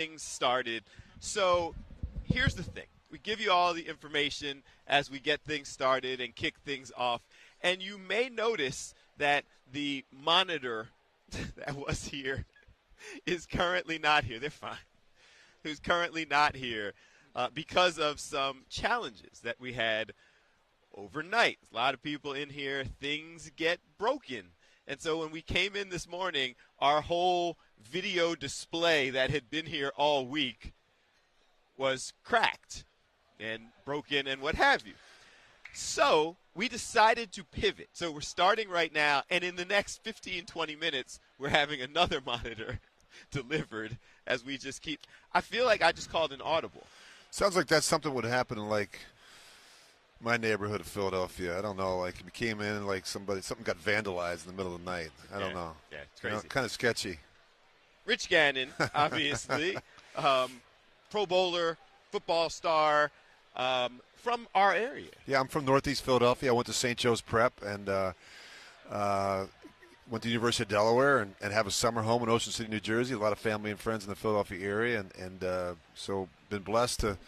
things started. So here's the thing. We give you all the information as we get things started and kick things off. And you may notice that the monitor that was here is currently not here. They're fine. Who's currently not here because of some challenges that we had overnight. A lot of people in here, things get broken. And so when we came in this morning, our whole video display that had been here all week was cracked and broken and what have you. So we decided to pivot. So we're starting right now, and in the next 15, 20 minutes, we're having another monitor delivered as we just keep. I feel like I just called an audible. Sounds like that's something would happen in, like, my neighborhood of Philadelphia. I don't know. Like, we came in and, like, something got vandalized in the middle of the night. I don't know. Yeah, it's crazy. Kind of sketchy. Rich Gannon, obviously, Pro Bowler, football star, from our area. Yeah, I'm from Northeast Philadelphia. I went to St. Joe's Prep and went to the University of Delaware and have a summer home in Ocean City, New Jersey. A lot of family and friends in the Philadelphia area, and so been blessed to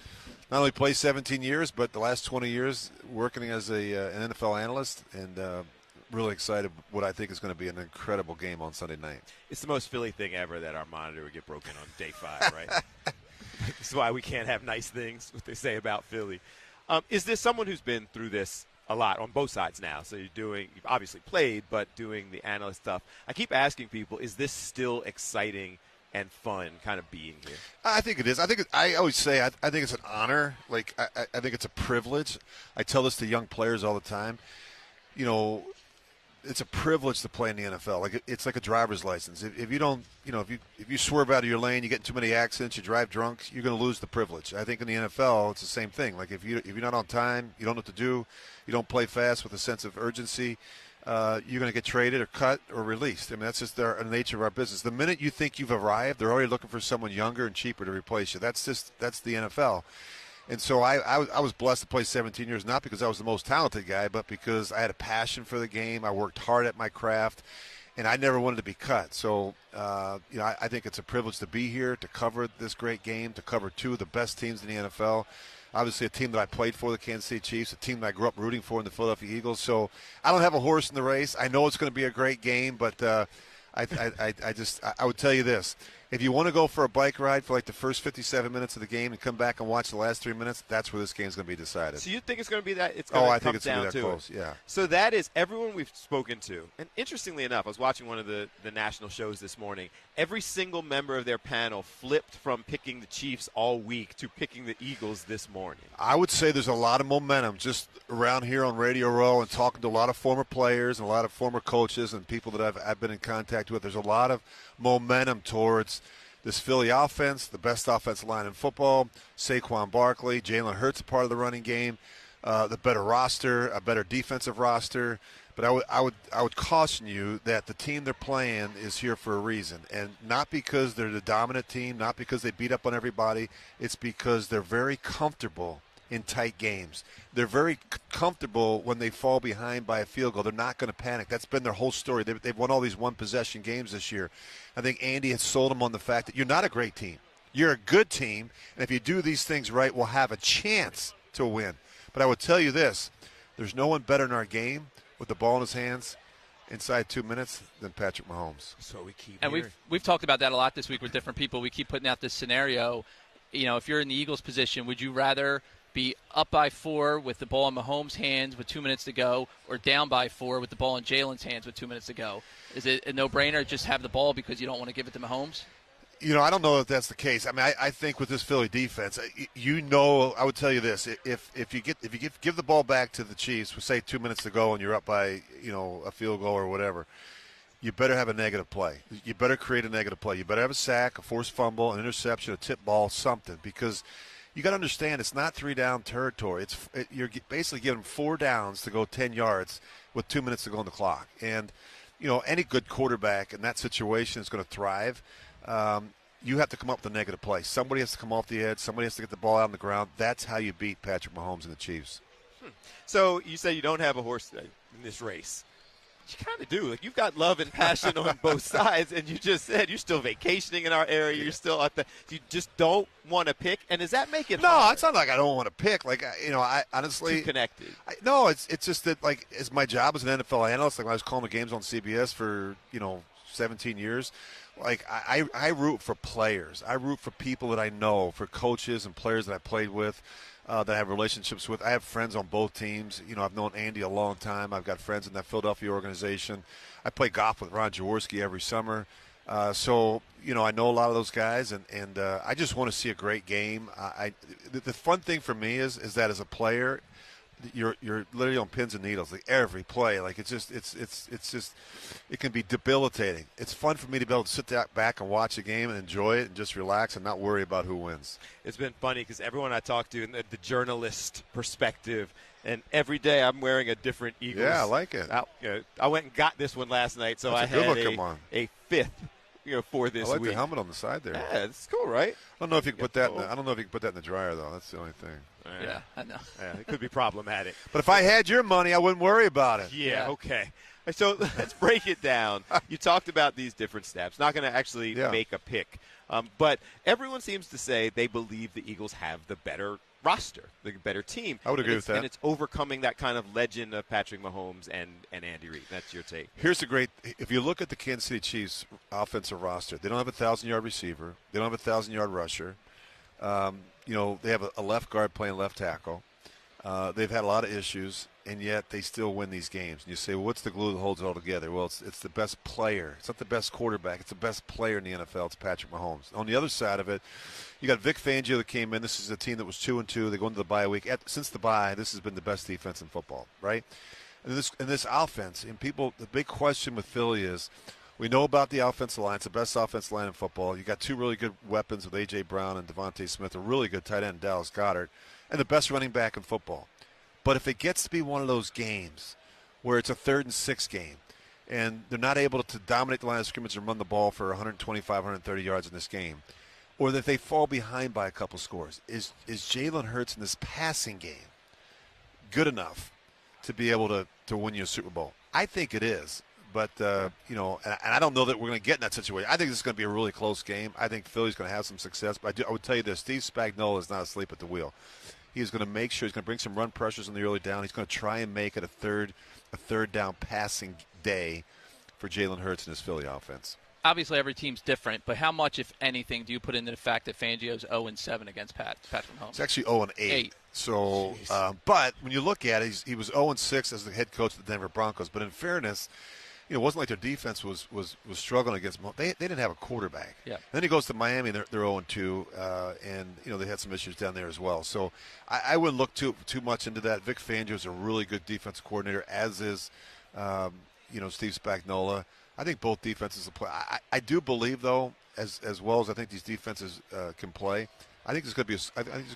not only play 17 years, but the last 20 years working as an NFL analyst, and really excited what I think is going to be an incredible game on Sunday night. It's the most Philly thing ever that our monitor would get broken on day 5, right? This is why we can't have nice things, what they say about Philly. Is this someone who's been through this a lot on both sides now? So you've obviously played, but doing the analyst stuff. I keep asking people, is this still exciting and fun kind of being here? I think it is. I always say I think it's an honor. Like, I think it's a privilege. I tell this to young players all the time. You know, it's a privilege to play in the NFL. Like, it's like a driver's license. If you don't, if you swerve out of your lane, you get in too many accidents, you drive drunk, you're going to lose the privilege. I think in the NFL, it's the same thing. Like, if you're not on time, you don't know what to do, you don't play fast with a sense of urgency, you're going to get traded or cut or released. I mean, that's just the nature of our business. The minute you think you've arrived, they're already looking for someone younger and cheaper to replace you. That's the NFL. And so I was blessed to play 17 years, not because I was the most talented guy, but because I had a passion for the game. I worked hard at my craft, and I never wanted to be cut. So, I think it's a privilege to be here, to cover this great game, to cover two of the best teams in the NFL. Obviously, a team that I played for, the Kansas City Chiefs, a team that I grew up rooting for in the Philadelphia Eagles. So I don't have a horse in the race. I know it's going to be a great game, but I would tell you this. If you want to go for a bike ride for like the first 57 minutes of the game and come back and watch the last 3 minutes, that's where this game's going to be decided. So you think it's going to be that? It's going to come down to close. Yeah. So that is everyone we've spoken to. And interestingly enough, I was watching one of the national shows this morning. Every single member of their panel flipped from picking the Chiefs all week to picking the Eagles this morning. I would say there's a lot of momentum just around here on Radio Row and talking to a lot of former players and a lot of former coaches and people that I've been in contact with. There's a lot of momentum towards this Philly offense, the best offensive line in football, Saquon Barkley, Jalen Hurts a part of the running game, the better roster, a better defensive roster. But I would caution you that the team they're playing is here for a reason, and not because they're the dominant team, not because they beat up on everybody. It's because they're very comfortable in tight games. They're very comfortable when they fall behind by a field goal. They're not going to panic. That's been their whole story. They've won all these one-possession games this year. I think Andy has sold them on the fact that you're not a great team. You're a good team, and if you do these things right, we'll have a chance to win. But I would tell you this, there's no one better in our game with the ball in his hands inside 2 minutes than Patrick Mahomes. So we keep and hearing. we've talked about that a lot this week with different people. We keep putting out this scenario. You know, if you're in the Eagles' position, would you rather be up by 4 with the ball in Mahomes' hands with 2 minutes to go, or down by 4 with the ball in Jalen's hands with 2 minutes to go? Is it a no-brainer, just have the ball because you don't want to give it to Mahomes? You know, I don't know if that's the case. I mean, I think with this Philly defense, I would tell you this: if you give the ball back to the Chiefs with say 2 minutes to go and you're up by a field goal or whatever, you better have a negative play. You better create a negative play. You better have a sack, a forced fumble, an interception, a tip ball, something, because you got to understand it's not 3-down territory. You're basically giving 4 downs to go 10 yards with 2 minutes to go on the clock. And any good quarterback in that situation is going to thrive. You have to come up with a negative play. Somebody has to come off the edge. Somebody has to get the ball out on the ground. That's how you beat Patrick Mahomes and the Chiefs. So you say you don't have a horse in this race. You kind of do. Like, you've got love and passion on both sides, and you just said you're still vacationing in our area. You're still at you just don't want to pick. And does that make it hard? No, it's not like I don't want to pick. Like, I honestly. Too connected. No, it's just that, like, it's my job as an NFL analyst. Like, when I was calling the games on CBS for, 17 years, like, I root for players. I root for people that I know, for coaches and players that I played with. That I have relationships with. I have friends on both teams. I've known Andy a long time. I've got friends in that Philadelphia organization. I play golf with Ron Jaworski every summer. So, I know a lot of those guys, and I just want to see a great game. The fun thing for me is that as a player, you're literally on pins and needles, like every play. Like, it can be debilitating. It's fun for me to be able to sit back and watch a game and enjoy it and just relax and not worry about who wins. It's been funny because everyone I talk to in the journalist perspective, and every day I'm wearing a different Eagles. Yeah, I like it. I went and got this one last night, so I had a fifth. For this week. I like week. the helmet on the side there. Yeah, it's cool, right? I don't know if you can put that. I don't know if you can put that in the dryer, though. That's the only thing. Yeah, I know. Yeah, it could be problematic. But if I had your money, I wouldn't worry about it. Yeah. Okay. So let's break it down. You talked about these different steps. Not going to actually make a pick, but everyone seems to say they believe the Eagles have the better roster, the better team. I would agree with that. And it's overcoming that kind of legend of Patrick Mahomes and Andy Reid. That's your take. Here's the great – if you look at the Kansas City Chiefs offensive roster, they don't have a 1,000-yard receiver. They don't have a 1,000-yard rusher. They have a left guard playing left tackle. They've had a lot of issues, and yet they still win these games. And you say, well, what's the glue that holds it all together? Well, it's the best player. It's not the best quarterback. It's the best player in the NFL. It's Patrick Mahomes. On the other side of it, you got Vic Fangio that came in. This is a team that was 2-2. They go into the bye week. Since the bye, this has been the best defense in football, right? And this offense, and people, the big question with Philly is, we know about the offensive line. It's the best offensive line in football. You got two really good weapons with A.J. Brown and Devontae Smith, a really good tight end, Dallas Goedert, and the best running back in football. But if it gets to be one of those games where it's a 3rd and 6 game, and they're not able to dominate the line of scrimmage and run the ball for 125, 130 yards in this game, or that they fall behind by a couple scores, is Jalen Hurts in this passing game good enough to be able to win you a Super Bowl? I think it is. But, and I don't know that we're going to get in that situation. I think this is going to be a really close game. I think Philly's going to have some success. But I would tell you this, Steve Spagnuolo is not asleep at the wheel. He is going to make sure he's going to bring some run pressures in the early down. He's going to try and make it a third down passing day for Jalen Hurts and his Philly offense. Obviously, every team's different, but how much, if anything, do you put into the fact that Fangio's 0-7 against Patrick Mahomes? It's actually 0-8. So, but when you look at it, he was 0-6 as the head coach of the Denver Broncos. But in fairness, it wasn't like their defense was struggling against Mahomes. They didn't have a quarterback. Yeah. Then he goes to Miami, and they're 0-2, and they had some issues down there as well. So I wouldn't look too much into that. Vic Fangio is a really good defensive coordinator, as is Steve Spagnuolo. I think both defenses will play. I do believe, though, as well as I think these defenses can play, I think there's going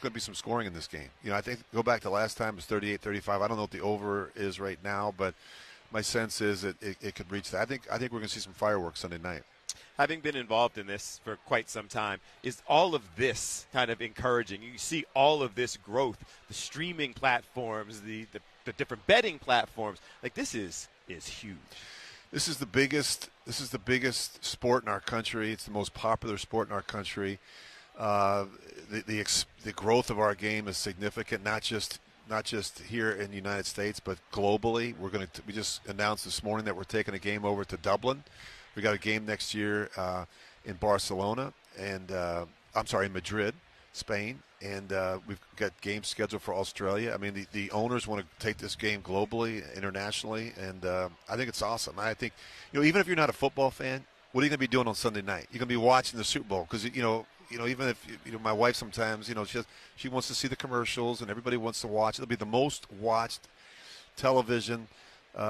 to be some scoring in this game. I think go back to last time it was 38-35. I don't know what the over is right now, but my sense is it could reach that. I think we're going to see some fireworks Sunday night. Having been involved in this for quite some time, is all of this kind of encouraging? You see all of this growth, the streaming platforms, the different betting platforms. Like, this is huge. This is the biggest sport in our country. It's the most popular sport in our country. The growth of our game is significant, not just here in the United States, but globally. We just announced this morning that we're taking a game over to Dublin. We got a game next year in Barcelona and in Madrid, Spain, and we've got games scheduled for Australia. I mean, the owners want to take this game globally, internationally, and I think it's awesome. I think, even if you're not a football fan, what are you going to be doing on Sunday night? You're going to be watching the Super Bowl because, even if, my wife sometimes, she wants to see the commercials and everybody wants to watch. It'll be the most watched television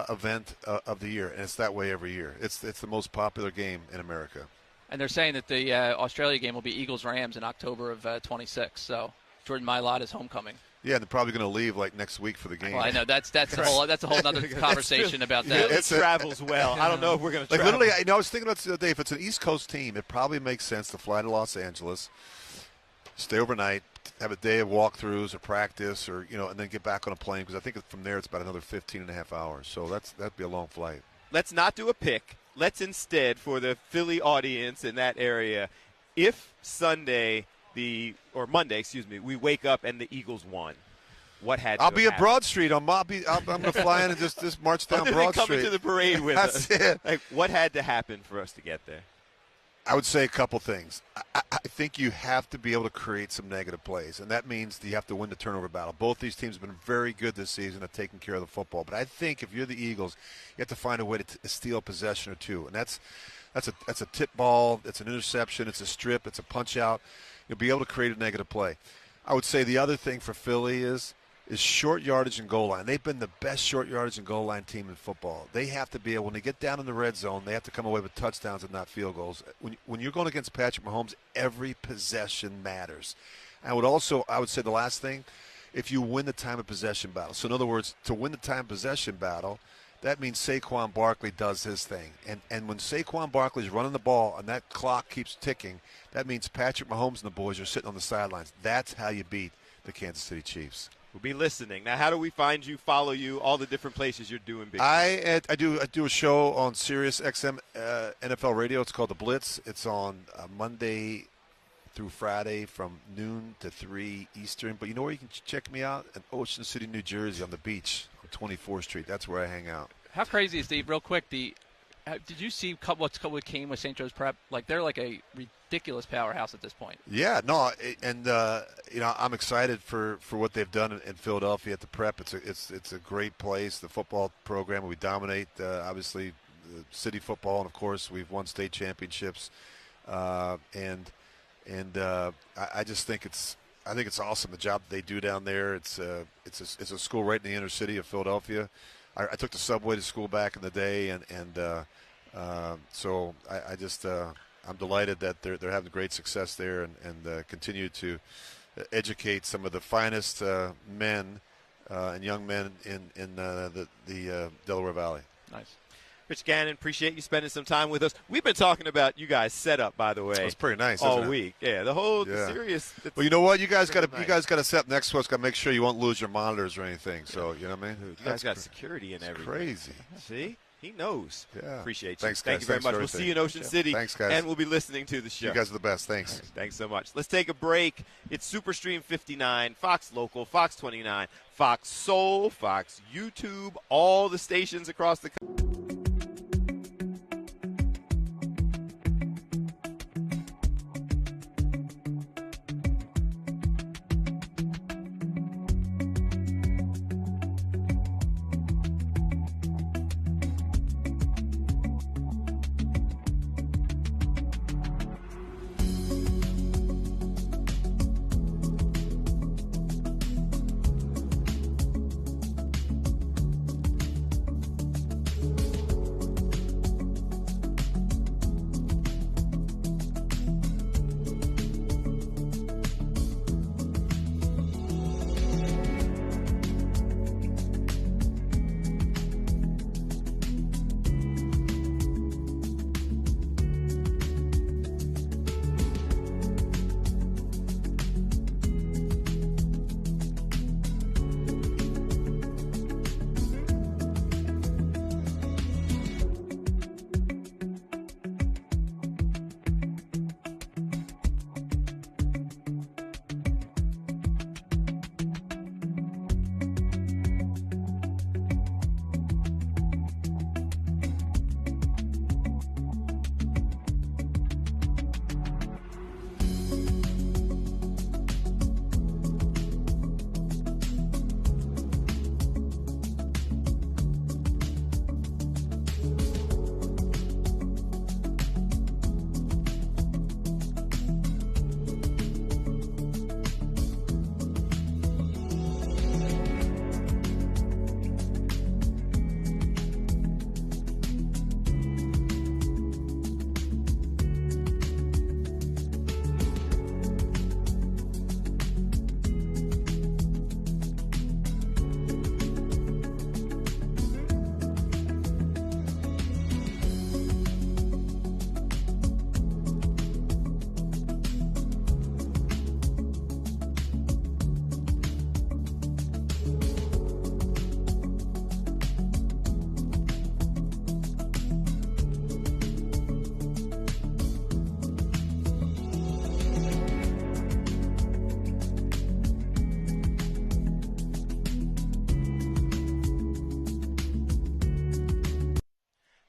event of the year, and it's that way every year. It's the most popular game in America. And they're saying that the Australia game will be Eagles-Rams in October of 26. So Jordan Mailata is homecoming. Yeah, they're probably going to leave next week for the game. Well, I know that's a whole other conversation about that. It travels well. I don't know if we're going to travel. Literally, I was thinking about the other day. If it's an East Coast team, it probably makes sense to fly to Los Angeles, stay overnight, have a day of walkthroughs or practice, or and then get back on a plane because I think from there it's about another 15 and a half hours. So that'd be a long flight. let's not do a pick. Let's instead, for the Philly audience in that area, if Monday, we wake up and the Eagles won, what had to I'll be have at Broad Street. I'm going to fly in and just march down Broad Street. Coming to the parade with us. That's it. Like, what had to happen for us to get there? I would say a couple things. I think you have to be able to create some negative plays, and that means you have to win the turnover battle. Both these teams have been very good this season at taking care of the football. But I think if you're the Eagles, you have to find a way to steal a possession or two. And that's a tip ball, it's an interception, it's a strip, it's a punch out. You'll be able to create a negative play. I would say the other thing for Philly is short yardage and goal line. They've been the best short yardage and goal line team in football. They have to be able, when they get down in the red zone, they have to come away with touchdowns and not field goals. When you're going against Patrick Mahomes, every possession matters. I would say the last thing, if you win the time of possession battle. So in other words, to win the time of possession battle, that means Saquon Barkley does his thing. And when Saquon Barkley's running the ball and that clock keeps ticking, that means Patrick Mahomes and the boys are sitting on the sidelines. That's how you beat the Kansas City Chiefs. We'll be listening. Now, how do we find you, follow you, all the different places you're doing business? I do a show on Sirius XM NFL Radio. It's called The Blitz. It's on Monday through Friday from noon to 3 Eastern. But you know where you can check me out? In Ocean City, New Jersey, on the beach on 24th Street. That's where I hang out. How crazy is Steve? Real quick, did you see what came with St. Joe's Prep? Like, they're like a ridiculous powerhouse at this point. Yeah, no, and I'm excited for what they've done in Philadelphia at the Prep. It's a great place. The football program, we dominate obviously city football, and of course we've won state championships. I just think it's awesome the job that they do down there. It's a school right in the inner city of Philadelphia. I took the subway to school back in the day, so I'm delighted that they're having great success there and continue to educate some of the finest men and young men in the Delaware Valley. Nice. Rich Gannon, appreciate you spending some time with us. We've been talking about you guys' setup, by the way. It's pretty nice, all isn't it? week. Yeah, the serious. Well, you know what? You guys got to set up next to us. Got to make sure you won't lose your monitors or anything. So you know what I mean. You guys got security and everything. Crazy. See, he knows. Yeah. Appreciate you. Thanks, guys. Thank you very Thanks much. for We'll see everything. you in Ocean City. Thanks, guys. And we'll be listening to the show. You guys are the best. Thanks. Thanks so much. Let's take a break. It's Superstream 59, Fox Local, Fox 29, Fox Soul, Fox YouTube, all the stations across the country.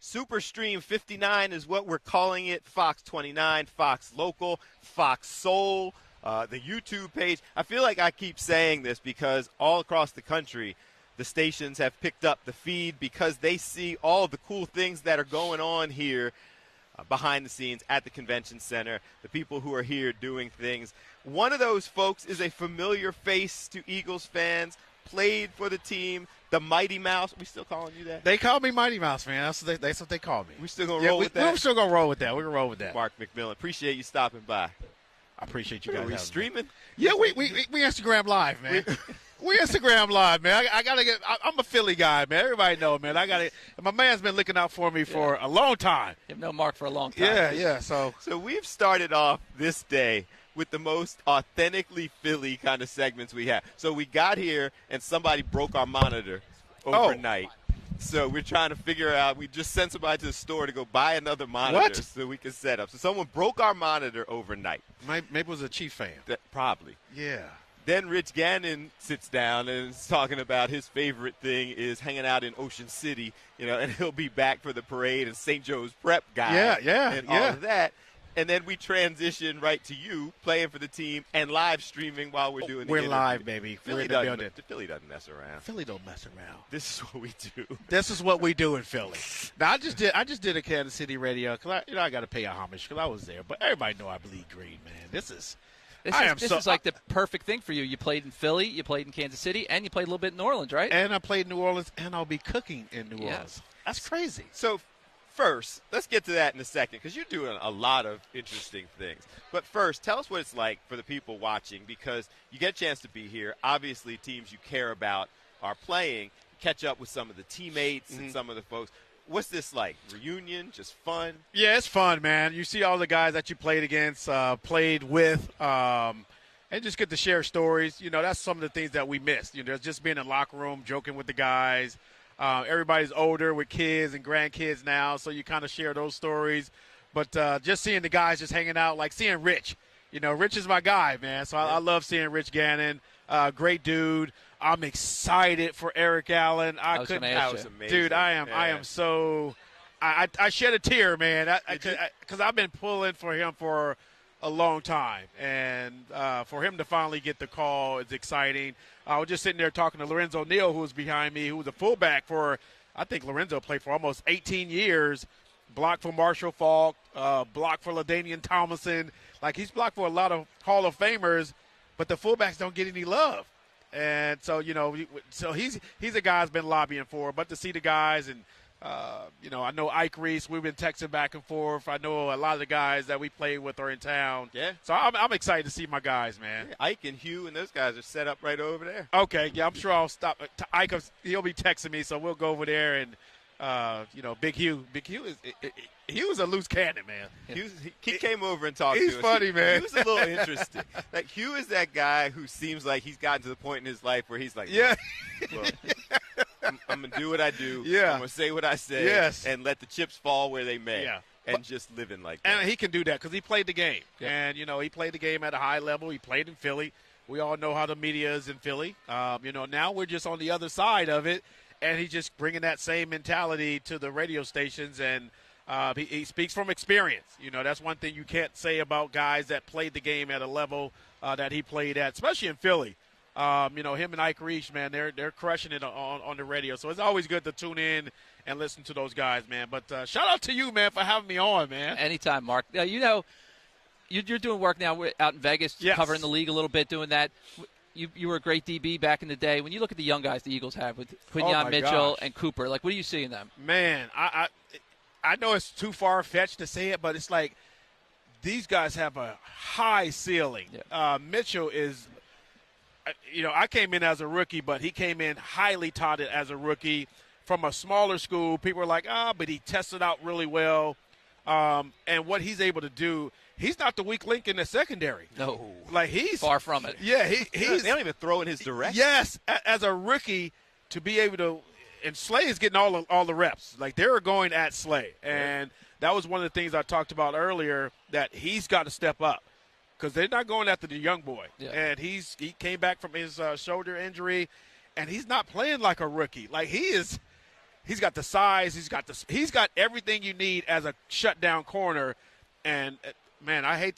Superstream 59 is what we're calling it. Fox 29, Fox Local, Fox Soul, the YouTube page. I feel like I keep saying this because all across the country, the stations have picked up the feed because they see all the cool things that are going on here behind the scenes at the convention center, the people who are here doing things. One of those folks is a familiar face to Eagles fans, played for the team, the Mighty Mouse. We still calling you that? They call me Mighty Mouse, man. That's what they call me. We still going to roll with that? We're still going to roll with that. We're going to roll with that. Mark McMillan, appreciate you stopping by. I appreciate you guys. Are we streaming? Yeah, we Instagram Live, man. We Instagram Live, man. I gotta get. I'm a Philly guy, man. Everybody know, man. My man's been looking out for me for a long time. You've known Mark for a long time. Yeah. So we've started off this day with the most authentically Philly kind of segments we have. So we got here and somebody broke our monitor overnight. So we're trying to figure out. We just sent somebody to the store to go buy another monitor so we can set up. So someone broke our monitor overnight. Maybe it was a Chief fan. Probably. Yeah. Then Rich Gannon sits down and is talking about his favorite thing is hanging out in Ocean City, and he'll be back for the parade and St. Joe's Prep guy and all of that. And then we transition right to you playing for the team and live streaming while we're doing the interview. We're live, baby. We're in the building. Philly doesn't mess around. Philly don't mess around. This is what we do. This is what we do in Philly. Now, I just did a Kansas City radio because I got to pay a homage because I was there. But everybody know I bleed green, man. This is like the perfect thing for you. You played in Philly, you played in Kansas City, and you played a little bit in New Orleans, right? And I played in New Orleans, and I'll be cooking in New Orleans. That's crazy. So first, let's get to that in a second because you're doing a lot of interesting things. But first, tell us what it's like for the people watching because you get a chance to be here. Obviously, teams you care about are playing. Catch up with some of the teammates and some of the folks. What's this like? Reunion? Just fun? Yeah, it's fun, man. You see all the guys that you played against, played with, and just get to share stories. That's some of the things that we missed. Just being in the locker room, joking with the guys. Everybody's older with kids and grandkids now, so you kind of share those stories. But just seeing the guys just hanging out, like seeing Rich. Rich is my guy, man. So I love seeing Rich Gannon. Great dude. I'm excited for Eric Allen. That was amazing. Dude, I am so – I shed a tear, man, because I've been pulling for him for a long time. And for him to finally get the call is exciting. I was just sitting there talking to Lorenzo Neal, who was behind me, who was a fullback for – I think Lorenzo played for almost 18 years, blocked for Marshall Faulk, blocked for LaDainian Tomlinson. Like, he's blocked for a lot of Hall of Famers, but the fullbacks don't get any love. And so, so he's a guy I've been lobbying for. But to see the guys and, I know Ike Reese, we've been texting back and forth. I know a lot of the guys that we played with are in town. Yeah. So I'm excited to see my guys, man. Yeah, Ike and Hugh and those guys are set up right over there. Okay. Yeah, I'm sure I'll stop. Ike, he'll be texting me, so we'll go over there and, Big Hugh. He was a loose cannon, man. He came over and talked to us. He's funny, man. He was a little interesting. Like, Hugh is that guy who seems like he's gotten to the point in his life where he's like, yeah, look, I'm going to do what I do. Yeah. I'm going to say what I say. Yes. And let the chips fall where they may. Yeah. And just living like that. And he can do that because he played the game. Yeah. And, he played the game at a high level. He played in Philly. We all know how the media is in Philly. Now we're just on the other side of it. And he's just bringing that same mentality to the radio stations, and he speaks from experience. That's one thing you can't say about guys that played the game at a level that he played at, especially in Philly. Him and Ike Reese, man, they're crushing it on the radio. So it's always good to tune in and listen to those guys, man. But shout out to you, man, for having me on, man. Anytime, Mark. You're doing work now out in Vegas, covering the league a little bit, doing that. You were a great DB back in the day. When you look at the young guys the Eagles have with Quinyon Mitchell and Cooper, like, what do you see in them? Man, I know it's too far-fetched to say it, but it's like these guys have a high ceiling. Yeah. Mitchell is, I came in as a rookie, but he came in highly touted as a rookie from a smaller school. People were like, but he tested out really well. And what he's able to do, he's not the weak link in the secondary. No. Like, he's far from it. Yeah, he's they don't even throw in his direction. Yes, as a rookie to be able to, and Slay is getting all the reps. Like, they were going at Slay. And that was one of the things I talked about earlier, that he's got to step up because they're not going after the young boy. Yeah. And he came back from his shoulder injury, and he's not playing like a rookie. Like, he's He's got the size. He's got everything you need as a shutdown corner. And, man, I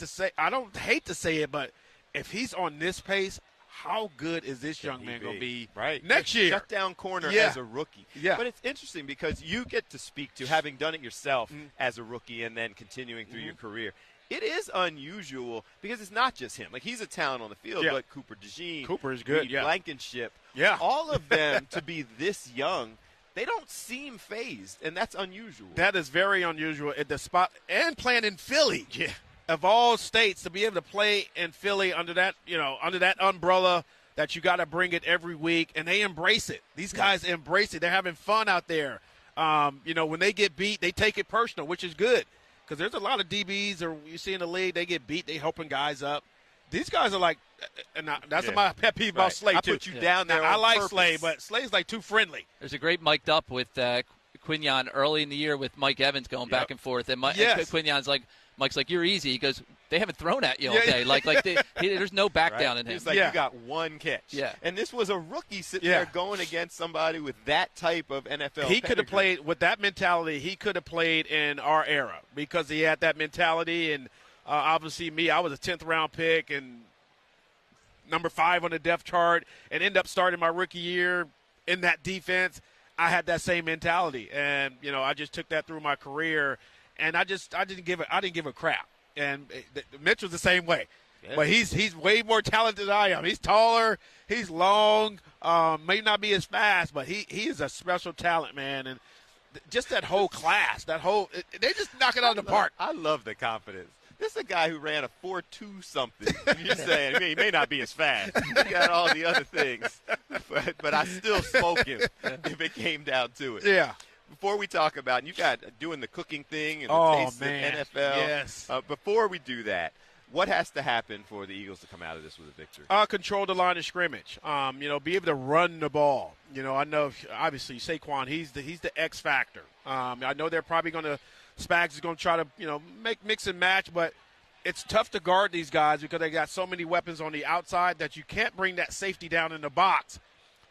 don't hate to say it, but if he's on this pace, how good is this young man going to be next year? Shutdown corner as a rookie. Yeah. But it's interesting because you get to speak to, having done it yourself as a rookie and then continuing through your career. It is unusual because it's not just him. Like, he's a talent on the field, but Cooper DeJean, Cooper is good. Reed Blankenship, all of them to be this young, they don't seem phased, and that's unusual. That is very unusual at the spot, and playing in Philly. Yeah. Of all states, to be able to play in Philly under that umbrella that you got to bring it every week, and they embrace it. These guys embrace it. They're having fun out there. When they get beat, they take it personal, which is good, because there's a lot of DBs or you see in the league, they get beat, they helping guys up. These guys are like, and that's my pet peeve about Slay too. I put you down there. I like purpose. Slay, but Slay's like too friendly. There's a great mic'd up with Quinyon early in the year with Mike Evans going back and forth, and Quinyon's like, Mike's like, you're easy. He goes, they haven't thrown at you all day. There's no back down in him. He's like, you got one catch. Yeah. And this was a rookie sitting there going against somebody with that type of NFL He could have played with that mentality. He could have played in our era because he had that mentality. And obviously me, I was a 10th round pick and number 5 on the depth chart and end up starting my rookie year in that defense. I had that same mentality. And, I just took that through my career. And I didn't give a crap. And Mitchell's the same way. Yeah. But he's way more talented than I am. He's taller. He's long. May not be as fast, but he is a special talent, man. And just that whole class, they just knock it out of the park. I love the confidence. This is a guy who ran a 4.2 something. You're saying he may not be as fast. He got all the other things. But I still smoke him if it came down to it. Yeah. Before we talk about, you got doing the cooking thing and the taste of NFL. Yes. Before we do that, what has to happen for the Eagles to come out of this with a victory? Control the line of scrimmage. Be able to run the ball. I know obviously Saquon, he's the X factor. I know they're probably going to Spags is going to try to mix and match, but it's tough to guard these guys because they got so many weapons on the outside that you can't bring that safety down in the box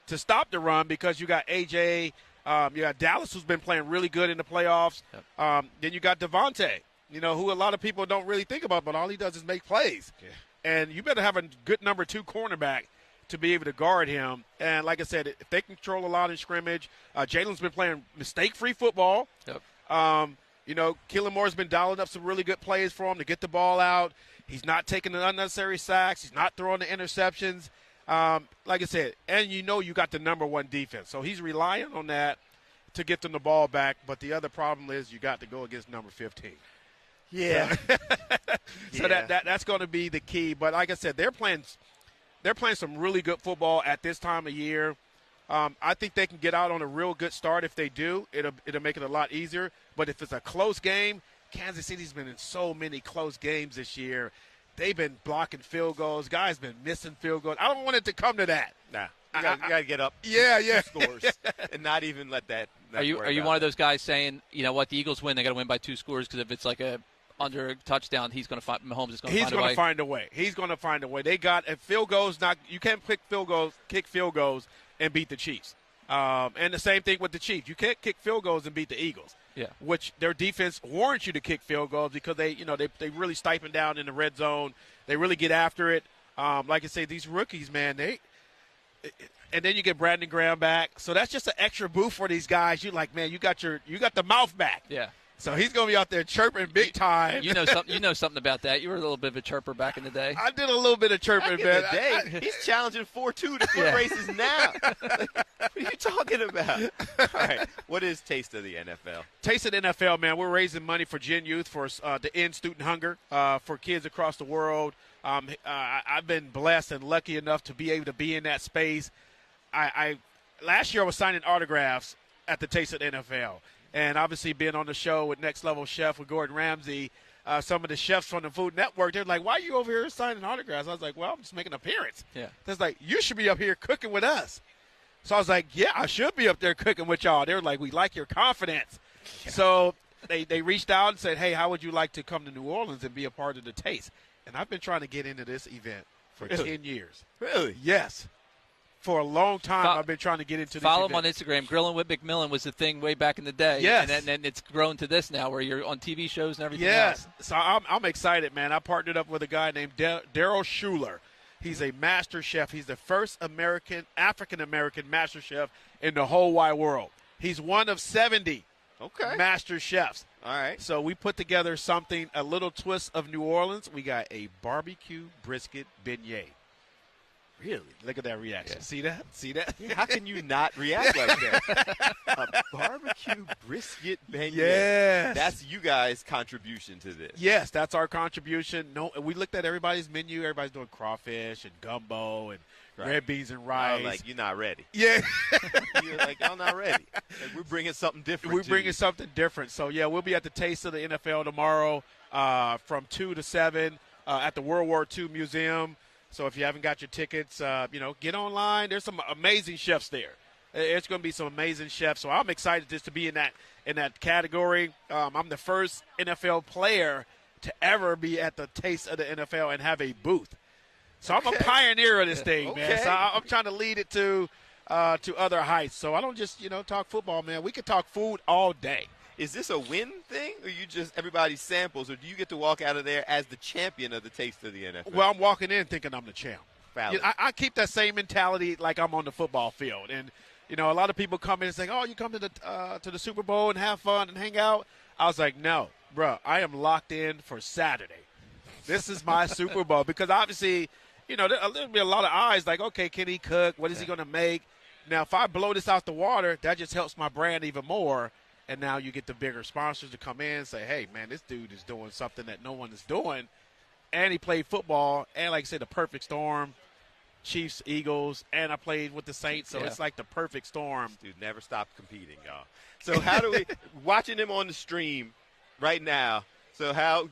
to stop the run because you got AJ. You got Dallas, who's been playing really good in the playoffs. Yep. Then you got Devontae, who a lot of people don't really think about, but all he does is make plays. Yeah. And you better have a good number 2 cornerback to be able to guard him. And like I said, if they control a lot in scrimmage, Jalen's been playing mistake-free football. Yep. Keelan Moore's been dialing up some really good plays for him to get the ball out. He's not taking the unnecessary sacks. He's not throwing the interceptions. Like I said, and you got the number 1 defense. So he's relying on that to get them the ball back. But the other problem is you got to go against number 15. Yeah. So that's going to be the key. But like I said, they're playing some really good football at this time of year. I think they can get out on a real good start. If they do, it'll make it a lot easier. But if it's a close game, Kansas City's been in so many close games this year. They've been blocking field goals. Guys been missing field goals. I don't want it to come to that. Nah, you got to get up. Yeah. Scores and not even let that. Are you one of those guys saying, the Eagles win, they got to win by 2 scores because if it's like under a touchdown, Mahomes is going to find a way. He's going to find a way. He's going to find a way. They got field goals. You can't kick field goals and beat the Chiefs. And the same thing with the Chiefs. You can't kick field goals and beat the Eagles. Yeah. Which their defense warrants you to kick field goals because they really stipend down in the red zone. They really get after it. Like I say, these rookies, man, and then you get Brandon Graham back. So that's just an extra boost for these guys. You're like, man, you got the mouth back. Yeah. So he's going to be out there chirping big time. You know something about that. You were a little bit of a chirper back in the day. I did a little bit of chirping, man. He's challenging 4-2 to foot races now. What are you talking about? All right. What is Taste of the NFL? Taste of the NFL, man. We're raising money for Gen Youth to end student hunger for kids across the world. I've been blessed and lucky enough to be able to be in that space. Last year I was signing autographs at the Taste of the NFL. And obviously being on the show with Next Level Chef with Gordon Ramsay, some of the chefs from the Food Network, they're like, why are you over here signing autographs? I was like, well, I'm just making an appearance. Yeah. They're like, you should be up here cooking with us. So I was like, yeah, I should be up there cooking with y'all. They were like, we like your confidence. Yeah. So they reached out and said, hey, how would you like to come to New Orleans and be a part of the Taste? And I've been trying to get into this event for 10 years. Really? Yes. For a long time, I've been trying to get into this Follow event. him on Instagram. Grilling with McMillan was the thing way back in the day. Yes. And then it's grown to this now where you're on TV shows and everything Yes. else. So I'm excited, man. I partnered up with a guy named Daryl Schuler. He's a master chef. He's the first African-American master chef in the whole wide world. He's one of 70 master chefs. All right. So we put together something, a little twist of New Orleans. We got a barbecue brisket beignet. Really? Look at that reaction. Yeah. See that? See that? How can you not react like that? A barbecue brisket beignet. Yes. That's you guys' contribution to this. Yes, that's our contribution. No, we looked at everybody's menu. Everybody's doing crawfish and gumbo and red beans and rice. Like, you're not ready. Yeah. You're like, I'm not ready. Like, we're bringing something different. We're bringing something different. So, yeah, we'll be at the Taste of the NFL tomorrow from 2 to 7 at the World War II Museum. So if you haven't got your tickets, get online. There's some amazing chefs there. It's going to be some amazing chefs. So I'm excited just to be in that category. I'm the first NFL player to ever be at the Taste of the NFL and have a booth. So I'm a pioneer of this thing, man. So I'm trying to lead it to other heights. So I don't just, talk football, man. We can talk food all day. Is this a win thing, or you just everybody samples, or do you get to walk out of there as the champion of the Taste of the NFL? Well, I'm walking in thinking I'm the champ. Valid. I keep that same mentality like I'm on the football field. And, a lot of people come in and say, oh, you come to the Super Bowl and have fun and hang out. I was like, no, bro, I am locked in for Saturday. This is my Super Bowl because obviously, there'll be a lot of eyes like, okay, can he cook? What is he going to make? Now, if I blow this out the water, that just helps my brand even more. And now you get the bigger sponsors to come in and say, hey, man, this dude is doing something that no one is doing. And he played football. And, like I said, the perfect storm, Chiefs, Eagles, and I played with the Saints. So it's like the perfect storm. This dude never stopped competing, y'all. So how do we – watching him on the stream right now, so how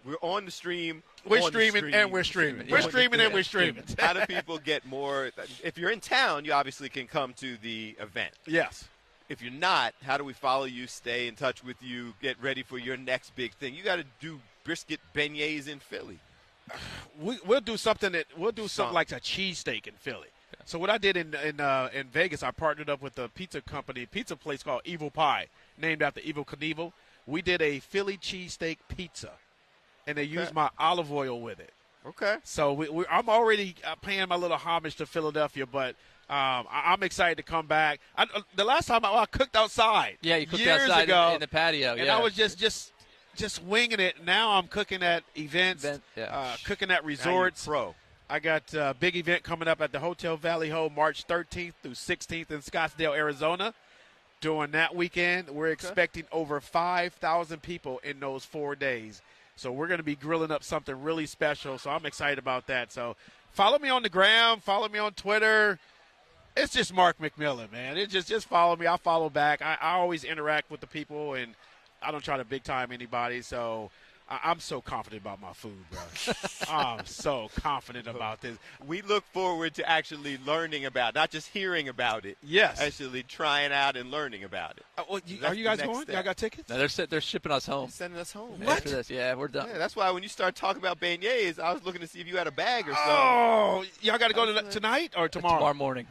we're on the stream. We're streaming and we're streaming. We're streaming and we're streaming. How do people get more – if you're in town, you obviously can come to the event. Yes. If you're not, how do we follow you, stay in touch with you, get ready for your next big thing? You got to do brisket beignets in Philly. We'll do something like a cheesesteak in Philly. Yeah. So what I did in Vegas, I partnered up with a pizza place called Evil Pie, named after Evel Knievel. We did a Philly cheesesteak pizza, and they used my olive oil with it. Okay. So I'm already paying my little homage to Philadelphia, but I'm excited to come back. The last time I cooked outside. Yeah, you cooked years outside ago, in the patio. And I was just winging it. Now I'm cooking at events, cooking at resorts. Now you're pro. I got a big event coming up at the Hotel Valley Ho March 13th through 16th in Scottsdale, Arizona. During that weekend, we're expecting over 5,000 people in those 4 days. So we're going to be grilling up something really special. So I'm excited about that. So follow me on the gram. Follow me on Twitter. It's just Mark McMillan, man. It's just follow me. I'll follow back. I always interact with the people, and I don't try to big-time anybody. So I'm so confident about my food, bro. I'm so confident about this. We look forward to actually learning about it, not just hearing about it. Yes. Actually trying out and learning about it. Are you guys going? Y'all got tickets? No, they're shipping us home. They're sending us home. What? After this, yeah, we're done. Yeah, that's why when you start talking about beignets, I was looking to see if you had a bag or something. Oh, y'all got to go tonight or tomorrow? Tomorrow morning.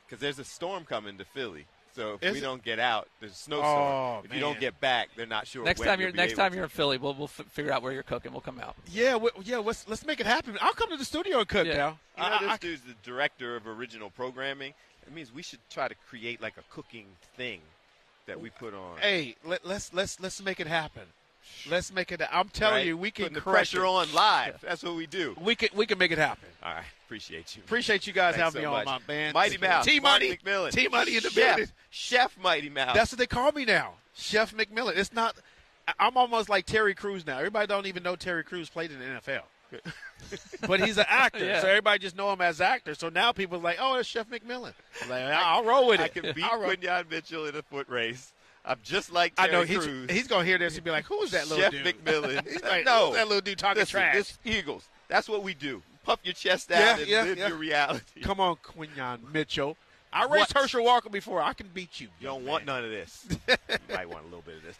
Because there's a storm coming to Philly. So if we don't get out, there's a snowstorm. Oh, if you don't get back, they're not sure. Next time you're in Philly, we'll figure out where you're cooking. We'll come out. Yeah, let's make it happen. I'll come to the studio and cook now. You know, this dude's the director of original programming. It means we should try to create like a cooking thing that we put on. Hey, let's make it happen. Let's make it. I'm telling you, we can put the pressure on live. That's what we do. We can make it happen. All right, appreciate you. Appreciate you guys Thanks having so me much. on, my man. Mighty Mouse, T-Money McMillan, T-Money in the building. Chef Mighty Mouse. That's what they call me now, Chef McMillan. It's not. I'm almost like Terry Crews now. Everybody don't even know Terry Crews played in the NFL. But he's an actor, so everybody just know him as actor. So now people are like, oh, it's Chef McMillan. I'm like, I'll roll with it. I can beat Quinyon Mitchell in a foot race. I'm just like Terry Crews. He's going to hear this and be like, who is that little dude? Chef McMillan. He's like, no, who's that little dude talking trash? This Eagles. That's what we do. Puff your chest out and live your reality. Come on, Quinyon Mitchell. I raced Herschel Walker before. I can beat you. You don't want none of this. You might want a little bit of this.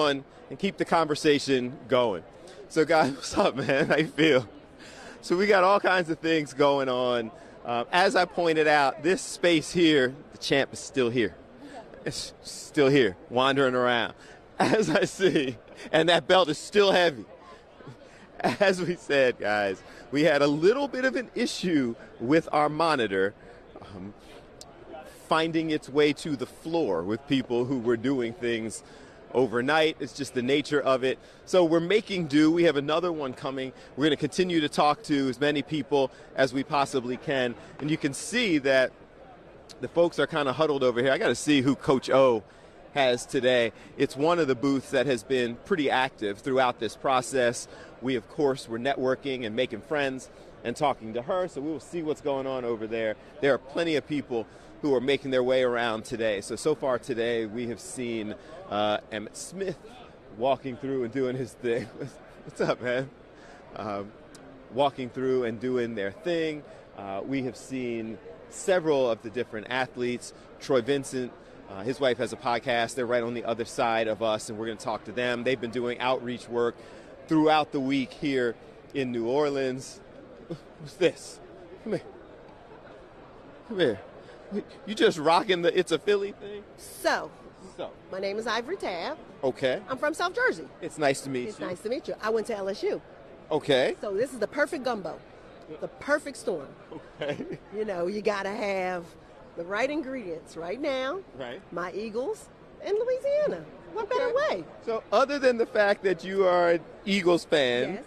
on and keep the conversation going. So, guys, what's up, man? How you feel? So we got all kinds of things going on. As I pointed out, this space here, the champ is still here. It's still here, wandering around. As I see, and that belt is still heavy. As we said, guys, we had a little bit of an issue with our monitor finding its way to the floor with people who were doing things overnight. It's just the nature of it. So we're making do. We have another one coming. We're going to continue to talk to as many people as we possibly can. And you can see that the folks are kind of huddled over here. I got to see who Coach O has today. It's one of the booths that has been pretty active throughout this process. We, of course, were networking and making friends and talking to her, so we will see what's going on over there. There are plenty of people who are making their way around today. So far today, we have seen Emmett Smith walking through and doing his thing. What's up, man? Walking through and doing their thing. We have seen several of the different athletes. Troy Vincent, his wife has a podcast. They're right on the other side of us, and we're going to talk to them. They've been doing outreach work throughout the week here in New Orleans. What's this? Come here. Come here. You just rocking the It's a Philly thing? So, my name is Ivory Tab. Okay. I'm from South Jersey. It's nice to meet you. It's nice to meet you. I went to LSU. Okay. So this is the perfect gumbo, the perfect storm. Okay. You know, you got to have the right ingredients right now. Right. My Eagles in Louisiana. What better way? So other than the fact that you are an Eagles fan, Yes.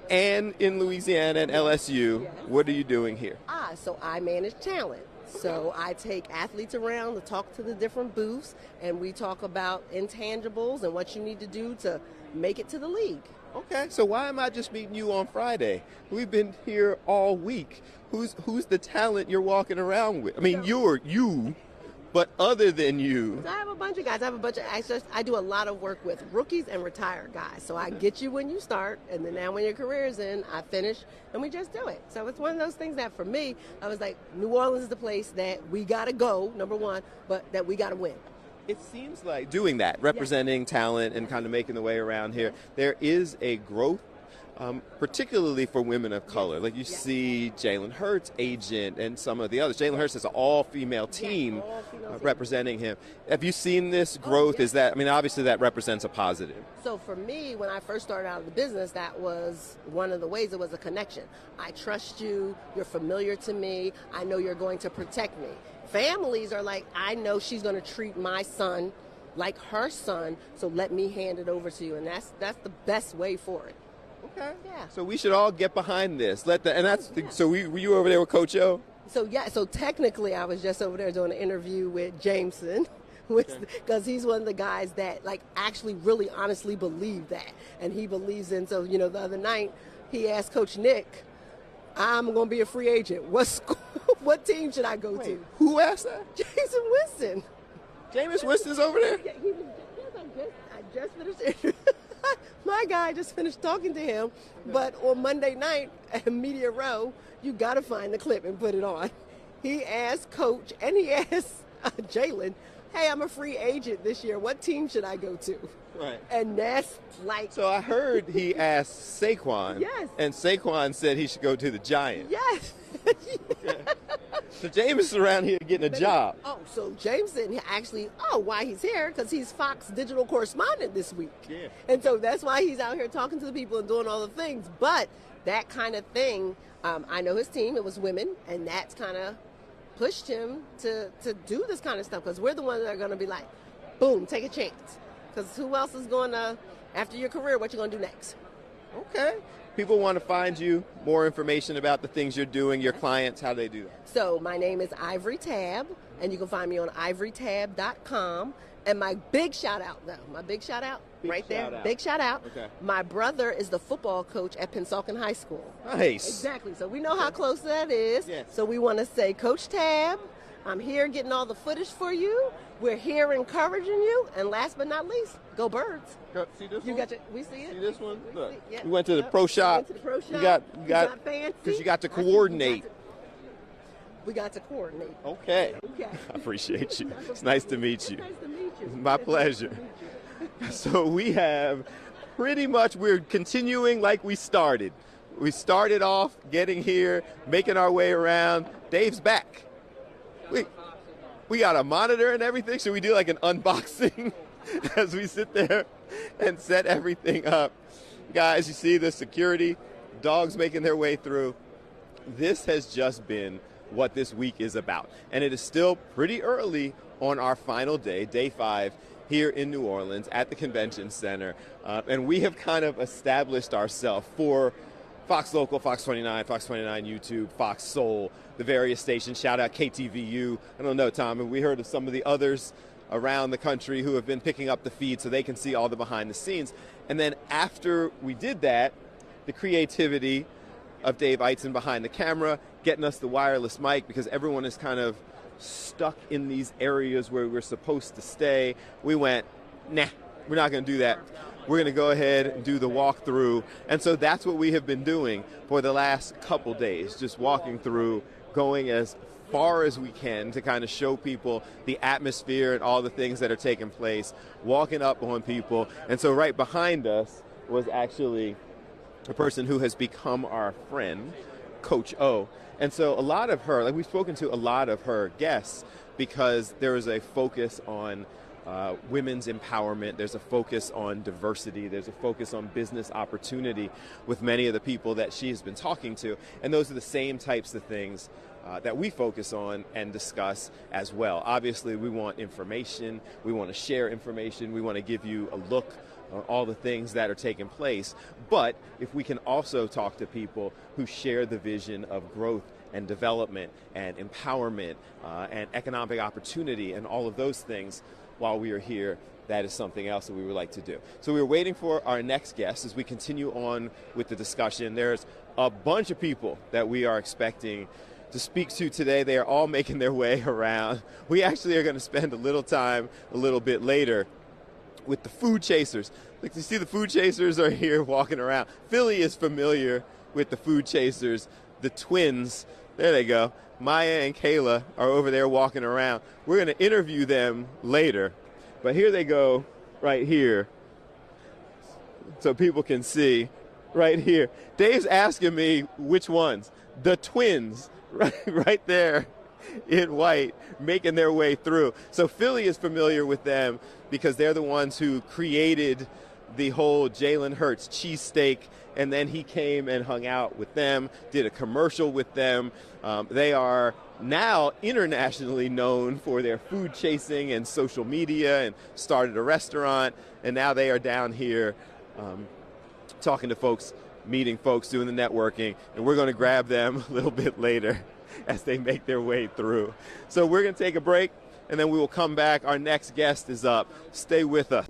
and in Louisiana and LSU, Yes. what are you doing here? So I manage talent. So I take athletes around to talk to the different booths, and we talk about intangibles and what you need to do to make it to the league. Okay, so why am I just meeting you on Friday? We've been here all week. Who's the talent you're walking around with? I mean, you're you, but other than you. So I have a bunch of guys. I have a bunch of access. I do a lot of work with rookies and retired guys. So I get you when you start, and then now when your career is in, I finish, and we just do it. So it's one of those things that for me, I was like, New Orleans is the place that we got to go, number one, but that we got to win. It seems like doing that, representing talent and kind of making the way around here, there is a growth, particularly for women of color. Like you see Jalen Hurts' agent and some of the others. Jalen Hurts is an all-female team representing him. Have you seen this growth? Is that, I mean, obviously that represents a positive. So for me, when I first started out of the business, that was one of the ways. It was a connection. I trust you. You're familiar to me. I know you're going to protect me. Families are like, I know she's going to treat my son like her son, so let me hand it over to you. And that's the best way for it. Okay. Yeah. So we should all get behind this. So were you over there with Coach O? So technically I was just over there doing an interview with Jameson, because he's one of the guys that like actually really honestly believe that. And he believes in, so, you know, the other night he asked Coach Nick, I'm going to be a free agent. What team should I go to? Who asked that? Jason Winston. Jameis Winston's over there? Yeah, I just finished. My guy just finished talking to him, but on Monday night at Media Row, you got to find the clip and put it on. He asked Coach and he asked Jalen, hey, I'm a free agent this year. What team should I go to? Right. And that's like... So I heard he asked Saquon. Yes. And Saquon said he should go to the Giants. Yes. So James is around here getting a job. Oh, so Jameson actually, why he's here? Because he's Fox digital correspondent this week. Yeah. And so that's why he's out here talking to the people and doing all the things. But that kind of thing, I know his team, it was women, and that's kind of pushed him to do this kind of stuff, because we're the ones that are going to be like, boom, take a chance. Because who else is going to, after your career, what you going to do next? Okay. People want to find you, more information about the things you're doing, your clients, how do they do that? So my name is Ivory Tab, and you can find me on ivorytab.com. And my big shout out, though, big shout out. Okay. My brother is the football coach at Pennsauken High School. Nice. Exactly. So we know how close that is. Yes. So we want to say, Coach Tab, I'm here getting all the footage for you. We're here encouraging you. And last but not least, go Birds. See this You one? got we see it? See this one? Look. Yeah. We went to the pro shop. We went to the pro shop. You got fancy. because you got to coordinate. We got to coordinate. Okay. Okay. I appreciate you. It's nice to meet you. Nice to meet you. My pleasure. So we have pretty much, we're continuing like we started. We started off getting here, making our way around. Dave's back. We got a monitor and everything. Should we do like an unboxing as we sit there and set everything up? Guys, you see the security, dogs making their way through. This has just been what this week is about. And it is still pretty early on our final day, day 5, here in New Orleans at the Convention Center. And we have kind of established ourselves for Fox Local, Fox 29, Fox 29 YouTube, Fox Soul, the various stations. Shout out KTVU. I don't know, Tom, and we heard of some of the others around the country who have been picking up the feed so they can see all the behind the scenes. And then after we did that, the creativity of Dave Eitzen behind the camera, getting us the wireless mic because everyone is kind of stuck in these areas where we're supposed to stay. We went, nah, we're not going to do that. We're going to go ahead and do the walkthrough. And so that's what we have been doing for the last couple days, just walking through, going as far as we can to kind of show people the atmosphere and all the things that are taking place, walking up on people. And so right behind us was actually a person who has become our friend, Coach O. And so a lot of her, like we've spoken to a lot of her guests because there is a focus on women's empowerment. There's a focus on diversity. There's a focus on business opportunity with many of the people that she has been talking to. And those are the same types of things that we focus on and discuss as well. Obviously, we want information. We want to share information. We want to give you a look on all the things that are taking place. But if we can also talk to people who share the vision of growth and development and empowerment and economic opportunity and all of those things while we are here, that is something else that we would like to do. So we're waiting for our next guest as we continue on with the discussion. There's a bunch of people that we are expecting to speak to today. They are all making their way around. We actually are going to spend a little time a little bit later with the food chasers. Like, you see the food chasers are here walking around. Philly is familiar with the food chasers. The twins, there they go. Maya and Kayla are over there walking around. We're going to interview them later, but here they go right here so people can see right here. Dave's asking me which ones. The twins right there in white making their way through. So Philly is familiar with them because they're the ones who created the whole Jalen Hurts cheesesteak, and then he came and hung out with them, did a commercial with them. They are now internationally known for their food chasing and social media, and started a restaurant, and now they are down here talking to folks, meeting folks, doing the networking, and we're going to grab them a little bit later as they make their way through. So we're going to take a break, and then we will come back. Our next guest is up. Stay with us.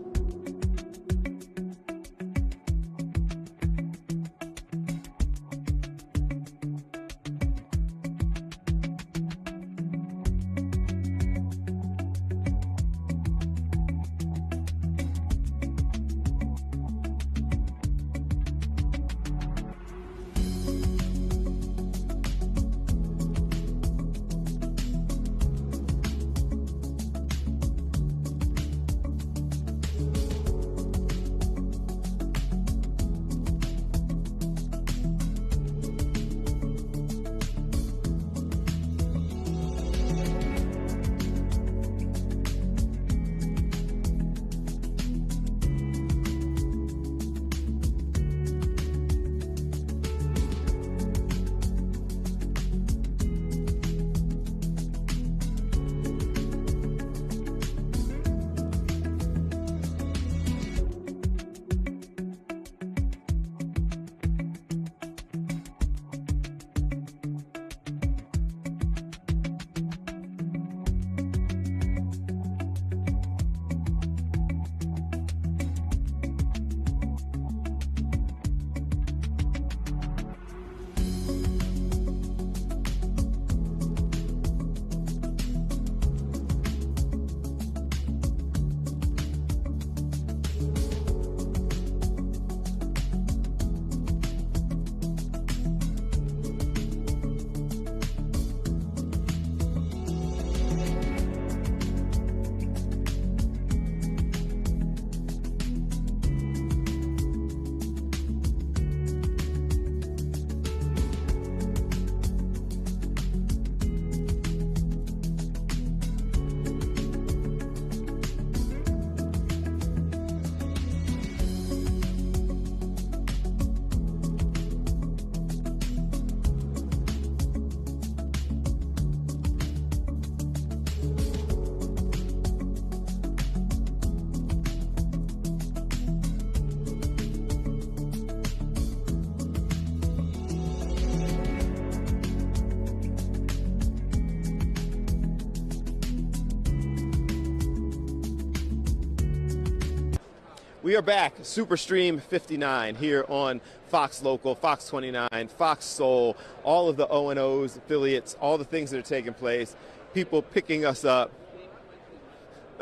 We are back, Superstream 59 here on Fox Local, Fox 29, Fox Soul, all of the O&O's, affiliates, all the things that are taking place, people picking us up.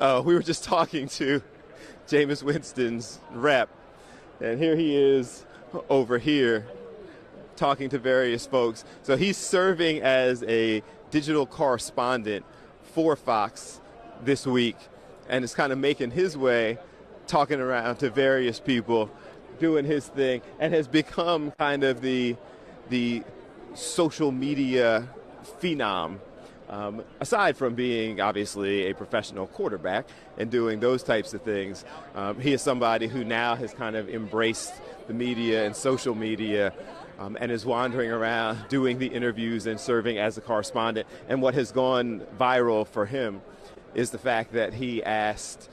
We were just talking to Jameis Winston's rep, and here he is over here talking to various folks. So he's serving as a digital correspondent for Fox this week and is kind of making his way, talking around to various people, doing his thing, and has become kind of the social media phenom. Aside from being obviously a professional quarterback and doing those types of things, he is somebody who now has kind of embraced the media and social media and is wandering around doing the interviews and serving as a correspondent. And what has gone viral for him is the fact that he asked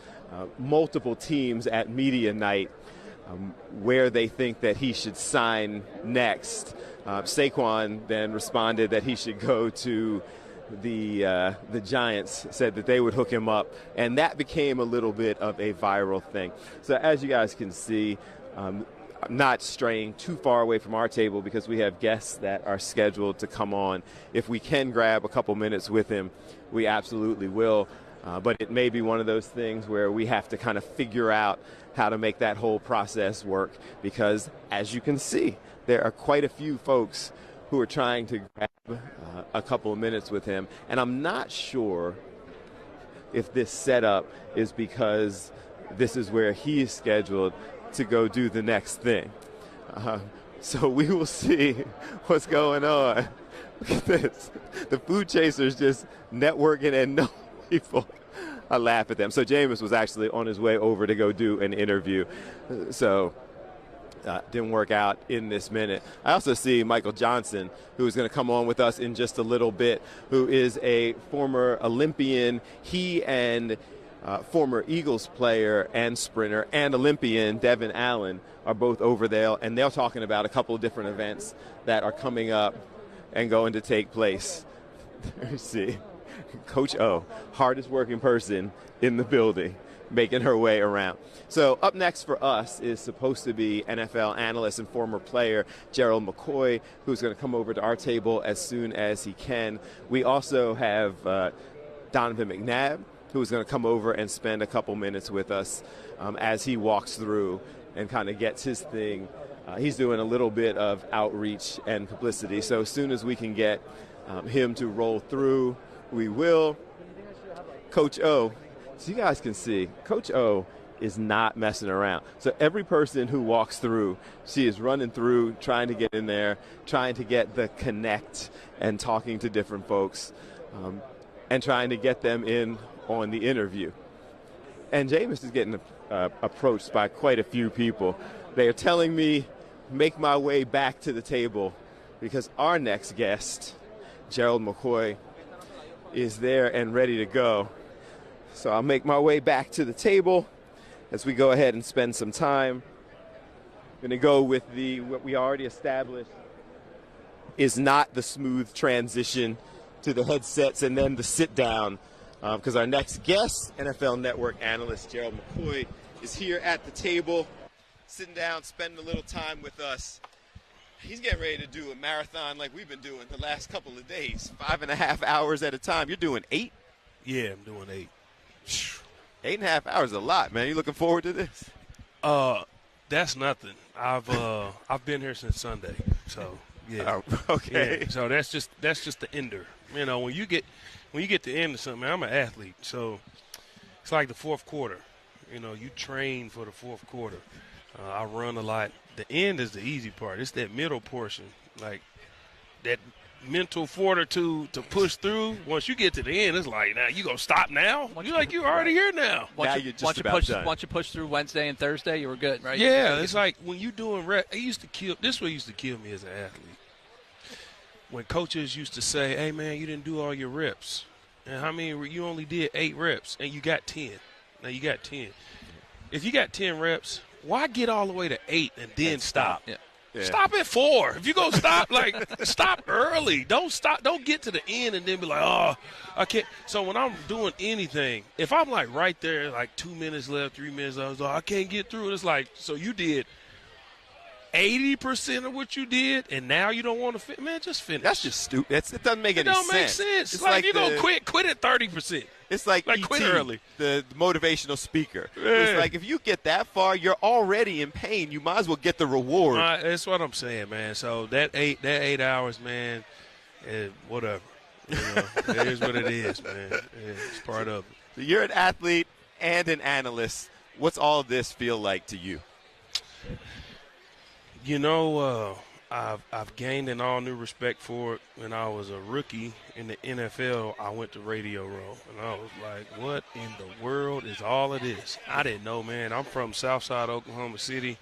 multiple teams at media night where they think that he should sign next. Saquon then responded that he should go to the Giants, said that they would hook him up, and that became a little bit of a viral thing. So as you guys can see, I'm not straying too far away from our table because we have guests that are scheduled to come on. If we can grab a couple minutes with him, we absolutely will. But it may be one of those things where we have to kind of figure out how to make that whole process work because, as you can see, there are quite a few folks who are trying to grab a couple of minutes with him. And I'm not sure if this setup is because this is where he is scheduled to go do the next thing. So we will see what's going on. Look at this. The food chasers just networking and no people. I laugh at them. So Jameis was actually on his way over to go do an interview. So didn't work out in this minute. I also see Michael Johnson, who is going to come on with us in just a little bit, who is a former Olympian. He and former Eagles player and sprinter and Olympian Devin Allen are both over there, and they're talking about a couple of different events that are coming up and going to take place. There you see Coach O, hardest working person in the building, making her way around. So up next for us is supposed to be NFL analyst and former player Gerald McCoy, who's going to come over to our table as soon as he can. We also have Donovan McNab, who is going to come over and spend a couple minutes with us as he walks through and kind of gets his thing. He's doing a little bit of outreach and publicity. So as soon as we can get him to roll through, we will. Coach O, so you guys can see, Coach O is not messing around. So every person who walks through, she is running through, trying to get in there, trying to get the connect and talking to different folks and trying to get them in on the interview. And Jameis is getting approached by quite a few people. They are telling me, make my way back to the table because our next guest, Gerald McCoy, is there and ready to go. So I'll make my way back to the table as we go ahead and spend some time. I'm going to go with what we already established is not the smooth transition to the headsets and then the sit down because our next guest, NFL Network analyst Gerald McCoy, is here at the table, sitting down, spending a little time with us. He's getting ready to do a marathon like we've been doing the last couple of days, 5.5 hours at a time. You're doing 8? Yeah, I'm doing 8. 8.5 hours is a lot, man. You looking forward to this? That's nothing. I've been here since Sunday, so yeah. Okay. Yeah, so that's just the ender. You know, when you get to the end of something, man, I'm an athlete, so it's like the fourth quarter. You know, you train for the fourth quarter. I run a lot. The end is the easy part. It's that middle portion, like that mental fortitude to push through. Once you get to the end, it's like, now you gonna stop now? You're already here now. Once you push through Wednesday and Thursday, you were good, right? Yeah, it's like when you doing rep. This is what used to kill me as an athlete. When coaches used to say, "Hey man, you didn't do all your reps, and how many? You only did 8 reps, and you got 10. Now you got 10. If you got 10 reps, why get all the way to 8 and then stop? Yeah. Stop at 4. If you go stop, stop early. Don't stop. Don't get to the end and then be like, oh, I can't. So when I'm doing anything, if I'm like right there, like 2 minutes left, 3 minutes left, I can't get through it. It's like, so you did 80% of what you did, and now you don't want to fit. Man, just finish. That's just stupid. It doesn't make any sense. It don't make sense. It's like you gonna quit at 30%. It's like quit early. The motivational speaker. Yeah. It's like if you get that far, you're already in pain. You might as well get the reward. That's what I'm saying, man. So that 8 hours, man, whatever. It is what it is, man. It's part of it. So you're an athlete and an analyst. What's all of this feel like to you? I've gained an all new respect for it. When I was a rookie in the NFL, I went to Radio Row, and I was like, what in the world is all of this? I didn't know, man. I'm from Southside Oklahoma City.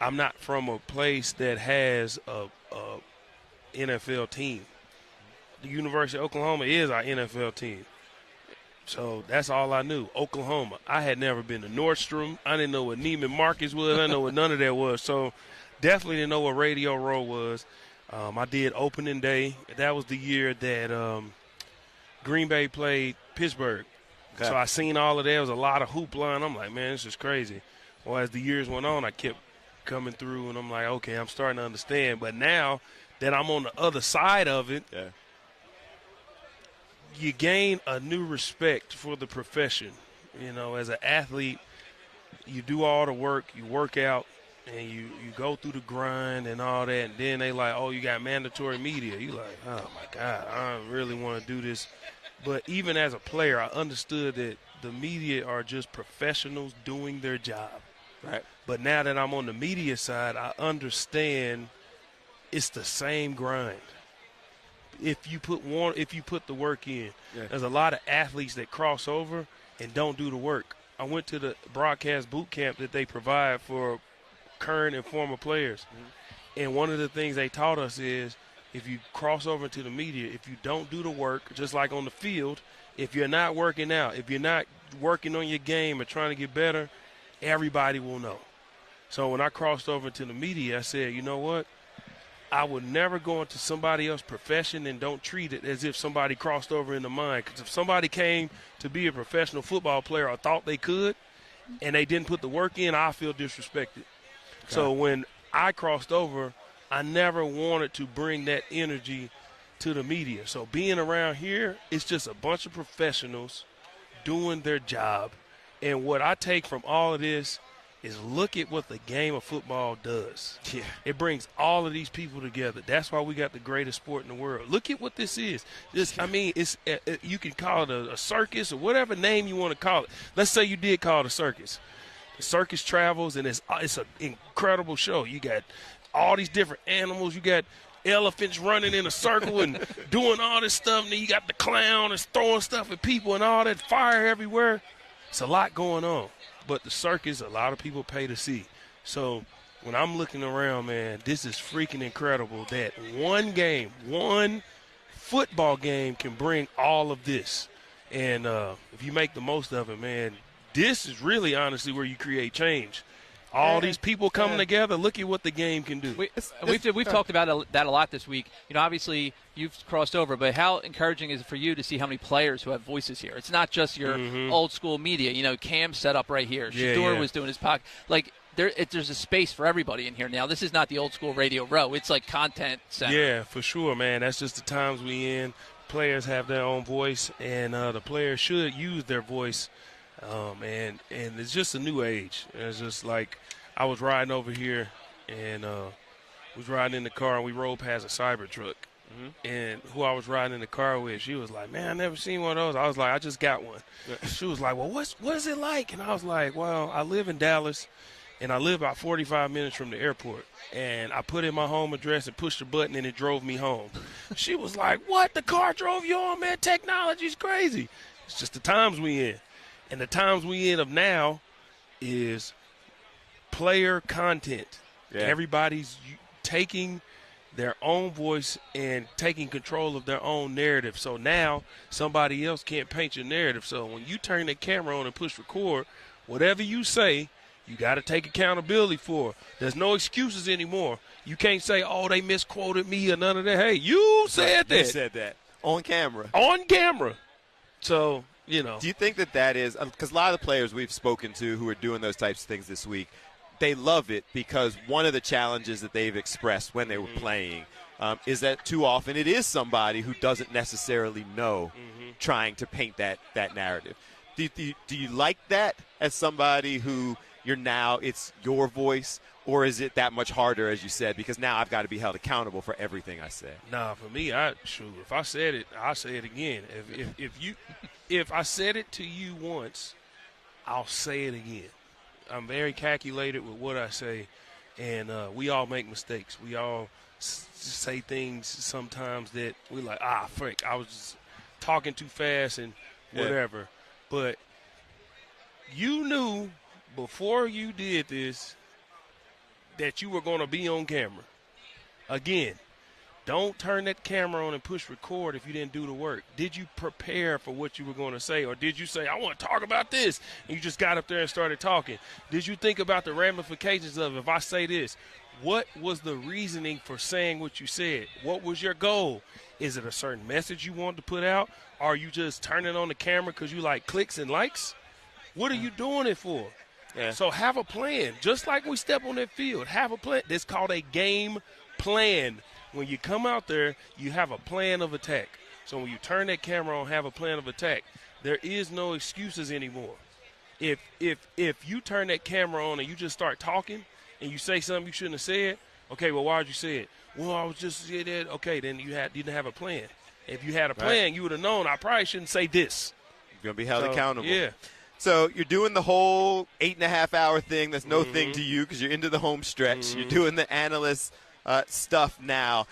I'm not from a place that has a NFL team. The University of Oklahoma is our NFL team. So that's all I knew, Oklahoma. I had never been to Nordstrom. I didn't know what Neiman Marcus was. I didn't know what none of that was. So definitely didn't know what Radio Row was. I did opening day. That was the year that Green Bay played Pittsburgh. Okay. So I seen all of that. There was a lot of hoopla, and I'm like, man, this is crazy. Well, as the years went on, I kept coming through, and I'm like, okay, I'm starting to understand. But now that I'm on the other side of it, you gain a new respect for the profession. As an athlete, you do all the work, you work out, and you go through the grind and all that, and then they like, oh, you got mandatory media. You like, oh, my God, I don't really want to do this. But even as a player, I understood that the media are just professionals doing their job. Right. But now that I'm on the media side, I understand it's the same grind. If you put the work in, there's a lot of athletes that cross over and don't do the work. I went to the broadcast boot camp that they provide for current and former players. And one of the things they taught us is if you cross over to the media, if you don't do the work, just like on the field, if you're not working out, if you're not working on your game or trying to get better, everybody will know. So when I crossed over to the media, I said, you know what? I would never go into somebody else's profession and don't treat it as if somebody crossed over into mine. Because if somebody came to be a professional football player or thought they could and they didn't put the work in, I feel disrespected. Okay. So when I crossed over, I never wanted to bring that energy to the media. So being around here, it's just a bunch of professionals doing their job. And what I take from all of this is look at what the game of football does. Yeah. It brings all of these people together. That's why we got the greatest sport in the world. Look at what this is. It's you can call it a circus or whatever name you want to call it. Let's say you did call it a circus. The circus travels, and it's an incredible show. You got all these different animals. You got elephants running in a circle and doing all this stuff. And then you got the clown that's throwing stuff at people and all that fire everywhere. It's a lot going on. But the circus, a lot of people pay to see. So when I'm looking around, man, this is freaking incredible that one football game can bring all of this. And if you make the most of it, man, this is really honestly where you create change. All these people coming together, look at what the game can do. We've talked about that a lot this week. Obviously you've crossed over, but how encouraging is it for you to see how many players who have voices here? It's not just your old school media. Cam's set up right here. Shador was doing his podcast. Like there's a space for everybody in here now. This is not the old school Radio Row. It's like content center. Yeah, for sure, man. That's just the times we in. Players have their own voice, and the players should use their voice. And it's just a new age. It's just like I was riding over here and was riding in the car, and we rode past a cyber truck. And who I was riding in the car with, she was like, man, I never seen one of those. I was like, I just got one. She was like, well, what is it like? And I was like, well, I live in Dallas, and I live about 45 minutes from the airport. And I put in my home address and pushed the button, and it drove me home. She was like, what? The car drove you home, man? Technology's crazy. It's just the times we in. And the times we in of now is player content. Yeah. Everybody's taking their own voice and taking control of their own narrative. So now somebody else can't paint your narrative. So when you turn the camera on and push record, whatever you say You got to take accountability for. There's no excuses anymore. You can't say, oh, they misquoted me or none of that. Hey, you said that. You said that. On camera. On camera. So, you know. Do you think that is – because a lot of the players we've spoken to who are doing those types of things this week, they love it because one of the challenges that they've expressed when they were playing is that too often it is somebody who doesn't necessarily know trying to paint that narrative. Do you like that as somebody who it's your voice, or is it that much harder, as you said, because now I've got to be held accountable for everything I say? Nah, for me, if I said it, I'll say it again. If I said it to you once, I'll say it again. I'm very calculated with what I say, and we all make mistakes. We all say things sometimes that we're like, frick, I was just talking too fast and whatever. Yeah. But you knew before you did this that you were going to be on camera. Again, don't turn that camera on and push record if you didn't do the work. Did you prepare for what you were going to say, or did you say, I want to talk about this, and you just got up there and started talking? Did you think about the ramifications of if I say this? What was the reasoning for saying what you said? What was your goal? Is it a certain message you wanted to put out? Are you just turning on the camera because you like clicks and likes? What are you doing it for? Yeah. So have a plan. Just like we step on that field, have a plan. It's called a game plan. When you come out there, you have a plan of attack. So when you turn that camera on, have a plan of attack. There is no excuses anymore. If you turn that camera on and you just start talking and you say something you shouldn't have said, okay, well, why did you say it? Well, I was just saying that. Okay, then you didn't have a plan. If you had a plan, you would have known I probably shouldn't say this. You're going to be held accountable. Yeah. So you're doing the whole 8.5-hour thing. That's no thing to you because you're into the home stretch. You're doing the analyst stuff now.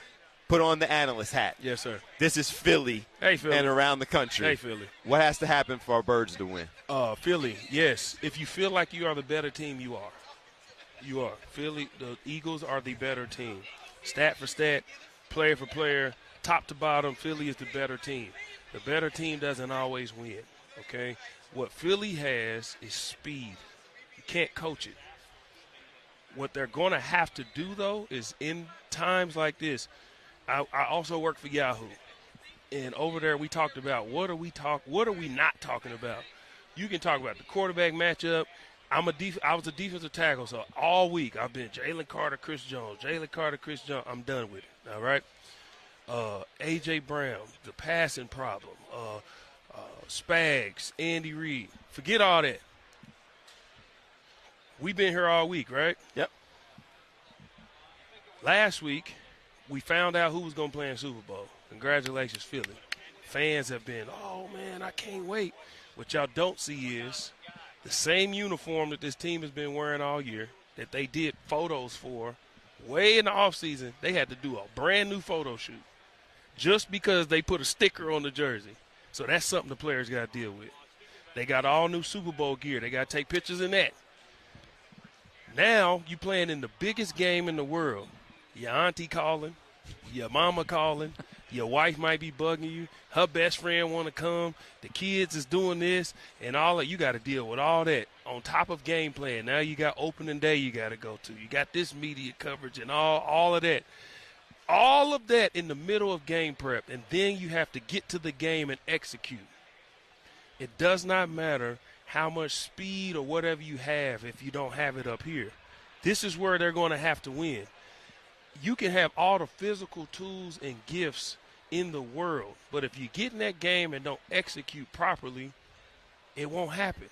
Put on the analyst hat. Yes, sir. This is Philly, and around the country. Hey, Philly. What has to happen for our Birds to win? Philly, yes. If you feel like you are the better team, you are. You are. Philly, the Eagles are the better team. Stat for stat, player for player, top to bottom, Philly is the better team. The better team doesn't always win, okay? What Philly has is speed. You can't coach it. What they're going to have to do, though, is in times like this, I also work for Yahoo. And over there we talked about what are we not talking about. You can talk about the quarterback matchup. I was a defensive tackle, so all week I've been Jalen Carter, Chris Jones. I'm done with it, all right? A.J. Brown, the passing problem. Spags, Andy Reid. Forget all that. We've been here all week, right? Yep. Last week, we found out who was going to play in Super Bowl. Congratulations, Philly. Fans have been, oh, man, I can't wait. What y'all don't see is the same uniform that this team has been wearing all year, that they did photos for way in the offseason. They had to do a brand-new photo shoot just because they put a sticker on the jersey. So that's something the players got to deal with. They got all new Super Bowl gear. They got to take pictures in that. Now you playing in the biggest game in the world. Your auntie calling, your mama calling, your wife might be bugging you, her best friend want to come, the kids is doing this, and all that. You got to deal with all that on top of game plan. Now you got opening day you got to go to. You got this media coverage and all of that. All of that in the middle of game prep, and then you have to get to the game and execute. It does not matter how much speed or whatever you have if you don't have it up here. This is where they're going to have to win. You can have all the physical tools and gifts in the world, but if you get in that game and don't execute properly, it won't happen.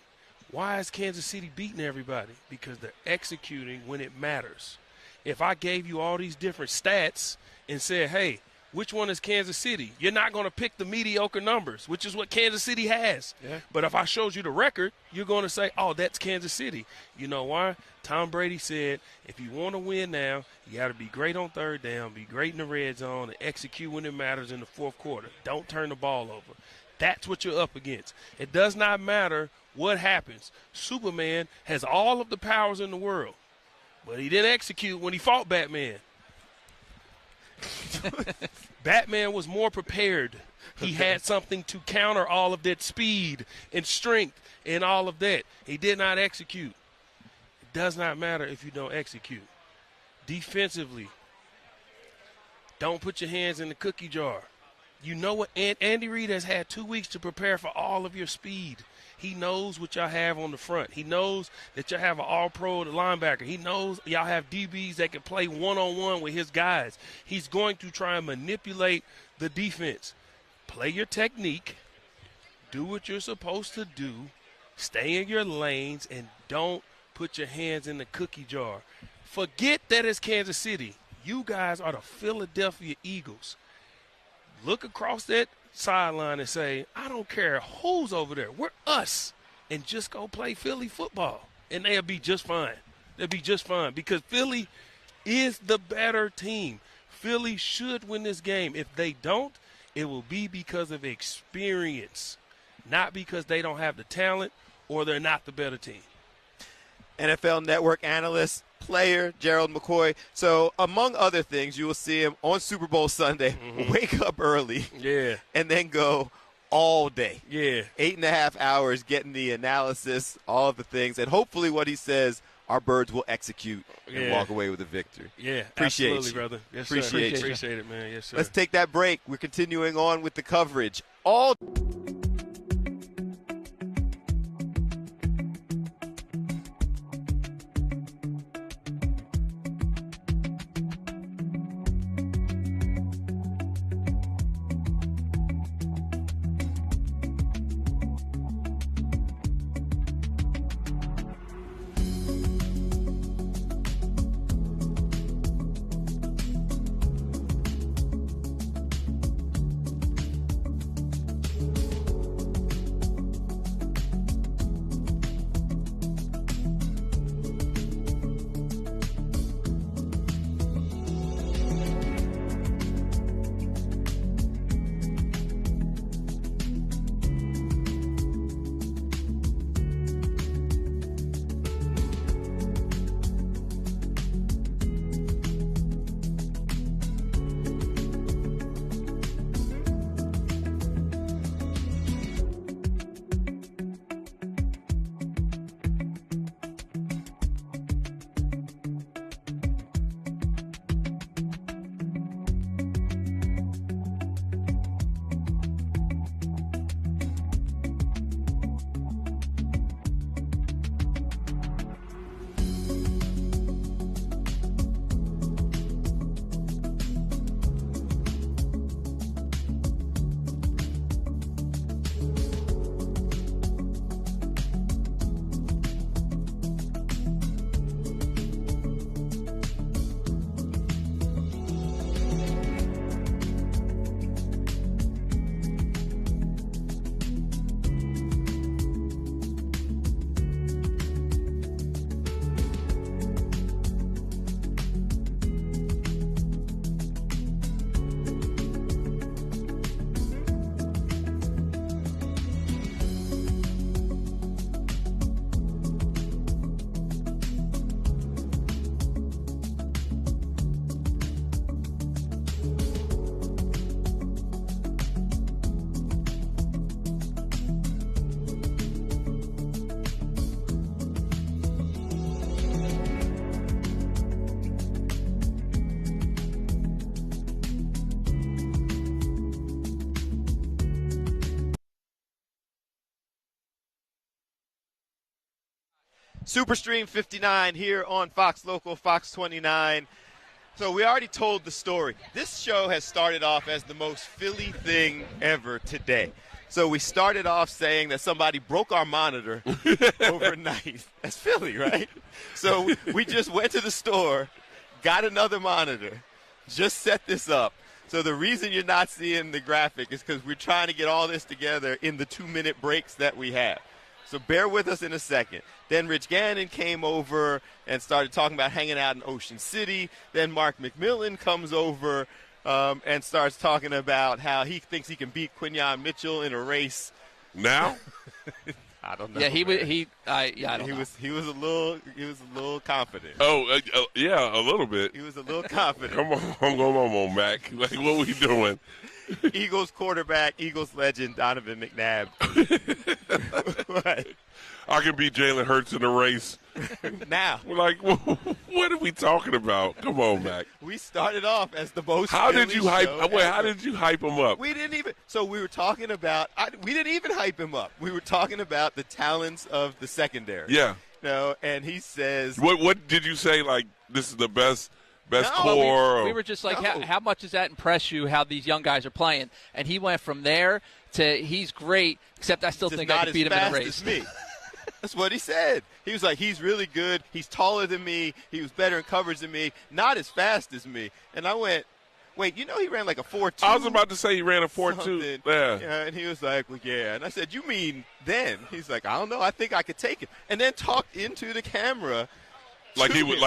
Why is Kansas City beating everybody? Because they're executing when it matters. If I gave you all these different stats and said, hey, which one is Kansas City? You're not going to pick the mediocre numbers, which is what Kansas City has. Yeah. But if I showed you the record, you're going to say, oh, that's Kansas City. You know why? Tom Brady said, if you want to win now, you got to be great on third down, be great in the red zone, and execute when it matters in the fourth quarter. Don't turn the ball over. That's what you're up against. It does not matter what happens. Superman has all of the powers in the world, but he didn't execute when he fought Batman. Batman was more prepared. He had something to counter all of that speed and strength and all of that. He did not execute. Does not matter if you don't execute. Defensively, don't put your hands in the cookie jar. You know what? Andy Reid has had 2 weeks to prepare for all of your speed. He knows what y'all have on the front. He knows that y'all have an all-pro linebacker. He knows y'all have DBs that can play one-on-one with his guys. He's going to try and manipulate the defense. Play your technique. Do what you're supposed to do. Stay in your lanes, and don't put your hands in the cookie jar. Forget that it's Kansas City. You guys are the Philadelphia Eagles. Look across that sideline and say, I don't care who's over there. We're us. And just go play Philly football. And they'll be just fine. They'll be just fine because Philly is the better team. Philly should win this game. If they don't, it will be because of experience, not because they don't have the talent or they're not the better team. NFL Network analyst, player Gerald McCoy. So, among other things, you will see him on Super Bowl Sunday, wake up early, and then go all day. 8.5 hours getting the analysis, all of the things, and hopefully what he says, our birds will execute and walk away with a victory. Appreciate you, brother. Yes, Appreciate sir. Appreciate it, man. Yes, sir. Let's take that break. We're continuing on with the coverage. Superstream 59 here on Fox Local, Fox 29. So we already told the story. This show has started off as the most Philly thing ever today. So we started off saying that somebody broke our monitor overnight. That's Philly, right? So we just went to the store, got another monitor, just set this up. So the reason you're not seeing the graphic is because we're trying to get all this together in the 2-minute breaks that we have. So bear with us in a second. Then Rich Gannon came over and started talking about hanging out in Ocean City. Then Mark McMillan comes over and starts talking about how he thinks he can beat Quinyon Mitchell in a race. Now? I don't know. Yeah, he was. He was a little confident. Yeah, a little bit. He was a little confident. Come on, Mac. Like, what we doing? Eagles quarterback, Eagles legend, Donovan McNab. What? I can beat Jalen Hurts in a race. Now. We're like, what are we talking about? Come on, Mac. We started off as the most How Philly did you hype? show Wait, ever. how did you hype him up? We didn't even. So we were talking about. We didn't even hype him up. We were talking about the talents of the secondary. Yeah. And he says. What did you say? Like, this is the best No, core? We were just like, No. how much does that impress you, how these young guys are playing? And he went from there to he's great, except I still just think I not could beat as him in a fast race. as me. That's what he said. He was like, he's really good. He's taller than me. He was better in coverage than me. Not as fast as me. And I went, wait, he ran like a 4.2? I was about to say he ran a 4.2. something. Yeah. And he was like, well, yeah. And I said, you mean then? He's like, I don't know. I think I could take it. And then talked into the camera. Like to he was him.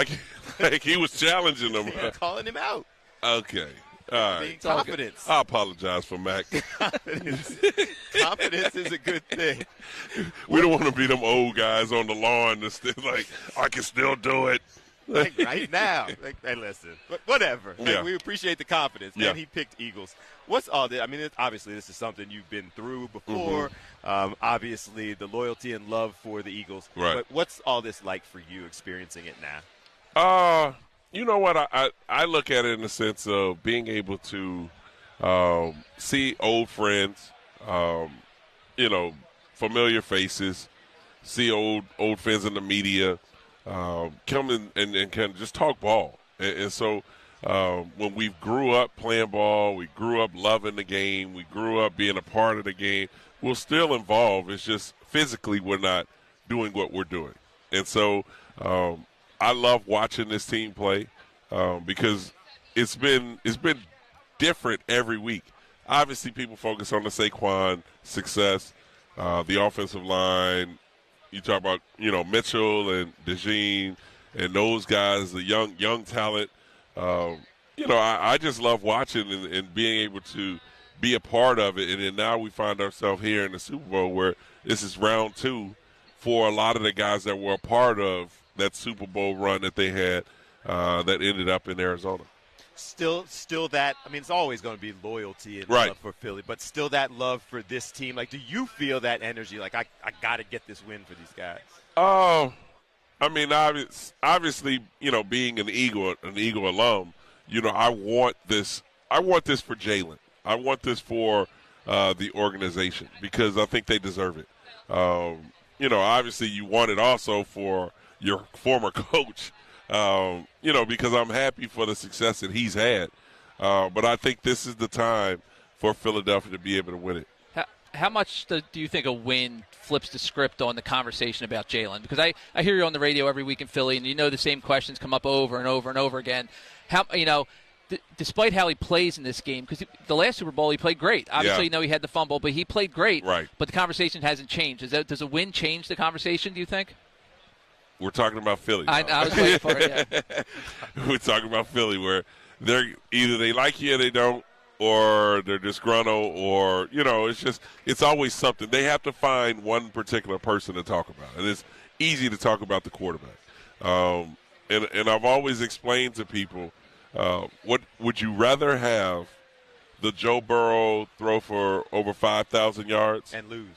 like he was challenging him. Yeah, calling him out. Okay. All Being right. confidence. I apologize for Mac. Confidence is a good thing. We don't want to be them old guys on the lawn that's still like, I can still do it. Like right now. Like, hey, listen. But whatever. Like, Yeah. we appreciate the confidence. Yeah. And he picked Eagles. What's all this? I mean, obviously this is something you've been through before. Obviously the loyalty and love for the Eagles. Right. But what's all this like for you experiencing it now? You know what? I look at it in the sense of being able to see old friends, familiar faces, see old friends in the media, come in and kind of just talk ball. And so when we grew up playing ball, we grew up loving the game, we grew up being a part of the game, we're still involved. It's just physically we're not doing what we're doing. And so I love watching this team play because it's been different every week. Obviously, people focus on the Saquon success, the offensive line. You talk about Mitchell and DeJean and those guys, the young talent. I just love watching and being able to be a part of it. And then now we find ourselves here in the Super Bowl where this is round 2 for a lot of the guys that were a part of that Super Bowl run that they had that ended up in Arizona. Still that, I mean, it's always going to be loyalty and Right. love for Philly, but still that love for this team. Like, do you feel that energy? Like, I got to get this win for these guys. I mean, obviously, being an Eagle alum, I want this for Jalen. I want this for the organization because I think they deserve it. Obviously you want it also for your former coach, because I'm happy for the success that he's had. But I think this is the time for Philadelphia to be able to win it. How much do you think a win flips the script on the conversation about Jalen? Because I hear you on the radio every week in Philly, and the same questions come up over and over and over again. How despite how he plays in this game, because the last Super Bowl he played great. Obviously, he had the fumble, but he played great. Right. But the conversation hasn't changed. Does a win change the conversation, do you think? We're talking about Philly. I was waiting for it, yeah. We're talking about Philly where they're either they like you or they don't, or they're disgruntled, or, it's always something. They have to find one particular person to talk about. And it's easy to talk about the quarterback. And I've always explained to people, what would you rather have the Joe Burrow throw for over 5,000 yards And lose.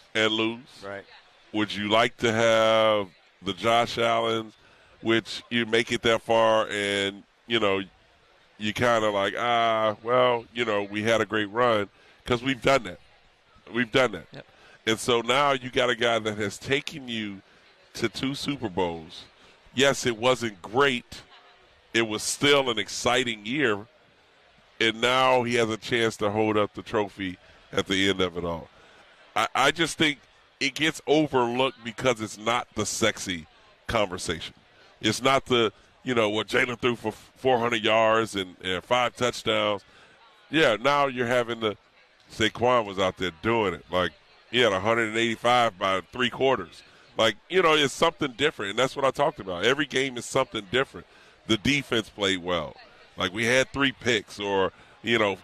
Right. Right. Would you like to have the Josh Allens, which you make it that far and, you kind of like, we had a great run because we've done that. Yep. And so now you got a guy that has taken you to 2 Super Bowls. Yes, it wasn't great. It was still an exciting year. And now he has a chance to hold up the trophy at the end of it all. I just think it gets overlooked because it's not the sexy conversation. It's not the, what Jalen threw for 400 yards and 5 touchdowns. Yeah, now you're having Saquon was out there doing it. Like, he had 185 by 3 quarters. Like, it's something different, and that's what I talked about. Every game is something different. The defense played well. Like, we had 3 picks or,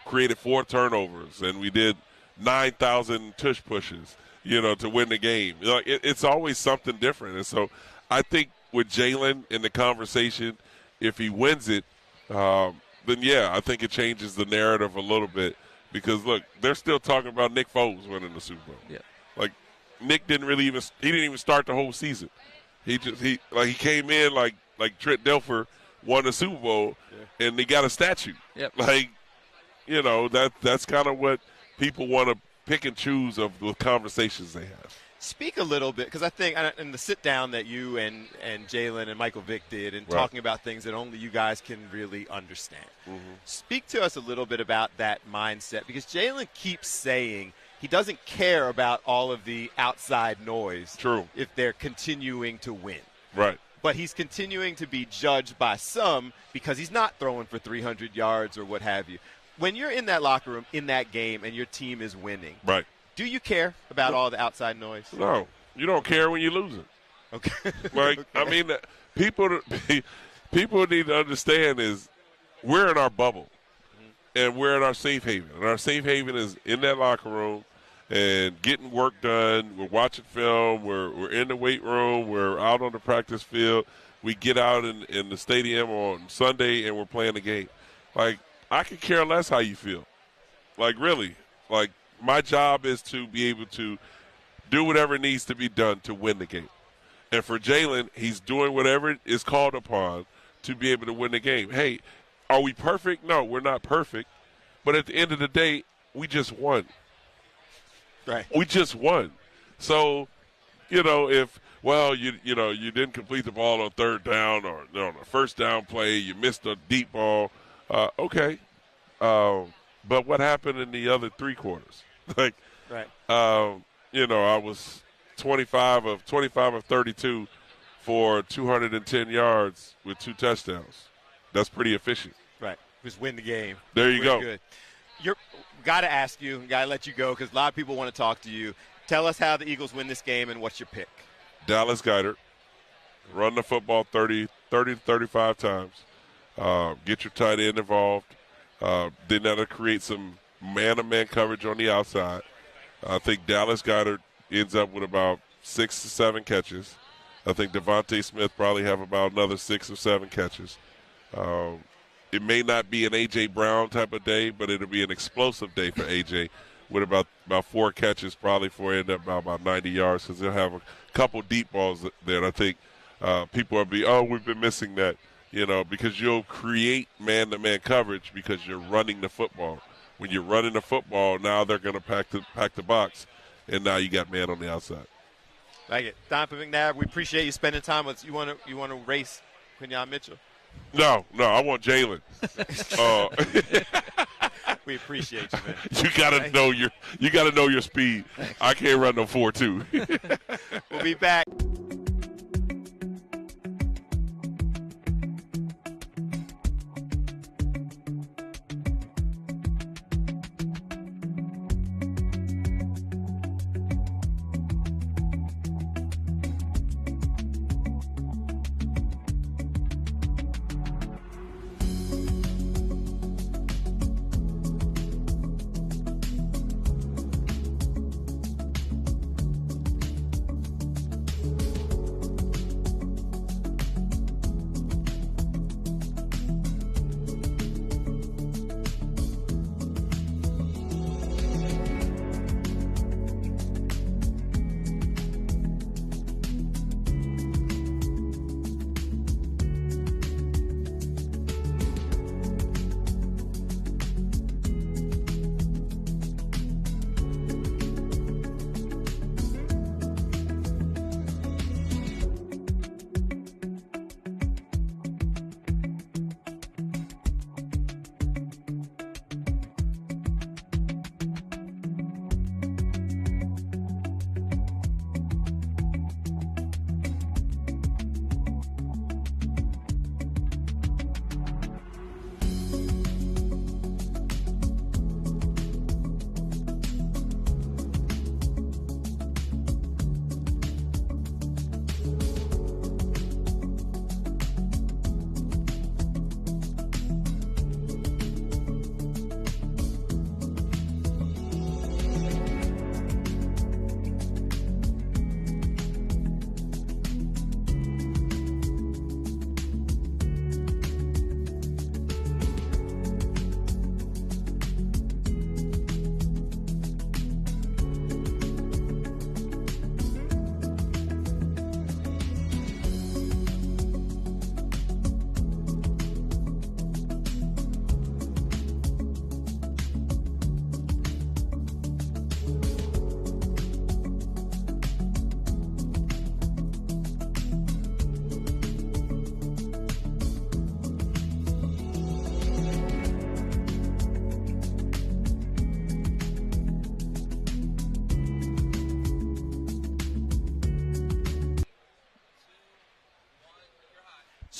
created 4 turnovers, and we did 9,000 tush pushes, to win the game. Like, it's always something different. And so I think with Jalen in the conversation, if he wins it, then, yeah, I think it changes the narrative a little bit because, look, they're still talking about Nick Foles winning the Super Bowl. Yeah. Like, Nick didn't even start the whole season. He came in like Trent Dilfer won the Super Bowl, and they got a statue. Yep. That's kind of what people want to pick and choose of the conversations they have. Speak a little bit, because I think in the sit-down that you and Jalen and Michael Vick did and talking about things that only you guys can really understand. Mm-hmm. Speak to us a little bit about that mindset, because Jalen keeps saying he doesn't care about all of the outside noise. True. If they're continuing to win. Right. But he's continuing to be judged by some because he's not throwing for 300 yards or what have you. When you're in that locker room, in that game, and your team is winning, right? Do you care about all the outside noise? No. You don't care when you're losing. Okay. Okay. I mean, people need to understand is we're in our bubble, and we're in our safe haven. And our safe haven is in that locker room and getting work done. We're watching film. We're in the weight room. We're out on the practice field. We get out in the stadium on Sunday, and we're playing the game. Like, I could care less how you feel. Like, really. Like, my job is to be able to do whatever needs to be done to win the game. And for Jalen, he's doing whatever is called upon to be able to win the game. Hey, are we perfect? No, we're not perfect. But at the end of the day, we just won. Right. We just won. So, if you didn't complete the ball on third down or on a first down play, you missed a deep ball, okay. But what happened in the other three quarters? Right. I was 25 of 32 for 210 yards with 2 touchdowns. That's pretty efficient. Right. Just win the game. There you go. Good. Got to ask you, got to let you go because a lot of people want to talk to you. Tell us how the Eagles win this game and what's your pick. Dallas Goedert. Run the football 30 to 35 times. Get your tight end involved. Then that'll create some man-to-man coverage on the outside. I think Dallas Goedert ends up with about 6 to 7 catches. I think Devontae Smith probably have about another 6 or 7 catches. It may not be an A.J. Brown type of day, but it'll be an explosive day for A.J. with about 4 catches, probably for end up about 90 yards because they'll have a couple deep balls there. And I think people will be, we've been missing that, because you'll create man-to-man coverage because you're running the football. When you're running the football, now they're going to pack the box, and now you got man on the outside. Like it. Donovan McNab, we appreciate you spending time with us. You want to race Quinyon Mitchell? No, I want Jalen. We appreciate you, man. You gotta know your speed. I can't run no 4.2. We'll be back.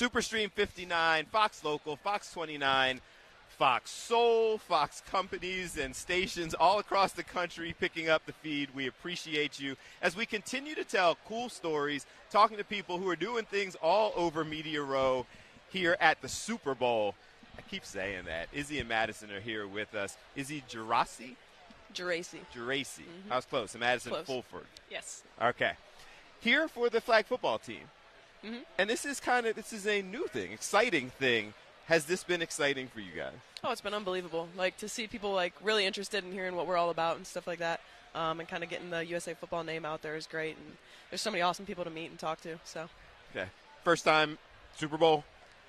Superstream 59, Fox Local, Fox 29, Fox Soul, Fox companies and stations all across the country picking up the feed. We appreciate you as we continue to tell cool stories, talking to people who are doing things all over Media Row here at the Super Bowl. I keep saying that. Izzy and Madison are here with us. Izzy Geraci? Geraci. I was close. And Madison Close. Fulford. Yes. Okay. Here for the flag football team. And this is a new thing, exciting thing. Has this been exciting for you guys? Oh, it's been unbelievable. Like, to see people, like, really interested in hearing what we're all about and stuff like that, and kind of getting the USA Football name out there is great. And there's so many awesome people to meet and talk to. So. Okay. First time Super Bowl?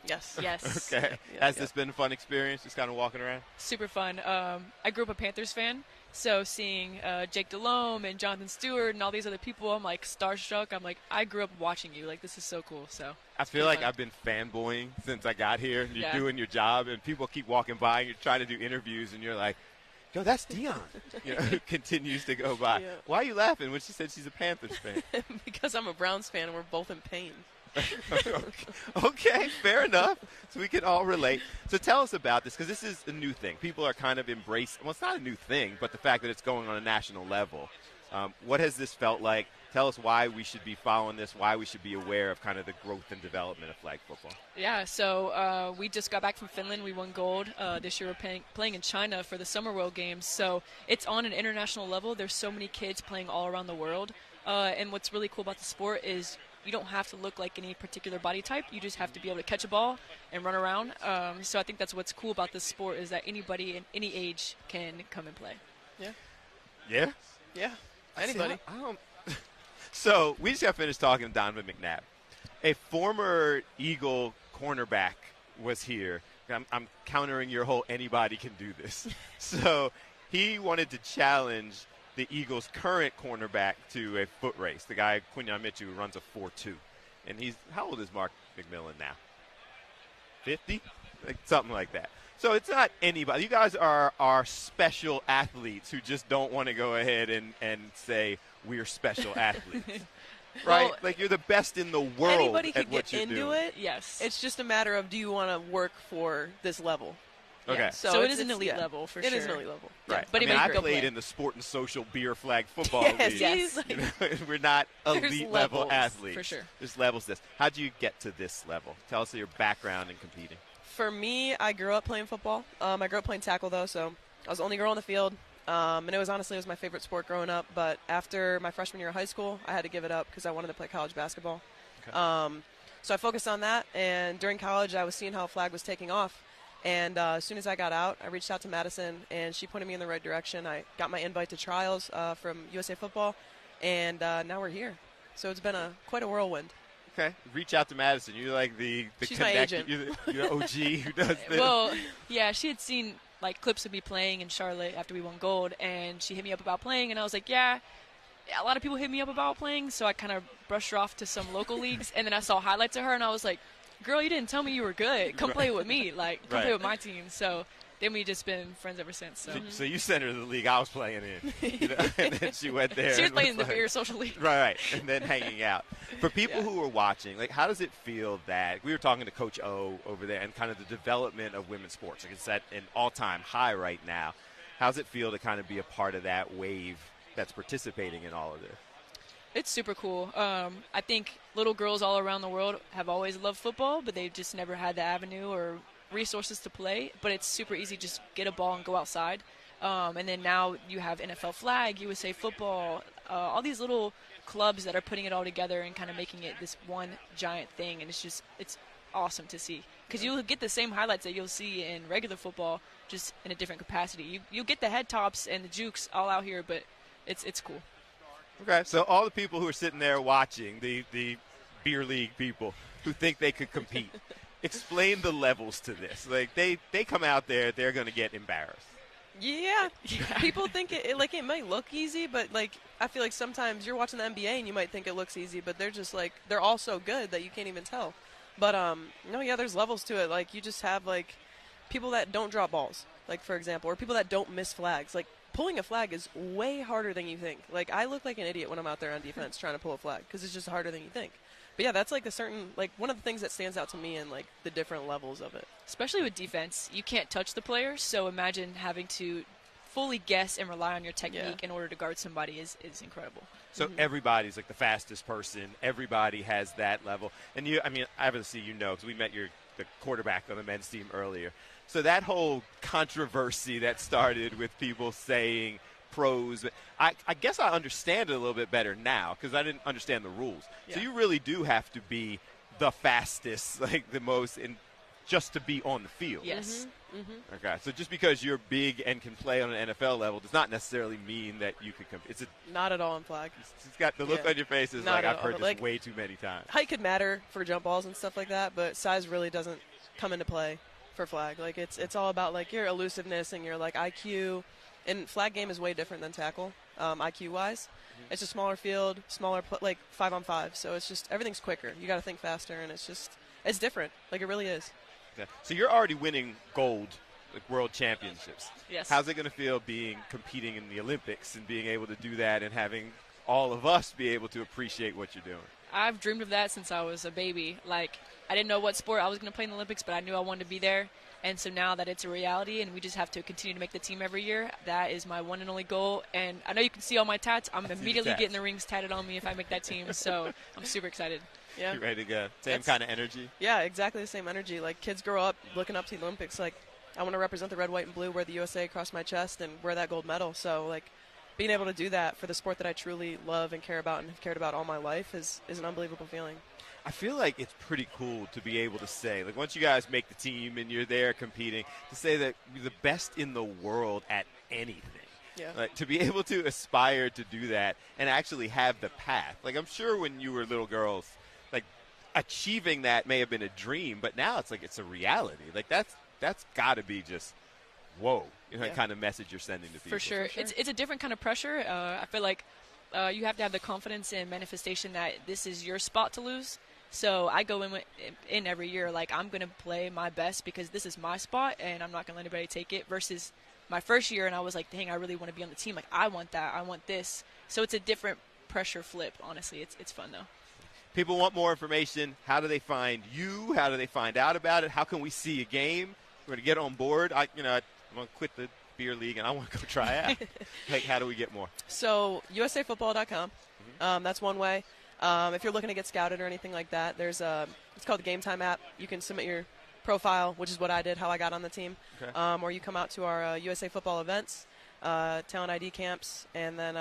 Yes. Yes. Okay. Has this been a fun experience, just kind of walking around? Super fun. I grew up a Panthers fan, so seeing Jake Delhomme and Jonathan Stewart and all these other people, I'm like starstruck. I'm like, I grew up watching you. Like, this is so cool. So I feel like I've been fanboying since I got here. You're Yeah. doing your job, and people keep walking by, and you're trying to do interviews, and you're like, yo, that's Dion. You know, it continues to go by. Yeah. Why are you laughing when she said she's a Panthers fan? Because I'm a Browns fan and we're both in pain. Okay, fair enough. So we can all relate. So tell us about this, because this is a new thing. People are kind of embracing. Well, it's not a new thing, but the fact that it's going on a national level. What has this felt like? Tell us why we should be following this, why we should be aware of kind of the growth and development of flag football. yeah. So we just got back from Finland. We won gold. This year we're playing in China for the Summer World Games. So it's on an international level. There's so many kids playing all around the world. And what's really cool about the sport is you don't have to look like any particular body type. You just have to be able to catch a ball and run around. So I think that's what's cool about this sport is that anybody in any age can come and play. Yeah? Yeah. Anybody. I don't. So we just got finished talking to Donovan McNab. A former Eagle cornerback was here. I'm countering your whole anybody can do this. So he wanted to challenge the Eagles' current cornerback to a foot race, the guy, Quinyon Mitchell, who runs a 4.2. And he's, how old is Mark McMillan now? 50? Like, something like that. So it's not anybody. You guys are special athletes who just don't want to go ahead and say we're special athletes. Right? Well, like, you're the best in the world Anybody at could what get you into do. it. Yes. It's just a matter of, do you want to work for this level? Okay. So it is it's- an elite yeah. level for It sure. is an elite level. Right. But I he mean, made I great played play. in the sport and social beer flag football Yes, league. yes. Like, You know, we're not There's elite level levels, athletes. for sure. There's levels to this. How'd you get to this level? Tell us your background in competing. For me, I grew up playing football. I grew up playing tackle, though, so I was the only girl on the field. And it was my favorite sport growing up. But after my freshman year of high school, I had to give it up because I wanted to play college basketball. Okay. So I focused on that. And during college, I was seeing how flag was taking off. And as soon as I got out, I reached out to Madison, and she pointed me in the right direction. I got my invite to trials from USA Football, and now we're here. So it's been quite a whirlwind. Okay. Reach out to Madison. You're like the She's my connect. agent. You're the OG who does this. Well, yeah, she had seen like clips of me playing in Charlotte after we won gold, and she hit me up about playing, and I was like, yeah, a lot of people hit me up about playing, so I kind of brushed her off to some local leagues, and then I saw highlights of her, and I was like, girl, you didn't tell me you were good. Come play with me. Like, come play with my team. So then we just been friends ever since. So you sent her to the league I was playing in. You know? And then she went there. She was and playing in the like- beer social league. Right. And then hanging out. For people who are watching, like, how does it feel that we were talking to Coach O over there and kind of the development of women's sports? Like, it's at an all-time high right now. How does it feel to kind of be a part of that wave that's participating in all of this? It's super cool. I think little girls all around the world have always loved football, but they've just never had the avenue or resources to play. But it's super easy. Just get a ball and go outside. And then now you have NFL flag, USA football, all these little clubs that are putting it all together and kind of making it this one giant thing. And it's awesome to see. Because you'll get the same highlights that you'll see in regular football, just in a different capacity. You get the head tops and the jukes all out here, but it's cool. Okay, so all the people who are sitting there watching, the beer league people who think they could compete, explain the levels to this. Like, they come out there, they're going to get embarrassed. Yeah. People think it might look easy, but, like, I feel like sometimes you're watching the NBA and you might think it looks easy, but they're just, like, they're all so good that you can't even tell. But, no, yeah, there's levels to it. Like, you just have, like, people that don't drop balls, like, for example, or people that don't miss flags. Like, pulling a flag is way harder than you think. Like, I look like an idiot when I'm out there on defense trying to pull a flag because it's just harder than you think. But yeah, that's like a certain, like one of the things that stands out to me in like the different levels of it. Especially with defense, you can't touch the player, so imagine having to fully guess and rely on your technique in order to guard somebody is incredible. So everybody's like the fastest person. Everybody has that level. And you, I mean, obviously you know because we met the quarterback on the men's team earlier. So that whole controversy that started with people saying pros, I guess I understand it a little bit better now because I didn't understand the rules. Yeah. So you really do have to be the fastest, like the most, just to be on the field. Yes. Okay, so just because you're big and can play on an NFL level does not necessarily mean that you can compete. Not at all in flag. It's got the look on your face is Not like at I've all. heard this Like, way too many times. Height could matter for jump balls and stuff like that, but size really doesn't come into play for flag. Like it's all about like your elusiveness and your like IQ. And flag game is way different than tackle, IQ wise. It's a smaller field, smaller like 5-on-5. So it's just everything's quicker. You got to think faster, and it's different. Like it really is. Okay. So you're already winning gold, like world championships. Yes. How's it going to feel competing in the Olympics and being able to do that and having all of us be able to appreciate what you're doing? I've dreamed of that since I was a baby. Like, I didn't know what sport I was going to play in the Olympics, but I knew I wanted to be there. And so now that it's a reality and we just have to continue to make the team every year, that is my one and only goal. And I know you can see all my tats. I'm immediately getting the rings tatted on me if I make that team. So I'm super excited. Yeah. You ready to go? Same kind of energy? Yeah, exactly the same energy. Like kids grow up looking up to the Olympics. Like I want to represent the red, white, and blue, wear the USA across my chest, and wear that gold medal. So like being able to do that for the sport that I truly love and care about and have cared about all my life is an unbelievable feeling. I feel like it's pretty cool to be able to say, like, once you guys make the team and you're there competing, to say that you're the best in the world at anything. Yeah. Like, to be able to aspire to do that and actually have the path. Like, I'm sure when you were little girls, like, achieving that may have been a dream, but now it's like it's a reality. Like, that's got to be just, whoa, the kind of message you're sending to people. For sure. It's a different kind of pressure. I feel like you have to have the confidence and manifestation that this is your spot to lose. So I go in every year like I'm going to play my best because this is my spot and I'm not going to let anybody take it, versus my first year and I was like, dang, I really want to be on the team. Like, I want that. I want this. So it's a different pressure flip, honestly. It's fun, though. People want more information. How do they find you? How do they find out about it? How can we see a game? We're going to get on board. I'm going to quit the beer league and I want to go try out. Like, how do we get more? So usafootball.com. That's one way. If you're looking to get scouted or anything like that, there's it's called the Game Time app. You can submit your profile, which is what I did, how I got on the team. Okay. Or you come out to our USA Football events, talent ID camps, and then,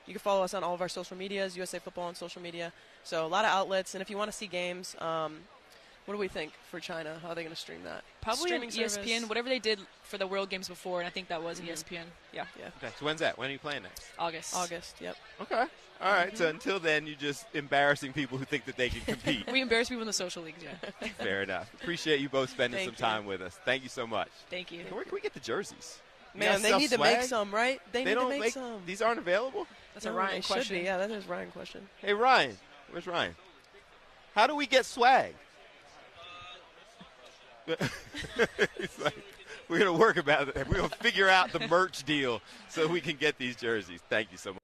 you can follow us on all of our social medias, USA Football on social media. So a lot of outlets, and if you want to see games, what do we think for China? How are they going to stream that? Probably on Streaming ESPN, service? whatever they did for the World Games before, and I think that was ESPN. Yeah. Okay, so when's that? When are you playing next? August, yep. Okay. All right, so until then, you're just embarrassing people who think that they can compete. We embarrass people in the social leagues, yeah. Fair enough. Appreciate you both spending some time with us. Thank you so much. Thank you. Where can we get the jerseys? Man, they need to make some, right? They need don't to make some. These aren't available? That's a Ryan Should question. be. Yeah, that is a Ryan question. Hey, Ryan. Where's Ryan? How do we get swag? He's like, we're going to work about it. We're going to figure out the merch deal so we can get these jerseys. Thank you so much.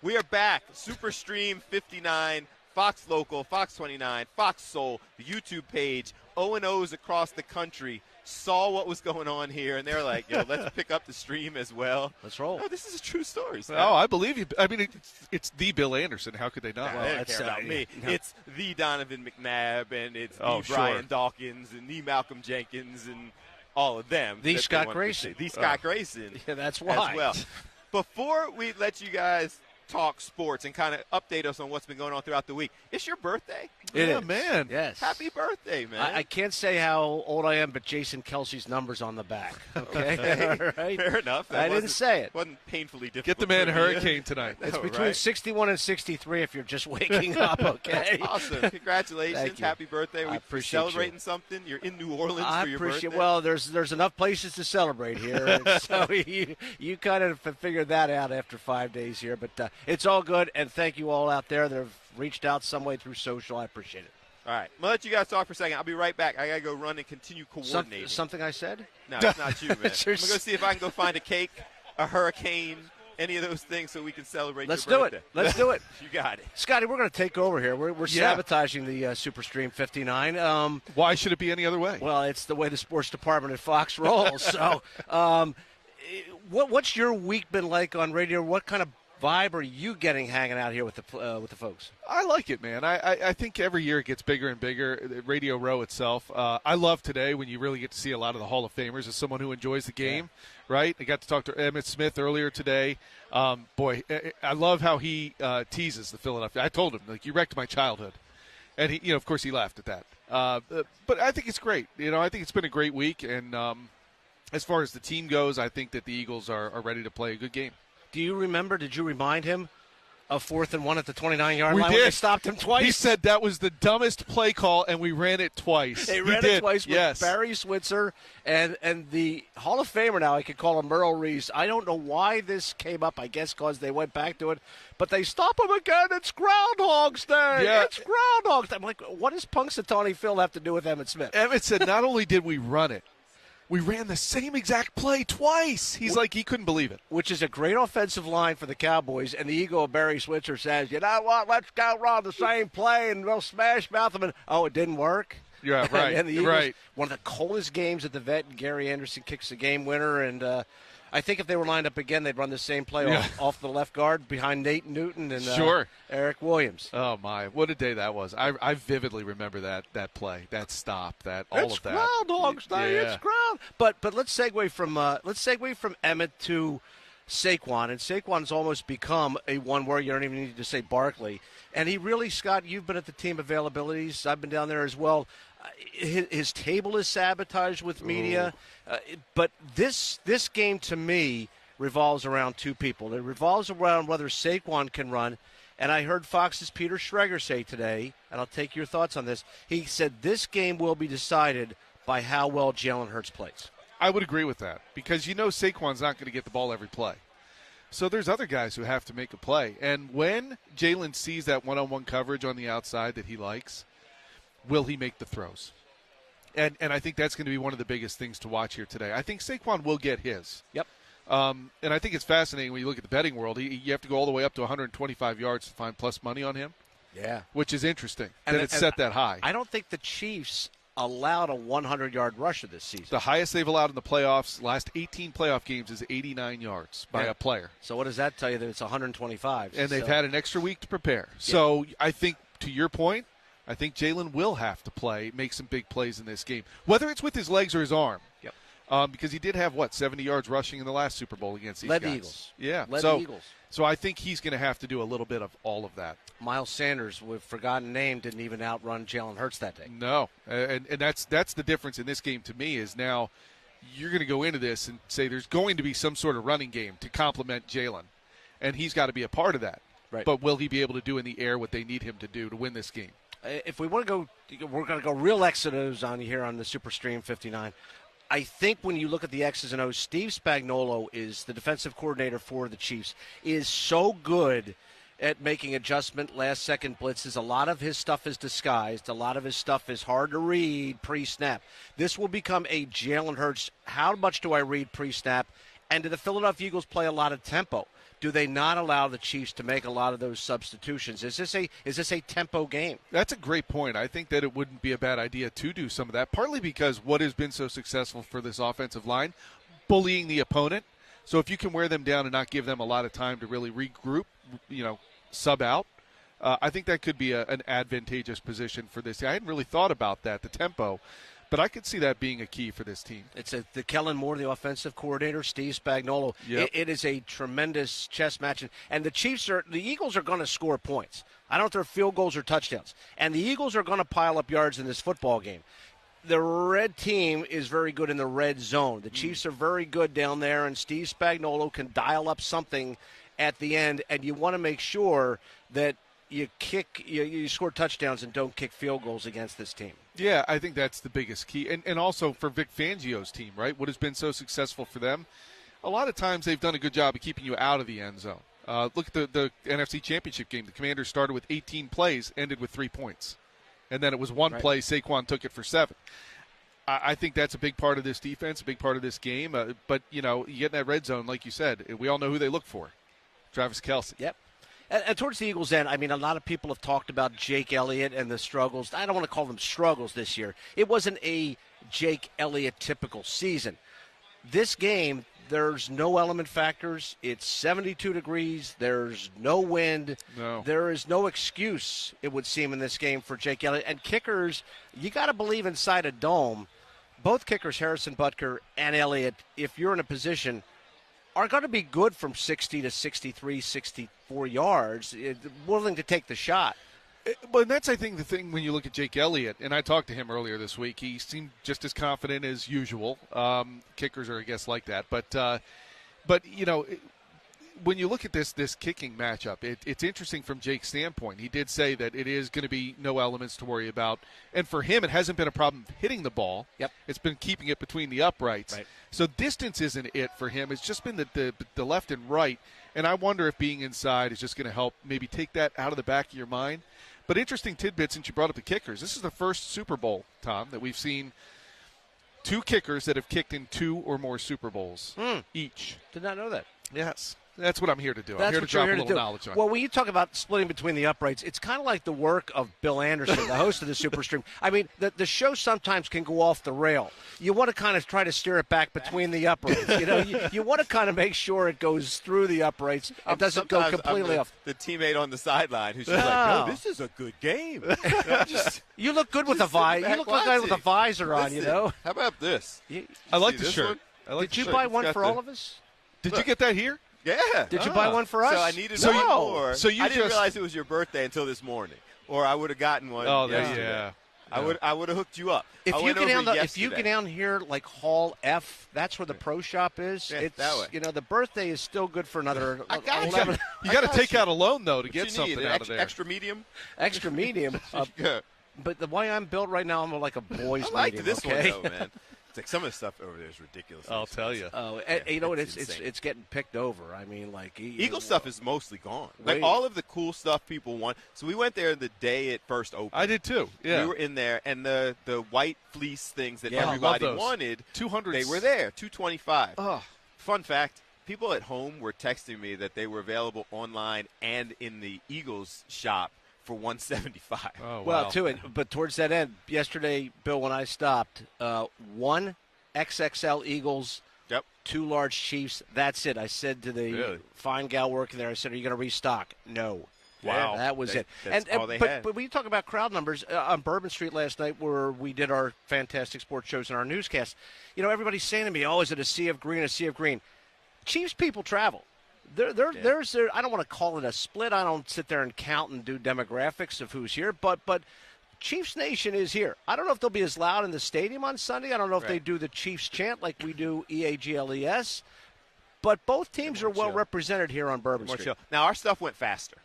We are back. Superstream 59, Fox Local, Fox 29, Fox Soul, the YouTube page, O&Os across the country saw what was going on here, and they're like, yo, let's pick up the stream as well. Let's roll. No, this is a true story. So. Oh, I believe you. I mean, it's the Bill Anderson. How could they not? Well, they don't care about me. No. It's the Donovan McNab, and it's the sure. Brian Dawkins, and the Malcolm Jenkins, and all of them. The that Scott they wanted to Grayson. see. The Scott Grayson. Yeah, that's why. As well. Before we let you guys talk sports and kind of update us on what's been going on throughout the week, it's your birthday. It Yeah, is. man. Yes. Happy birthday, man. I can't say how old I am, but Jason Kelsey's number's on the back. Okay? All right. Fair enough. That I didn't wasn't- say it. Wasn't painfully difficult. Get the man for you. Hurricane tonight. It's No, between right? 61 and 63 if you're just waking up, okay? Awesome. Congratulations. Thank you. Happy birthday. I We're appreciate celebrating something. You're in New Orleans I for your appreciate. birthday. Well, there's enough places to celebrate here, and so you kind of figured that out after 5 days here. But it's all good, and thank you all out there that have reached out some way through social. I appreciate it. All right. I'm going to let you guys talk for a second. I'll be right back. I got to go run and continue coordinating. Something I said? No, it's not you, man. I'm going Seriously. to go see if I can go find a cake, a hurricane, any of those things so we can celebrate Let's your do birthday. it. Let's do it. You got it. Scotty, we're going to take over here. We're sabotaging the Superstream 59. Why should it be any other way? Well, it's the way the sports department at Fox rolls. So, what's your week been like on radio? What kind of vibe are you getting hanging out here with the folks? I like it, man. I think every year it gets bigger and bigger. Radio Row itself. I love today when you really get to see a lot of the Hall of Famers as someone who enjoys the game, right? I got to talk to Emmitt Smith earlier today. Boy, I love how he teases the Philadelphia. I told him, like, you wrecked my childhood. And, he, of course, he laughed at that. But I think it's great. I think it's been a great week. And as far as the team goes, I think that the Eagles are ready to play a good game. Do you remember? Did you remind him of 4th and 1 at the 29-yard We line? did. When they stopped him twice. He said that was the dumbest play call, and we ran it twice. They ran it twice with yes. Barry Switzer and the Hall of Famer now. I could call him Merle Reese. I don't know why this came up. I guess because they went back to it. But they stop him again. It's Groundhog's Day. Yeah. It's Groundhog's Day. I'm like, what does Punxsutawney Phil have to do with Emmitt Smith? Emmitt said not only did we run it, we ran the same exact play twice. He's like, he couldn't believe it. Which is a great offensive line for the Cowboys. And the ego of Barry Switzer says, you know what, let's go run the same play and we'll smash mouth them. And, oh, it didn't work? Yeah, right. And the Eagles, right. one of the coldest games at the Vet, and Gary Anderson kicks the game winner. And I think if they were lined up again, they'd run the same play off the left guard behind Nate Newton and Sure. Eric Williams. Oh, my. What a day that was. I vividly remember that play, that stop, all of that. It's Groundhog's Day. Yeah. It's ground. But let's segue from Emmitt to Saquon. And Saquon's almost become a one where you don't even need to say Barkley. And he really, Scott, you've been at the team availabilities. I've been down there as well. His table is sabotaged with media. But this game, to me, revolves around two people. It revolves around whether Saquon can run. And I heard Fox's Peter Schrager say today, and I'll take your thoughts on this, he said this game will be decided by how well Jalen Hurts plays. I would agree with that because Saquon's not going to get the ball every play. So there's other guys who have to make a play. And when Jalen sees that one-on-one coverage on the outside that he likes, will he make the throws? And I think that's going to be one of the biggest things to watch here today. I think Saquon will get his. Yep. And I think it's fascinating when you look at the betting world. You have to go all the way up to 125 yards to find plus money on him. Yeah. Which is interesting And that it's set that high. I don't think the Chiefs allowed a 100-yard rusher this season. The highest they've allowed in the playoffs, last 18 playoff games, is 89 yards by a player. So what does that tell you? That it's 125. And they've had an extra week to prepare. So I think, to your point, I think Jalen will have to make some big plays in this game, whether it's with his legs or his arm. Yep. Because he did have, 70 yards rushing in the last Super Bowl against these Led guys. the Eagles. Yeah. Led the Eagles. So I think he's going to have to do a little bit of all of that. Miles Sanders, with forgotten name, didn't even outrun Jalen Hurts that day. No. And that's the difference in this game to me is now you're going to go into this and say there's going to be some sort of running game to complement Jalen. And he's got to be a part of that. Right. But will he be able to do in the air what they need him to do to win this game? If we want to go, we're going to go real X's and O's on here on the Superstream 59. I think when you look at the X's and O's, Steve Spagnuolo is the defensive coordinator for the Chiefs, is so good at making adjustment, last-second blitzes. A lot of his stuff is disguised. A lot of his stuff is hard to read pre-snap. This will become a Jalen Hurts, how much do I read pre-snap, And do the Philadelphia Eagles play a lot of tempo? Do they not allow the Chiefs to make a lot of those substitutions? Is this a tempo game? That's a great point. I think that it wouldn't be a bad idea to do some of that, partly because what has been so successful for this offensive line, bullying the opponent. So if you can wear them down and not give them a lot of time to really regroup, sub out, I think that could be an advantageous position for this. I hadn't really thought about that, the tempo. But I could see that being a key for this team. It's the Kellen Moore, the offensive coordinator, Steve Spagnuolo. Yep. It is a tremendous chess match. And the Eagles are going to score points. I don't know if they're field goals or touchdowns. And the Eagles are going to pile up yards in this football game. The red team is very good in the red zone. The Chiefs are very good down there, and Steve Spagnuolo can dial up something at the end. And you want to make sure that you score touchdowns and don't kick field goals against this team. Yeah, I think that's the biggest key. And also for Vic Fangio's team, right? What has been so successful for them, a lot of times they've done a good job of keeping you out of the end zone. Look at the NFC Championship game. The Commanders started with 18 plays, ended with 3 points. And then it was one play, Saquon took it for 7. I think that's a big part of this defense, a big part of this game. But, you get in that red zone, like you said, we all know who they look for. Travis Kelce. Yep. And towards the Eagles' end, I mean, a lot of people have talked about Jake Elliott and the struggles. I don't want to call them struggles this year. It wasn't a Jake Elliott typical season. This game, there's no element factors. It's 72 degrees. There's no wind. No. There is no excuse, it would seem, in this game for Jake Elliott. And kickers, you got to believe inside a dome, both kickers, Harrison Butker and Elliott, if you're in a position, are going to be good from 60 to 63, 64 yards, willing to take the shot. But that's, I think, the thing when you look at Jake Elliott, and I talked to him earlier this week. He seemed just as confident as usual. Kickers are, I guess, like that. But when you look at this kicking matchup, it's interesting from Jake's standpoint. He did say that it is going to be no elements to worry about. And for him, it hasn't been a problem hitting the ball. Yep. It's been keeping it between the uprights. Right. So distance isn't it for him. It's just been the left and right. And I wonder if being inside is just going to help maybe take that out of the back of your mind. But interesting tidbit since you brought up the kickers. This is the first Super Bowl, Tom, that we've seen 2 kickers that have kicked in 2 or more Super Bowls each. Did not know that. Yes. That's what I'm here to do. That's I'm here to what drop you're a here little to do. knowledge on. Well, when you talk about splitting between the uprights, it's kind of like the work of Bill Anderson, the host of the Superstream. I mean, the show sometimes can go off the rail. You want to kind of try to steer it back between the uprights. You want to kind of make sure it goes through the uprights. It doesn't go completely off. The teammate on the sideline who's just like, "No, this is a good game." You look good with a visor. You look good with a visor on. How about this? I like the shirt. Did you buy one for all of us? Did you get that here? Yeah. Did you buy one for us? So I needed one more. So you I didn't just realize it was your birthday until this morning, or I would have gotten one. Oh, yesterday. yeah. I would have hooked you up. If you get down here like Hall F, that's where the pro shop is. Yeah, it's that way. The birthday is still good for another. You got to take out a loan though to get something out of there. Extra medium. Extra medium. But the way I'm built right now, I'm like a boy's medium. I like this okay? one though, man. It's like some of the stuff over there is ridiculous. I'll tell you. Oh, it's getting picked over. I mean, like Eagle stuff is mostly gone. Like all of the cool stuff people want. So we went there the day it first opened. I did too. Yeah, we were in there, and the white fleece things that everybody wanted, 200. They were there, $225. Oh. Fun fact: people at home were texting me that they were available online and in the Eagles shop for $175. Oh, wow. Well, but towards that end, yesterday, Bill, when I stopped, 1 XXL Eagles, 2 large Chiefs. That's it. I said to the fine gal working there, I said, "Are you going to restock?" No. Wow, that was it. That's all they had. But when you talk about crowd numbers on Bourbon Street last night, where we did our fantastic sports shows and our newscast, everybody's saying to me, "Oh, is it a sea of green? A sea of green?" Chiefs people travel. There's I don't want to call it a split. I don't sit there and count and do demographics of who's here, but Chiefs Nation is here. I don't know if they'll be as loud in the stadium on Sunday. I don't know if they do the Chiefs chant like we do EAGLES, but both teams are well represented here on Bourbon Street. Chill. Now our stuff went faster.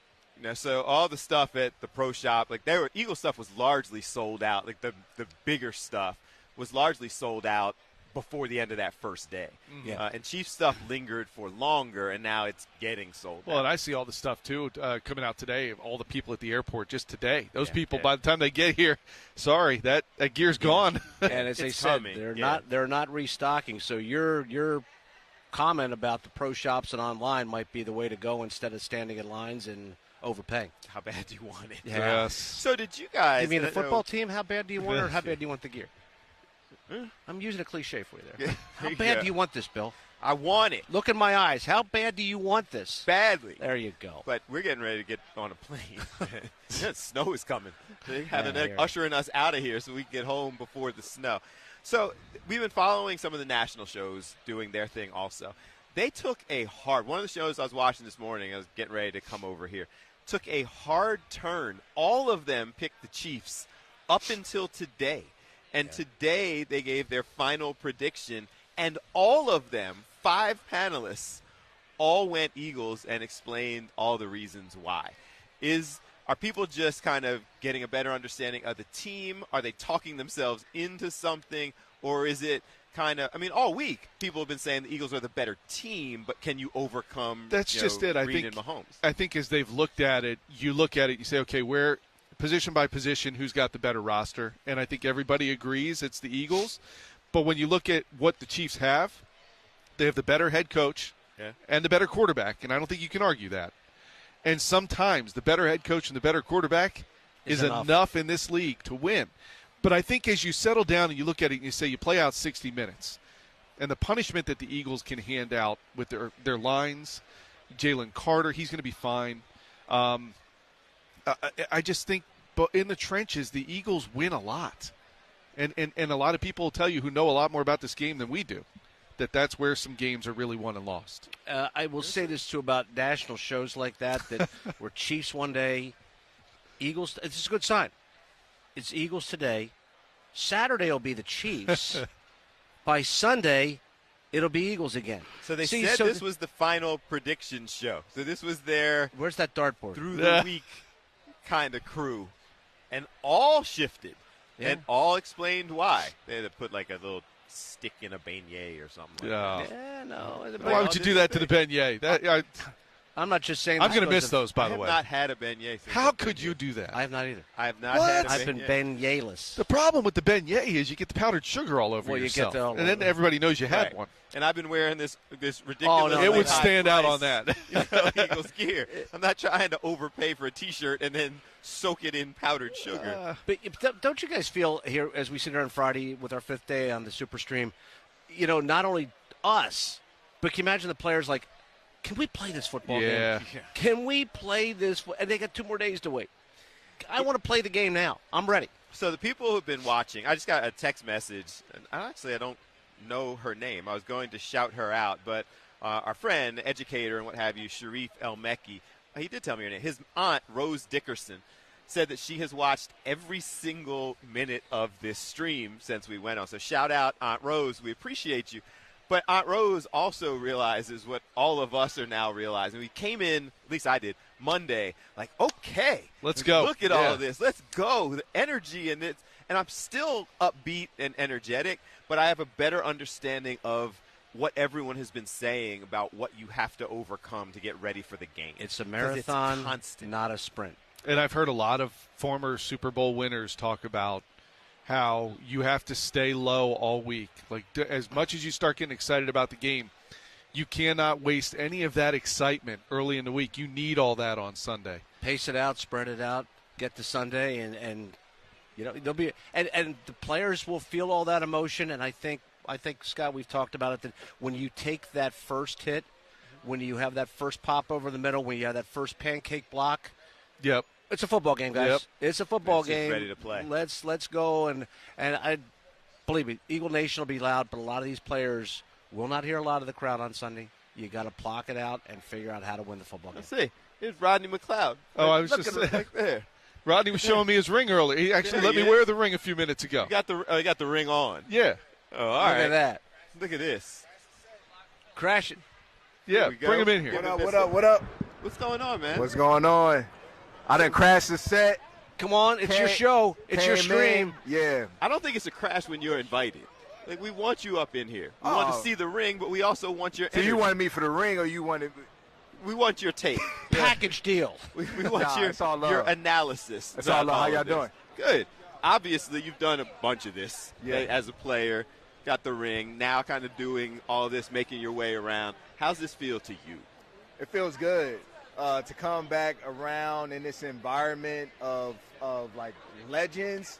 So all the stuff at the pro shop, like Eagle stuff was largely sold out. Like the bigger stuff was largely sold out before the end of that first day. And Chiefs stuff lingered for longer, and now it's getting sold out. Well, and I see all the stuff, too, coming out today, all the people at the airport just today. Those people, by the time they get here, sorry, that gear's gone. And as they said, they're not restocking, so your comment about the pro shops and online might be the way to go instead of standing in lines and overpaying. How bad do you want it? Yeah. Yes. So did you guys? You mean the football team? How bad do you want it, or how bad do you want the gear? I'm using a cliche for you there. How bad do you want this, Bill? I want it Look in my eyes. How bad do you want this? badly. There you go. But we're getting ready to get on a plane. Snow is coming. They're having Yeah, ushering us out of here so we can get home before the snow. So we've been following some of the national shows doing their thing also. They took one of the shows I was watching this morning, I was getting ready to come over here, took a hard turn. All of them picked the Chiefs up until today. And today they gave their final prediction, and all of them, 5 panelists, all went Eagles and explained all the reasons why. Are people just kind of getting a better understanding of the team? Are they talking themselves into something? Or is it kind of, all week people have been saying the Eagles are the better team, but can you overcome That's just it. Reed and Mahomes? I think as they've looked at it, you say, okay, where position by position, who's got the better roster? And I think everybody agrees it's the Eagles. But when you look at what the Chiefs have, they have the better head coach and the better quarterback, and I don't think you can argue that. And sometimes the better head coach and the better quarterback is enough in this league to win. But I think as you settle down and you look at it and you say you play out 60 minutes, and the punishment that the Eagles can hand out with their lines, Jalen Carter, he's going to be fine. I just think in the trenches, the Eagles win a lot. And a lot of people will tell you who know a lot more about this game than we do, that's where some games are really won and lost. I will say this, too, about national shows like that we're Chiefs one day, Eagles. It's a good sign. It's Eagles today. Saturday will be the Chiefs. By Sunday, it'll be Eagles again. So they said this was the final prediction show. So this was their where's that dartboard? Through the week kind of crew. And all shifted. Yeah. And all explained why. They had to put like a little stick in a beignet or something like that. Yeah, no. Why would you do that to the beignet? I'm not just saying. I'm going to miss those, by the way. I have not had a beignet. How could you do that? I have not either. I have not had a beignet. I've been beignet-less. The problem with the beignet is you get the powdered sugar all over yourself. And then everybody knows you had one. And I've been wearing this ridiculous. It would stand out on that. Eagles gear. I'm not trying to overpay for a T-shirt and then soak it in powdered sugar. But don't you guys feel here as we sit here on Friday with our 5th day on the Super Stream, not only us, but can you imagine the players like, can we play this football game? Yeah. Can we play this? And they got 2 more days to wait. I want to play the game now. I'm ready. So the people who've been watching, I just got a text message, and I don't know her name. I was going to shout her out, but our friend, educator and what have you, Sharif El-Mekki, he did tell me her name. His aunt, Rose Dickerson, said that she has watched every single minute of this stream since we went on. So shout out, Aunt Rose. We appreciate you. But Aunt Rose also realizes what all of us are now realizing. We came in, at least I did, Monday, like, okay. Let's go. Look at all of this. Let's go. The energy and it. And I'm still upbeat and energetic, but I have a better understanding of what everyone has been saying about what you have to overcome to get ready for the game. It's a marathon, it's constant. Not a sprint. And I've heard a lot of former Super Bowl winners talk about how you have to stay low all week. Like, as much as you start getting excited about the game, you cannot waste any of that excitement early in the week. You need all that on Sunday. Pace it out, spread it out, get to Sunday, and there'll be and the players will feel all that emotion. And I think Scott, we've talked about it, that when you take that first hit, when you have that first pop over the middle, when you have that first pancake block, yep. It's a football game, guys. Yep. It's a football game. Ready to play. Let's go, and I believe me, Eagle Nation will be loud, but a lot of these players will not hear a lot of the crowd on Sunday. You got to block it out and figure out how to win the football game. Let's see. Here's Rodney McLeod. Oh, I was Look just at him right there. Rodney was showing me his ring earlier. He actually let me wear the ring a few minutes ago. You got the ring on. Yeah. Oh, all right. Look at that. Look at this. Crash it. Yeah, bring him in here. What up? What's going on, man? What's going on? I done crashed the set. Come on, it's your show. It's your stream. Yeah. I don't think it's a crash when you're invited. Like, we want you up in here. We want to see the ring, but we also want your So energy. you wanted me for the ring, or you wanted? We want your take. Package deal. We want your analysis. That's all love. How y'all doing? Good. Obviously, you've done a bunch of this as a player. got the ring, now kind of doing all this, making your way around. How's this feel to you? It feels good to come back around in this environment of like legends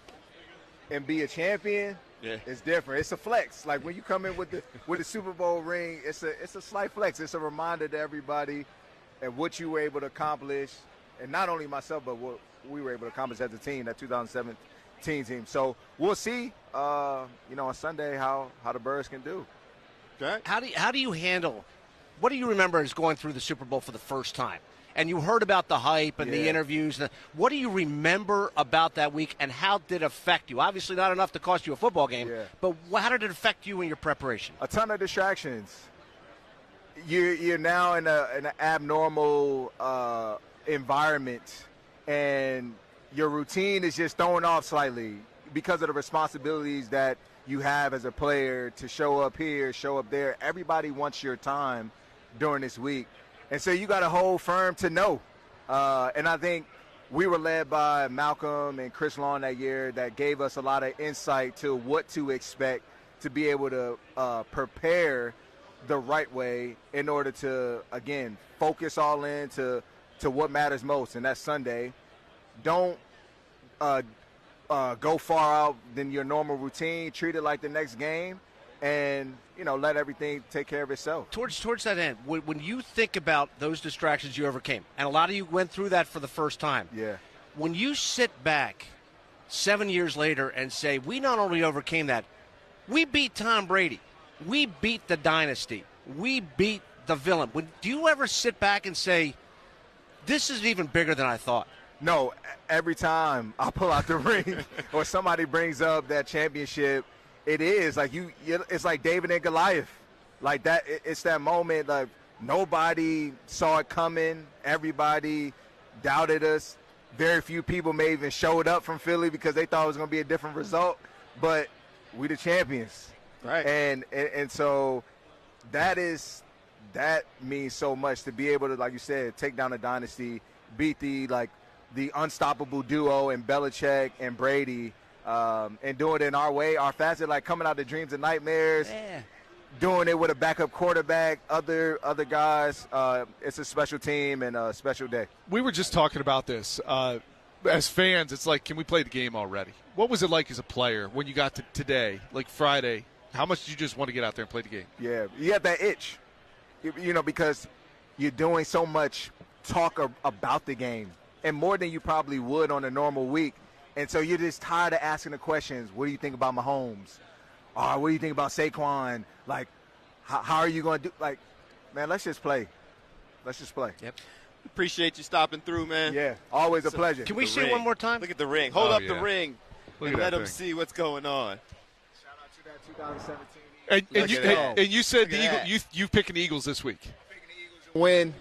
and be a champion. Yeah. It's different. It's a flex. Like when you come in with the Super Bowl ring, it's a slight flex. It's a reminder to everybody of what you were able to accomplish, and not only myself, but what we were able to accomplish as a team, that 2017 team. So we'll see, on Sunday how the Birds can do. Okay. How do you handle? What do you remember as going through the Super Bowl for the first time? And you heard about the hype and the interviews. What do you remember about that week, and how did it affect you? Obviously not enough to cost you a football game, but how did it affect you in your preparation? A ton of distractions. You're now in an abnormal environment, and your routine is just thrown off slightly because of the responsibilities that you have as a player to show up here, show up there. Everybody wants your time during this week. And so you got to hold firm to know. And I think we were led by Malcolm and Chris Long that year that gave us a lot of insight to what to expect to be able to prepare the right way in order to, again, focus all in to what matters most, and that's Sunday. Don't go far out than your normal routine. Treat it like the next game. And, let everything take care of itself. Towards that end, when you think about those distractions you overcame, and a lot of you went through that for the first time. Yeah. When you sit back 7 years later and say, we not only overcame that, we beat Tom Brady. We beat the dynasty. We beat the villain. Do you ever sit back and say, this is even bigger than I thought? No. Every time I pull out the ring or somebody brings up that championship, it is like it's like David and Goliath, like that. It's that moment. Like nobody saw it coming. Everybody doubted us. Very few people may even showed up from Philly because they thought it was going to be a different result. But we the champions, right? And so that means so much to be able to, like you said, take down a dynasty, beat the unstoppable duo in Belichick and Brady. And doing it in our way, our facet, like coming out of dreams and nightmares, doing it with a backup quarterback, other guys. It's a special team and a special day. We were just talking about this. As fans, it's like, can we play the game already? What was it like as a player when you got to today, like Friday? How much did you just want to get out there and play the game? Yeah, you have that itch, because you're doing so much talk about the game, and more than you probably would on a normal week. And so you're just tired of asking the questions. What do you think about Mahomes? What do you think about Saquon? Like, how are you going to do? Like, man, let's just play. Let's just play. Yep. Appreciate you stopping through, man. Yeah, always a pleasure. Can we see it one more time? Look at the ring. Hold up the ring and let them see what's going on. Shout out to that 2017. And you said you picking the Eagles this week. Win.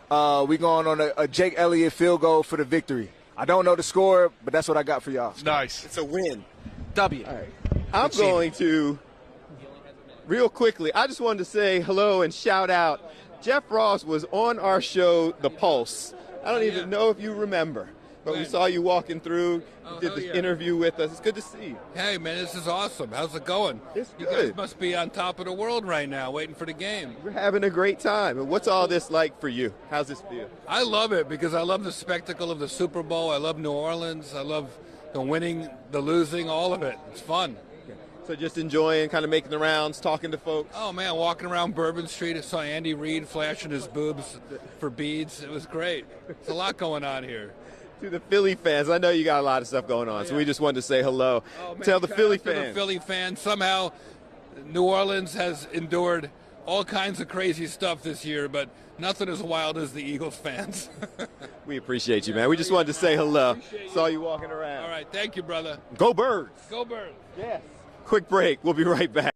We going on a Jake Elliott field goal for the victory. I don't know the score, but that's what I got for y'all. Nice. It's a win. W. All right. I'm going to, real quickly, I just wanted to say hello and shout out. Jeff Ross was on our show, The Pulse. I don't even know if you remember, but we saw you walking through. You did the interview with us. It's good to see you. Hey, man, this is awesome. How's it going? It's You good. guys must be on top of the world right now, waiting for the game. We're having a great time. And what's all this like for you? How's this feel? I love it because I love the spectacle of the Super Bowl. I love New Orleans. I love the winning, the losing, all of it. It's fun. So just enjoying, kind of making the rounds, talking to folks. Oh, man, walking around Bourbon Street, I saw Andy Reid flashing his boobs for beads. It was great. There's a lot going on here. To the Philly fans, I know you got a lot of stuff going on, so we just wanted to say hello. Oh, man, Tell the shout Philly out to fans. the Philly fans. Somehow, New Orleans has endured all kinds of crazy stuff this year, but nothing as wild as the Eagles fans. We appreciate you, man. We just wanted to say hello. Saw you walking around. All right, thank you, brother. Go Birds. Go Birds. Yes. Quick break. We'll be right back.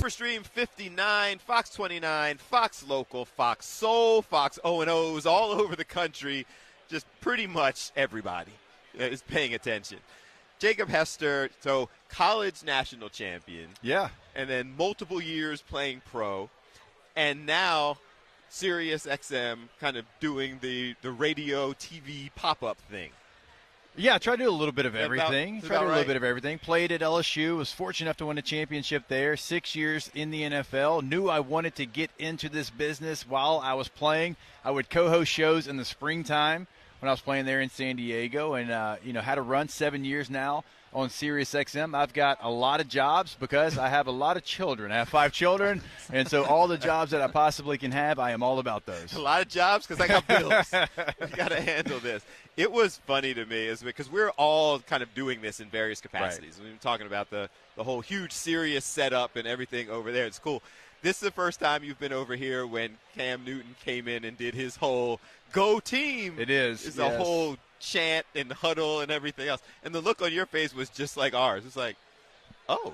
Superstream 59, Fox 29, Fox Local, Fox Soul, Fox O&Os all over the country. Just pretty much everybody is paying attention. Jacob Hester, so college national champion. Yeah. And then multiple years playing pro. And now Sirius XM kind of doing the radio TV pop-up thing. Yeah, I tried to do a little bit of everything. Played at LSU, was fortunate enough to win a championship there. 6 years in the NFL. Knew I wanted to get into this business while I was playing. I would co-host shows in the springtime when I was playing there in San Diego, and had to run 7 years now on Sirius XM. I've got a lot of jobs because I have a lot of children. I have 5 children, and so all the jobs that I possibly can have, I am all about those. A lot of jobs because I got bills. We got to handle this. It was funny to me because we're all kind of doing this in various capacities. Right. We've been talking about the whole huge Sirius setup and everything over there. It's cool. This is the first time you've been over here when Cam Newton came in and did his whole "Go Team." It is. It's a whole chant and huddle and everything else. And the look on your face was just like ours. It's like, oh,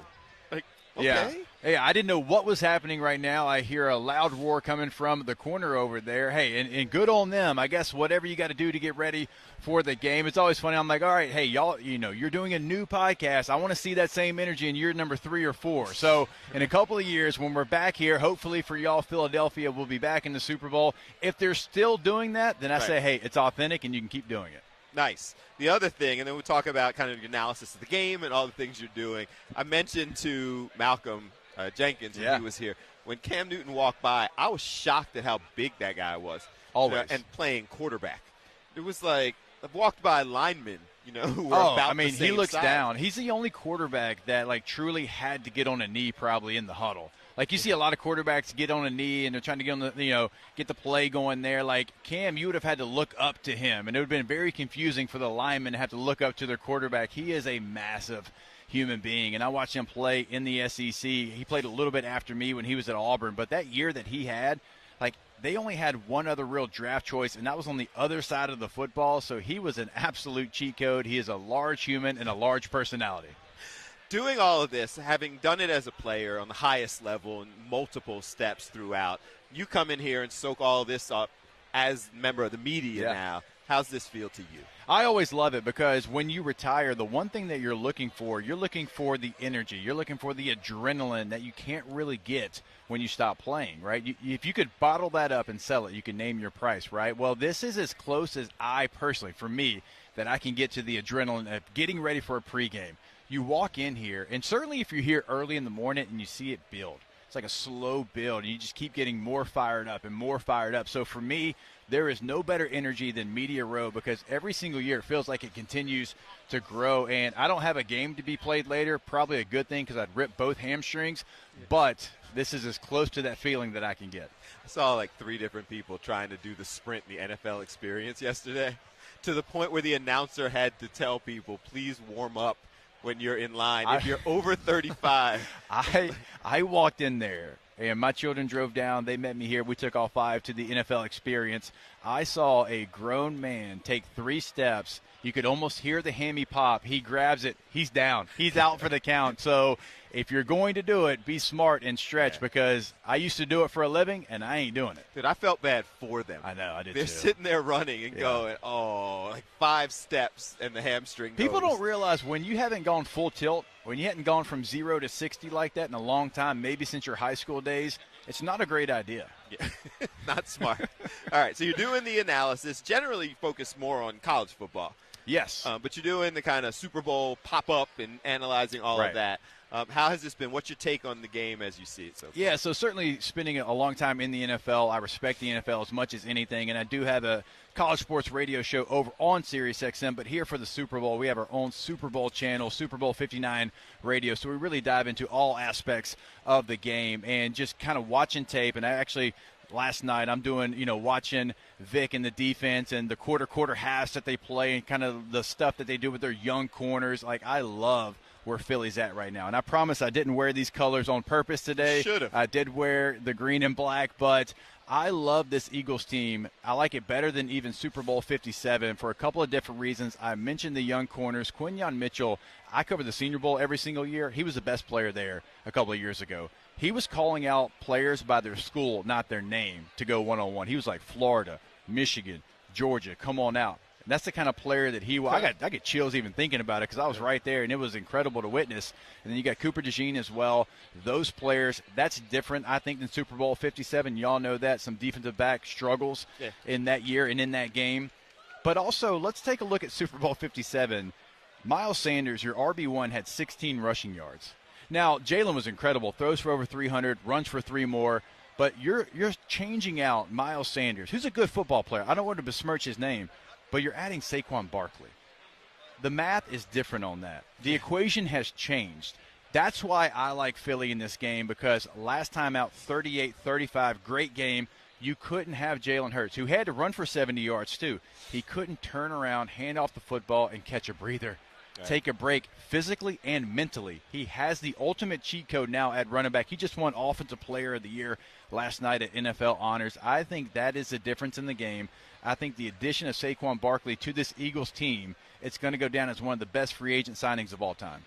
like, okay. Yeah. Hey, I didn't know what was happening right now. I hear a loud roar coming from the corner over there. Hey, and good on them. I guess whatever you got to do to get ready for the game. It's always funny. I'm like, all right, hey, y'all, you're doing a new podcast. I want to see that same energy in year number 3 or 4. So in a couple of years when we're back here, hopefully for y'all, Philadelphia will be back in the Super Bowl. If they're still doing that, then I say, hey, it's authentic and you can keep doing it. Nice. The other thing, and then we'll talk about kind of your analysis of the game and all the things you're doing. I mentioned to Malcolm Jenkins when he was here, when Cam Newton walked by, I was shocked at how big that guy was. Always. And playing quarterback. It was like, I've walked by linemen, who were about the same he looks size. down. He's the only quarterback that, truly had to get on a knee probably in the huddle. Like, you see a lot of quarterbacks get on a knee, and they're trying to get on the, get the play going there. Like, Cam, you would have had to look up to him, and it would have been very confusing for the linemen to have to look up to their quarterback. He is a massive human being, and I watched him play in the SEC. He played a little bit after me when he was at Auburn, but that year that he had, they only had one other real draft choice, and that was on the other side of the football, so he was an absolute cheat code. He is a large human and a large personality. Doing all of this, having done it as a player on the highest level and multiple steps throughout, you come in here and soak all of this up as a member of the media now. How's this feel to you? I always love it because when you retire, the one thing that you're looking for the energy. You're looking for the adrenaline that you can't really get when you stop playing, right? If you could bottle that up and sell it, you can name your price, right? Well, this is as close as I personally, for me, that I can get to the adrenaline of getting ready for a pregame. You walk in here, and certainly if you're here early in the morning and you see it build, it's like a slow build, and you just keep getting more fired up and more fired up. So for me, there is no better energy than Media Row because every single year it feels like it continues to grow. And I don't have a game to be played later, probably a good thing because I'd rip both hamstrings, but this is as close to that feeling that I can get. I saw 3 different people trying to do the sprint in the NFL experience yesterday to the point where the announcer had to tell people, please warm up when you're in line. If you're over 35. I walked in there, and my children drove down. They met me here. We took all 5 to the NFL experience. I saw a grown man take 3 steps. You could almost hear the hammy pop. He grabs it. He's down. He's out for the count. So if you're going to do it, be smart and stretch because I used to do it for a living, and I ain't doing it. Dude, I felt bad for them. I know, I did They're too. sitting there running and going, 5 steps, and the hamstring People goes. don't realize when you haven't gone full tilt, when you hadn't gone from 0 to 60 like that in a long time, maybe since your high school days, it's not a great idea. Yeah. Not smart. All right, so you're doing the analysis. Generally, you focus more on college football. Yes. But you're doing the kind of Super Bowl pop-up and analyzing all of that. How has this been? What's your take on the game as you see it so far? Yeah, so certainly spending a long time in the NFL, I respect the NFL as much as anything, and I do have a college sports radio show over on Sirius XM, but here for the Super Bowl, we have our own Super Bowl channel, Super Bowl 59 radio, so we really dive into all aspects of the game and just kind of watching tape, and I actually – last night I'm doing, watching Vic and the defense and the quarter halves that they play and kind of the stuff that they do with their young corners. I love where Philly's at right now. And I promise I didn't wear these colors on purpose today. Should've. I did wear the green and black, but I love this Eagles team. I like it better than even Super Bowl 57 for a couple of different reasons. I mentioned the young corners. Quinyon Mitchell, I cover the Senior Bowl every single year. He was the best player there a couple of years ago. he was calling out players by their school, not their name, to go one-on-one. He was like, Florida, Michigan, Georgia, come on out. And that's the kind of player that he was. I get chills even thinking about it because I was right there, and it was incredible to witness. And then you got Cooper DeJean as well. Those players, that's different, I think, than Super Bowl 57. Y'all know that. Some defensive back struggles in that year and in that game. But also, let's take a look at Super Bowl 57. Miles Sanders, your RB1, had 16 rushing yards. Now, Jalen was incredible. Throws for over 300, runs for 3 more. But you're changing out Miles Sanders, who's a good football player. I don't want to besmirch his name. But you're adding Saquon Barkley. The math is different on that. The equation has changed. That's why I like Philly in this game, because last time out, 38-35, great game. You couldn't have Jalen Hurts, who had to run for 70 yards too. He couldn't turn around, hand off the football, and catch a breather. Right. Take a break physically and mentally. He has the ultimate cheat code now at running back. He just won Offensive Player of the Year last night at NFL Honors. I think that is the difference in the game. I think the addition of Saquon Barkley to this Eagles team, it's going to go down as one of the best free agent signings of all time.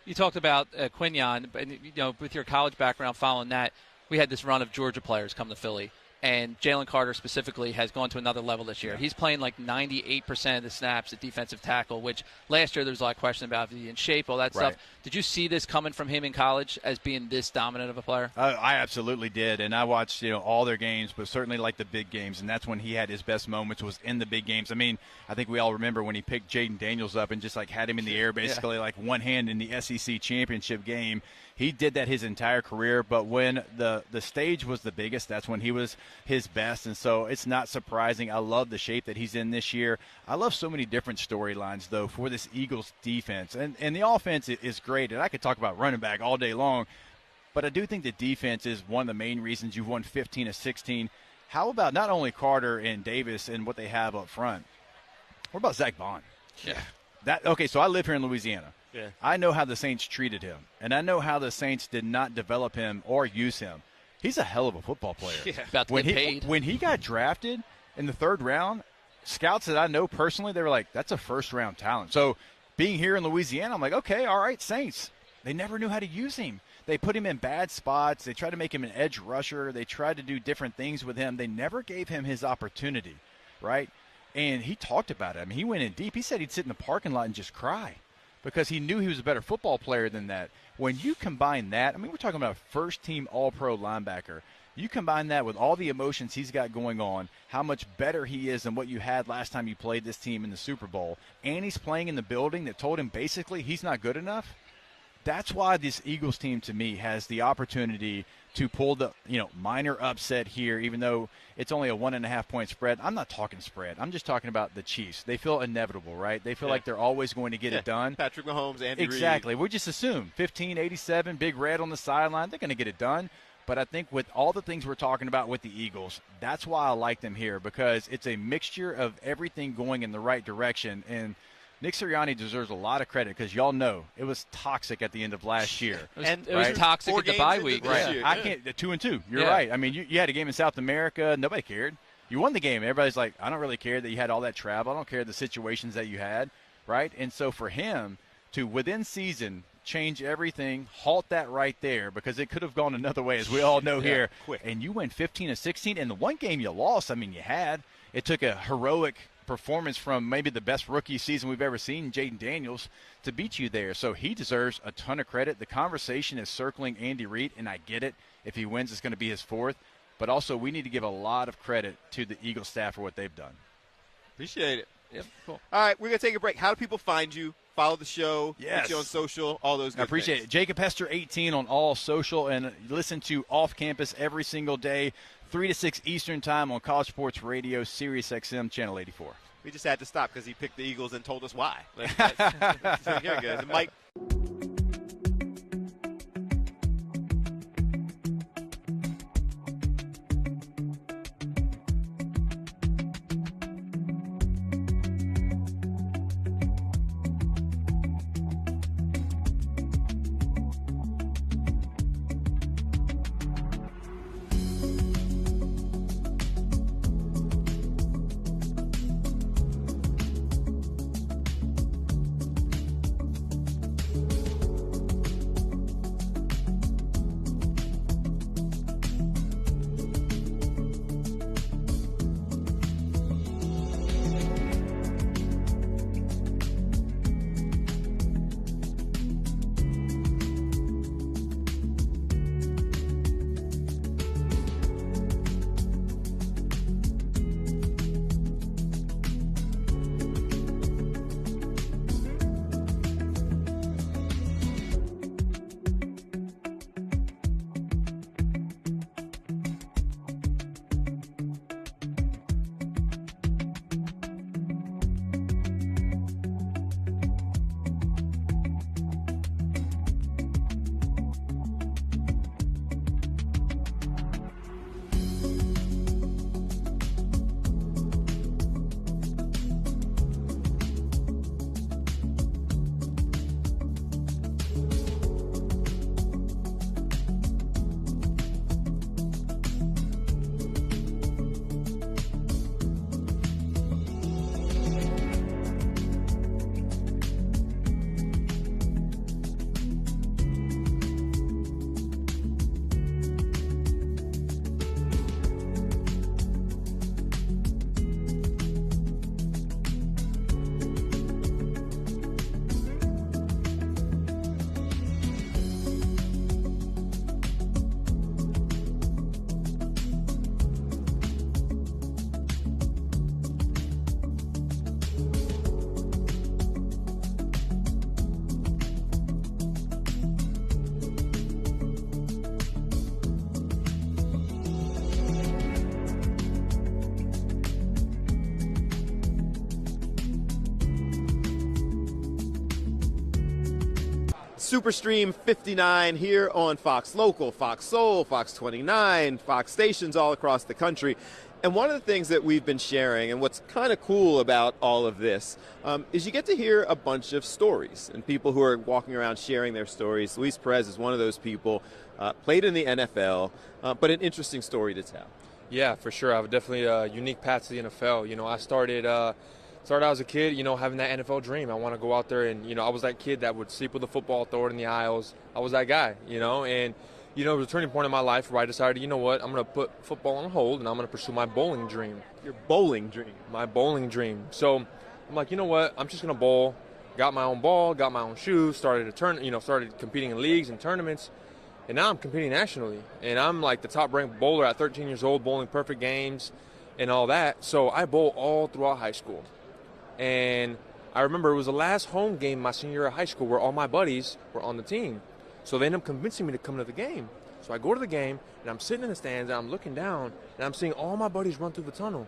You talked about Quinyon, and with your college background following that, we had this run of Georgia players come to Philly. And Jalen Carter specifically has gone to another level this year. He's playing like 98% of the snaps at defensive tackle, which last year there was a lot of question about if he's in shape, all that stuff. Did you see this coming from him in college as being this dominant of a player? I absolutely did, and I watched all their games, but certainly like the big games, and that's when he had his best moments was in the big games. I mean, I think we all remember when he picked Jaden Daniels up and just like had him in the air basically like one hand in the SEC championship game. He did that his entire career, but when the stage was the biggest, that's when he was his best, and so it's not surprising. I love the shape that he's in this year. I love so many different storylines, though, for this Eagles defense. And the offense is great, and I could talk about running back all day long, but I do think the defense is one of the main reasons you've won 15 of 16. How about not only Carter and Davis and what they have up front? What about Zach Bond? Okay, so I live here in Louisiana. Yeah. I know how the Saints treated him, and I know how the Saints did not develop him or use him. He's a hell of a football player. About to get paid. When he got drafted in the 3rd round, scouts that I know personally, they were like, that's a first-round talent. So being here in Louisiana, I'm like, okay, all right, Saints. They never knew how to use him. They put him in bad spots. They tried to make him an edge rusher. They tried to do different things with him. They never gave him his opportunity, right? And he talked about it. I mean, he went in deep. He said he'd sit in the parking lot and just cry, because he knew he was a better football player than that. When you combine that, I mean, we're talking about a first-team All-Pro linebacker. You combine that with all the emotions he's got going on, how much better he is than what you had last time you played this team in the Super Bowl, and he's playing in the building that told him basically he's not good enough. That's why this Eagles team, to me, has the opportunity to pull the minor upset here, even though it's only a 1.5-point spread. I'm not talking spread. I'm just talking about the Chiefs. They feel inevitable, right? They feel like they're always going to get it done. Patrick Mahomes, Andy Reid. Exactly. We just assume 15-87, Big Red on the sideline. They're going to get it done. But I think with all the things we're talking about with the Eagles, that's why I like them here, because it's a mixture of everything going in the right direction. And Nick Sirianni deserves a lot of credit, because y'all know it was toxic at the end of last year. It was toxic at the bye week. Right. I can't. 2-2. You're right. I mean, you had a game in South America. Nobody cared. You won the game. Everybody's like, I don't really care that you had all that travel. I don't care the situations that you had, right? And so for him to, within season, change everything, halt that right there, because it could have gone another way, as we all know here. Quick. And you win 15 of 16. And the one game you lost, I mean, you had. It took a heroic performance from maybe the best rookie season we've ever seen, Jaden Daniels, to beat you there. So he deserves a ton of credit. The conversation is circling Andy Reid, and I get it. If he wins, it's going to be his 4th. But also, we need to give a lot of credit to the Eagles staff for what they've done. Appreciate it. Yep, cool. All right, we're going to take a break. How do people find you? Follow the show, get you on social, all those good I appreciate things. it. Jacob Hester 18 on all social, and listen to Off Campus every single day, 3 to 6 Eastern time on College Sports Radio, Sirius XM, Channel 84. We just had to stop because he picked the Eagles and told us why. So here it goes. And Mike. Superstream 59 here on Fox Local, Fox Soul, Fox 29, Fox stations all across the country. And one of the things that we've been sharing, and what's kind of cool about all of this, is you get to hear a bunch of stories and people who are walking around sharing their stories. Luis Perez is one of those people, played in the NFL, but an interesting story to tell. Yeah, for sure. I have definitely a unique path to the NFL. You know, I started out as a kid, you know, having that NFL dream. I want to go out there and, you know, I was that kid that would sleep with the football, throw it in the aisles. I was that guy, you know, and you know, it was a turning point in my life where I decided, you know what, I'm going to put football on hold and I'm going to pursue my bowling dream. Your bowling dream? My bowling dream. So I'm like, you know what, I'm just going to bowl. Got my own ball, got my own shoes, started competing in leagues and tournaments, and now I'm competing nationally. And I'm like the top-ranked bowler at 13 years old, bowling perfect games and all that. So I bowl all throughout high school. And I remember it was the last home game my senior year of high school where all my buddies were on the team. So they ended up convincing me to come to the game. So I go to the game, and I'm sitting in the stands, and I'm looking down, and I'm seeing all my buddies run through the tunnel.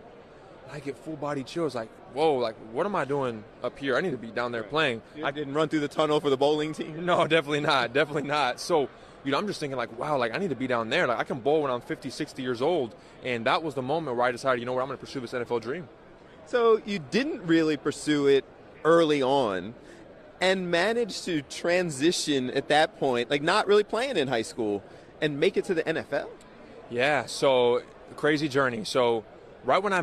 And I get full-body chills, like, whoa, like, what am I doing up here? I need to be down there playing. I didn't run through the tunnel for the bowling team? No, definitely not. So, you know, I'm just thinking, like, wow, like, I need to be down there. Like, I can bowl when I'm 50, 60 years old. And that was the moment where I decided, you know what, I'm going to pursue this NFL dream. So you didn't really pursue it early on, and managed to transition at that point, like not really playing in high school, and make it to the NFL? Yeah, so crazy journey. So right when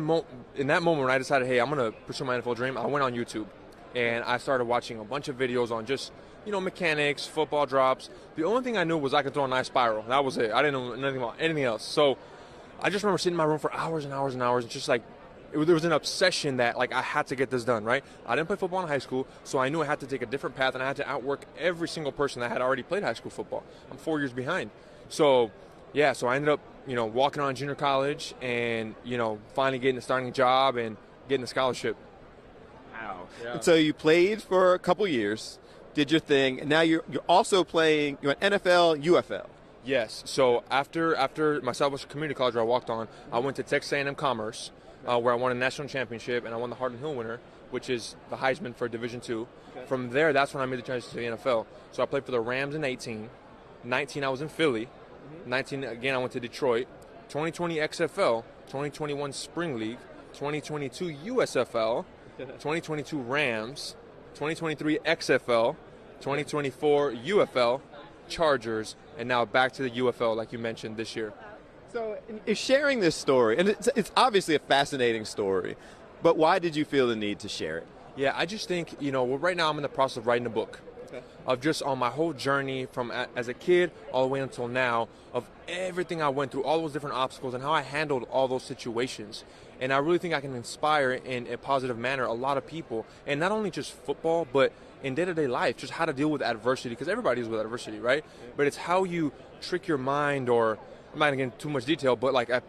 in that moment when I decided, hey, I'm going to pursue my NFL dream, I went on YouTube, and I started watching a bunch of videos on just, you know, mechanics, football drops. The only thing I knew was I could throw a nice spiral. That was it. I didn't know nothing about anything else. So I just remember sitting in my room for hours and hours and hours, and just like, there was an obsession that, like, I had to get this done, right? I didn't play football in high school, so I knew I had to take a different path, and I had to outwork every single person that had already played high school football. I'm 4 years behind. So, yeah, so I ended up, you know, walking on junior college and, you know, finally getting a starting job and getting a scholarship. Wow. Yeah. And so you played for a couple years, did your thing, and now you're also playing, you're at NFL, UFL. Yes. So after my Southwestern Community College where I walked on, I went to Texas A&M Commerce, where I won a national championship, and I won the Hardin Hill winner, which is the Heisman for Division II. Okay. From there, that's when I made the transition to the NFL. So I played for the Rams in 18. 19, I was in Philly. 19, again, I went to Detroit. 2020 XFL. 2021 Spring League. 2022 USFL. 2022 Rams. 2023 XFL. 2024 UFL. Chargers. And now back to the UFL, like you mentioned, this year. So you're sharing this story, and it's obviously a fascinating story, but why did you feel the need to share it? Yeah, I just think, you know, right now I'm in the process of writing a book. Okay. Of just on my whole journey from as a kid all the way until now, of everything I went through, all those different obstacles, and how I handled all those situations. And I really think I can inspire in a positive manner a lot of people, and not only just football, but in day-to-day life, just how to deal with adversity, because everybody deals with adversity, right? Yeah. But it's how you trick your mind, or I'm not going to get into too much detail, but like I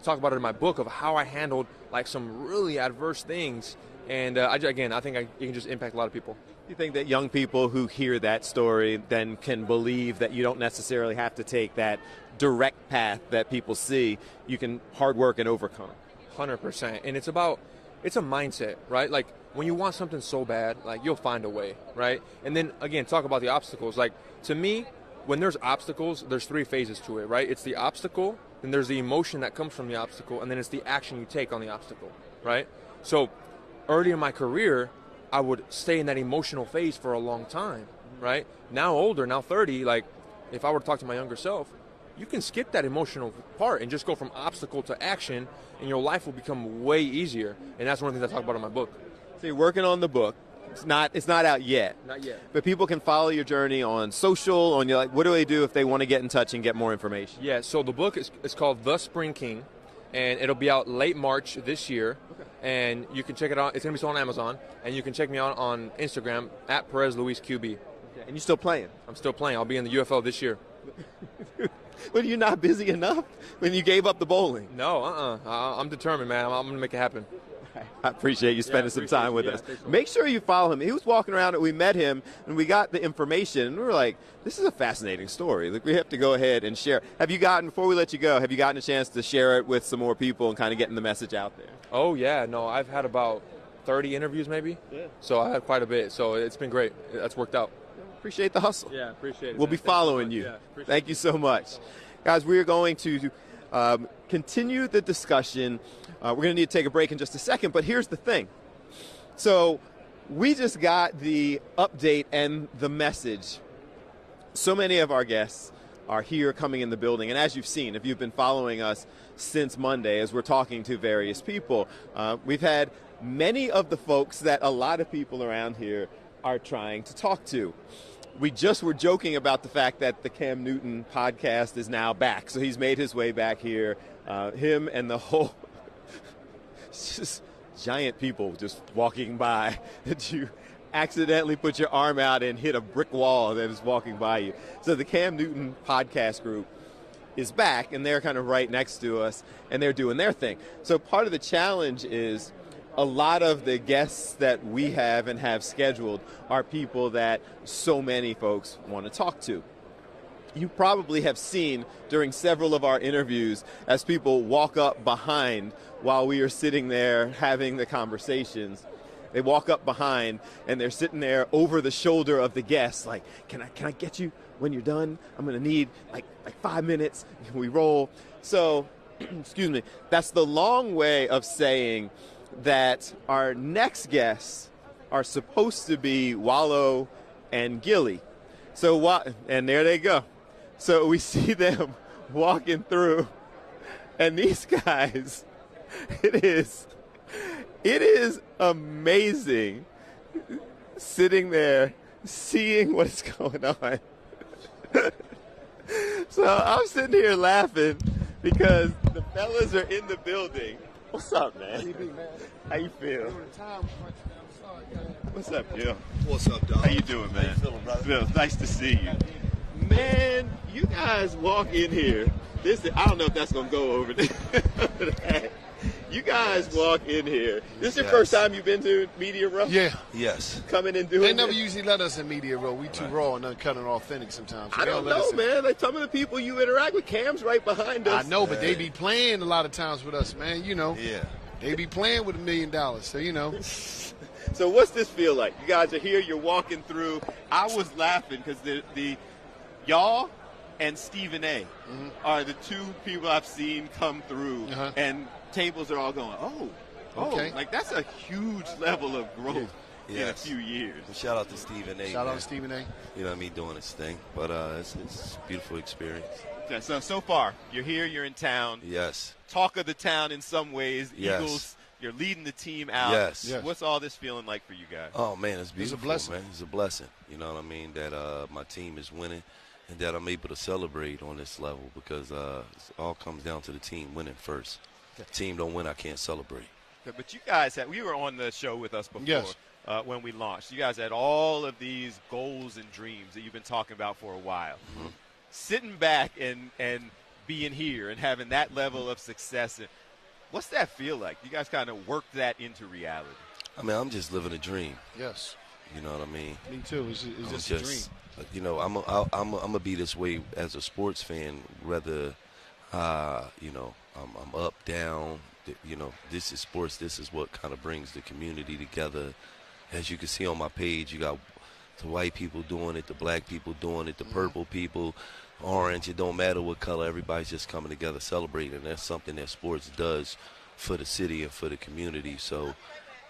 talk about it in my book of how I handled like some really adverse things. And I think it can just impact a lot of people. You think that young people who hear that story then can believe that you don't necessarily have to take that direct path that people see. You can hard work and overcome. 100%. And it's a mindset, right? Like when you want something so bad, like you'll find a way, right? And then again, talk about the obstacles. Like to me, when there's obstacles, there's three phases to it, right? It's the obstacle, then there's the emotion that comes from the obstacle, and then it's the action you take on the obstacle, right? So early in my career, I would stay in that emotional phase for a long time, right? Now older, now 30, like if I were to talk to my younger self, you can skip that emotional part and just go from obstacle to action, and your life will become way easier. And that's one of the things I talk about in my book. So you're working on the book. It's not out yet. Not yet. But people can follow your journey on social, on your, like, what do they do if they want to get in touch and get more information? Yeah, so the book is called The Spring King, and it'll be out late March this year. Okay. And you can check it out. It's going to be sold on Amazon, and you can check me out on Instagram at Perez Luis QB. Okay. And you're still playing? I'm still playing. I'll be in the UFL this year. But you're not busy enough when you gave up the bowling? No, I'm determined, man. I'm going to make it happen. I appreciate you spending some time with us. Make sure you follow him. He was walking around and we met him and we got the information and we were like, this is a fascinating story. Like, we have to go ahead and share. Before we let you go, have you gotten a chance to share it with some more people and kind of getting the message out there? Oh, yeah. No, I've had about 30 interviews maybe. Yeah. So I had quite a bit. So it's been great. That's worked out. Appreciate the hustle. Yeah, appreciate it. We'll man. be Thanks so following much. you. Yeah, appreciate Thank you so much. Guys, we are going to continue the discussion. We're going to need to take a break in just a second, but here's the thing. So we just got the update and the message. So many of our guests are here coming in the building, and as you've seen, if you've been following us since Monday as we're talking to various people, we've had many of the folks that a lot of people around here are trying to talk to. We just were joking about the fact that the Cam Newton podcast is now back. So he's made his way back here. Him and the whole just giant people just walking by that you accidentally put your arm out and hit a brick wall that is walking by you. So the Cam Newton podcast group is back, and they're kind of right next to us, and they're doing their thing. So part of the challenge is a lot of the guests that we have and have scheduled are people that so many folks want to talk to. You probably have seen during several of our interviews as people walk up behind while we are sitting there having the conversations. They walk up behind and they're sitting there over the shoulder of the guests like, can I get you when you're done? I'm going to need like 5 minutes. We roll. So, excuse me, that's the long way of saying that our next guests are supposed to be Wallow and Gilly. So and there they go. So we see them walking through, and these guys, it is amazing sitting there seeing what's going on. So I'm sitting here laughing because the fellas are in the building. What's up, man? How you feel? What's up, Gil? What's up, dog? How you doing, man? How you feeling, brother? Phil, nice to see you. Man, you guys walk in here. I don't know if that's going to go over there. You guys walk in here. This is your first time you've been to Media Row? Yeah. Yes. Coming and doing They never this? usually let us in Media Row. We too raw and uncut and authentic sometimes. So I they don't let know, us in. man. Like some of the people you interact with, Cam's right behind us. I know, but they be playing a lot of times with us, man. You know. Yeah. They be playing with $1 million, so you know. So what's this feel like? You guys are here. You're walking through. I was laughing because the y'all and Stephen A. are the two people I've seen come through, and tables are all going, Okay. Like that's a huge level of growth in a few years. Well, shout out to Stephen A. Shout out to Stephen A. You know what I mean, doing his thing. But it's a beautiful experience. Yeah, so far, you're here, you're in town. Yes. Talk of the town in some ways. Yes. Eagles, you're leading the team out. Yes. What's all this feeling like for you guys? Oh, man, it's beautiful, It's a blessing. man. It's a blessing. You know what I mean? That my team is winning and that I'm able to celebrate on this level because it all comes down to the team winning first. If the team don't win, I can't celebrate. But you guys we were on the show with us before when we launched. You guys had all of these goals and dreams that you've been talking about for a while. Mm-hmm. Sitting back and being here and having that level of success, what's that feel like? You guys kind of worked that into reality. I mean, I'm just living a dream. Yes. You know what I mean? Me too. It's I'm just a dream. You know, I'm gonna be this way as a sports fan. Whether, you know, I'm up, down. You know, this is sports. This is what kind of brings the community together. As you can see on my page, you got the white people doing it, the black people doing it, the purple people, orange. It don't matter what color. Everybody's just coming together, celebrating. That's something that sports does for the city and for the community. So,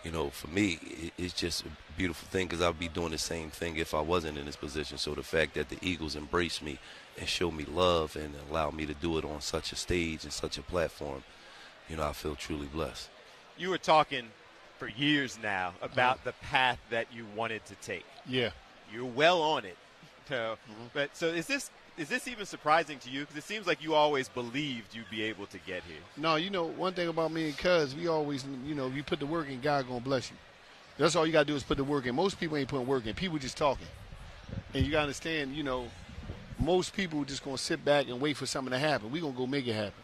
you know, for me, it's just a beautiful thing because I'd be doing the same thing if I wasn't in this position. So the fact that the Eagles embrace me and show me love and allow me to do it on such a stage and such a platform, you know, I feel truly blessed. You were talking for years now about the path that you wanted to take. Yeah. You're well on it. So, but so is this even surprising to you? Because it seems like you always believed you'd be able to get here. No, you know, one thing about me and Cuz, we always, you know, if you put the work in, God going to bless you. That's all you got to do is put the work in. Most people ain't putting work in. People just talking. And you got to understand, you know, most people just going to sit back and wait for something to happen. We going to go make it happen.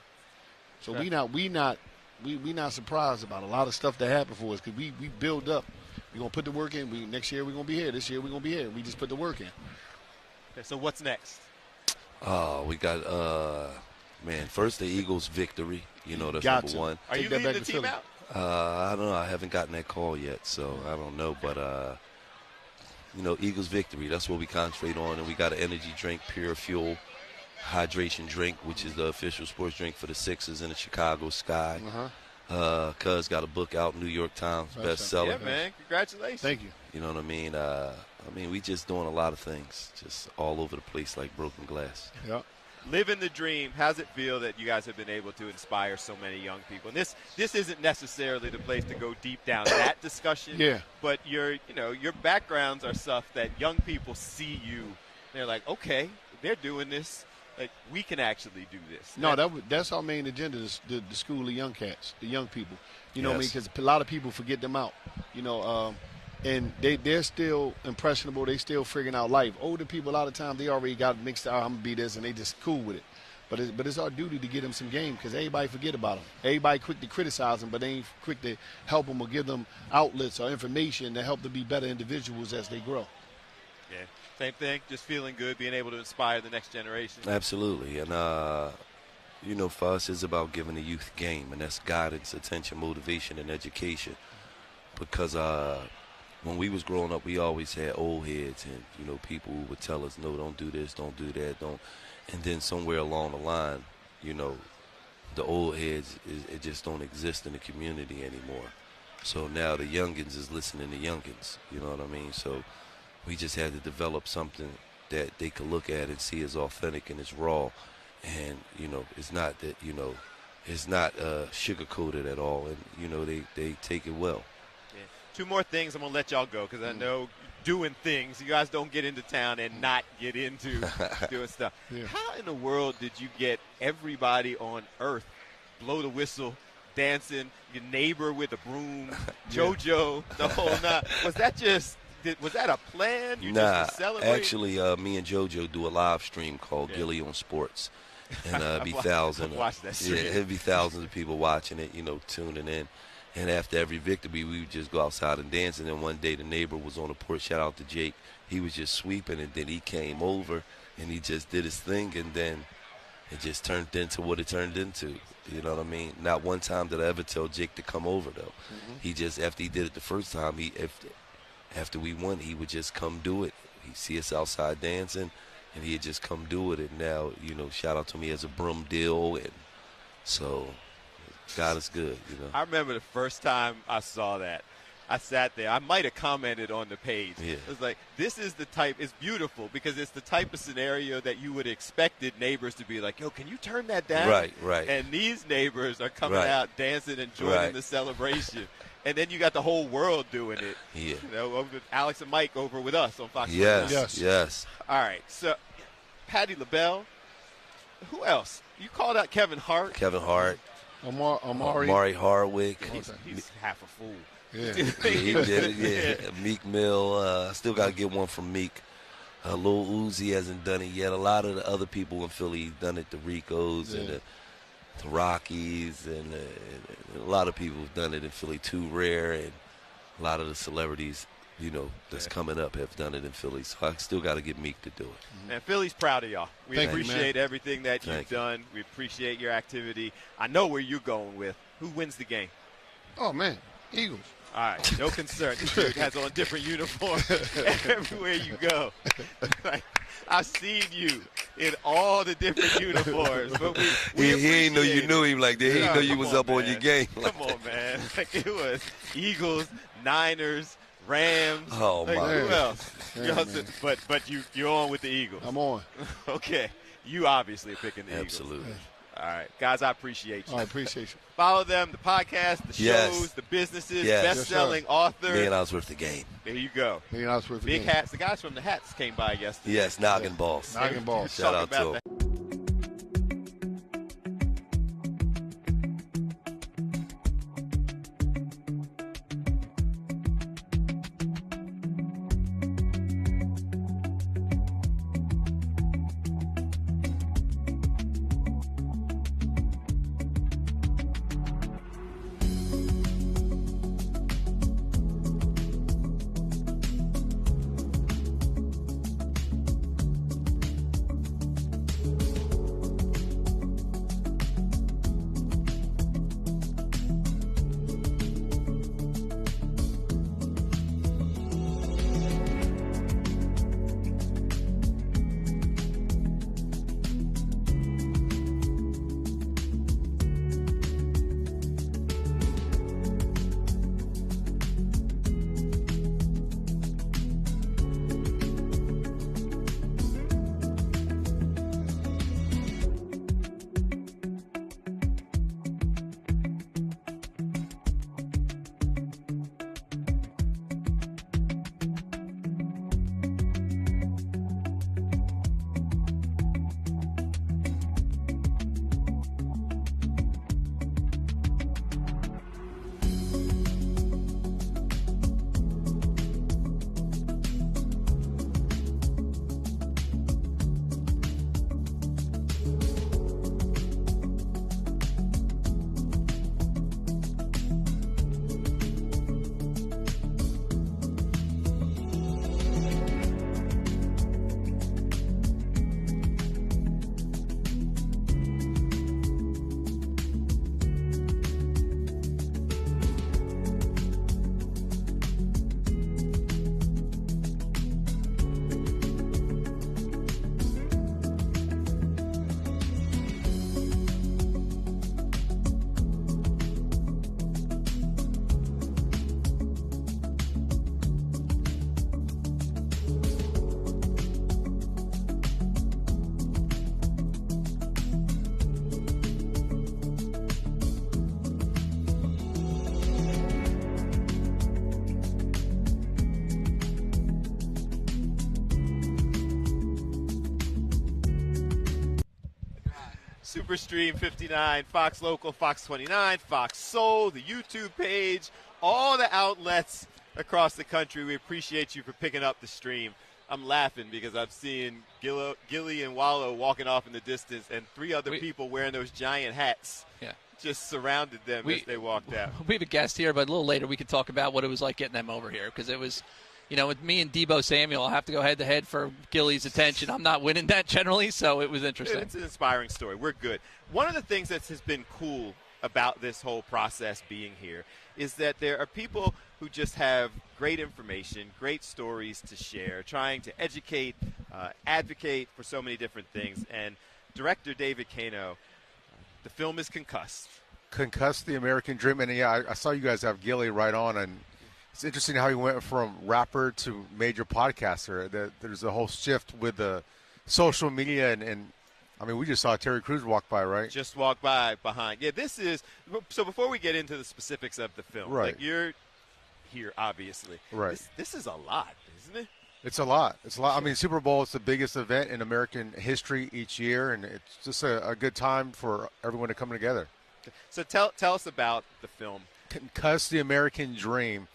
So we not surprised about a lot of stuff that happened for us because we build up. We're going to put the work in. Next year we're going to be here. This year we're going to be here. We just put the work in. Okay, so what's next? We got, man, first the Eagles victory. You know, that's Got number to. one. Are you leading the team out? I don't know. I haven't gotten that call yet, so I don't know. But Eagles victory. That's what we concentrate on. And we got an energy drink, Pure Fuel hydration drink, which is the official sports drink for the Sixers in the Chicago Sky. Cuz got a book out, New York Times bestseller. Yeah, man. Congratulations. Thank you. You know what I mean? We just doing a lot of things, just all over the place like broken glass. Yep. Living the dream. How's it feel that you guys have been able to inspire so many young people? And this isn't necessarily the place to go deep down that discussion. Yeah. But your backgrounds are stuff that young people see you. They're like, okay, they're doing this. Like, we can actually do this. No, that's our main agenda, the school of young cats, the young people. You know what I mean? Yes. Because a lot of people forget them out. And they're still impressionable. They still figuring out life. Older people, a lot of times, they already got mixed out. I'm going to be this, and they just cool with it. But it's our duty to get them some game because everybody forget about them. Everybody quick to criticize them, but they ain't quick to help them or give them outlets or information to help them be better individuals as they grow. Yeah. Same thing, just feeling good, being able to inspire the next generation. Absolutely. And, for us, it's about giving the youth game, and that's guidance, attention, motivation, and education. Because when we was growing up, we always had old heads and, people who would tell us, no, don't do this, don't do that, don't. And then somewhere along the line, the old heads, it just don't exist in the community anymore. So now the youngins is listening to youngins, you know what I mean? So we just had to develop something that they could look at and see as authentic and as raw. And, it's not that, it's not sugar-coated at all. And, they take it well. Yeah. Two more things. I'm going to let y'all go because I know doing things, you guys don't get into town and not get into doing stuff. Yeah. How in the world did you get everybody on earth blow the whistle, dancing, your neighbor with a broom, JoJo, the whole nine? Was that a plan? You just celebrate? Actually, me and JoJo do a live stream called Gilly on Sports. And it'd be thousands. It'd be thousands of people watching it, tuning in. And after every victory, we would just go outside and dance. And then one day the neighbor was on the porch. Shout out to Jake. He was just sweeping, and then he came over, and he just did his thing. And then it just turned into what it turned into. You know what I mean? Not one time did I ever tell Jake to come over, though. Mm-hmm. He just, after he did it the first time, after we won, he would just come do it. He'd see us outside dancing, and he'd just come do it. And now, shout out to me as a broom deal. And so God is good, I remember the first time I saw that. I sat there. I might have commented on the page. Yeah. It was like, this is the type, it's beautiful because it's the type of scenario that you would expected neighbors to be like, yo, can you turn that down? Right. And these neighbors are coming out dancing and joining the celebration. And then you got the whole world doing it. Yeah. Over with Alex and Mike over with us on Fox. Yes. All right. So, Patti LaBelle. Who else? You called out Kevin Hart. Amari Hardwick. He's half a fool. Yeah. He did it, yeah. Meek Mill. I still got to get one from Meek. Lil Uzi hasn't done it yet. A lot of the other people in Philly done it, the Ricos and the Rockies, and a lot of people have done it in Philly. Too Rare, and a lot of the celebrities, that's coming up have done it in Philly. So I still got to get Meek to do it. Man, Philly's proud of y'all. We appreciate everything that you've done. We appreciate your activity. I know where you're going with. Who wins the game? Oh, man, Eagles. All right, no concern. This dude has on different uniforms everywhere you go. Like, I've seen you in all the different uniforms. But we he ain't know you knew him like that. He ain't know you was up on your game. Come on, man. Like, it was Eagles, Niners, Rams. Oh, like, my who God. else? But you're on with the Eagles. I'm on. Okay. You obviously are picking the Eagles. Absolutely. All right. Guys, I appreciate you. I appreciate you. Follow them, the podcast, the shows, the businesses, best-selling author. $1 million worth of game. There you go. $1 million worth of Big game. hats. The guys from the hats came by yesterday. Yes, Noggin Boss. Noggin Boss. Shout out to him. Superstream 59, Fox Local, Fox 29, Fox Soul, the YouTube page, all the outlets across the country. We appreciate you for picking up the stream. I'm laughing because I'm seeing Gilly and Wallow walking off in the distance, and 3 other people wearing those giant hats just surrounded them as they walked out. We have a guest here, but a little later we can talk about what it was like getting them over here, because it was, with me and Debo Samuel, I'll have to go head-to-head for Gilly's attention. I'm not winning that generally, so it was interesting. It's an inspiring story. We're good. One of the things that has been cool about this whole process being here is that there are people who just have great information, great stories to share, trying to educate, advocate for so many different things. And director David Kano, the film is Concussed. Concussed, the American Dream. And, I saw you guys have Gilly right on, and it's interesting how he went from rapper to major podcaster. There's a whole shift with the social media, and I mean, we just saw Terry Crews walk by, right? Just walk by behind. Yeah, this is – so before we get into the specifics of the film, right. Like you're here, obviously. Right. This is a lot, isn't it? It's a lot. It's a lot. I mean, Super Bowl is the biggest event in American history each year, and it's just a good time for everyone to come together. So tell us about the film. Concussed, the American Dream.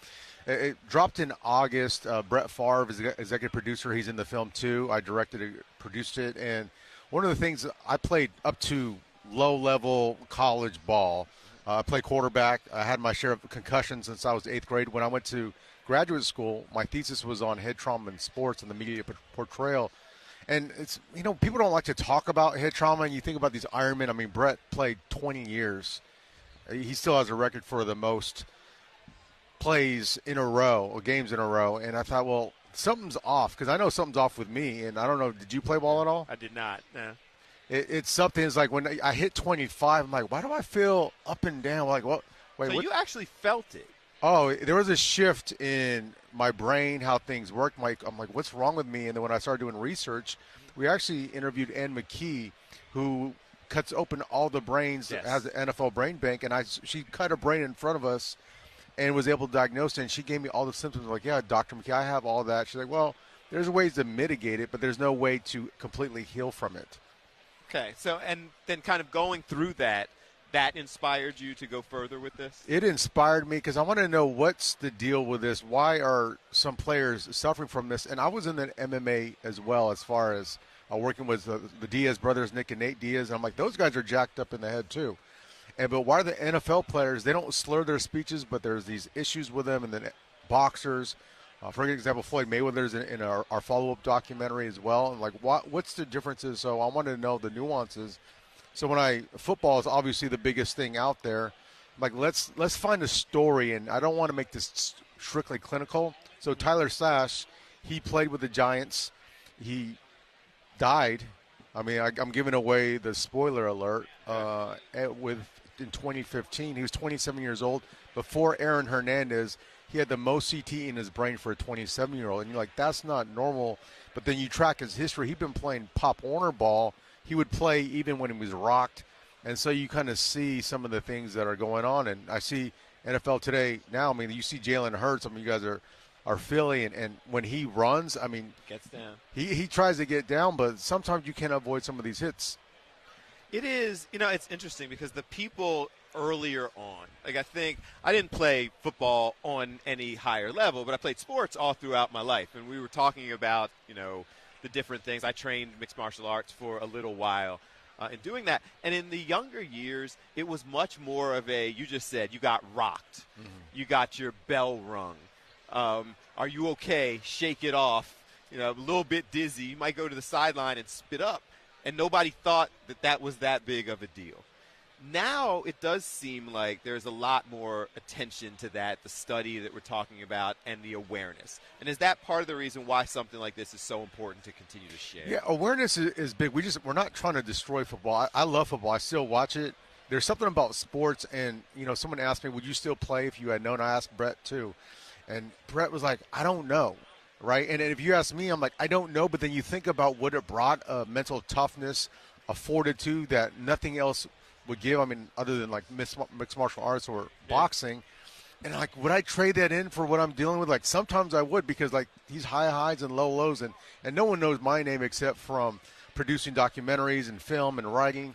It dropped in August. Brett Favre is the executive producer. He's in the film, too. I directed it, produced it, and one of the things, I played up to low-level college ball. I played quarterback. I had my share of concussions since I was 8th grade. When I went to graduate school, my thesis was on head trauma in sports and the media portrayal. And it's, people don't like to talk about head trauma, and you think about these Ironmen. I mean, Brett played 20 years. He still has a record for the most plays in a row, or games in a row. And I thought, well, something's off, because I know something's off with me. And I don't know, did you play ball at all? I did not, no. It's something, it's like when I hit 25, I'm like, why do I feel up and down? Like, what? Wait, so what? You actually felt it. Oh, there was a shift in my brain, how things worked. I'm like, what's wrong with me? And then when I started doing research, we actually interviewed Ann McKee, who cuts open all the brains, has the NFL brain bank, and she cut a brain in front of us and was able to diagnose it, and she gave me all the symptoms. I'm like, yeah, Dr. McKee, I have all that. She's like, well, there's ways to mitigate it, but there's no way to completely heal from it. Okay, so and then kind of going through that inspired you to go further with this? It inspired me because I want to know what's the deal with this. Why are some players suffering from this? And I was in the MMA as well, as far as working with the Diaz brothers, Nick and Nate Diaz. And I'm like, those guys are jacked up in the head too. But why are the NFL players, they don't slur their speeches, but there's these issues with them. And then boxers, for example, Floyd Mayweather's in our follow-up documentary as well. And like, what's the differences? So I wanted to know the nuances. So football is obviously the biggest thing out there. I'm like, let's find a story, and I don't want to make this strictly clinical. So Tyler Slash, he played with the Giants. He died. I mean, I'm giving away the spoiler alert. In 2015, he was 27 years old. Before Aaron Hernandez, he had the most CT in his brain for a 27-year-old. And you're like, that's not normal. But then you track his history. He'd been playing Pop Warner ball. He would play even when he was rocked. And so you kind of see some of the things that are going on. And I see NFL today now. I mean, you see Jalen Hurts. I mean, you guys are Philly. And when he runs, I mean, gets down. He tries to get down, but sometimes you can't avoid some of these hits. It is, it's interesting because the people earlier on, like I think I didn't play football on any higher level, but I played sports all throughout my life. And we were talking about, the different things. I trained mixed martial arts for a little while in doing that. And in the younger years, it was much more of you just said, you got rocked. Mm-hmm. You got your bell rung. Are you okay? Shake it off. A little bit dizzy. You might go to the sideline and spit up. And nobody thought that was that big of a deal. Now it does seem like there's a lot more attention to that, the study that we're talking about, and the awareness. And is that part of the reason why something like this is so important to continue to share? Yeah, awareness is big. We're not trying to destroy football. I love football. I still watch it. There's something about sports, and, someone asked me, would you still play if you had known? I asked Brett, too. And Brett was like, I don't know. Right? And if you ask me, I'm like, I don't know. But then you think about what it brought, mental toughness, a fortitude that nothing else would give. I mean, other than like mixed martial arts or boxing. And like, would I trade that in for what I'm dealing with? Like, sometimes I would, because like these high highs and low lows, and no one knows my name except from producing documentaries and film and writing.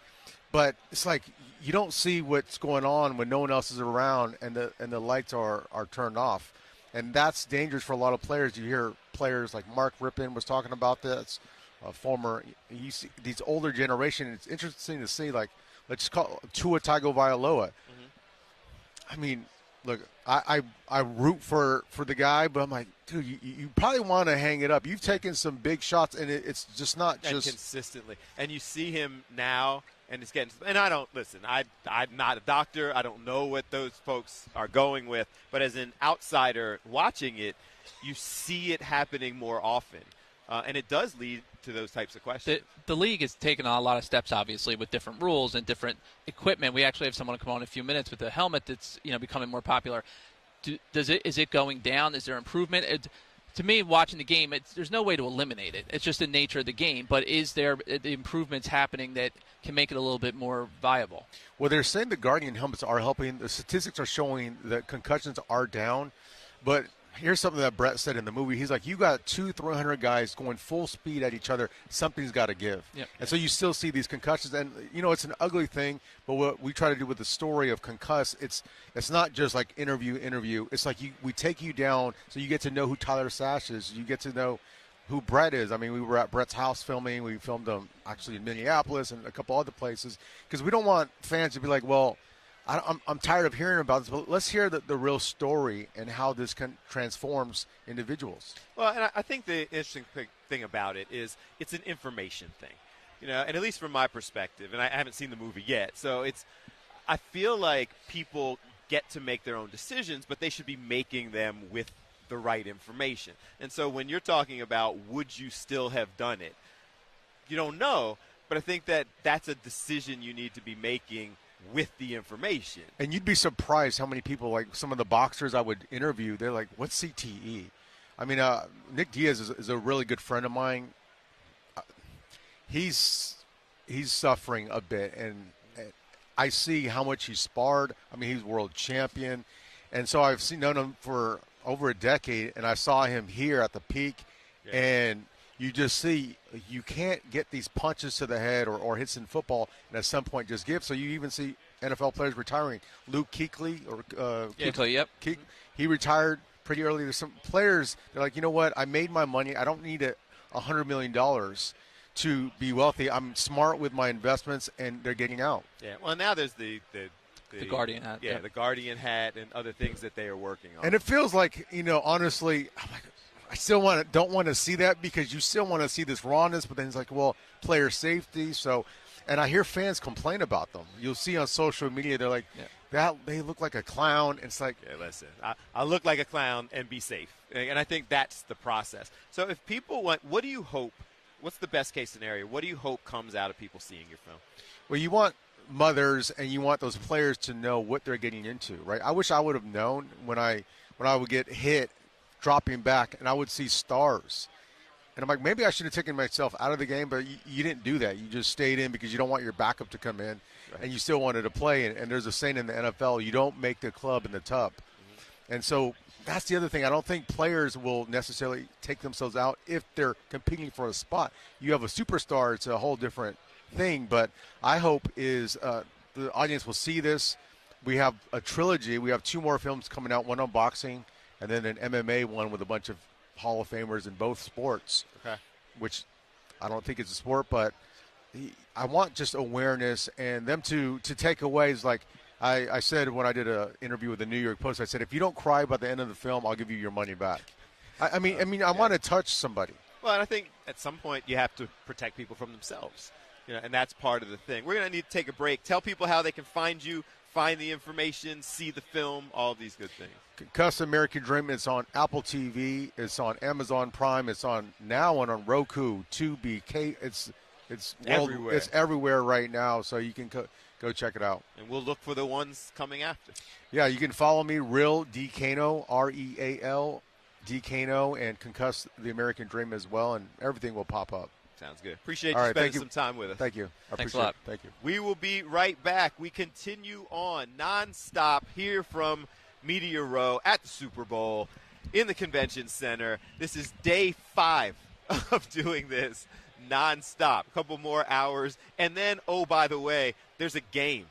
but it's like you don't see what's going on when no one else is around and the lights are turned off. And that's dangerous for a lot of players. You hear players like Mark Rippon was talking about this, you see these older generation. It's interesting to see, like, let's call Tua Tagovailoa. I mean, look, I root for the guy, but I'm like, dude, you probably want to hang it up. You've taken some big shots, and it's just not just consistently. And you see him now, and it's getting. And I don't listen. I'm not a doctor. I don't know what those folks are going with. But as an outsider watching it, you see it happening more often, and it does lead to those types of questions. The league has taken a lot of steps, obviously, with different rules and different equipment. We actually have someone come on in a few minutes with a helmet that's becoming more popular. Is it going down? Is there improvement? To me, watching the game, there's no way to eliminate it. It's just the nature of the game. But is there the improvements happening that can make it a little bit more viable? Well, they're saying the Guardian helmets are helping. The statistics are showing that concussions are down. But here's something that Brett said in the movie. He's like, you got 200-300 guys going full speed at each other. Something's got to give. Yep. And so you still see these concussions. And, it's an ugly thing. But what we try to do with the story of Concuss, it's not just like interview. It's like we take you down so you get to know who Tyler Sash is. You get to know who Brett is. I mean, we were at Brett's house filming. We filmed him actually in Minneapolis and a couple other places. Because we don't want fans to be like, well, I'm tired of hearing about this, but let's hear the real story and how this transforms individuals. Well, and I think the interesting thing about it is it's an information thing, and at least from my perspective, and I haven't seen the movie yet, so I feel like people get to make their own decisions, but they should be making them with the right information. And so when you're talking about would you still have done it, you don't know, but I think that's a decision you need to be making with the information. And you'd be surprised how many people, like some of the boxers I would interview, they're like, what's CTE? I mean, Nick Diaz is a really good friend of mine. He's suffering a bit, and I see how much he sparred. I mean, he's world champion. And so I've known him for over a decade, and I saw him here at the peak, and you just see you can't get these punches to the head or hits in football, and at some point just give. So you even see NFL players retiring. Luke Kuechly, he retired pretty early. There's some players, they're like, you know what, I made my money. I don't need $100 million to be wealthy. I'm smart with my investments, and they're getting out. Yeah, well, now there's the Guardian hat. Yeah, the Guardian hat and other things that they are working on. And it feels like, honestly, I'm like, I still don't want to see that because you still want to see this rawness, but then it's like, well, player safety. So, and I hear fans complain about them. You'll see on social media, they're like, that they look like a clown. It's like, listen, I look like a clown and be safe. And I think that's the process. So if people what do you hope, what's the best case scenario? What do you hope comes out of people seeing your film? Well, you want mothers and you want those players to know what they're getting into, right? I wish I would have known when I would get hit dropping back and I would see stars. And I'm like, maybe I should have taken myself out of the game, but you didn't do that. You just stayed in because you don't want your backup to come in, and you still wanted to play. And there's a saying in the NFL, you don't make the club in the tub. And so that's the other thing. I don't think players will necessarily take themselves out if they're competing for a spot. You have a superstar, it's a whole different thing. But I hope is the audience will see this. We have a trilogy. We have 2 more films coming out, one on boxing and then an MMA one with a bunch of Hall of Famers in both sports, which I don't think is a sport, but I want just awareness and them to take away is like I said when I did an interview with the New York Post, I said, if you don't cry by the end of the film, I'll give you your money back. I want to touch somebody. Well, and I think at some point you have to protect people from themselves, and that's part of the thing. We're going to need to take a break. Tell people how they can find you, find the information, see the film, all these good things. Concuss American Dream. It's on Apple TV. It's on Amazon Prime. It's on Roku, Tubi. It's everywhere. It's everywhere right now, so you can go check it out. And we'll look for the ones coming after. Yeah, you can follow me, Real DeCano, REAL DeCano, and Concuss the American Dream as well, and everything will pop up. Sounds good. Appreciate you spending some time with us. Thank you. Thanks a lot. Thank you. We will be right back. We continue on nonstop here from Media Row at the Super Bowl in the Convention Center. This is day 5 of doing this nonstop. A couple more hours. And then, oh, by the way, there's a game.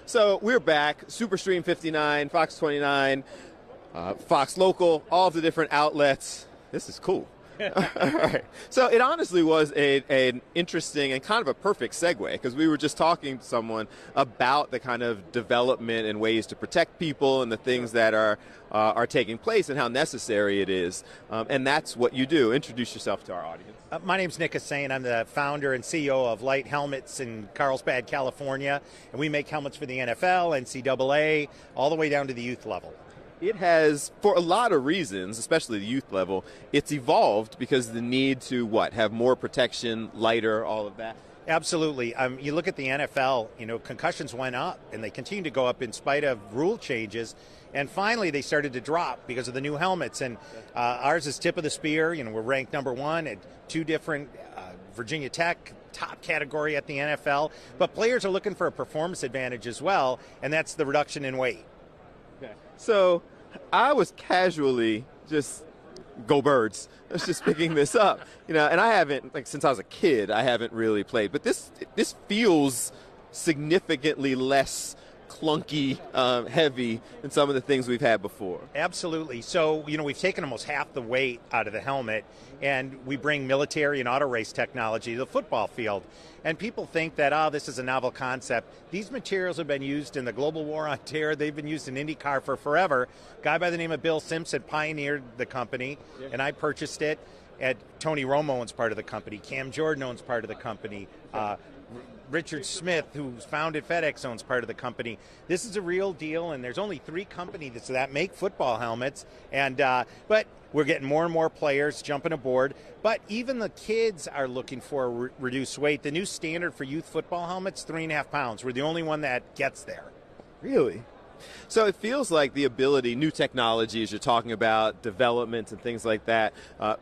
So we're back. Superstream 59, Fox 29, Fox Local, all of the different outlets. This is cool. All right. So it honestly was an interesting and kind of a perfect segue, because we were just talking to someone about the kind of development and ways to protect people and the things that are taking place and how necessary it is. And that's what you do. Introduce yourself to our audience. My name's Nick Hussain. I'm the founder and CEO of Light Helmets in Carlsbad, California. And we make helmets for the NFL, NCAA, all the way down to the youth level. It has, for a lot of reasons, especially the youth level, it's evolved because the need to, have more protection, lighter, all of that? Absolutely. You look at the NFL, concussions went up, and they continue to go up in spite of rule changes. And finally, they started to drop because of the new helmets. And ours is tip of the spear. We're ranked number one at two different Virginia Tech, top category at the NFL. But players are looking for a performance advantage as well, and that's the reduction in weight. Okay. So I was casually just go Birds. I was just picking this up, and I haven't, since I was a kid, I haven't really played. But this feels significantly less clunky, heavy than some of the things we've had before. Absolutely. So, we've taken almost half the weight out of the helmet, and we bring military and auto race technology to the football field. And people think that, this is a novel concept. These materials have been used in the global war on terror. They've been used in IndyCar for forever. A guy by the name of Bill Simpson pioneered the company, and I purchased it. Tony Romo owns part of the company. Cam Jordan owns part of the company. Richard Smith, who's founded FedEx, owns part of the company. This is a real deal, and there's only 3 companies that make football helmets. And but we're getting more and more players jumping aboard. But even the kids are looking for reduced weight. The new standard for youth football helmets, 3.5 pounds. We're the only one that gets there. Really? So it feels like the ability, new technologies you're talking about, development and things like that,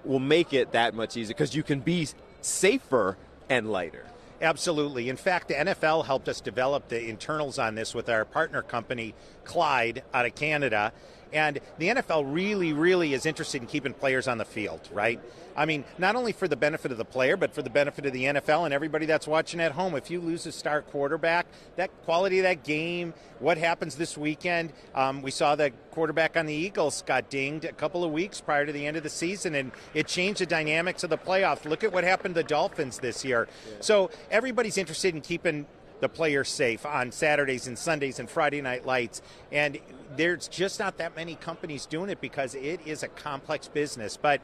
will make it that much easier because you can be safer and lighter. Absolutely. In fact, the NFL helped us develop the internals on this with our partner company, Clyde, out of Canada. And the NFL really, really is interested in keeping players on the field, right? I mean, not only for the benefit of the player, but for the benefit of the NFL and everybody that's watching at home. If you lose a star quarterback, that quality of that game, what happens this weekend? We saw the quarterback on the Eagles got dinged a couple of weeks prior to the end of the season, and it changed the dynamics of the playoffs. Look at what happened to the Dolphins this year. So everybody's interested in keeping the players safe on Saturdays and Sundays and Friday night lights. And there's just not that many companies doing it because it is a complex business. But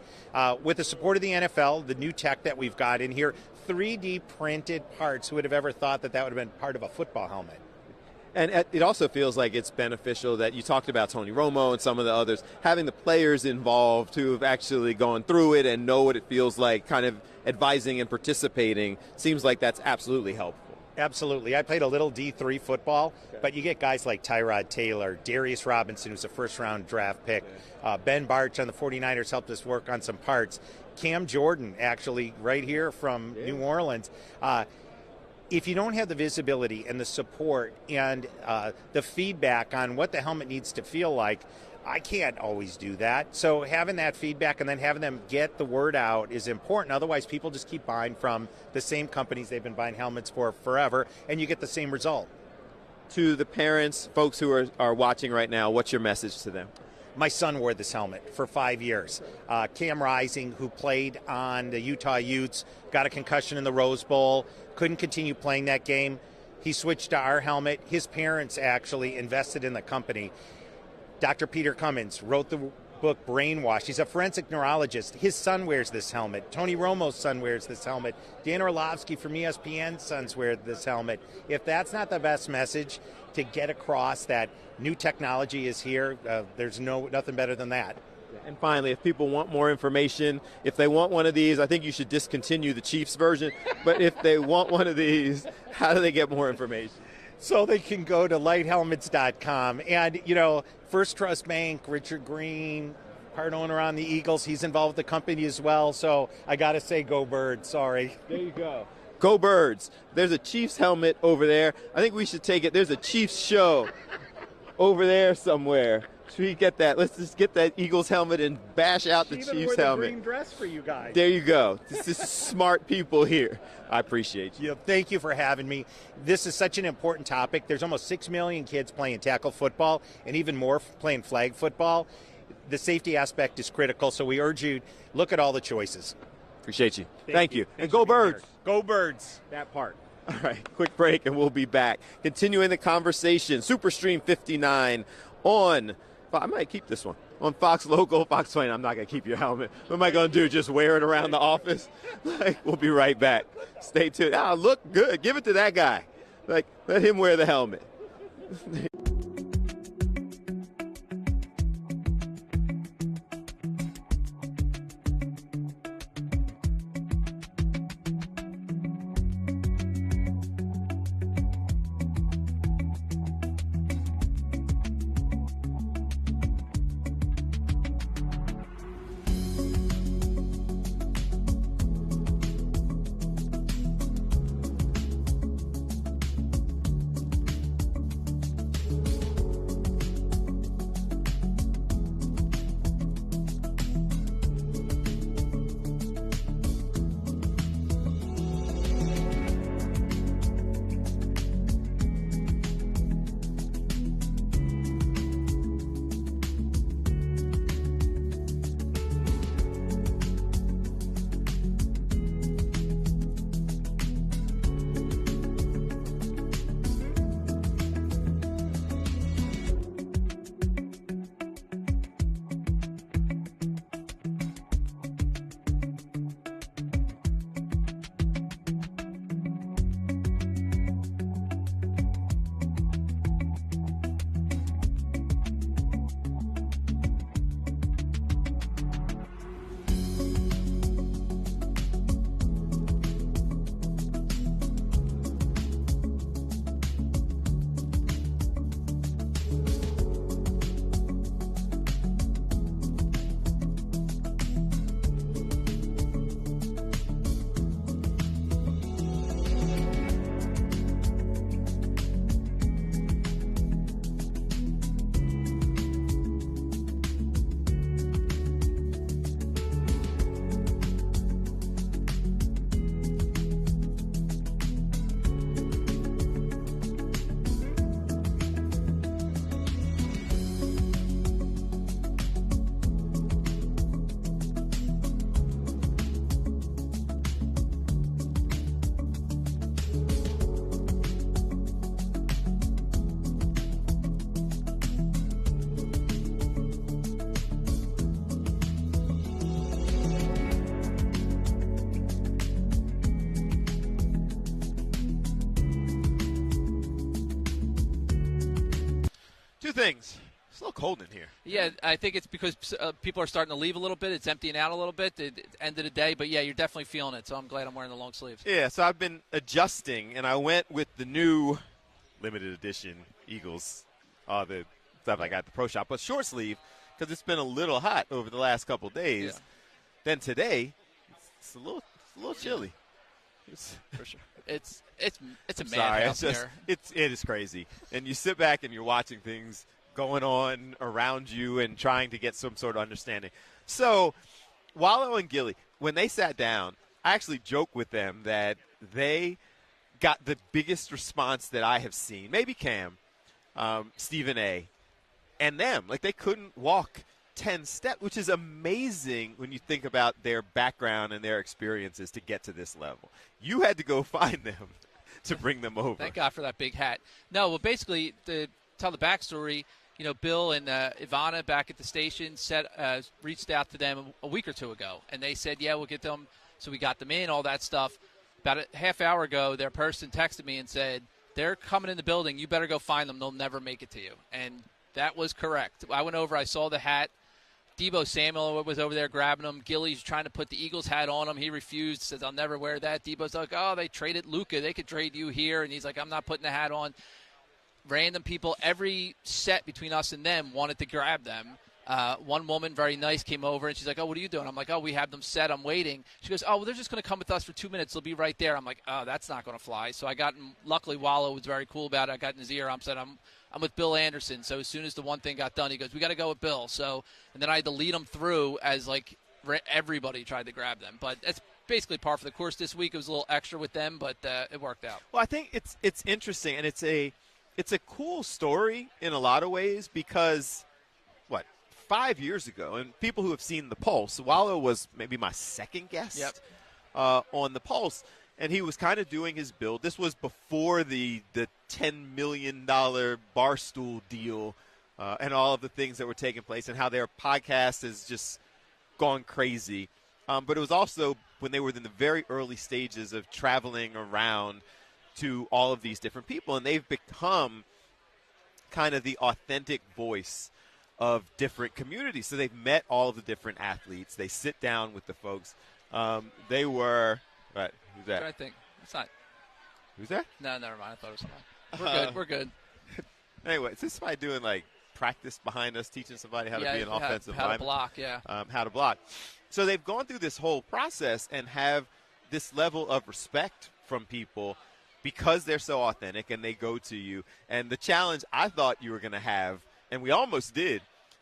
with the support of the NFL, the new tech that we've got in here, 3D printed parts, who would have ever thought that that would have been part of a football helmet? And it also feels like it's beneficial that you talked about Tony Romo and some of the others, having the players involved who have actually gone through it and know what it feels like, kind of advising and participating, seems like that's absolutely helpful. Absolutely. I played a little D3 football, but you get guys like Tyrod Taylor, Darius Robinson, who's a first-round draft pick, Ben Barch on the 49ers helped us work on some parts. Cam Jordan, actually, right here from New Orleans. If you don't have the visibility and the support and the feedback on what the helmet needs to feel like, I can't always do that. So having that feedback and then having them get the word out is important. Otherwise, people just keep buying from the same companies they've been buying helmets for forever, and you get the same result. To the parents, folks who are watching right now, what's your message to them? My son wore this helmet for 5 years. Cam Rising, who played on the Utah Utes, got a concussion in the Rose Bowl, couldn't continue playing that game. He switched to our helmet. His parents actually invested in the company. Dr. Peter Cummins wrote the book Brainwash. He's a forensic neurologist. His son wears this helmet. Tony Romo's son wears this helmet. Dan Orlovsky from ESPN's sons wear this helmet. If that's not the best message to get across that new technology is here, there's nothing better than that. And finally, if people want more information, if they want one of these, I think you should discontinue the Chiefs version. But if they want one of these, how do they get more information? So they can go to lighthelmets.com. And, you know, First Trust Bank, Richard Green, part owner on the Eagles, he's involved with the company as well. So I got to say, go Birds. Sorry. There you go. Go Birds. There's a Chiefs helmet over there. I think we should take it. There's a Chiefs show over there somewhere. Should we get that? Let's just get that Eagles helmet and bash out the Chiefs helmet. Green dress for you guys. There you go. This is smart people here. I appreciate you. Yeah, thank you for having me. This is such an important topic. There's almost 6 million kids playing tackle football and even more playing flag football. The safety aspect is critical, so we urge you, look at all the choices. Appreciate you. Thank you. And go Birds. Go Birds. That part. All right, quick break and we'll be back. Continuing the conversation, Superstream 59 on, I might keep this one, on Fox Local, Fox 20. I'm not going to keep your helmet. What am I going to do, just wear it around the office? We'll be right back. Stay tuned. Look good. Give it to that guy. Let him wear the helmet. things. It's a little cold in here. Yeah, I think it's because people are starting to leave a little bit. It's emptying out a little bit at the end of the day. But, yeah, you're definitely feeling it, so I'm glad I'm wearing the long sleeves. Yeah, so I've been adjusting, and I went with the new limited edition Eagles, the stuff I got at the Pro Shop, but short sleeve because it's been a little hot over the last couple of days. Yeah. Then today, it's a little chilly. For sure. It's a I'm sorry, madhouse here. It is crazy. And you sit back and you're watching things going on around you and trying to get some sort of understanding. So, Wallow and Gilly, when they sat down, I actually joked with them that they got the biggest response that I have seen. Maybe Cam, Stephen A., and them. Like, they couldn't walk 10 steps, which is amazing when you think about their background and their experiences to get to this level. You had to go find them to bring them over. Thank God for that big hat. No, well, basically, to tell the backstory, Bill and Ivana back at the station reached out to them a week or two ago, and they said, yeah, we'll get them. So we got them in, all that stuff. About a half hour ago, their person texted me and said, they're coming in the building. You better go find them. They'll never make it to you. And that was correct. I went over. I saw the hat. Deebo Samuel was over there grabbing him. Gilly's trying to put the Eagles hat on him. He refused. Says, I'll never wear that. Deebo's like, oh, they traded Luka. They could trade you here. And he's like, I'm not putting the hat on. Random people, every set between us and them wanted to grab them. One woman, very nice, came over, and she's like, oh, what are you doing? I'm like, oh, we have them set. I'm waiting. She goes, oh, well, they're just going to come with us for 2 minutes. They'll be right there. I'm like, oh, that's not going to fly. So I got in. Luckily, Wallow was very cool about it. I got in his ear. I'm with Bill Anderson. So as soon as the one thing got done, he goes, we got to go with Bill. So, and then I had to lead them through as, like, everybody tried to grab them. But it's basically par for the course this week. It was a little extra with them, but it worked out. Well, I think it's interesting, and it's a cool story in a lot of ways because, 5 years ago, and people who have seen The Pulse, Wallow was maybe my second guest on The Pulse, and he was kind of doing his build. This was before the $10 million Barstool deal and all of the things that were taking place and how their podcast has just gone crazy. But it was also when they were in the very early stages of traveling around to all of these different people, and they've become kind of the authentic voice of different communities. So they've met all of the different athletes. They sit down with the folks. They were right. Who's that? I think it's not. Who's that? No, never mind. I thought it was somebody. We're good. Anyway, is this somebody doing like practice behind us, teaching somebody how to be an offensive lineman? How to block, yeah. How to block. So they've gone through this whole process and have this level of respect from people because they're so authentic and they go to you. And the challenge I thought you were going to have, and we almost did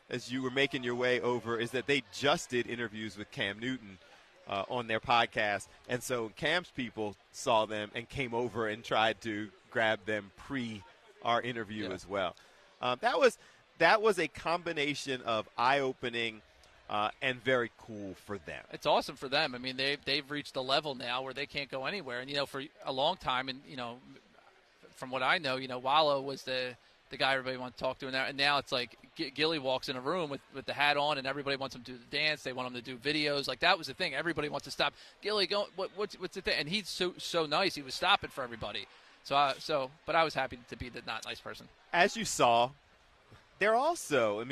as you were making your way over, is that they just did interviews with Cam Newton on their podcast. And so Cam's people saw them and came over and tried to grab them pre our interview as well. That was a combination of eye-opening and very cool for them. It's awesome for them. I mean, they've reached a level now where they can't go anywhere. And, for a long time, and, from what I know, Wallow was the guy everybody wanted to talk to in there. And now it's like Gilly walks in a room with the hat on, and everybody wants him to do the dance. They want him to do videos. Like, that was the thing. Everybody wants to stop. Gilly, go. What's the thing? And he's so nice. He was stopping for everybody. But I was happy to be the not nice person. As you saw, they're also,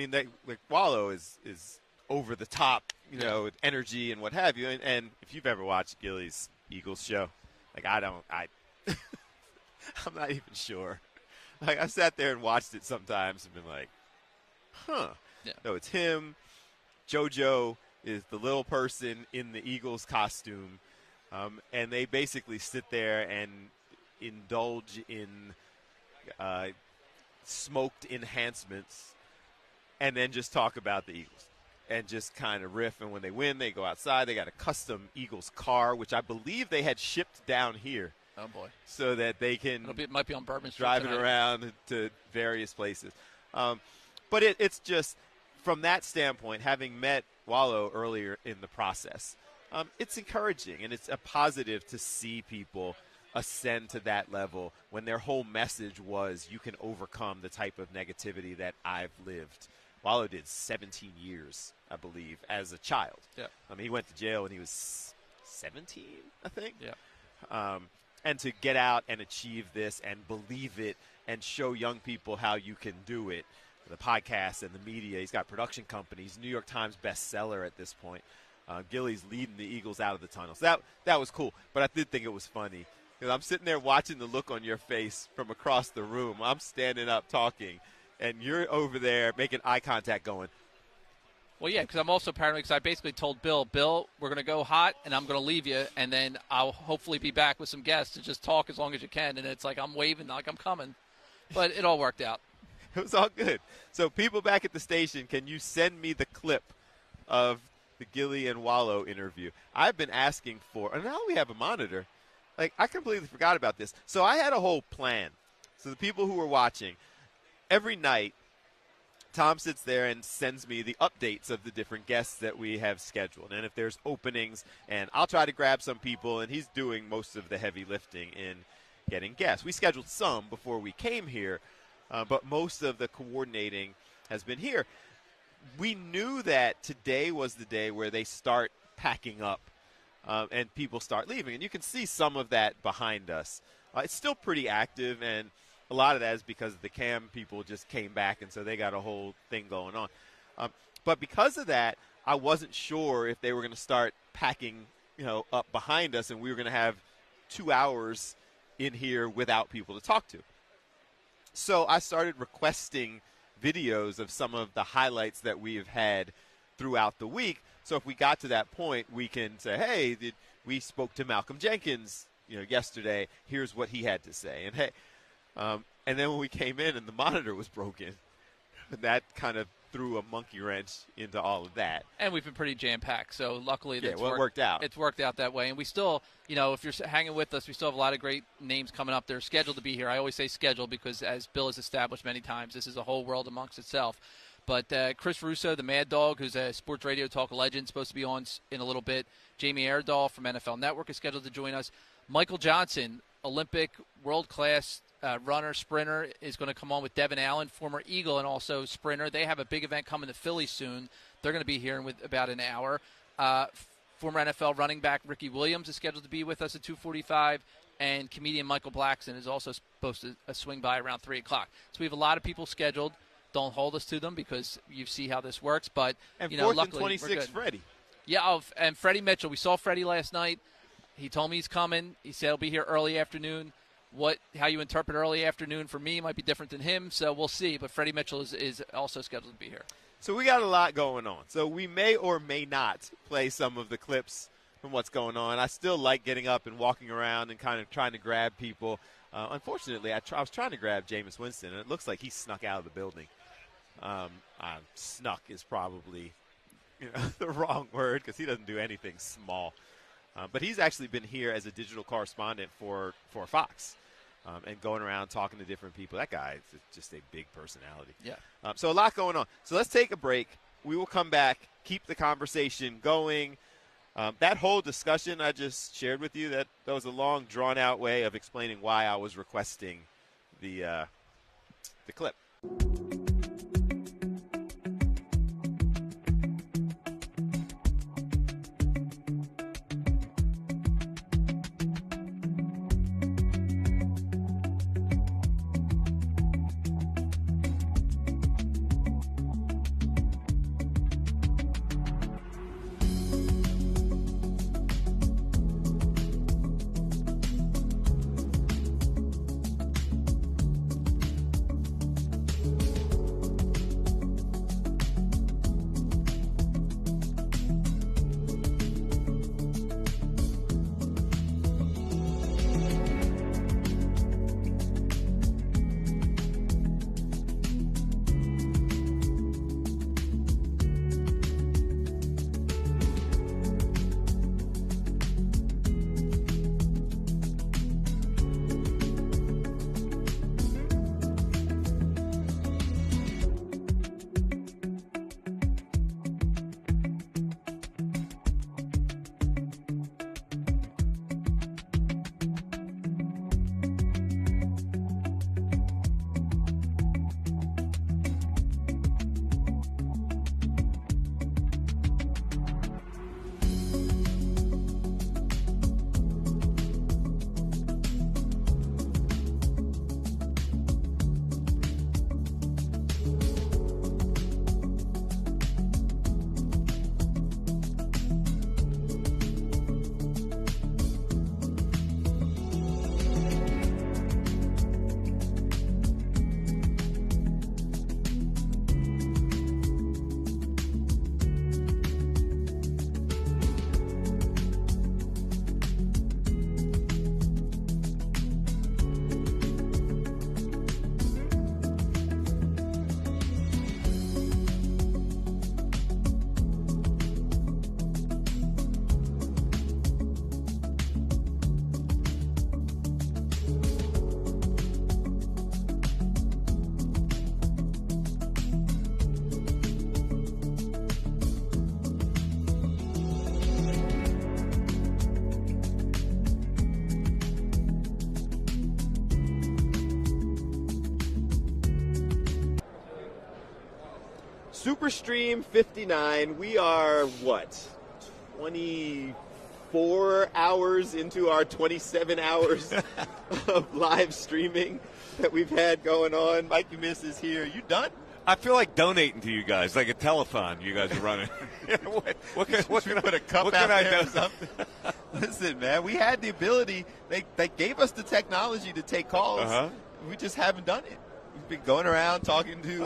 Wallow is over the top, with energy and what have you. And if you've ever watched Gilly's Eagles show, I'm not even sure. I sat there and watched it sometimes and been like, huh. Yeah. So it's him. JoJo is the little person in the Eagles costume. And they basically sit there and indulge in smoked enhancements and then just talk about the Eagles and just kind of riff. And when they win, they go outside. They got a custom Eagles car, which I believe they had shipped down here. Oh, boy. So that they can it might be on Bourbon Street driving tonight. Around to various places. But it's just, from that standpoint, having met Wallow earlier in the process, it's encouraging and it's a positive to see people ascend to that level when their whole message was you can overcome the type of negativity that I've lived. Wallow did 17 years, I believe, as a child. Yeah. He went to jail when he was 17, I think. Yeah. And to get out and achieve this and believe it and show young people how you can do it, the podcasts and the media. He's got production companies, New York Times bestseller at this point. Gilly's leading the Eagles out of the tunnel. So that was cool. But I did think it was funny because I'm sitting there watching the look on your face from across the room. I'm standing up talking, and you're over there making eye contact going, well, yeah, because I'm also paranoid because I basically told Bill, we're going to go hot, and I'm going to leave you, and then I'll hopefully be back with some guests to just talk as long as you can. And it's like I'm waving like I'm coming. But it all worked out. It was all good. So people back at the station, can you send me the clip of the Gilly and Wallow interview? I've been asking for, and now we have a monitor. Like, I completely forgot about this. So I had a whole plan. So the people who were watching, every night, Tom sits there and sends me the updates of the different guests that we have scheduled. And if there's openings, and I'll try to grab some people, and he's doing most of the heavy lifting in getting guests. We scheduled some before we came here, but most of the coordinating has been here. We knew that today was the day where they start packing up and people start leaving. And you can see some of that behind us. It's still pretty active, and a lot of that is because the cam people just came back, and so they got a whole thing going on. But because of that, I wasn't sure if they were going to start packing, up behind us, and we were going to have 2 hours in here without people to talk to. So I started requesting videos of some of the highlights that we have had throughout the week. So if we got to that point, we can say, hey, we spoke to Malcolm Jenkins, yesterday. Here's what he had to say. And hey, and then when we came in and the monitor was broken, that kind of threw a monkey wrench into all of that. And we've been pretty jam-packed, so luckily it worked out. It's worked out that way. And we still, if you're hanging with us, we still have a lot of great names coming up. They're scheduled to be here. I always say scheduled because, as Bill has established many times, this is a whole world amongst itself. But Chris Russo, the Mad Dog, who's a sports radio talk legend, supposed to be on in a little bit. Jamie Erdahl from NFL Network is scheduled to join us. Michael Johnson, Olympic world-class runner, sprinter, is going to come on with Devin Allen, former Eagle and also sprinter. They have a big event coming to Philly soon. They're going to be here in about an hour. Former NFL running back Ricky Williams is scheduled to be with us at 2:45, and comedian Michael Blackson is also supposed to swing by around 3 o'clock. So we have a lot of people scheduled. Don't hold us to them because you see how this works. But, and luckily, and 26, Freddie. Yeah, and Freddy Mitchell. We saw Freddie last night. He told me he's coming. He said he'll be here early afternoon. How you interpret early afternoon for me might be different than him, so we'll see. But Freddie Mitchell is also scheduled to be here. So we got a lot going on. So we may or may not play some of the clips from what's going on. I still like getting up and walking around and kind of trying to grab people. Unfortunately, I was trying to grab Jameis Winston, and it looks like he snuck out of the building. Snuck is probably the wrong word because he doesn't do anything small. But he's actually been here as a digital correspondent for Fox. And going around talking to different people. That guy is just a big personality. Yeah. So a lot going on. So let's take a break. We will come back, keep the conversation going. That whole discussion I just shared with you, that was a long, drawn-out way of explaining why I was requesting the clip. Superstream 59. We are, 24 hours into our 27 hours of live streaming that we've had going on. Mikey Miss is here. You done? I feel like donating to you guys, like a telethon you guys are running. what can I put a cup out there or something? Listen, man, we had the ability. They gave us the technology to take calls. Uh-huh. We just haven't done it. We've been going around talking to.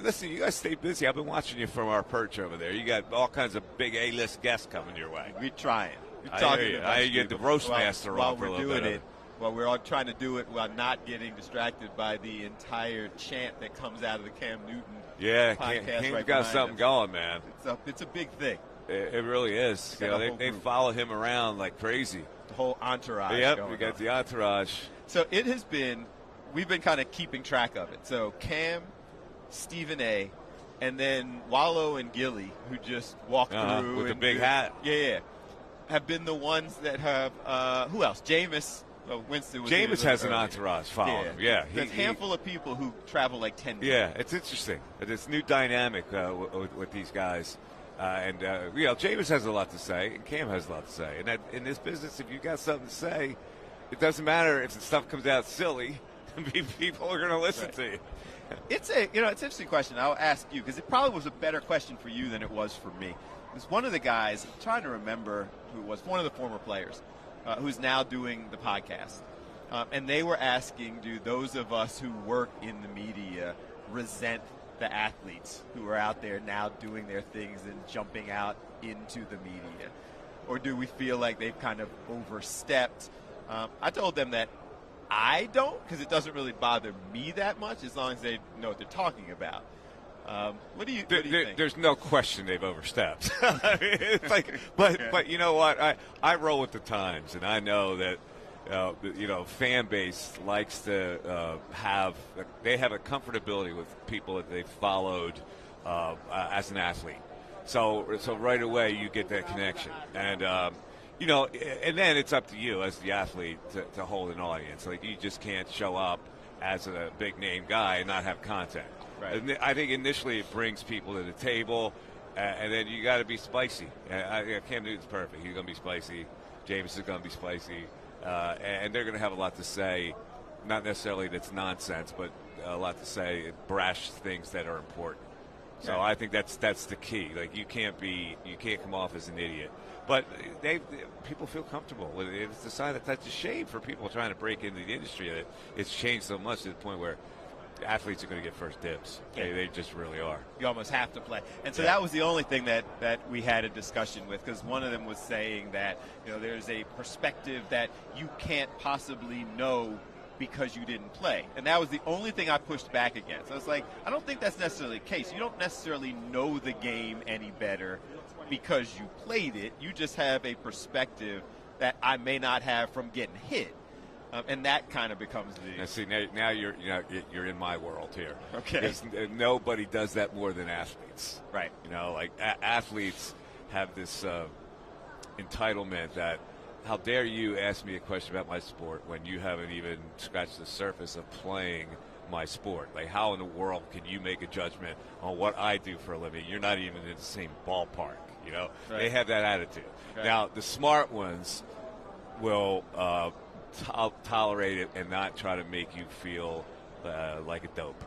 Listen, you guys stay busy. I've been watching you from our perch over there. You got all kinds of big A-list guests coming your way. We're trying. I hear you get the roast master while on for a we're little doing bit. it. Well, we're all trying to do it while not getting distracted by the entire chant that comes out of the Cam Newton podcast. Cam's right got behind something us. going, man. It's a big thing. It really is. You know, they follow him around like crazy. The whole entourage. Yep, we got the entourage. So it has been. We've been kind of keeping track of it. So Cam, Stephen A., and then Wallow and Gilly, who just walked through with the big hat. Yeah, have been the ones that have. Who else? Jameis. Winston was Jameis has an entourage following him. Yeah, there's a handful of people who travel like 10 minutes. Yeah, it's interesting. This new dynamic with these guys. And Jameis has a lot to say, and Cam has a lot to say. And in this business, if you got something to say, it doesn't matter if the stuff comes out silly. People are going to listen to you. It's an interesting question. I'll ask you because it probably was a better question for you than it was for me. Because one of the guys, I'm trying to remember who it was, one of the former players, who's now doing the podcast, and they were asking, do those of us who work in the media resent the athletes who are out there now doing their things and jumping out into the media, or do we feel like they've kind of overstepped? I told them that I don't, because it doesn't really bother me that much as long as they know what they're talking about. What do you think? There's no question they've overstepped. I mean, it's like, but you know what? I roll with the times, and I know that fan base likes to have a comfortability with people that they've followed as an athlete. So right away you get that connection, and and then it's up to you as the athlete to hold an audience. Like, you just can't show up as a big name guy and not have content. Right. And I think initially it brings people to the table, and then you got to be spicy. Cam Newton's perfect. He's going to be spicy. James is going to be spicy. And they're going to have a lot to say, not necessarily that's nonsense, but a lot to say, brash things that are important. So Yeah. I think that's the key. Like, you can't come off as an idiot. But people feel comfortable with it. It's a sign that that's a shame for people trying to break into the industry. That it's changed so much to the point where athletes are going to get first dibs. Yeah. They just really are. You almost have to play. And so Yeah. that was the only thing that we had a discussion with, because one of them was saying that there's a perspective that you can't possibly know because you didn't play. And that was the only thing I pushed back against. I was like, I don't think that's necessarily the case. You don't necessarily know the game any better because you played it. You just have a perspective that I may not have from getting hit. And that kind of becomes the. Now, see, now you're in my world here. Okay. Because nobody does that more than athletes. Right. Athletes have this entitlement that, how dare you ask me a question about my sport when you haven't even scratched the surface of playing my sport? Like, how in the world can you make a judgment on what I do for a living? You're not even in the same ballpark. Right. They have that attitude. Right. Now, the smart ones will tolerate it and not try to make you feel like a dope.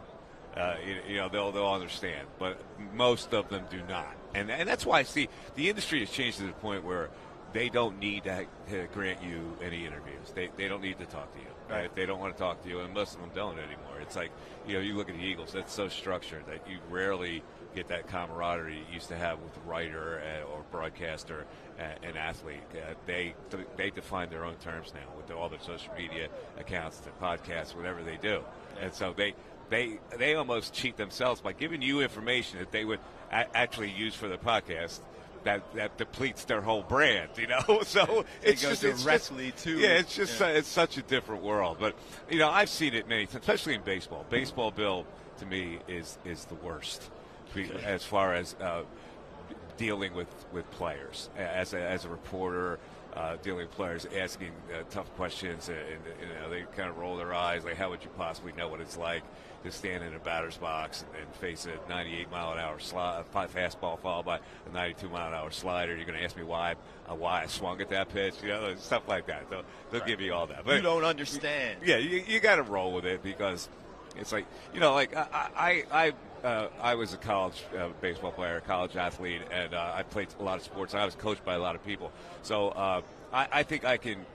They'll understand, but most of them do not, and that's why I see the industry has changed to the point where they don't need to grant you any interviews. They don't need to talk to you. Right? If they don't want to talk to you, and most of them don't anymore. It's like, you look at the Eagles, that's so structured that you rarely get that camaraderie you used to have with a writer or broadcaster and athlete. They define their own terms now with all their social media accounts, their podcasts, whatever they do. And so they almost cheat themselves by giving you information that they would actually use for their podcast. That depletes their whole brand, So it's such a different world. But I've seen it many times, especially in baseball. Baseball, Bill, to me is the worst as far as dealing with players as a reporter. dealing with players asking tough questions, and they kind of roll their eyes, like, how would you possibly know what it's like to stand in a batter's box and face a 98-mile-an-hour fastball followed by a 92-mile-an-hour slider? You're going to ask me why I swung at that pitch, stuff like that. They'll give you all that. But you don't understand. Yeah, you got to roll with it, because it's like, like I was a college baseball player, college athlete, and I played a lot of sports. I was coached by a lot of people. So I think I can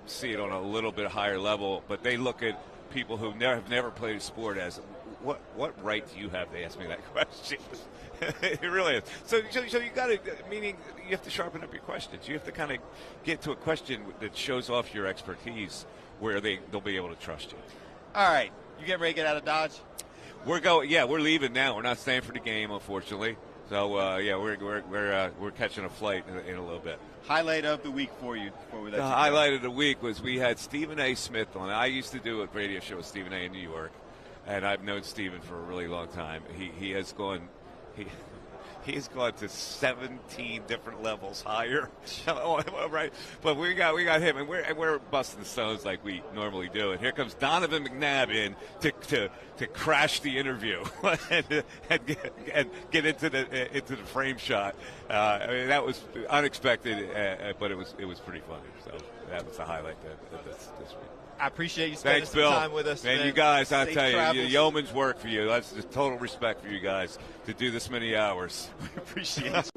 see it on a little bit higher level, but they look at people who have never played a sport as, what right do you have to ask me that question? It really is. So you got to, meaning you have to sharpen up your questions. You have to kind of get to a question that shows off your expertise where they'll be able to trust you. All right. You getting ready to get out of Dodge? We're leaving now. We're not staying for the game, unfortunately. So we're catching a flight in a little bit. Highlight of the week for you before we let you go. Highlight of the week was we had Stephen A. Smith on. I used to do a radio show with Stephen A. in New York, and I've known Stephen for a really long time. He has gone to 17 different levels higher, right? But we got him, and we're busting the stones like we normally do. And here comes Donovan McNab in to crash the interview and get into the frame shot. I mean, that was unexpected, but it was pretty funny. So that was the highlight of this week. I appreciate you spending some Bill. time with us. Man, you guys, I tell you, yeoman's work for you. That's just total respect for you guys to do this many hours. We appreciate it.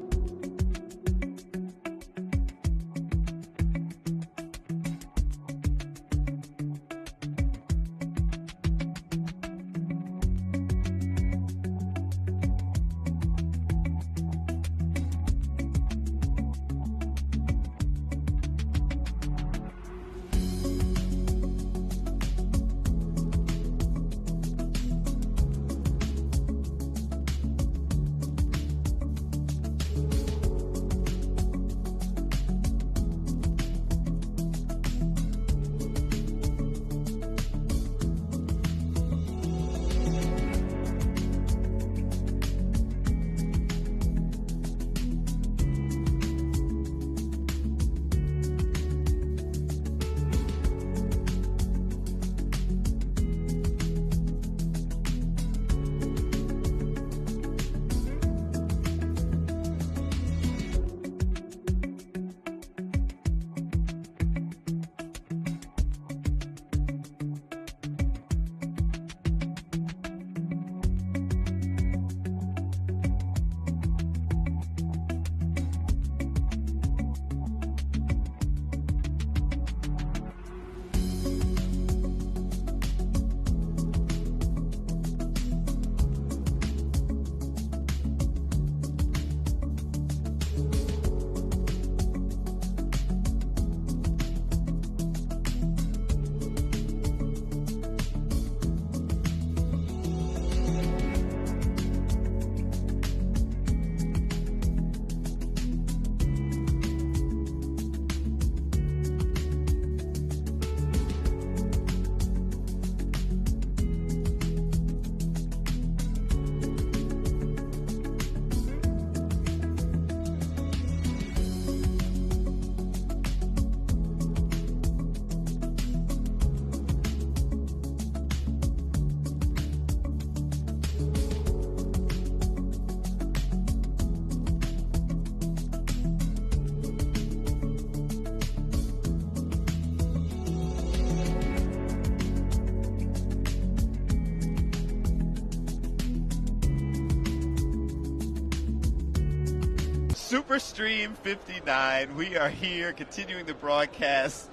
Superstream 59. We are here continuing the broadcast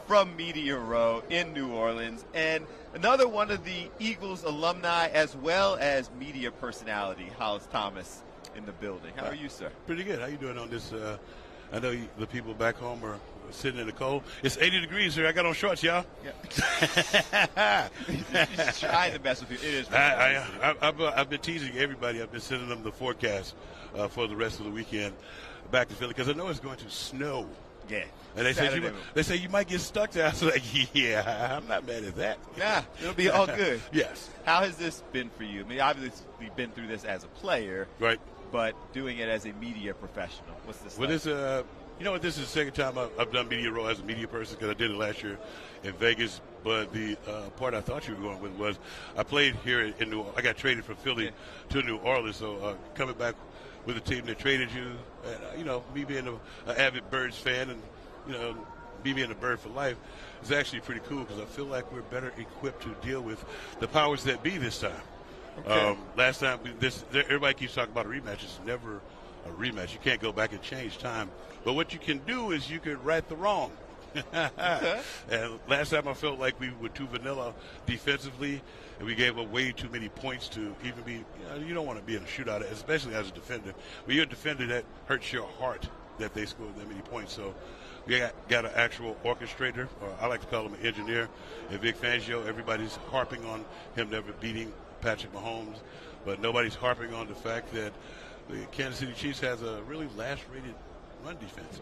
from Media Row in New Orleans, and another one of the Eagles alumni as well as media personality, Hollis Thomas, in the building. How are you, sir? Pretty good. How you doing on this? I know the people back home are sitting in the cold. It's 80 degrees here. I got on shorts, y'all. Yeah. He's trying to mess with you. It is. I've been teasing everybody. I've been sending them the forecast for the rest of the weekend back to Philly because I know it's going to snow. Yeah. And they say you might get stuck there. I was like, yeah, I'm not mad at that. Nah, it'll be all good. Yes. How has this been for you? I mean, obviously we've been through this as a player, right? But doing it as a media professional, what's this? Well, like? You know what? This is the second time I've done Media Row as a media person because I did it last year in Vegas. But the part I thought you were going with was I played here in New Orleans. I got traded from Philly to New Orleans. So coming back with a team that traded you, me being an avid Birds fan and, me being a Bird for life is actually pretty cool because I feel like we're better equipped to deal with the powers that be this time. Okay. Last time, everybody keeps talking about a rematch. It's never a rematch. You can't go back and change time. But what you can do is you can right the wrong. And last time I felt like we were too vanilla defensively, and we gave up way too many points to even be. You don't want to be in a shootout, especially as a defender. When you're a defender, that hurts your heart that they scored that many points. So we got an actual orchestrator, or I like to call him an engineer, and Vic Fangio. Everybody's harping on him never beating Patrick Mahomes, but nobody's harping on the fact that the Kansas City Chiefs has a really last-rated run defense.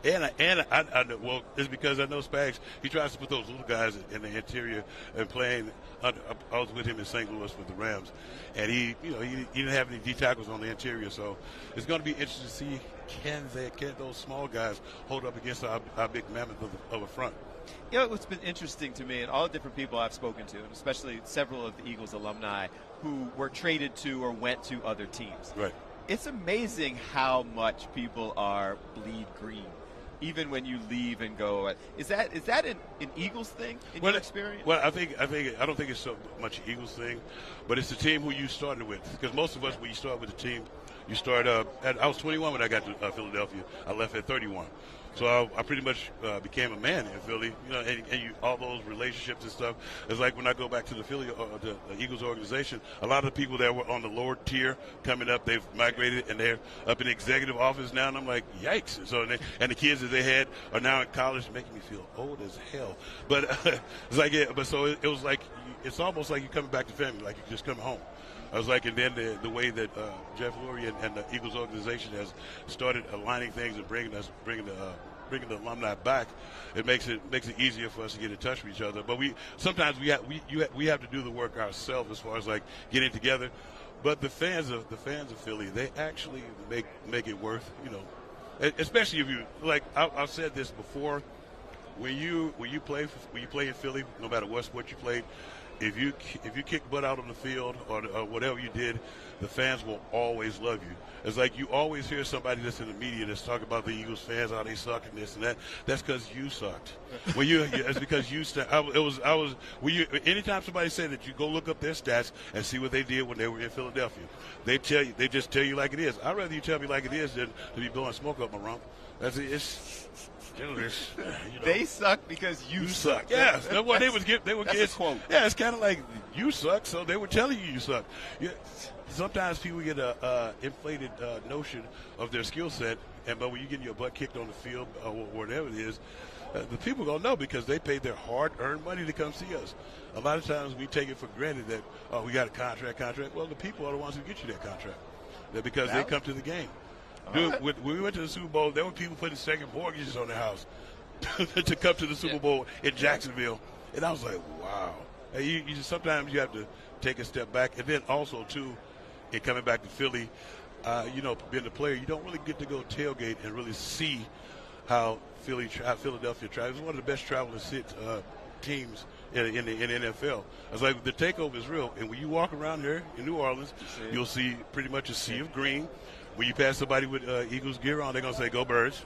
and I know, well, it's because I know Spags, he tries to put those little guys in the interior and playing. I was with him in St. Louis with the Rams, and he didn't have any D tackles on the interior, so it's going to be interesting to see can those small guys hold up against our big mammoth of a front. You know what's been interesting to me, and all the different people I've spoken to, and especially several of the Eagles alumni who were traded to or went to other teams. Right. It's amazing how much people are bleed green, even when you leave and go. Is that an Eagles thing in your experience? Well, I don't think it's so much an Eagles thing, but it's the team who you started with. Because most of us, when you start with a team, you start. I was 21 when I got to Philadelphia. I left at 31. So I pretty much became a man in Philly, and all those relationships and stuff. It's like when I go back to the Philly, the Eagles organization, a lot of the people that were on the lower tier coming up, they've migrated and they're up in the executive office now, and I'm like, yikes. And so and the kids that they had are now in college, making me feel old as hell. But it's like, so it was like, it's almost like you're coming back to family, like you're just coming home. I was like, and then the way that Jeff Lurie and the Eagles organization has started aligning things and bringing the alumni back, it makes it easier for us to get in touch with each other. But sometimes we have to do the work ourselves as far as like getting together. But the fans of Philly, they actually make it worth, especially if you like. I've said this before. When you play in Philly, no matter what sport you played, if you kick butt out on the field or whatever you did, the fans will always love you. It's like you always hear somebody that's in the media that's talking about the Eagles fans, how they suck and this and that. That's because you sucked. It's because you. Anytime somebody said that, you go look up their stats and see what they did when they were in Philadelphia. They just tell you like it is. I'd rather you tell me like it is than to be blowing smoke up my rump. They suck because you suck. Yes, that's what they would get. That's a quote. Yeah, it's kind of like you suck, so they were telling you suck. Yeah. Sometimes people get a inflated notion of their skill set, but when you get your butt kicked on the field or whatever it is, the people gonna know because they paid their hard-earned money to come see us. A lot of times we take it for granted that we got a contract. Well, the people are the ones who get you that contract. Because they come to the game. Dude, when we went to the Super Bowl, there were people putting second mortgages on their house to come to the Super Bowl in Jacksonville. And I was like, wow. Sometimes you have to take a step back. And then also, too, in coming back to Philly, being a player, you don't really get to go tailgate and really see how Philadelphia travels. It's one of the best traveling teams in the NFL. I was like, the takeover is real. And when you walk around here in New Orleans, you'll see pretty much a sea of green. When you pass somebody with Eagles gear on, they're going to say, go Birds.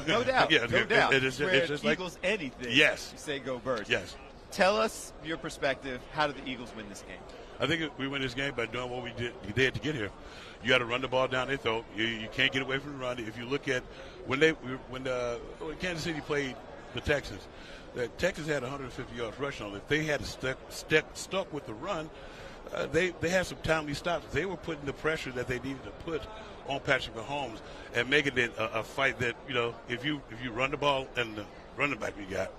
No doubt. Yeah, no doubt. It's just Eagles like, anything. Yes. You say go Birds. Yes. Tell us your perspective. How did the Eagles win this game? I think we win this game by doing what we did to get here. You got to run the ball down their throat. You can't get away from the run. If you look at when Kansas City played the Texans, Texas had 150 yards rushing on it. If they had stuck with the run, they had some timely stops. They were putting the pressure that they needed to put on Patrick Mahomes and making it a fight that, if you run the ball and the running back you got,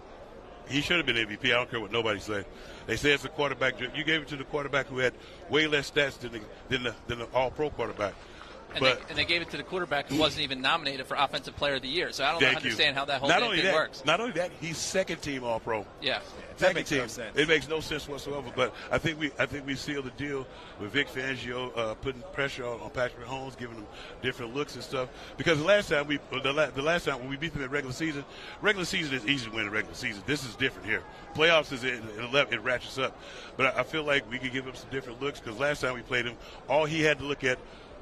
he should have been MVP. I don't care what nobody says. They say it's a quarterback. You gave it to the quarterback who had way less stats than the all-pro quarterback. And they gave it to the quarterback who wasn't even nominated for Offensive Player of the Year. So I don't understand how that whole thing works. Not only that, he's second team All-Pro. Yeah. Second team. It makes no sense whatsoever. But I think we sealed the deal with Vic Fangio putting pressure on Patrick Mahomes, giving him different looks and stuff. Because the last time when we beat them in regular season is easy to win in regular season. This is different here. Playoffs is it ratchets up. But I feel like we could give him some different looks because last time we played him, all he had to look at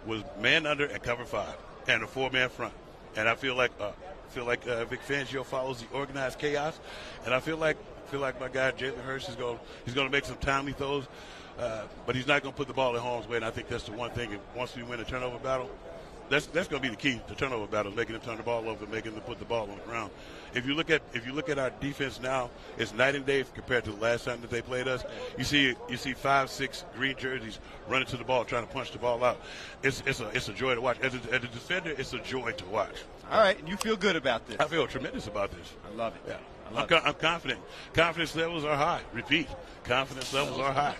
was man under and cover 5 and a 4-man front. And I feel like Vic Fangio follows the organized chaos, and I feel like my guy Jalen Hurts he's going to make some timely throws, but he's not going to put the ball in harm's way. And I think that's the one thing. Once we win a turnover battle, that's going to be the key to turnover battles, making them turn the ball over, making them put the ball on the ground. If you look at our defense now, it's night and day compared to the last time that they played us. You see 5-6 green jerseys running to the ball, trying to punch the ball out. It's a joy to watch. As a defender, it's a joy to watch. All right, and you feel good about this? I feel tremendous about this. I love it. Yeah. I'm confident. Confidence levels are high. Repeat. Confidence levels are high.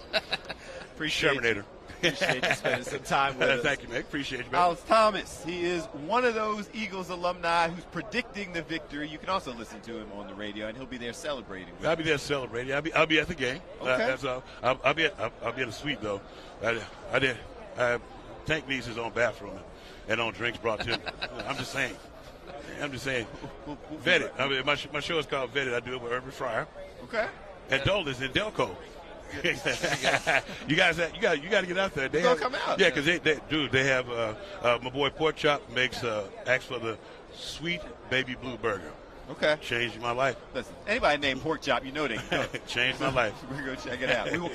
Appreciate Terminator. Appreciate you spending some time with us. Thank you, man. Appreciate you, man. Hollis Thomas, he is one of those Eagles alumni who's predicting the victory. You can also listen to him on the radio, and he'll be there celebrating. I'll be there celebrating. I'll be at the game. Okay. I'll be at a suite though. Tank needs his own bathroom and own drinks brought to him. I'm just saying. Vetted. I mean, my show is called Vetted. I do it with Urban Fryer. Okay. And Dolan's in Delco. you got to get out there. They gonna come out. Yeah, because they have my boy Pork Chop asks for the sweet baby blue burger. Okay. Changed my life. Listen, anybody named Pork Chop, you know they can go. Changed my life. We're going to check it out. We will.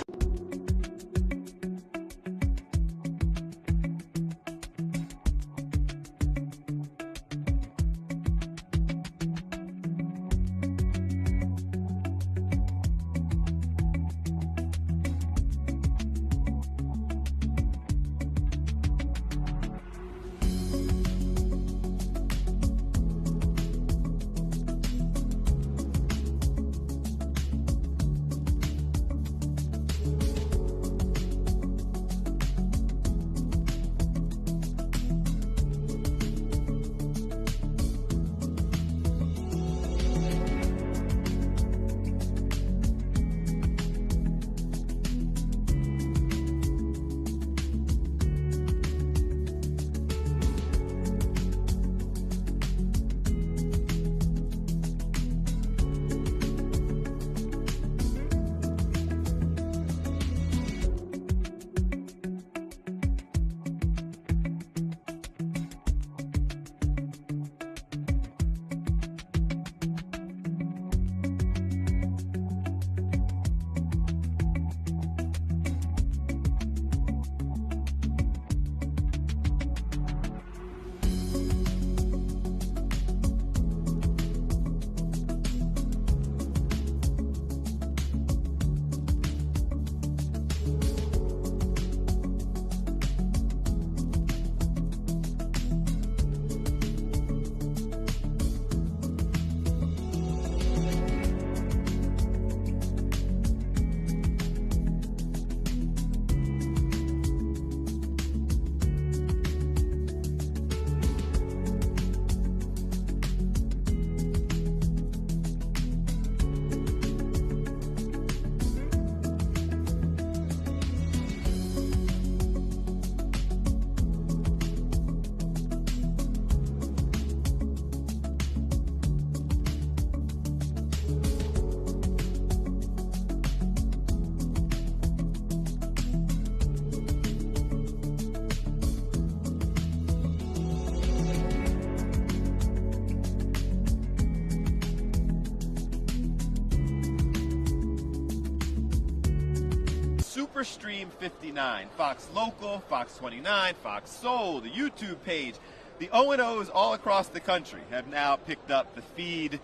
Stream 59, Fox Local, Fox 29, Fox Soul, the YouTube page. The O&Os all across the country have now picked up the feed,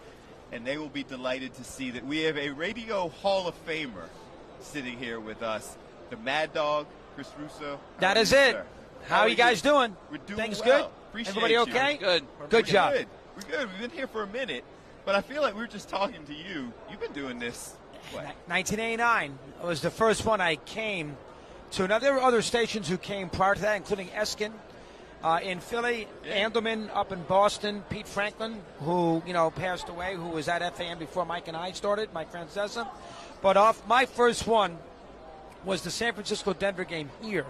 and they will be delighted to see that we have a Radio Hall of Famer sitting here with us, the Mad Dog, Chris Russo. That is it. Sir? How are you guys doing? We're doing Things well. good? Appreciate Everybody you. okay? Good. Good job. We're good. We've been here for a minute, but I feel like we were just talking to you. You've been doing this, what? 1989 was the first one I came to. Now, there were other stations who came prior to that, including Eskin In Philly, Andelman up in Boston, Pete Franklin, who, passed away, who was at FAM before Mike and I started, Mike Francesa. But my first one was the San Francisco-Denver game here.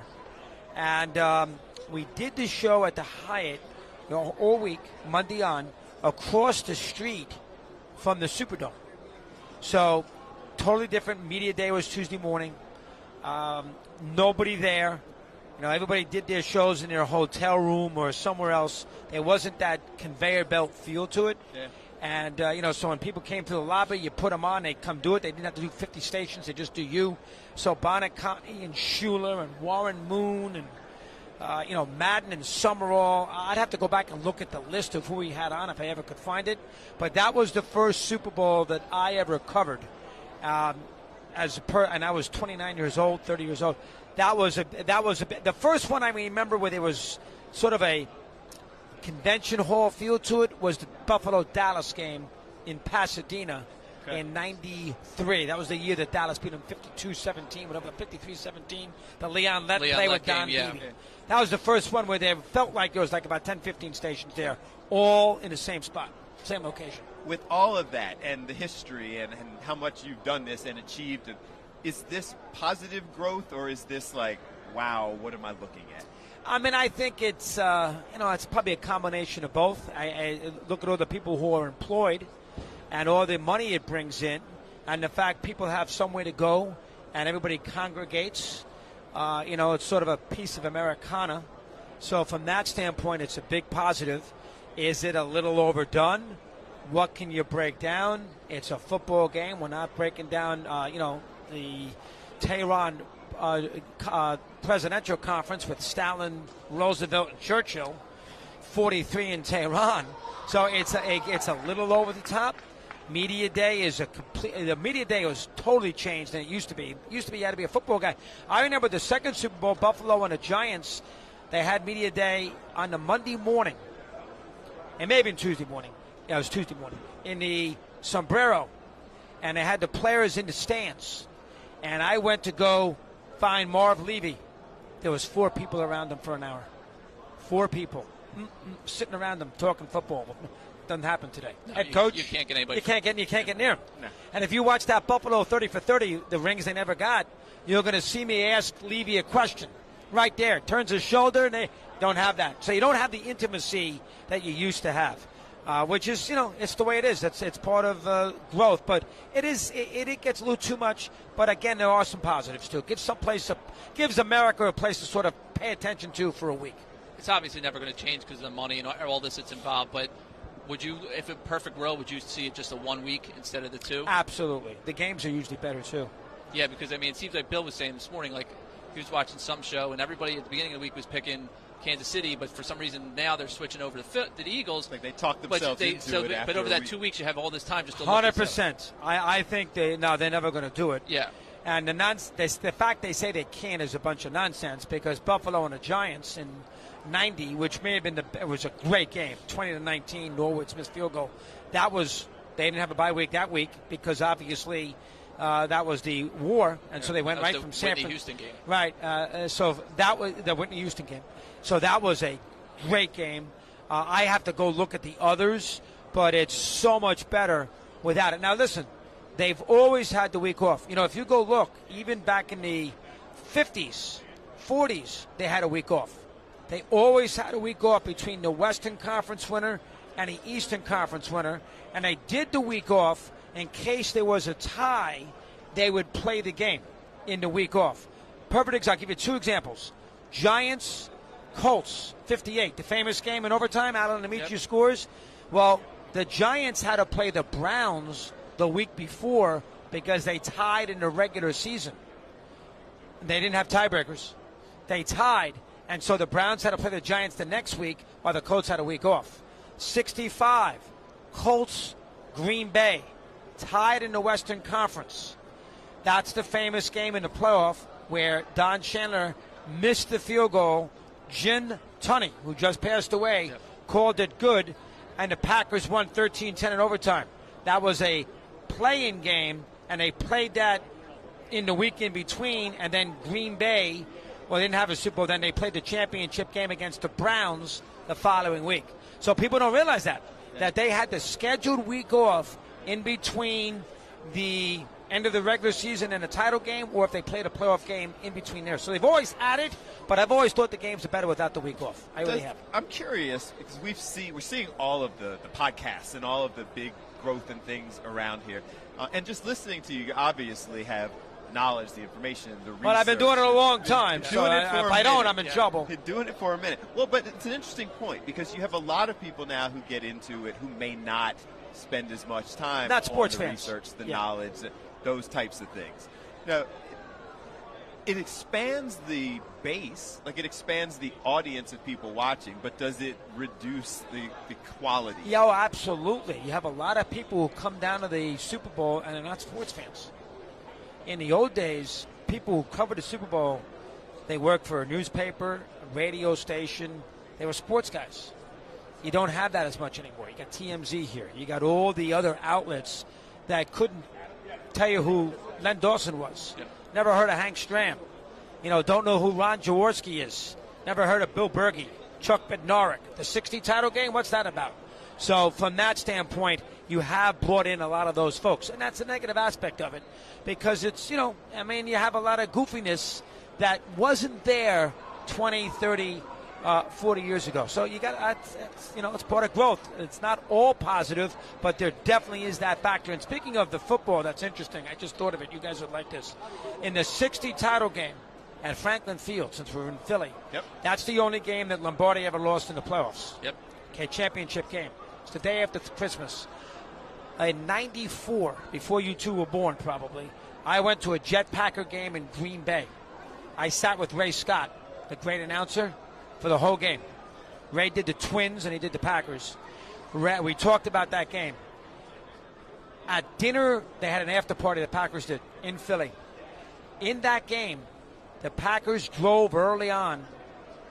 And we did the show at the Hyatt all week, Monday on, across the street from the Superdome. So, totally different. Media day was Tuesday morning. Nobody there. Everybody did their shows in their hotel room or somewhere else. There wasn't that conveyor belt feel to it. Yeah. And, so when people came to the lobby, you put them on, they'd come do it. They didn't have to do 50 stations. They just do you. So Bonnet Conti and Schuler and Warren Moon and, Madden and Summerall. I'd have to go back and look at the list of who we had on if I ever could find it. But that was the first Super Bowl that I ever covered. And I was 29 years old, 30 years old. The first one I remember where there was sort of a convention hall feel to it was the Buffalo-Dallas game in Pasadena in 93. That was the year that Dallas beat them 52-17, whatever, 53-17. The Leon Lett play with Don Beebe. That was the first one where they felt like there was like about 10, 15 stations there, all in the same spot, same location. With all of that and the history and how much you've done this and achieved, is this positive growth or is this like, wow, what am I looking at? I mean, I think it's, it's probably a combination of both. I look at all the people who are employed and all the money it brings in and the fact people have somewhere to go and everybody congregates. It's sort of a piece of Americana. So from that standpoint, it's a big positive. Is it a little overdone? What can you break down? It's a football game. We're not breaking down, the Tehran presidential conference with Stalin, Roosevelt, and Churchill, 43 in Tehran. So it's a little over the top. Media day is the media day was totally changed than it used to be. It used to be you had to be a football guy. I remember the second Super Bowl, Buffalo and the Giants, they had media day on the Monday morning. It may have been Tuesday morning. Yeah, it was Tuesday morning. In the sombrero. And they had the players in the stands. And I went to go find Marv Levy. There was 4 people around him for an hour. 4 people sitting around him talking football. Doesn't happen today. No, Head coach, you can't get anybody. You can't get near him. No. And if you watch that Buffalo 30 for 30, the rings they never got, you're going to see me ask Levy a question right there. Turns his shoulder, and they don't have that. So you don't have the intimacy that you used to have. Which is, it's the way it is. It's part of growth, but it gets a little too much. But again, there are some positives too. Gives America a place to sort of pay attention to for a week. It's obviously never going to change because of the money and all this that's involved. But would you, if a perfect world, would you see it just a 1 week instead of the 2? Absolutely. The games are usually better too. Yeah, because it seems like Bill was saying this morning, like he was watching some show and everybody at the beginning of the week was picking Kansas City, but for some reason now they're switching over to the Eagles. Like they talk themselves into it. But over that 2 weeks, you have all this time just to 100%. I think they're never going to do it. Yeah. And the fact they say they can't is a bunch of nonsense because Buffalo and the Giants in 90, which may have been it was a great game, 20-19, Norwood's missed field goal. They didn't have a bye week that week because obviously that was the war, and so they went right from San Francisco. Houston game. Right. So that was the Whitney Houston game. So that was a great game. I have to go look at the others, but it's so much better without it. Now, listen, they've always had the week off. If you go look, even back in the 50s, 40s, they had a week off. They always had a week off between the Western Conference winner and the Eastern Conference winner, and they did the week off in case there was a tie, they would play the game in the week off. Perfect example. I'll give you 2 examples. Giants, Colts, 58, the famous game in overtime. Alan Amici scores. Well, the Giants had to play the Browns the week before because they tied in the regular season. They didn't have tiebreakers. They tied, and so the Browns had to play the Giants the next week while the Colts had a week off. 65, Colts, Green Bay, tied in the Western Conference. That's the famous game in the playoff where Don Chandler missed the field goal. Jim Tunney, who just passed away, called it good, and the Packers won 13-10 in overtime. That was a play-in game, and they played that in the week in between, and then Green Bay Well, they didn't have a Super Bowl. Then they played the championship game against the Browns the following week. So people don't realize that they had the scheduled week off in between the end of the regular season and the title game, or if they played a playoff game in between there. So they've always had it, but I've always thought the games are better without the week off. I really have. I'm curious because we're seeing all of the podcasts and all of the big growth and things around here, and just listening to you, obviously have knowledge, the information, the research. Well, I've been doing it a long time, so if I don't, I'm in trouble. Been doing it for a minute. Well, but it's an interesting point because you have a lot of people now who get into it who may not spend as much time not sports on the fans. research, the knowledge, those types of things. Now, it expands the base, like it expands the audience of people watching, but does it reduce the quality? Yeah, absolutely. You have a lot of people who come down to the Super Bowl and they're not sports fans. In the old days, people who covered the Super Bowl, they worked for a newspaper, a radio station. They were sports guys. You don't have that as much anymore. You got TMZ here. You got all the other outlets that couldn't tell you who Len Dawson was. Yep. Never heard of Hank Stram. Don't know who Ron Jaworski is. Never heard of Bill Berge, Chuck Bednarik. The 60 title game, what's that about? So from that standpoint, you have brought in a lot of those folks. And that's a negative aspect of it because it's, you have a lot of goofiness that wasn't there 20, 30, 40 years ago. So you got, it's part of growth. It's not all positive, but there definitely is that factor. And speaking of the football, that's interesting. I just thought of it. You guys would like this. In the 60 title game at Franklin Field, since we're in Philly, that's the only game that Lombardi ever lost in the playoffs. Yep. Okay, championship game. It's the day after Christmas. In 94, before you two were born probably, I went to a Jet Packer game in Green Bay. I sat with Ray Scott, the great announcer, for the whole game. Ray did the Twins and he did the Packers. We talked about that game. At dinner, they had an after party, the Packers did, in Philly. In that game, the Packers drove early on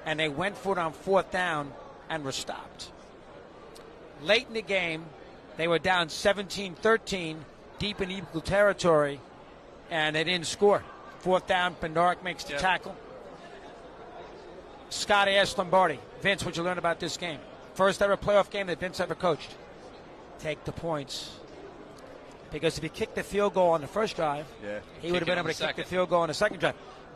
and they went for it on 4th down and were stopped. Late in the game, they were down 17-13, deep in equal territory, and they didn't score. 4th down, Bednarik makes the tackle. Scott asked Lombardi, Vince, what'd you learn about this game? First ever playoff game that Vince ever coached. Take the points. Because if he kicked the field goal on the first drive, he would have been able to kick the field goal on the second drive.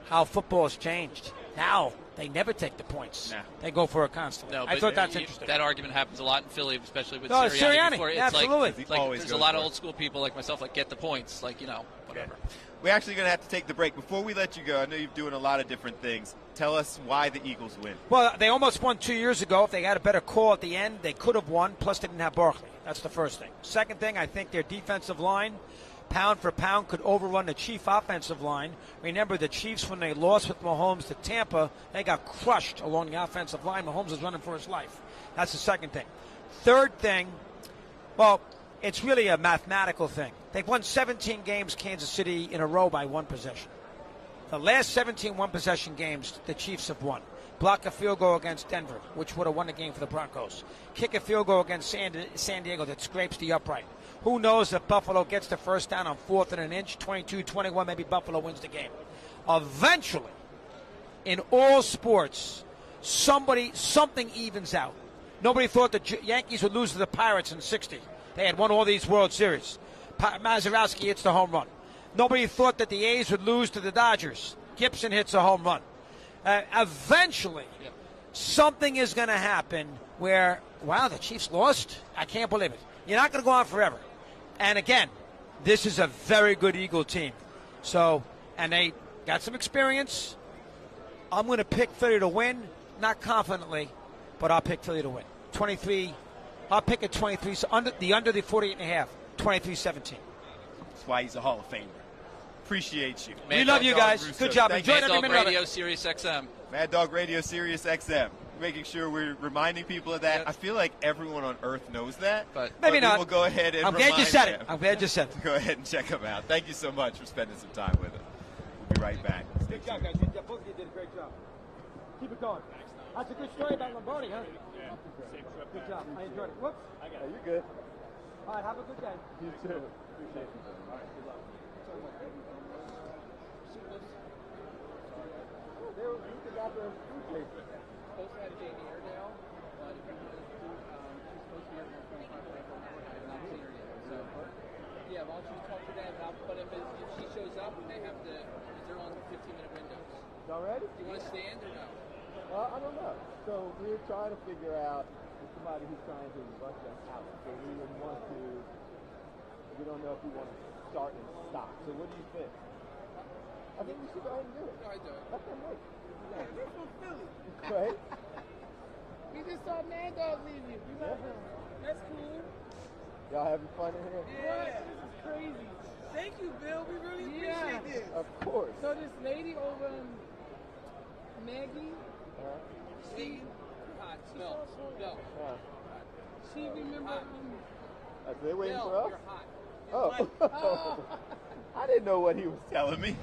How football has changed. Now, they never take the points. They go for it constantly. No, I thought that's interesting. That argument happens a lot in Philly, especially with Sirianni. Before. It's Absolutely. There's a lot of old school people like myself, get the points, whatever. We're actually going to have to take the break. Before we let you go, I know you're doing a lot of different things. Tell us why the Eagles win. Well, they almost won 2 years ago. If they had a better call at the end, they could have won. Plus, they didn't have Barkley. That's the first thing. Second thing, I think their defensive line, pound for pound, could overrun the Chief offensive line. Remember, the Chiefs, when they lost with Mahomes to Tampa, they got crushed along the offensive line. Mahomes was running for his life. That's the second thing. Third thing, well, it's really a mathematical thing. They've won 17 games, Kansas City, in a row by one possession. The last 17 one-possession games, the Chiefs have won. Block a field goal against Denver, which would have won the game for the Broncos. Kick a field goal against San Diego that scrapes the upright. Who knows if Buffalo gets the first down on 4th and an inch, 22-21, maybe Buffalo wins the game. Eventually, in all sports, something evens out. Nobody thought the Yankees would lose to the Pirates in 60. They had won all these World Series. Mazeroski hits the home run. Nobody thought that the A's would lose to the Dodgers. Gibson hits a home run. Eventually, something is going to happen where, wow, the Chiefs lost? I can't believe it. You're not going to go on forever. And again, this is a very good Eagle team. So, and they got some experience. I'm going to pick Philly to win, not confidently, but I'll pick Philly to win. 23, I'll pick it 23, so under the 48.5, 23-17. That's why he's a Hall of Famer. Appreciate you. We love you guys. Russo. Good job. Enjoyed every minute of it. Radio, Sirius XM. Mad Dog Radio, Sirius XM. Making sure we're reminding people of that. Yep. I feel like everyone on Earth knows that. But maybe not. We'll go ahead and I'm glad you said it. I'm glad you said it. Go ahead and check them out. Thank you so much for spending some time with us. We'll be right back. Good job, guys. Both of you did a great job. Keep it going. That's a good story about Lombardi, huh? Yeah. Good job. I enjoyed it. Whoops. I got it. You're good. All right. Have a good day. You too. Appreciate it. All right. Good luck. There we go. Yeah, why don't you talk to them? But if she shows up, they have to. They're on 15-minute windows. Y'all ready? Do you want to stand or no? I don't know. So we're trying to figure out somebody who's trying to rush us out. So we don't know if we want to start and stop. So what do you think? I think we should go ahead and do it. All right, do it. Let them wait. Yeah, we're from Philly. Right? We just saw Mad Dog leave you. You love him. That's cool. Y'all having fun in here? Yeah. This is crazy. Thank you, Bill. We really appreciate this. Of course. So this lady over Maggie, she hot. Smell. She remember So they're waiting Bill, for us? you're hot. Oh. I didn't know what he was telling me.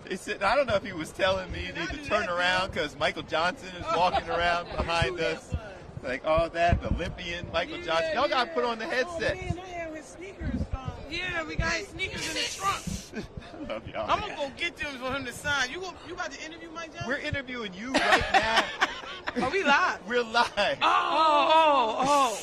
He said, I don't know if he was telling me to turn around because Michael Johnson is walking around behind us. Like all that, the Olympian Michael Johnson. Y'all got to put on the headset. Oh, man, I have his sneakers. Yeah, we got his sneakers in the trunk. Love y'all. I'm gonna go get them for him to sign. You about to interview Mike Johnson? We're interviewing you right now. Are we live? We're live. Oh.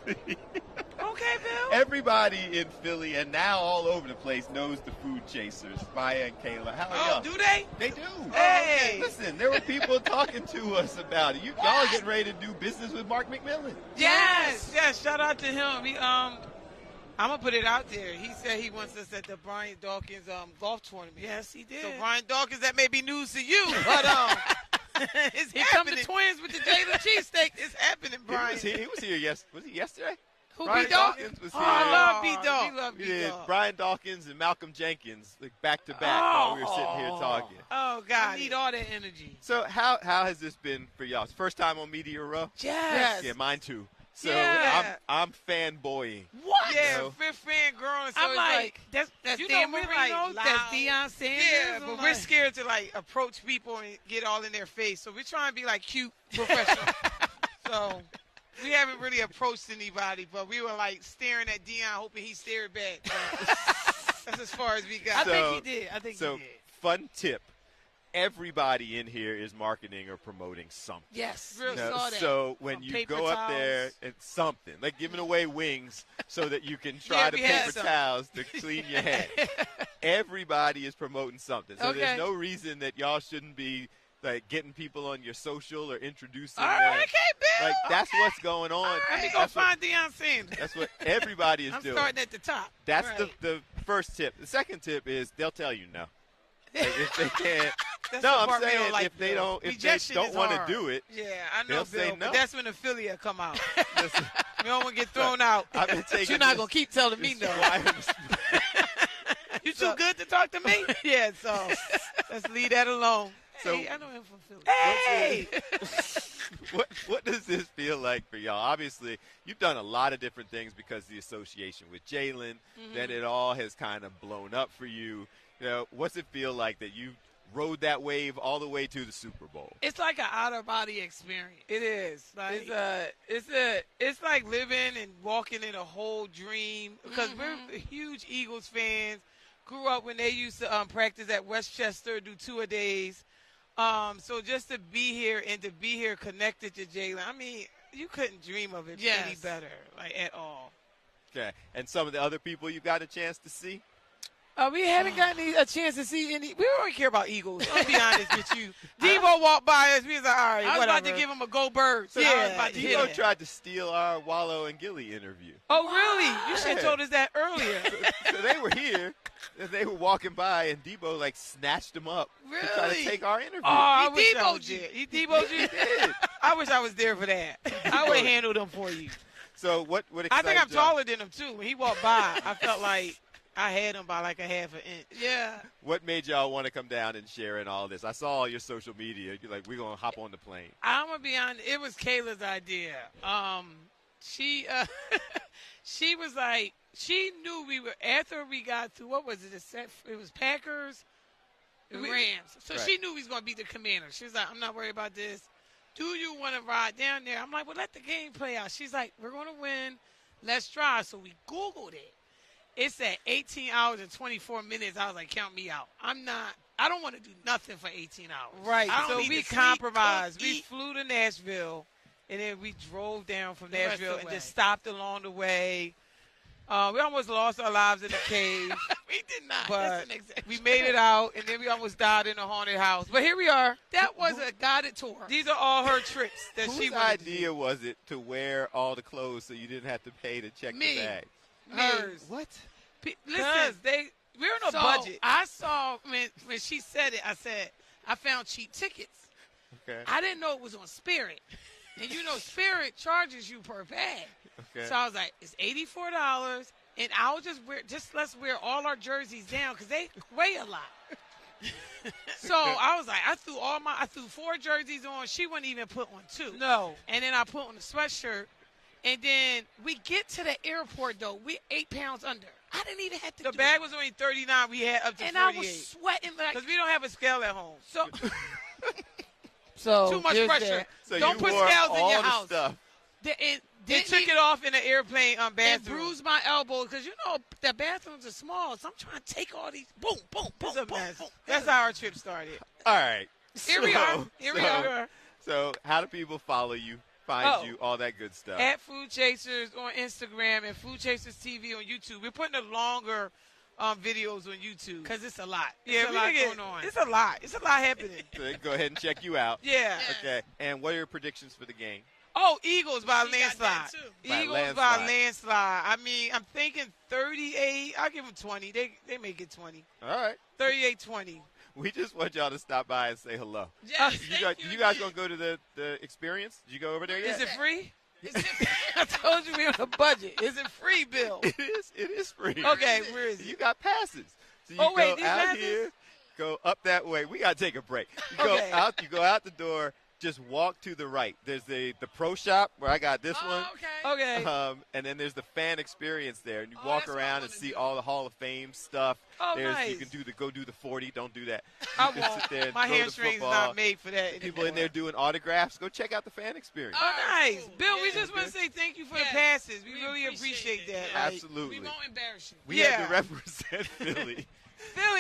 Okay, Bill. Everybody in Philly and now all over the place knows the Food Chasers, Maya and Kayla. How are y'all? Do they? They do. Hey. Listen, there were people talking to us about it. Y'all are getting ready to do business with Mark McMillan. Yes. Shout out to him. I'm gonna put it out there. He said he wants us at the Brian Dawkins golf tournament. Yes, he did. So Brian Dawkins, that may be news to you, but it's Here happening. come the twins with the Jalen cheesesteak. It's happening, Brian. He was here Was he yesterday? Who, Brian B-Dawg? Dawkins was Oh, here. I love B-Dawg. We love We did B-Dawg. Brian Dawkins and Malcolm Jenkins back to back while we were sitting here talking. Oh God, I need all that energy. So how has this been for y'all? It's first time on Media Row? Yes. Yeah, mine too. So Yeah. I'm fanboying. What? Yeah, You know? we're fangirling. So I'm it's like, that's you Dan know Marino, Marino, that's loud. Deion Sanders. Yeah, but we're scared to approach people and get all in their face. So we're trying to be cute professional. So we haven't really approached anybody, but we were staring at Deion, hoping he stared back. That's as far as we got. So- I think he did. So fun tip. Everybody in here is marketing or promoting something. Yes, You know, so when you go up there, it's something like giving away wings so that you can try to we had paper some. towels to clean your head. Everybody is promoting something, so Okay. there's no reason that y'all shouldn't be getting people on your social or introducing All them. right, okay, Bill. That's what's going on. All right, let me go That's what- find Deion Sanders. That's what everybody is I'm doing. starting at the top. That's Right. the first tip. The second tip is they'll tell you no. If they can't. That's No, the I'm part we saying don't like, if they Bill. don't, if they Rejection don't is want to hard. do it, Yeah, I know, they'll Bill, say but no. that's when the affiliate come out. We don't want to get thrown out. I've been But taking you're not this- going to keep telling me no. You too good to talk to me? Yeah, so let's leave that alone. So- Hey, I know him from Philly. Hey! What does this feel like for y'all? Obviously, you've done a lot of different things because of the association with Jalen. Then it all has kind of blown up for you. You know, what's it feel like that you rode that wave all the way to the Super Bowl? It's like an out of body experience. It is. Like- It's like living and walking in a whole dream because we're huge Eagles fans. Grew up when they used to practice at Westchester, do tour-a-days. So just to be here and to be here connected to Jalen, I mean, you couldn't dream of it any better, at all. Okay. And some of the other people you got a chance to see? We haven't gotten a chance to see any. We don't care about Eagles. I'll be honest with you. Debo walked by us. We was like, all right, I was whatever. about to give him a go bird. So Debo tried to steal our Wallow and Gilly interview. Oh, really? You should have Yeah. told us that earlier. So they were here, and they were walking by, and Debo snatched them up to try to Really? take our interview. Oh, I He wish I Debo'd was you. there. He Debo'd you? did. I wish I was there for that. I would handle them for you. So what I excited think I'm y'all? taller than him, too. When he walked by, I felt like I had him by like a half an inch. Yeah. What made y'all want to come down and share in all this? I saw all your social media. You're like, we're going to hop on the plane. I'm going to be honest. It was Kayla's idea. She she was like, she knew we were, after we got through, what was it? It was Packers, The Rams. So Right. she knew we was going to beat the Commanders. She was like, I'm not worried about this. Do you want to ride down there? I'm like, well, let the game play out. She's like, we're going to win. Let's try. So we Googled it. It said 18 hours and 24 minutes. I was like, count me out. I'm not I don't want to do nothing for 18 hours. Right. I don't So need we to sleep, compromised. cook, We eat. Flew to Nashville, and then we drove down from The rest Nashville of the and way. just stopped along the way. We almost lost our lives in the cave. We did not. But That's an exaggeration. we made it out, and then we almost died in a haunted house. But here we are. That was a guided tour. These are all her tricks that Whose she wanted to do. idea was it to wear all the clothes so you didn't have to pay to check Me. the bag? Hers. What? Listen, we're on a So, budget. I saw when she said it. I said I found cheap tickets. Okay. I didn't know it was on Spirit, and you know Spirit charges you per bag. Okay. So I was like, it's $84, and I'll let's wear all our jerseys down because they weigh a lot. So I was like, I threw 4 jerseys on. She wouldn't even put on 2. No. And then I put on a sweatshirt. And then we get to the airport, though. We're 8 pounds under. I didn't even have to The bag was only 39. We had up to and 48. I was sweating like. Because we don't have a scale at home. So, So too much there's pressure. that. So Don't you put wore scales in all your the house. stuff. They took it off in the airplane and bathroom. bruised my elbow because, you know, the bathrooms are small. So I'm trying to take all these. Boom, boom, boom, It's a boom, mess. boom. That's how our trip started. All right. Here we are. Here we are. So how do people follow you, find you, all that good stuff? At Food Chasers on Instagram and Food Chasers TV on YouTube. We're putting the longer videos on YouTube. Because it's a lot. Yeah, It's a lot we going on. It's a lot. It's a lot happening. So go ahead and check you out. Yeah. Okay. And what are your predictions for the game? Oh, Eagles by She got landslide. that too. By Eagles landslide. by landslide. I mean, I'm thinking 38. I'll give them 20. They may get 20. All right. 38-20. We just want y'all to stop by and say hello. Yes, You guys gonna go to the experience? Did you go over there yet? Is it free? I told you we're on a budget. Is it free, Bill? It is free. Okay, where is it? You got passes. So you Oh, wait, go these out passes? here, go up that way. We gotta take a break. You Okay. go out the door, just walk to the right. There's the pro shop where I got this one. Okay. And then there's the fan experience there, and you Oh, walk that's what I around and wanna see do. all the Hall of Fame stuff. Oh, You nice. can do the 40. Don't do that. I You can won't. sit there and My throw the hamstring's football. not made for that. People in there doing autographs. Go check out the fan experience. Oh, nice. cool. Bill, we Yeah. just want to say thank you for Yes. the passes. We We really appreciate appreciate that. it. Like, Absolutely. We won't embarrass you. We had Yeah. to represent Philly.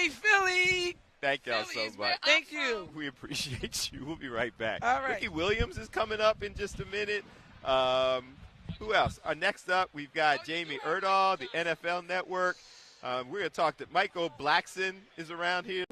Philly. Thank y'all Philly so is where much. I'm Thank you. We appreciate you. We'll be right back. All right. Ricky Williams is coming up in just a minute. Who else? Next up, we've got Jamie Erdahl, the NFL Network. We're going to talk to Michael Blackson is around here.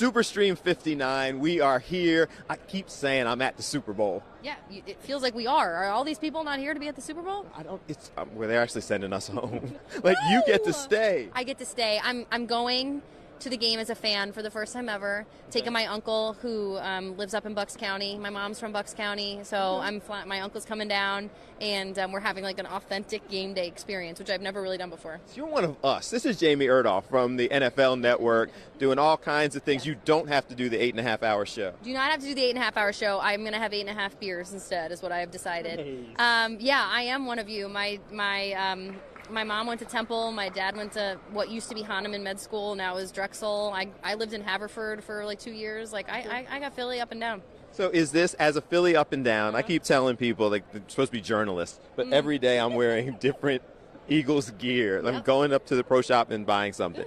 Superstream 59. We are here. I keep saying I'm at the Super Bowl. Yeah, it feels like we are. Are all these people not here to be at the Super Bowl? I don't. It's where they're actually sending us home. Like you get to stay. I get to stay. I'm going to the game as a fan for the first time ever. Taking my uncle who lives up in Bucks County. My mom's from Bucks County, so my uncle's coming down, and we're having like an authentic game day experience, which I've never really done before. So you're one of us. This is Jamie Erdoff from the NFL Network, doing all kinds of things. You don't have to do the 8.5-hour show. Do not have to do the 8.5-hour show. I'm going to have 8.5 beers instead, is what I have decided. Yeah, I am one of you. My mom went to Temple. My dad went to what used to be Hahnemann Med School, now is Drexel. I lived in Haverford for like 2 years. Like I got Philly up and down. So is this, as a Philly up and down, I keep telling people, like, they're supposed to be journalists, but every day I'm wearing different Eagles gear. I'm going up to the pro shop and buying something.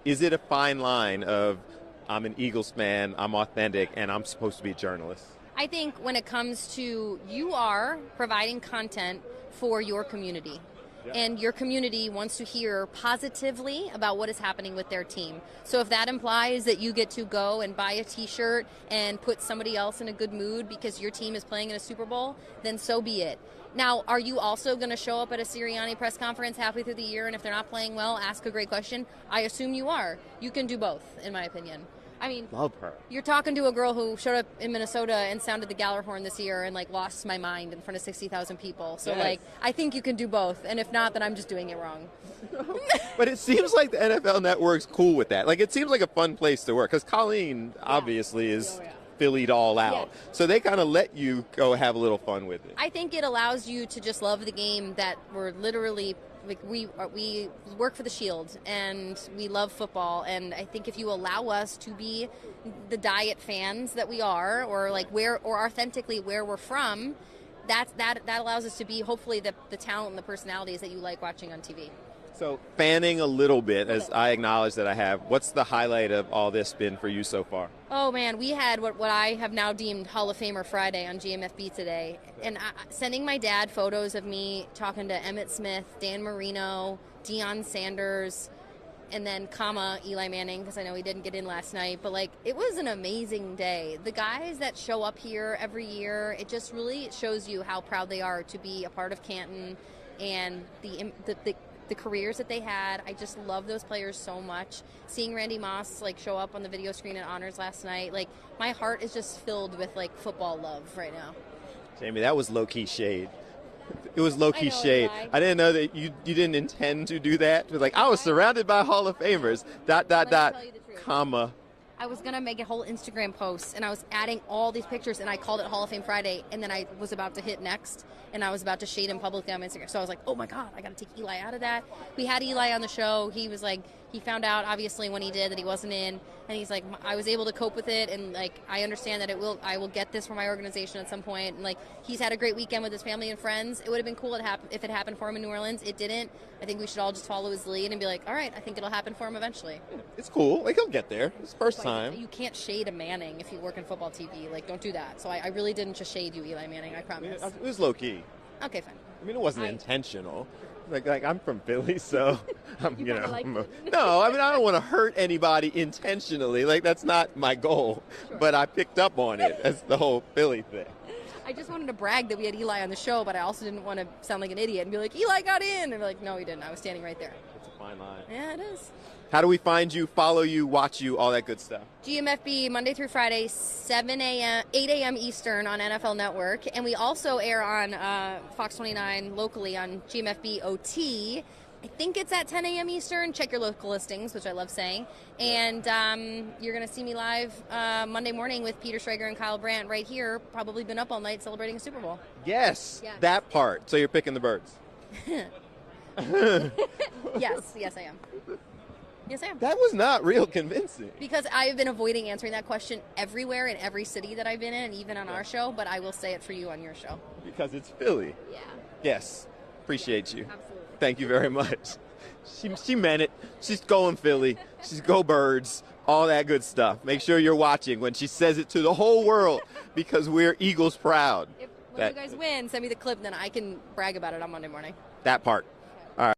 Is it a fine line of I'm an Eagles fan, I'm authentic, and I'm supposed to be a journalist? I think when it comes to you are providing content for your community. And your community wants to hear positively about what is happening with their team. So if that implies that you get to go and buy a T-shirt and put somebody else in a good mood because your team is playing in a Super Bowl, then so be it. Now, are you also going to show up at a Sirianni press conference halfway through the year, and if they're not playing well, ask a great question? I assume you are. You can do both, in my opinion. I mean, love her. You're talking to a girl who showed up in Minnesota and sounded the Gallarhorn this year and like lost my mind in front of 60,000 people. So like, I think you can do both, and if not, then I'm just doing it wrong. But it seems like the NFL Network's cool with that. Like, it seems like a fun place to work because Colleen obviously is Phillied all out. So they kind of let you go have a little fun with it. I think it allows you to just love the game that we're literally. Like we work for the Shield and we love football, and I think if you allow us to be the diet fans that we are, or like authentically where we're from, that allows us to be hopefully the talent and the personalities that you like watching on TV. So fanning a little bit, as I acknowledge that I have, what's the highlight of all this been for you so far? Oh, man, we had what I have now deemed Hall of Famer Friday on GMFB today. And sending my dad photos of me talking to Emmitt Smith, Dan Marino, Deion Sanders, and then Eli Manning, because I know he didn't get in last night. But, like, it was an amazing day. The guys that show up here every year, it just really shows you how proud they are to be a part of Canton and the careers that they had. I just love those players so much. Seeing Randy Moss like show up on the video screen at Honors last night, like my heart is just filled with like football love right now. Jamie, that was low-key shade. It was low-key shade. I didn't know that you didn't intend to do that. It was like, I was surrounded by Hall of Famers, ... comma. I was going to make a whole Instagram post, and I was adding all these pictures, and I called it Hall of Fame Friday, and then I was about to hit next, and I was about to shade him publicly on Instagram. So I was like, oh, my God, I got to take Eli out of that. We had Eli on the show. He was like, he found out, obviously, when he did that he wasn't in, and he's like, I was able to cope with it, and, like, I understand that I will get this for my organization at some point. And, like, he's had a great weekend with his family and friends. It would have been cool if it happened for him in New Orleans. It didn't. I think we should all just follow his lead and be like, all right, I think it'll happen for him eventually. It's cool. Like, he'll get there. It's first time. You can't shade a Manning if you work in football TV. Like, don't do that. So I really didn't just shade you, Eli Manning, I promise. It was low-key. Okay, fine. I mean, it wasn't intentional. Like I'm from Philly, so I'm, No, I mean, I don't want to hurt anybody intentionally. Like, that's not my goal. Sure. But I picked up on it as the whole Philly thing. I just wanted to brag that we had Eli on the show, but I also didn't want to sound like an idiot and be like, Eli got in. And they're like, no, he didn't. I was standing right there. It's a fine line. Yeah, it is. How do we find you, follow you, watch you, all that good stuff? GMFB, Monday through Friday, 8 a.m. Eastern on NFL Network. And we also air on Fox 29 locally on GMFB OT. I think it's at 10 a.m. Eastern. Check your local listings, which I love saying. And you're going to see me live Monday morning with Peter Schrager and Kyle Brandt right here. Probably been up all night celebrating a Super Bowl. Yes, that part. So you're picking the birds. Yes, I am. Yes, I am. That was not real convincing. Because I have been avoiding answering that question everywhere in every city that I've been in, even on our show, but I will say it for you on your show. Because it's Philly. Yeah. Yes. Appreciate you. Absolutely. Thank you very much. She meant it. She's going Philly. She's go Birds. All that good stuff. Make sure you're watching when she says it to the whole world because we're Eagles proud. When you guys win, send me the clip, then I can brag about it on Monday morning. That part. All right.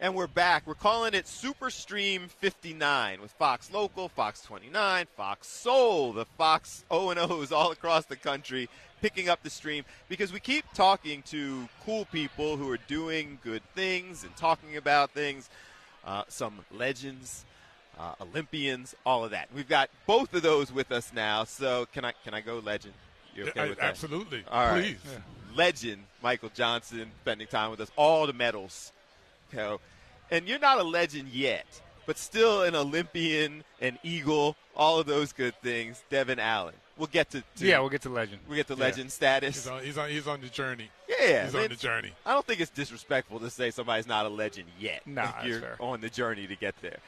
And we're back. We're calling it Super Stream 59 with Fox Local, Fox 29, Fox Soul, the Fox O&Os all across the country picking up the stream because we keep talking to cool people who are doing good things and talking about things, some legends, Olympians, all of that. We've got both of those with us now. So can I go legend? You okay with that? Absolutely. All right. Please. Yeah. Legend Michael Johnson spending time with us, all the medals. And you're not a legend yet, but still an Olympian, an Eagle, all of those good things. Devin Allen. We'll get to we'll get to legend. We get to legend status. He's on the journey. Yeah, he's on the journey. I don't think it's disrespectful to say somebody's not a legend yet. No, like you're fair. on the journey to get there.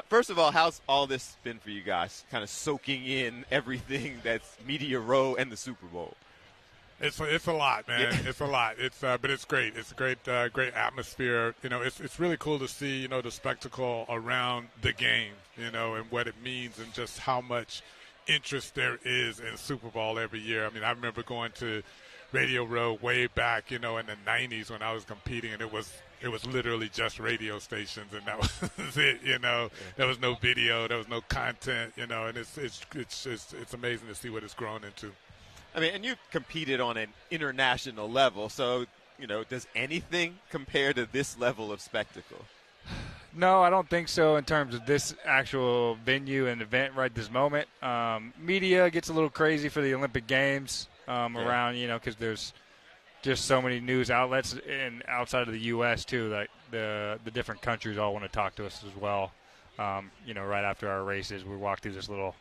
First of all, how's all this been for you guys? Kind of soaking in everything that's Media Row and the Super Bowl. It's a lot, man. It's a lot. But it's great. It's a great atmosphere. It's really cool to see the spectacle around the game. And what it means and just how much interest there is in Super Bowl every year. I mean, I remember going to Radio Row way back, in the 90s when I was competing, and it was literally just radio stations, and that was it. There was no video, there was no content. And it's amazing to see what it's grown into. I mean, and you competed on an international level, so, does anything compare to this level of spectacle? No, I don't think so in terms of this actual venue and event right this moment. Media gets a little crazy for the Olympic Games around, because there's just so many news outlets and outside of the U.S. too. Like the different countries all want to talk to us as well. Right after our races, we walk through this little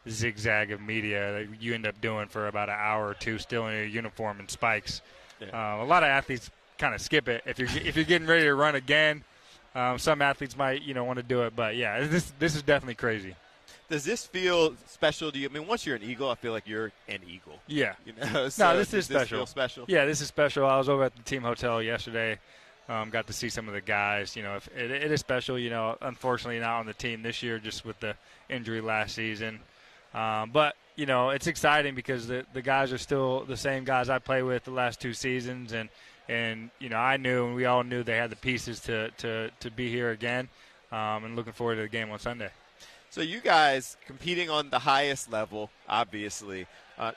zigzag of media that you end up doing for about an hour or two, still in your uniform and spikes. Yeah. A lot of athletes kind of skip it if you're getting ready to run again. Some athletes might want to do it, but yeah, this is definitely crazy. Does this feel special to you? I mean, once you're an Eagle, I feel like you're an Eagle. Yeah. So no, this is special. This feel special? Yeah, this is special. I was over at the team hotel yesterday. Got to see some of the guys. If it is special. Unfortunately not on the team this year, just with the injury last season. But it's exciting because the guys are still the same guys I played with the last two seasons, and I knew and we all knew they had the pieces to be here again, and looking forward to the game on Sunday. So you guys competing on the highest level, obviously.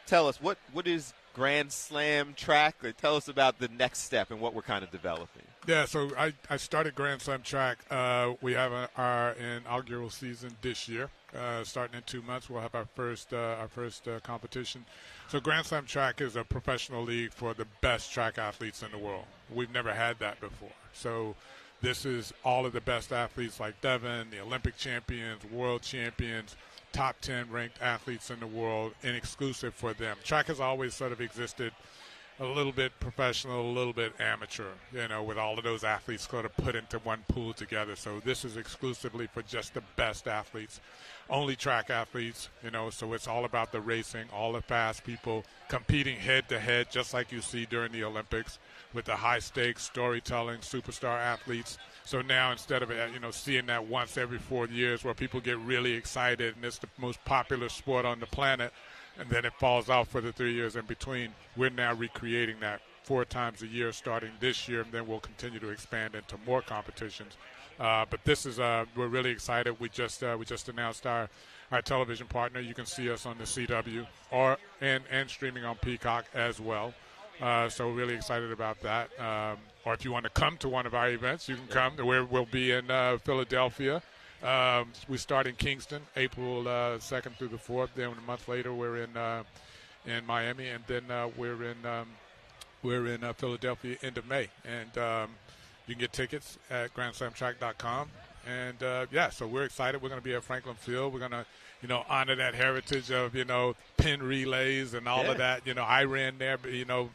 Tell us what is Grand Slam track? Tell us about the next step and what we're kind of developing. Yeah, so I started Grand Slam track. We have our inaugural season this year. Starting in 2 months, we'll have our first competition. So Grand Slam track is a professional league for the best track athletes in the world. We've never had that before. So this is all of the best athletes like Devin, the Olympic champions, world champions, top 10 ranked athletes in the world, and exclusive for them. Track has always sort of existed a little bit professional, a little bit amateur, with all of those athletes sort of put into one pool together. So this is exclusively for just the best athletes, only track athletes, so it's all about the racing, all the fast people competing head-to-head, just like you see during the Olympics with the high-stakes storytelling superstar athletes. So now instead of, seeing that once every 4 years where people get really excited and it's the most popular sport on the planet, and then it falls off for the 3 years in between, we're now recreating that 4 times a year starting this year, and then we'll continue to expand into more competitions. But this is we're really excited. We just announced our television partner. You can see us on the CW and streaming on Peacock as well. So we're really excited about that. Or if you want to come to one of our events, you can come. We'll be in Philadelphia. We start in Kingston, April 2nd through the 4th. Then a month later, we're in Miami, and then we're in Philadelphia end of May. And you can get tickets at GrandSlamTrack.com. And so we're excited. We're going to be at Franklin Field. We're going to honor that heritage of pin relays and all of that. I ran there, but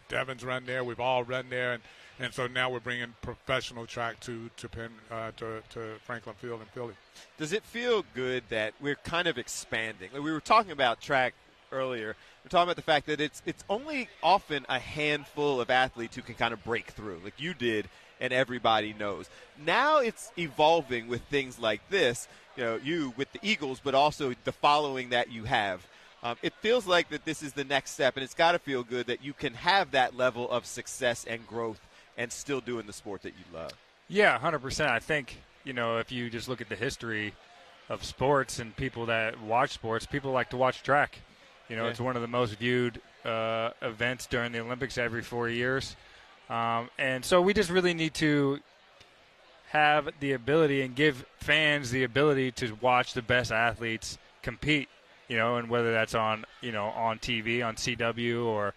Devin's run there. We've all run there, and so now we're bringing professional track to Franklin Field in Philly. Does it feel good that we're kind of expanding? Like we were talking about track earlier. We're talking about the fact that it's only often a handful of athletes who can kind of break through, like you did, and everybody knows. Now it's evolving with things like this. You with the Eagles, but also the following that you have. It feels like that this is the next step, and it's got to feel good that you can have that level of success and growth and still doing the sport that you love. Yeah, 100%. I think, if you just look at the history of sports and people that watch sports, people like to watch track. It's one of the most viewed events during the Olympics every 4 years. And so we just really need to have the ability and give fans the ability to watch the best athletes compete, and whether that's on TV, on CW or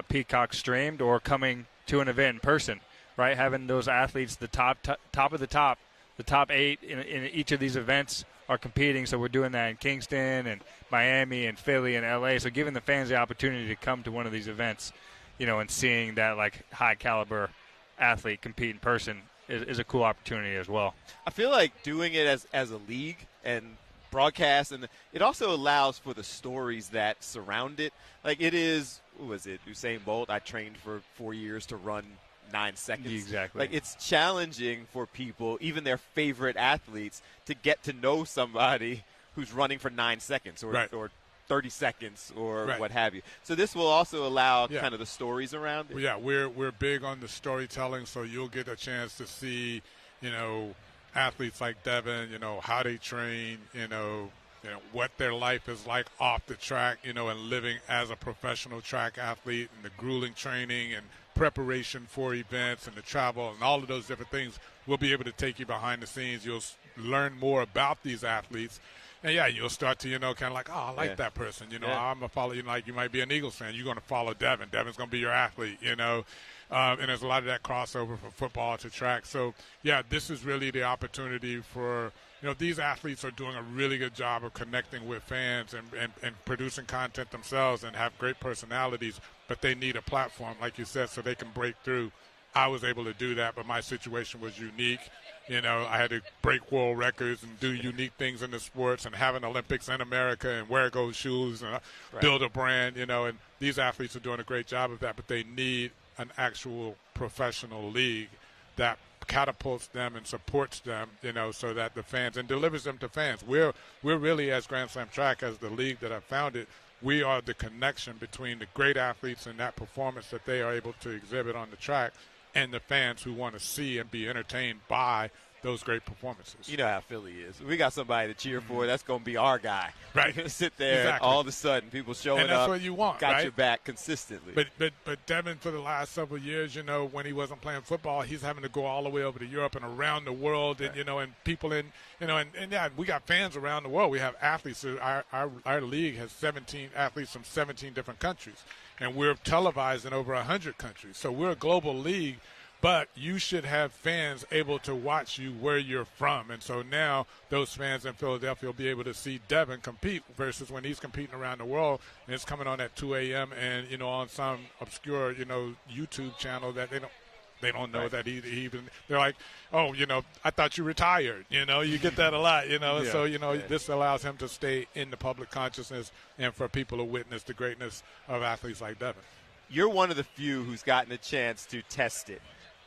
Peacock streamed, or coming to an event in person, right? Having those athletes, the top of the top 8 in each of these events are competing. So we're doing that in Kingston and Miami and Philly and LA. So giving the fans the opportunity to come to one of these events, and seeing that high caliber athlete compete in person is a cool opportunity as well. I feel like doing it as a league and broadcast, and it also allows for the stories that surround it. Like it is, who was it? Usain Bolt. I trained for 4 years to run 9 seconds. Exactly. Like it's challenging for people, even their favorite athletes, to get to know somebody who's running for 9 seconds or 30 seconds or what have you. So this will also allow kind of the stories around it. Well, yeah, we're big on the storytelling, so you'll get a chance to see, athletes like Devin, how they train, what their life is like off the track, and living as a professional track athlete, and the grueling training and preparation for events and the travel and all of those different things. We'll be able to take you behind the scenes. You'll learn more about these athletes. And, you'll start to, kind of like, I like that person. I'm going to follow you. Like you might be an Eagles fan. You're going to follow Devin. Devin's going to be your athlete, and there's a lot of that crossover from football to track. So, this is really the opportunity for, these athletes are doing a really good job of connecting with fans and producing content themselves and have great personalities, but they need a platform, like you said, so they can break through. I was able to do that, but my situation was unique. I had to break world records and do unique things in the sports and have an Olympics in America and wear gold shoes and build a brand, and these athletes are doing a great job of that, but they need an actual professional league that catapults them and supports them, so that the fans and delivers them to fans. We're really, as Grand Slam Track, as the league that I founded, we are the connection between the great athletes and that performance that they are able to exhibit on the track and the fans who want to see and be entertained by those great performances. You know how Philly is. We got somebody to cheer for. That's going to be our guy. Right. You're going to sit there and all of a sudden people showing up. And that's what you want, got right? your back consistently. But Devin, for the last several years, when he wasn't playing football, he's having to go all the way over to Europe and around the world, and and people in, we got fans around the world. We have athletes. Our league has 17 athletes from 17 different countries, and we're televised in over 100 countries. So we're a global league. But you should have fans able to watch you where you're from. And so now those fans in Philadelphia will be able to see Devin compete versus when he's competing around the world and it's coming on at 2 a.m. and, on some obscure, YouTube channel that they don't know that he even – they're like, oh, I thought you retired. You get that a lot, So, this allows him to stay in the public consciousness and for people to witness the greatness of athletes like Devin. You're one of the few who's gotten a chance to test it.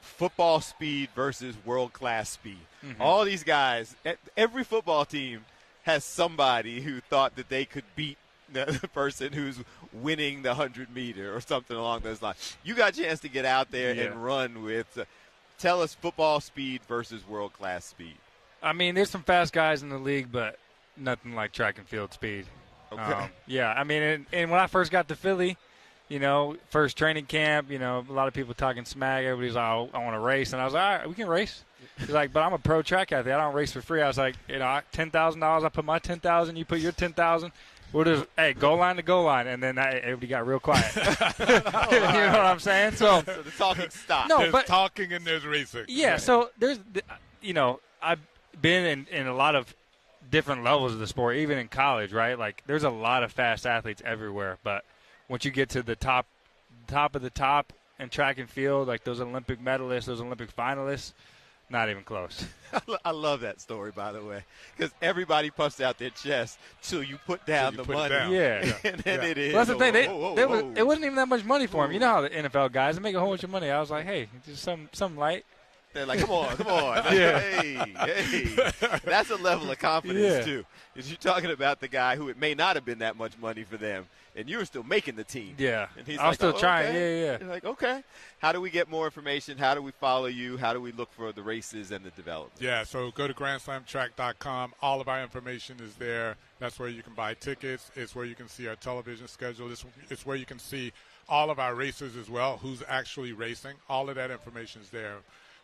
Football speed versus world-class speed. Mm-hmm. All these guys, every football team has somebody who thought that they could beat the person who's winning the 100-meter or something along those lines. You got a chance to get out there and run with tell us football speed versus world-class speed. I mean, there's some fast guys in the league, but nothing like track and field speed. Okay. And when I first got to Philly, first training camp, a lot of people talking smack. Everybody's like, I want to race. And I was like, all right, we can race. He's like, but I'm a pro track athlete. I don't race for free. I was like, $10,000. I put my $10,000. You put your $10,000. We'll just, goal line to goal line. And then everybody got real quiet. You know what I'm saying? So the talking stopped. There's talking and there's racing. Yeah, so there's, I've been in a lot of different levels of the sport, even in college, right? Like, there's a lot of fast athletes everywhere, but once you get to the top of the top in track and field, like those Olympic medalists, those Olympic finalists, not even close. I love that story, by the way, because everybody puffs out their chest till you put down the money. Yeah. And then it is. Well, that's the thing. It wasn't even that much money for them. You know how the NFL guys, they make a whole bunch of money. I was like, hey, just some light. They're like, come on. Yeah. Hey. That's a level of confidence, too. Because you're talking about the guy who it may not have been that much money for them, and you were still making the team. Yeah. And he's I'm like, still trying. Okay. Yeah. You're like, okay. How do we get more information? How do we follow you? How do we look for the races and the development? Yeah, so go to GrandSlamTrack.com. All of our information is there. That's where you can buy tickets. It's where you can see our television schedule. It's where you can see all of our racers as well, who's actually racing. All of that information is there.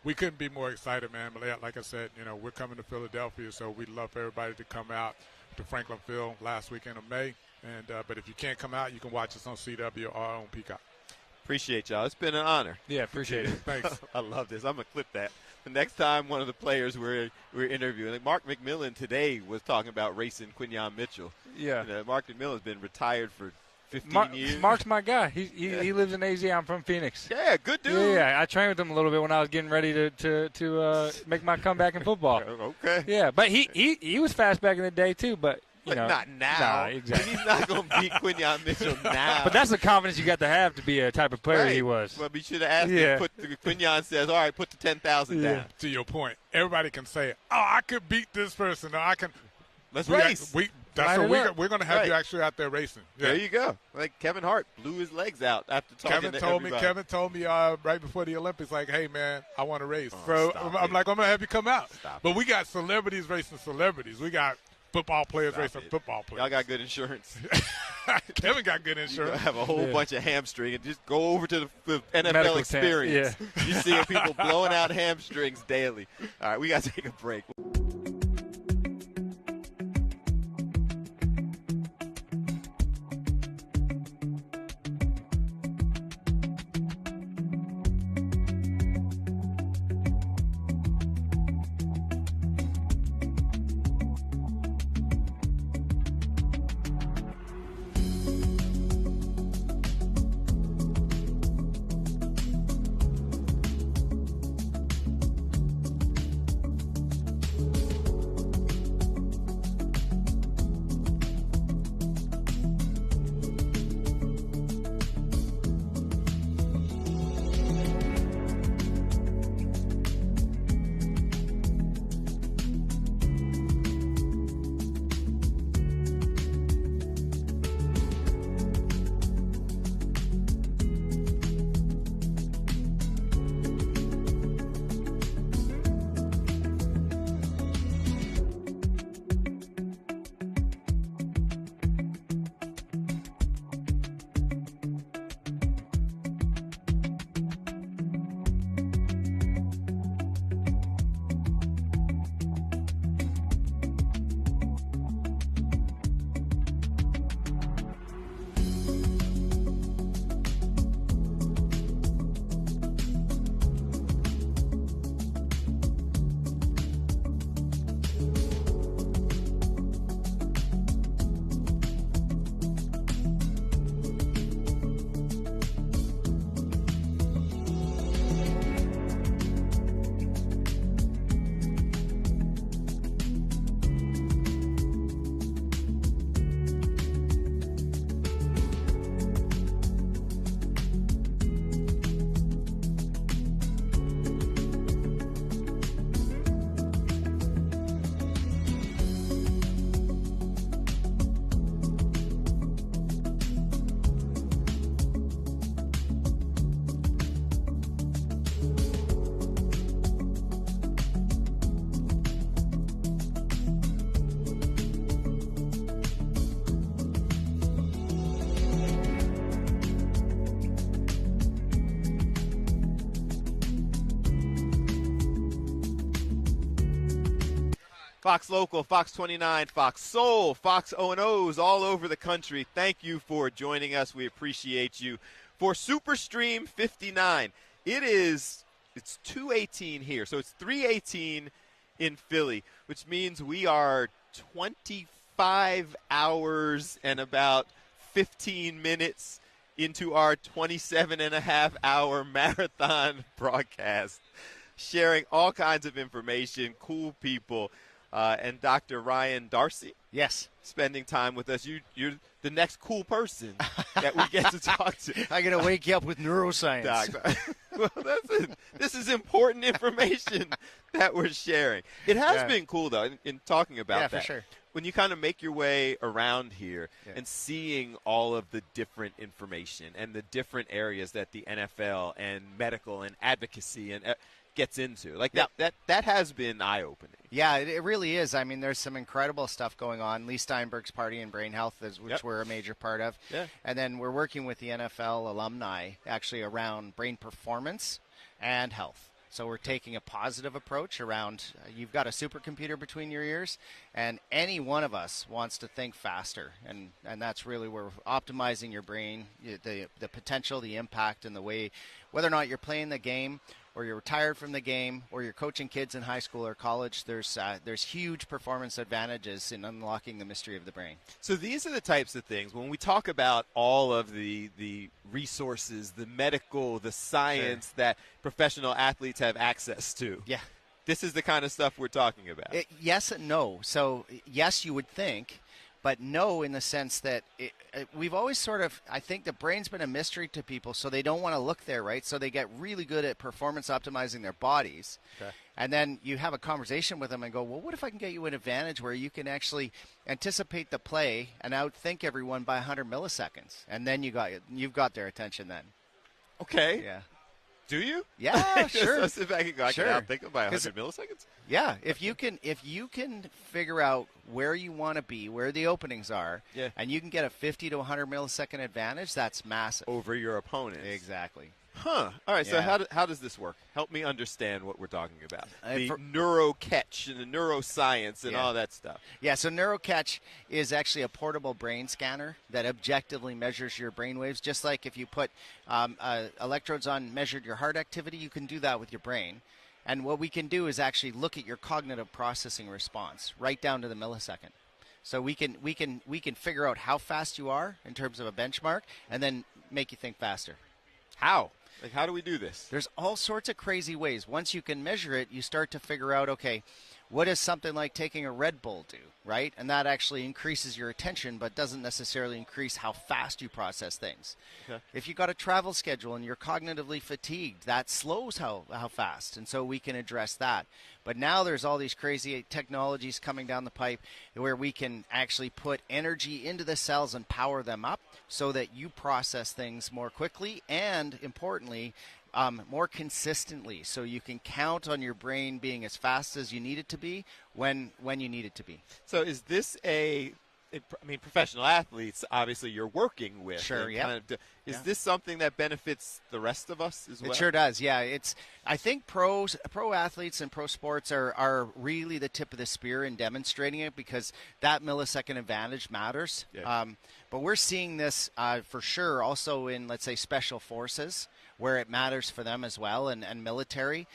We couldn't be more excited, man. But like I said, we're coming to Philadelphia, so we'd love for everybody to come out to Franklin Field last weekend of May. And but if you can't come out, you can watch us on CW or on Peacock. Appreciate y'all. It's been an honor. Yeah, appreciate it. Thanks. I love this. I'm going to clip that. The next time one of the players we're interviewing, like Mark McMillan today was talking about racing Quinyon Mitchell. Yeah. Mark McMillan's been retired for 15 years. Mark's my guy. He lives in AZ. I'm from Phoenix. Yeah, good dude. Yeah, I trained with him a little bit when I was getting ready to make my comeback in football. Okay. Yeah, but he was fast back in the day too. But not now. Nah, exactly. He's not going to beat Quinyon Mitchell now. But that's the confidence you got to have to be a type of player he was. Well, we should have asked him. Quinyon says, all right, put the 10,000 down. To your point, everybody can say, I could beat this person, or I can. Let's race. We're going to have you actually out there racing. Yeah. There you go. Like Kevin Hart blew his legs out after talking to everybody. Kevin told me right before the Olympics, like, hey, man, I want to race. Bro, I'm like, I'm going to have you come out. But we got celebrities racing celebrities. We got football players racing football players. Y'all got good insurance. Kevin got good insurance. You have a whole bunch of hamstring and just go over to the NFL Medical experience. Yeah. You're seeing people blowing out hamstrings daily. All right, we got to take a break. Fox Local, Fox 29, Fox Soul, Fox O&Os all over the country. Thank you for joining us. We appreciate you. For Superstream 59, it's 2:18 here, so it's 3:18 in Philly, which means we are 25 hours and about 15 minutes into our 27-and-a-half-hour marathon broadcast, sharing all kinds of information, cool people. and Dr. Ryan Darcy. Yes. Spending time with us. You're the next cool person that we get to talk to. I'm going to wake you up with neuroscience. Doc. Well, this is important information that we're sharing. It has been cool, though, in talking about that. Yeah, for sure. When you kind of make your way around here and seeing all of the different information and the different areas that the NFL and medical and advocacy and gets into, like that has been eye-opening. Yeah, it really is. I mean, there's some incredible stuff going on. Lee Steinberg's Party in Brain Health, which we're a major part of. Yeah. And then we're working with the NFL alumni actually around brain performance and health. So we're taking a positive approach around you've got a supercomputer between your ears, and any one of us wants to think faster. And that's really where we're optimizing your brain, the potential, the impact, and the way, whether or not you're playing the game or you're retired from the game, or you're coaching kids in high school or college, there's huge performance advantages in unlocking the mystery of the brain. So these are the types of things, when we talk about all of the resources, the medical, the science that professional athletes have access to. Yeah. This is the kind of stuff we're talking about. Yes and no. So, yes, you would think, but no in the sense that we've always sort of, I think the brain's been a mystery to people, so they don't want to look there, right? So they get really good at performance optimizing their bodies. Okay. And then you have a conversation with them and go, well, what if I can get you an advantage where you can actually anticipate the play and outthink everyone by 100 milliseconds? And then you've got their attention then. Okay. Yeah. Do you? Yeah, sure. So sit back and go, I can outthink them by 100 milliseconds? Yeah, if you can figure out where you want to be, where the openings are, and you can get a 50 to 100 millisecond advantage, that's massive. Over your opponents. Exactly. Huh. All right, so how does this work? Help me understand what we're talking about. The neuro-catch and the neuroscience and all that stuff. Yeah, so NeuroCatch is actually a portable brain scanner that objectively measures your brain waves. Just like if you put electrodes on, measured your heart activity, you can do that with your brain. And what we can do is actually look at your cognitive processing response right down to the millisecond. So we can figure out how fast you are in terms of a benchmark and then make you think faster. How? Like, how do we do this? There's all sorts of crazy ways. Once you can measure it, you start to figure out, okay, what does something like taking a Red Bull do, right? And that actually increases your attention, but doesn't necessarily increase how fast you process things. Okay. If you've got a travel schedule and you're cognitively fatigued, that slows how fast, and so we can address that. But now there's all these crazy technologies coming down the pipe where we can actually put energy into the cells and power them up so that you process things more quickly and, importantly, more consistently, so you can count on your brain being as fast as you need it to be when you need it to be. So is this professional athletes, obviously, you're working with. Sure, yeah. Is this something that benefits the rest of us as well? It sure does, yeah. I think pro athletes and pro sports are really the tip of the spear in demonstrating it because that millisecond advantage matters. Yeah. But we're seeing this for sure also in, let's say, special forces, where it matters for them as well, and military.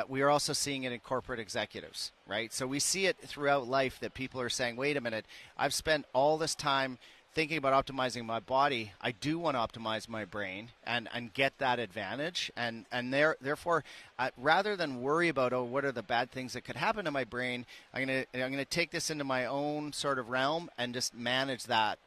We are also seeing it in corporate executives, right? So we see it throughout life that people are saying, wait a minute, I've spent all this time thinking about optimizing my body. I do want to optimize my brain and get that advantage. And therefore, rather than worry about, what are the bad things that could happen to my brain, I'm gonna take this into my own sort of realm and just manage that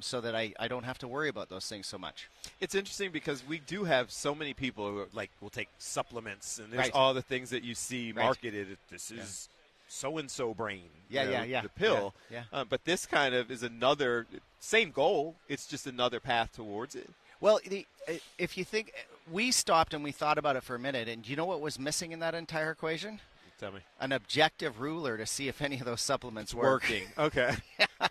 so that I don't have to worry about those things so much. It's interesting because we do have so many people who will take supplements, and there's Right. all the things that you see Right. marketed. This is so-and-so brain. Yeah. The pill. Yeah. But this kind of is another, same goal. It's just another path towards it. Well, if you think, we stopped and we thought about it for a minute, and do you know what was missing in that entire equation? Tell me. An objective ruler to see if any of those supplements work. Working. Okay.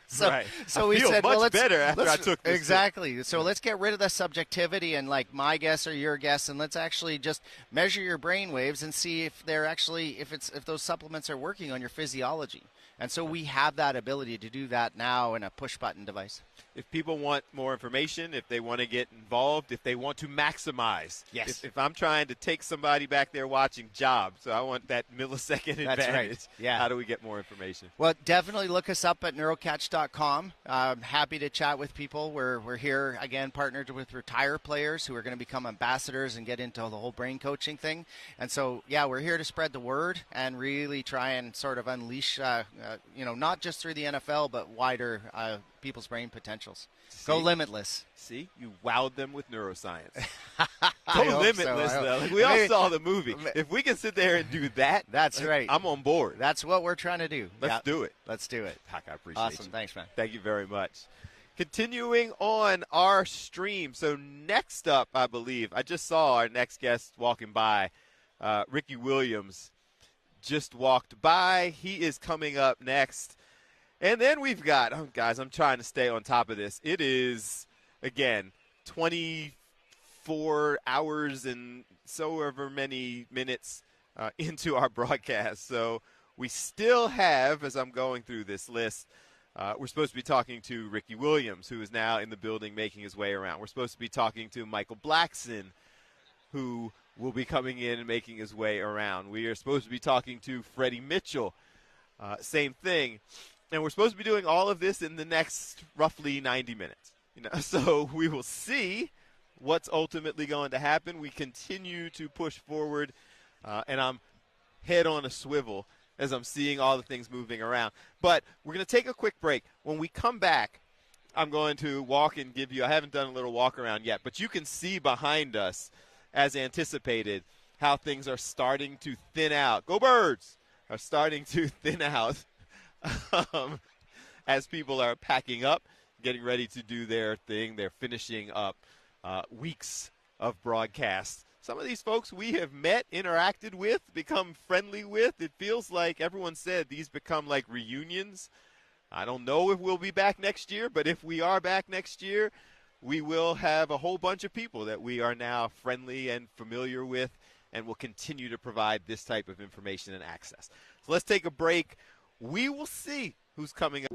So, right. so I we feel said, much well, better after I took this. Exactly. So let's get rid of the subjectivity and like my guess or your guess, and let's actually just measure your brain waves and see if they're actually if those supplements are working on your physiology. And so we have that ability to do that now in a push-button device. If people want more information, if they want to get involved, if they want to maximize. Yes. If I'm trying to take somebody back there watching job, so I want that millisecond That's advantage. right. Yeah. How do we get more information? Well, definitely look us up at neurocatch.com. Happy to chat with people. We're here, again, partnered with Retire players who are going to become ambassadors and get into the whole brain coaching thing. And so, yeah, we're here to spread the word and really try and sort of unleash, not just through the NFL, but wider people's brain potentials. Go limitless. See, you wowed them with neuroscience. I Go hope limitless, so. though. Like, we all saw the movie. If we can sit there and do that, that's right. I'm on board. That's what we're trying to do. Let's do it. Let's do it. Doc, I appreciate Awesome. you. Thanks, man. Thank you very much. Continuing on our stream. So next up, I believe, I just saw our next guest walking by. Ricky Williams just walked by. He is coming up next. And then we've got, guys, I'm trying to stay on top of this. It is, again, 24 hours and so ever many minutes into our broadcast. So we still have, as I'm going through this list, we're supposed to be talking to Ricky Williams, who is now in the building making his way around. We're supposed to be talking to Michael Blackson, who will be coming in and making his way around. We are supposed to be talking to Freddy Mitchell. Same thing. And we're supposed to be doing all of this in the next roughly 90 minutes. So we will see what's ultimately going to happen. We continue to push forward, and I'm head on a swivel as I'm seeing all the things moving around. But we're going to take a quick break. When we come back, I'm going to walk and give you – I haven't done a little walk around yet, but you can see behind us, as anticipated, how things are starting to thin out. Go Birds! Are starting to thin out. As people are packing up, getting ready to do their thing. They're finishing up weeks of broadcast. Some of these folks we have met, interacted with, become friendly with. It feels like everyone said these become like reunions. I don't know if we'll be back next year, but if we are back next year, we will have a whole bunch of people that we are now friendly and familiar with and will continue to provide this type of information and access. So let's take a break. We will see who's coming up.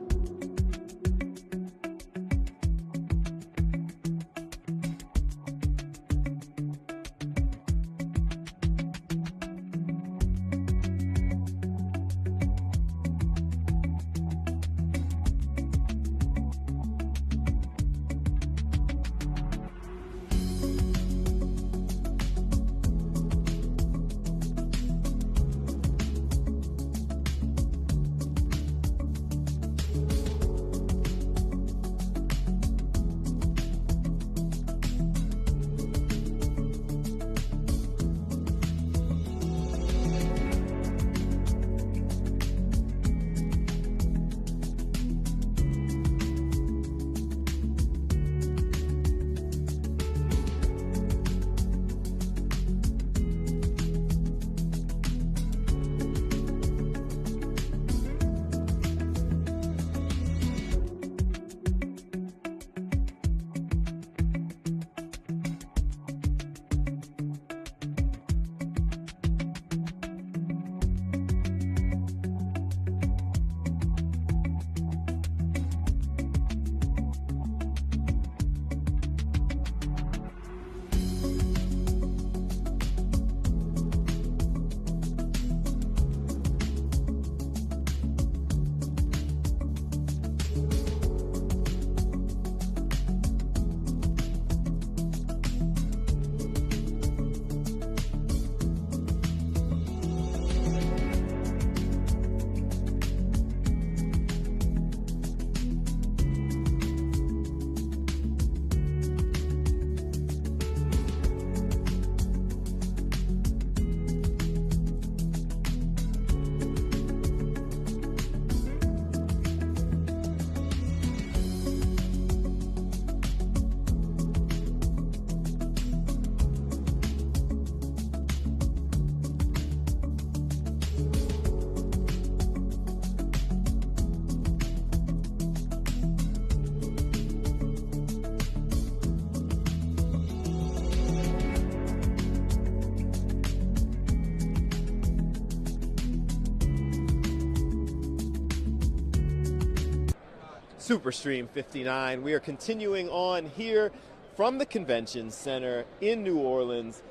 Superstream 59. We are continuing on here from the Convention Center in New Orleans.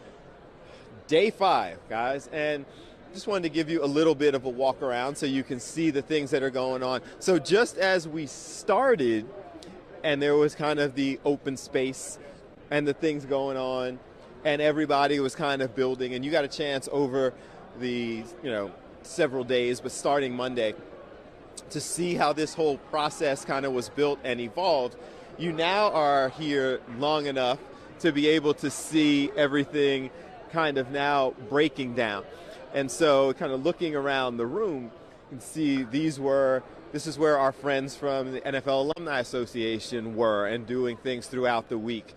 Day 5, guys, and just wanted to give you a little bit of a walk around so you can see the things that are going on. So just as we started, and there was kind of the open space and the things going on, and everybody was kind of building, and you got a chance over the, several days, but starting Monday, to see how this whole process kind of was built and evolved. You now are here long enough to be able to see everything kind of now breaking down. And so kind of looking around the room, you can see this is where our friends from the NFL Alumni Association were and doing things throughout the week.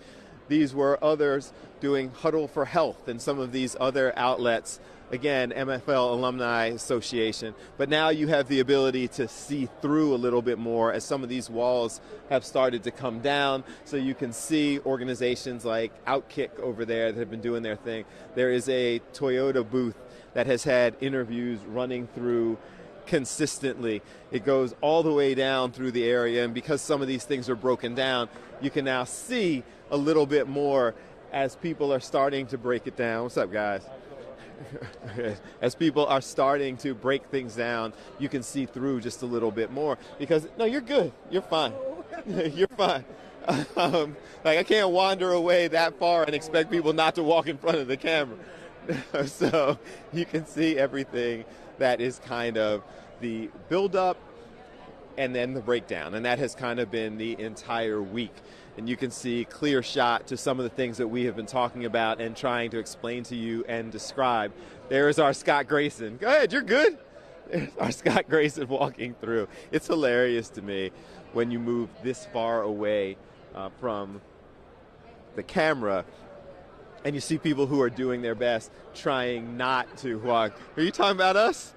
These were others doing Huddle for Health and some of these other outlets. Again, MFL Alumni Association. But now you have the ability to see through a little bit more as some of these walls have started to come down. So you can see organizations like Outkick over there that have been doing their thing. There is a Toyota booth that has had interviews running through consistently. It goes all the way down through the area, and because some of these things are broken down, you can now see a little bit more as people are starting to break it down. What's up, guys? As people are starting to break things down, you can see through just a little bit more because, no, you're good. You're fine. You're fine. I can't wander away that far and expect people not to walk in front of the camera. So you can see everything that is kind of the build-up and then the breakdown. And that has kind of been the entire week. And you can see clear shot to some of the things that we have been talking about and trying to explain to you and describe. There is our Scott Grayson. Go ahead, you're good. There's our Scott Grayson walking through. It's hilarious to me when you move this far away from the camera and you see people who are doing their best trying not to walk. Are you talking about us?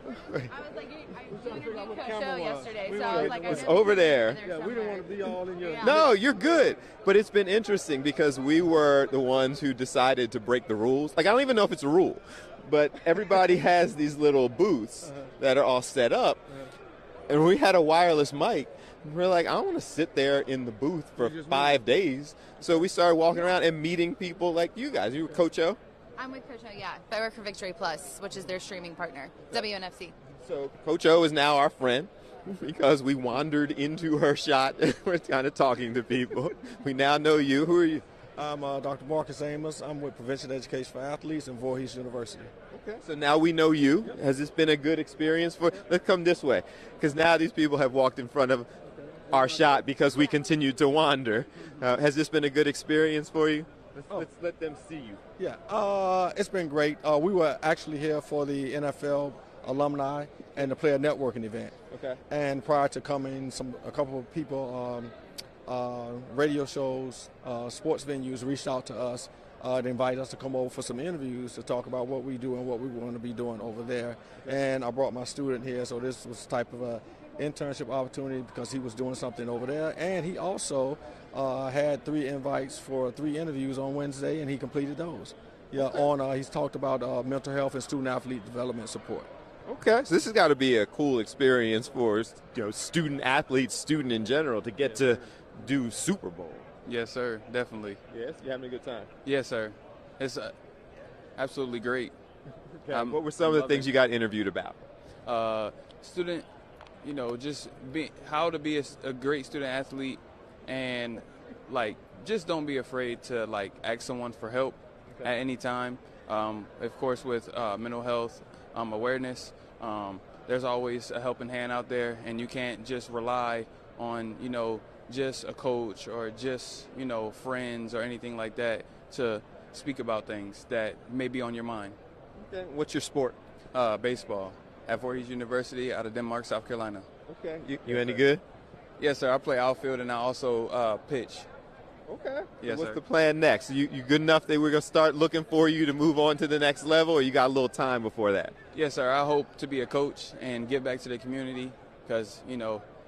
I was like, I interviewed Coach Show yesterday, so I was like, it's over there. Yeah, we don't want to be all in your. No, you're good. But it's been interesting because we were the ones who decided to break the rules. I don't even know if it's a rule, but everybody has these little booths that are all set up, and we had a wireless mic. We're like, I don't want to sit there in the booth for 5 days. So we started walking around and meeting people like you guys. You were Coach O? I'm with Coach O, yeah. I work for Victory Plus, which is their streaming partner, WNFC. So Coach O is now our friend because we wandered into her shot and we're kind of talking to people. We now know you. Who are you? I'm Dr. Marcus Amos. I'm with Prevention Education for Athletes in Voorhees University. Okay. So now we know you. Yep. Has this been a good experience for? Let's come this way, because now these people have walked in front of our shot because we continued to wander. Has this been a good experience for you? Let's let them see you. Yeah, it's been great. We were actually here for the NFL alumni and the player networking event. Okay. And prior to coming, a couple of people, radio shows, sports venues reached out to us to invite us to come over for some interviews to talk about what we do and what we want to be doing over there. And I brought my student here, so this was type of a internship opportunity because he was doing something over there. And he also had 3 invites for 3 interviews on Wednesday, and he completed those. Yeah, he's talked about mental health and student athlete development support. Okay, so this has got to be a cool experience for student athletes, student in general, to get to do Super Bowl. Yes, sir, definitely. Yes, you having a good time? Yes, sir. It's absolutely great. Okay. What were some of the things you got interviewed about? Student, just how to be a great student athlete, and just don't be afraid to ask someone for help at any time. Of course, with mental health awareness, there's always a helping hand out there, and you can't just rely on just a coach or just friends or anything like that to speak about things that may be on your mind. Okay. What's your sport? Baseball at Voorhees University out of Denmark, South Carolina. Okay. You any good? Yes, sir. I play outfield and I also pitch. Okay. Yes, What's sir. the plan next? You good enough that we're going to start looking for you to move on to the next level, or you got a little time before that? Yes, sir. I hope to be a coach and give back to the community because,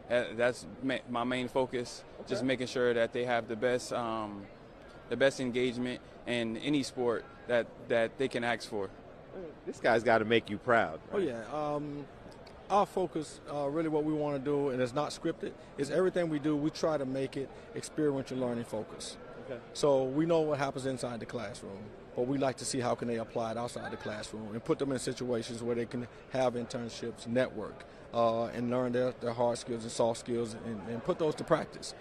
that's my main focus, just making sure that they have the best engagement in any sport that they can ask for. This guy's got to make you proud. Right? Oh, yeah. our focus, really what we want to do, and it's not scripted, is everything we do, we try to make it experiential learning focus. Okay. So we know what happens inside the classroom, but we like to see how can they apply it outside the classroom and put them in situations where they can have internships, network, and learn their hard skills and soft skills and put those to practice.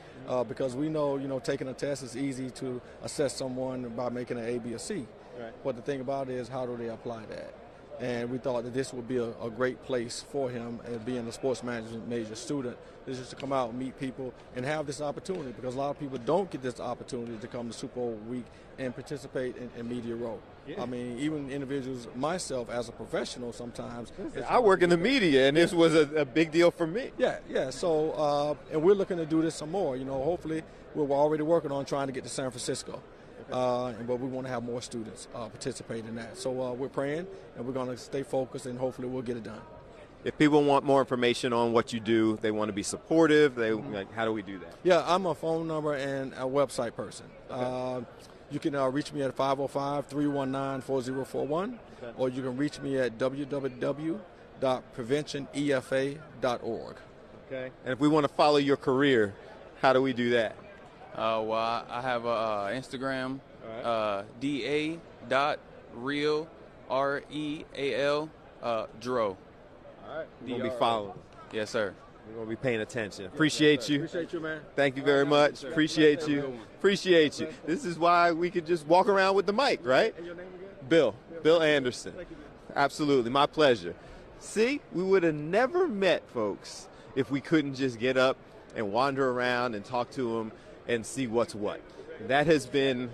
Because we know, taking a test is easy to assess someone by making an A, B, or C. Right. But the thing about it is, how do they apply that? And we thought that this would be a great place for him, and being a sports management major student, is just to come out and meet people and have this opportunity, because a lot of people don't get this opportunity to come to Super Bowl week and participate in Media Row. Yeah. I mean, even individuals, myself as a professional sometimes. I work in the media, and this was a big deal for me. Yeah. So, and we're looking to do this some more. Hopefully we're already working on trying to get to San Francisco. But we want to have more students participate in that. So we're praying, and we're going to stay focused, and hopefully we'll get it done. If people want more information on what you do, they want to be supportive, how do we do that? Yeah, I'm a phone number and a website person. Okay. You can reach me at 505-319-4041, or you can reach me at www.preventionefa.org. Okay. And if we want to follow your career, how do we do that? Well, I have Instagram, da.real, REAL, Dro. All right. We're going to be following. Yes, sir. We're going to be paying attention. Appreciate you. Appreciate you, man. Thank you very much. Appreciate you. Appreciate you. This is why we could just walk around with the mic, right? And your name again? Bill Anderson. Thank you, Bill. Absolutely. My pleasure. See, we would have never met, folks, if we couldn't just get up and wander around and talk to them and see what's what. That has been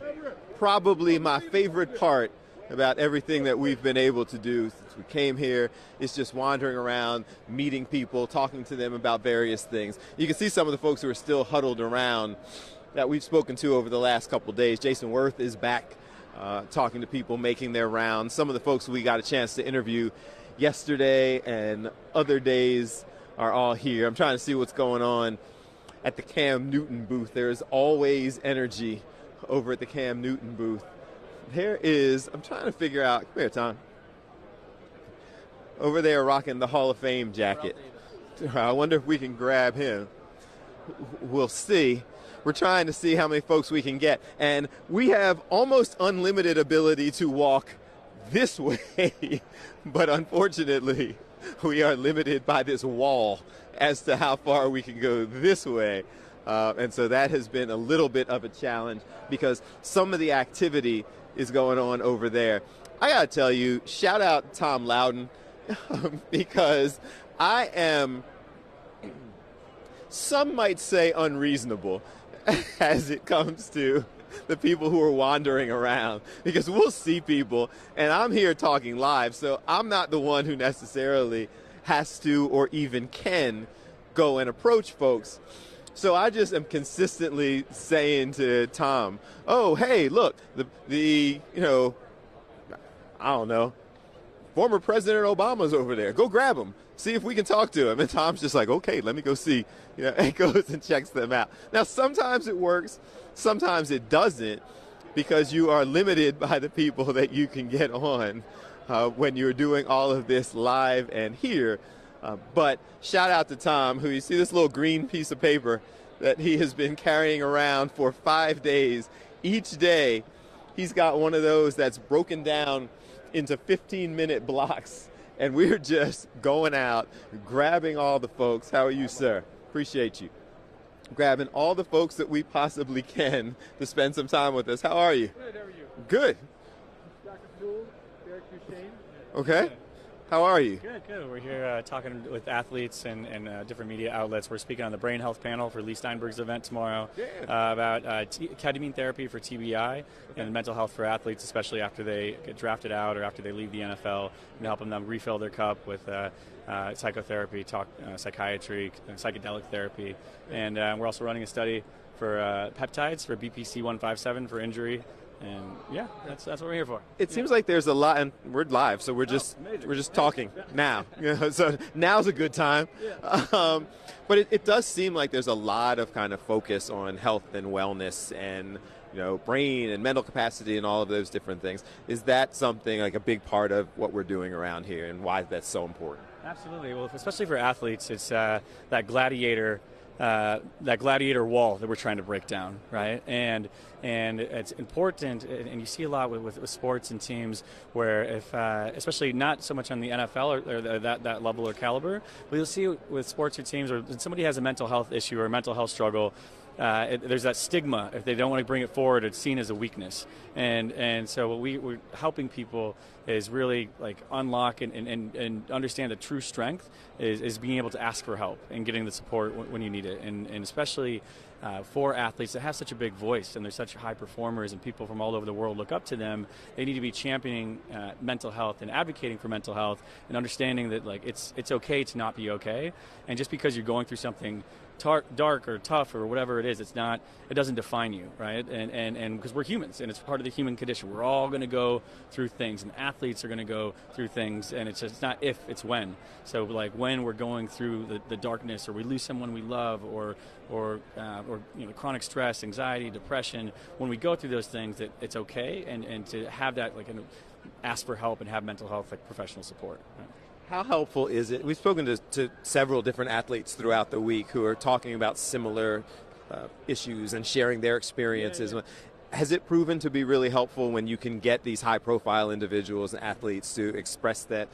probably my favorite part about everything that we've been able to do since we came here. Is just wandering around, meeting people, talking to them about various things. You can see some of the folks who are still huddled around that we've spoken to over the last couple of days. Jason Worth is back talking to people, making their rounds. Some of the folks we got a chance to interview yesterday and other days are all here. I'm trying to see what's going on at the Cam Newton booth. There's always energy over at the Cam Newton booth. There is, I'm trying to figure out, come here, Tom. Over there rocking the Hall of Fame jacket. I wonder if we can grab him. We'll see. We're trying to see how many folks we can get. And we have almost unlimited ability to walk this way, but unfortunately, we are limited by this wall as to how far we can go this way. And so that has been a little bit of a challenge because some of the activity is going on over there. I got to tell you, shout out Tom Loudon because I am, some might say, unreasonable as it comes to the people who are wandering around, because we'll see people, and I'm here talking live, so I'm not the one who necessarily has to or even can go and approach folks. So I just am consistently saying to Tom, oh, hey, look, the I don't know, former President Obama's over there. Go grab him. See if we can talk to him. And Tom's just like, okay, let me go see. And goes and checks them out. Now, sometimes it works. Sometimes it doesn't, because you are limited by the people that you can get on when you're doing all of this live and here. But shout out to Tom, who, you see this little green piece of paper that he has been carrying around for 5 days. Each day, he's got one of those that's broken down into 15-minute blocks. And we're just going out, grabbing all the folks. How are you, sir? Appreciate you. Grabbing all the folks that we possibly can to spend some time with us. How are you? Good, how are you? Good. Dr. Poole, Derek Duchesne. Okay. How are you? Good. We're here talking with athletes and different media outlets. We're speaking on the brain health panel for Lee Steinberg's event tomorrow about ketamine therapy for TBI and mental health for athletes, especially after they get drafted out or after they leave the NFL, and helping them refill their cup with psychotherapy, psychiatry, psychedelic therapy. And we're also running a study for peptides for BPC 157 for injury. And yeah, that's what we're here for. It seems like there's a lot, and we're live, so we're just talking now. So now's a good time. But it does seem like there's a lot of kind of focus on health and wellness and brain and mental capacity and all of those different things. Is that something like a big part of what we're doing around here and why that's so important? Absolutely. Well, especially for athletes, it's that gladiator wall that we're trying to break down, right? And it's important, and you see a lot with sports and teams where if, especially not so much on the NFL or that level or caliber, but you'll see with sports or teams where somebody has a mental health issue or a mental health struggle, there's that stigma. If they don't want to bring it forward, it's seen as a weakness. And so what we're helping people is really like unlock and understand that true strength is being able to ask for help and getting the support when you need it. And especially for athletes that have such a big voice and they're such high performers and people from all over the world look up to them, they need to be championing mental health and advocating for mental health and understanding that like it's okay to not be okay. And just because you're going through something dark or tough or whatever it is, it doesn't define you, right? And because we're humans and it's part of the human condition. We're all going to go through things, and athletes are going to go through things, and it's not if, it's when. So like when we're going through the darkness, or we lose someone we love, or chronic stress, anxiety, depression, when we go through those things, that it's okay, and to have that like ask for help and have mental health like professional support. Right? How helpful is it? We've spoken to several different athletes throughout the week who are talking about similar issues and sharing their experiences. Yeah. Has it proven to be really helpful when you can get these high-profile individuals and athletes to express that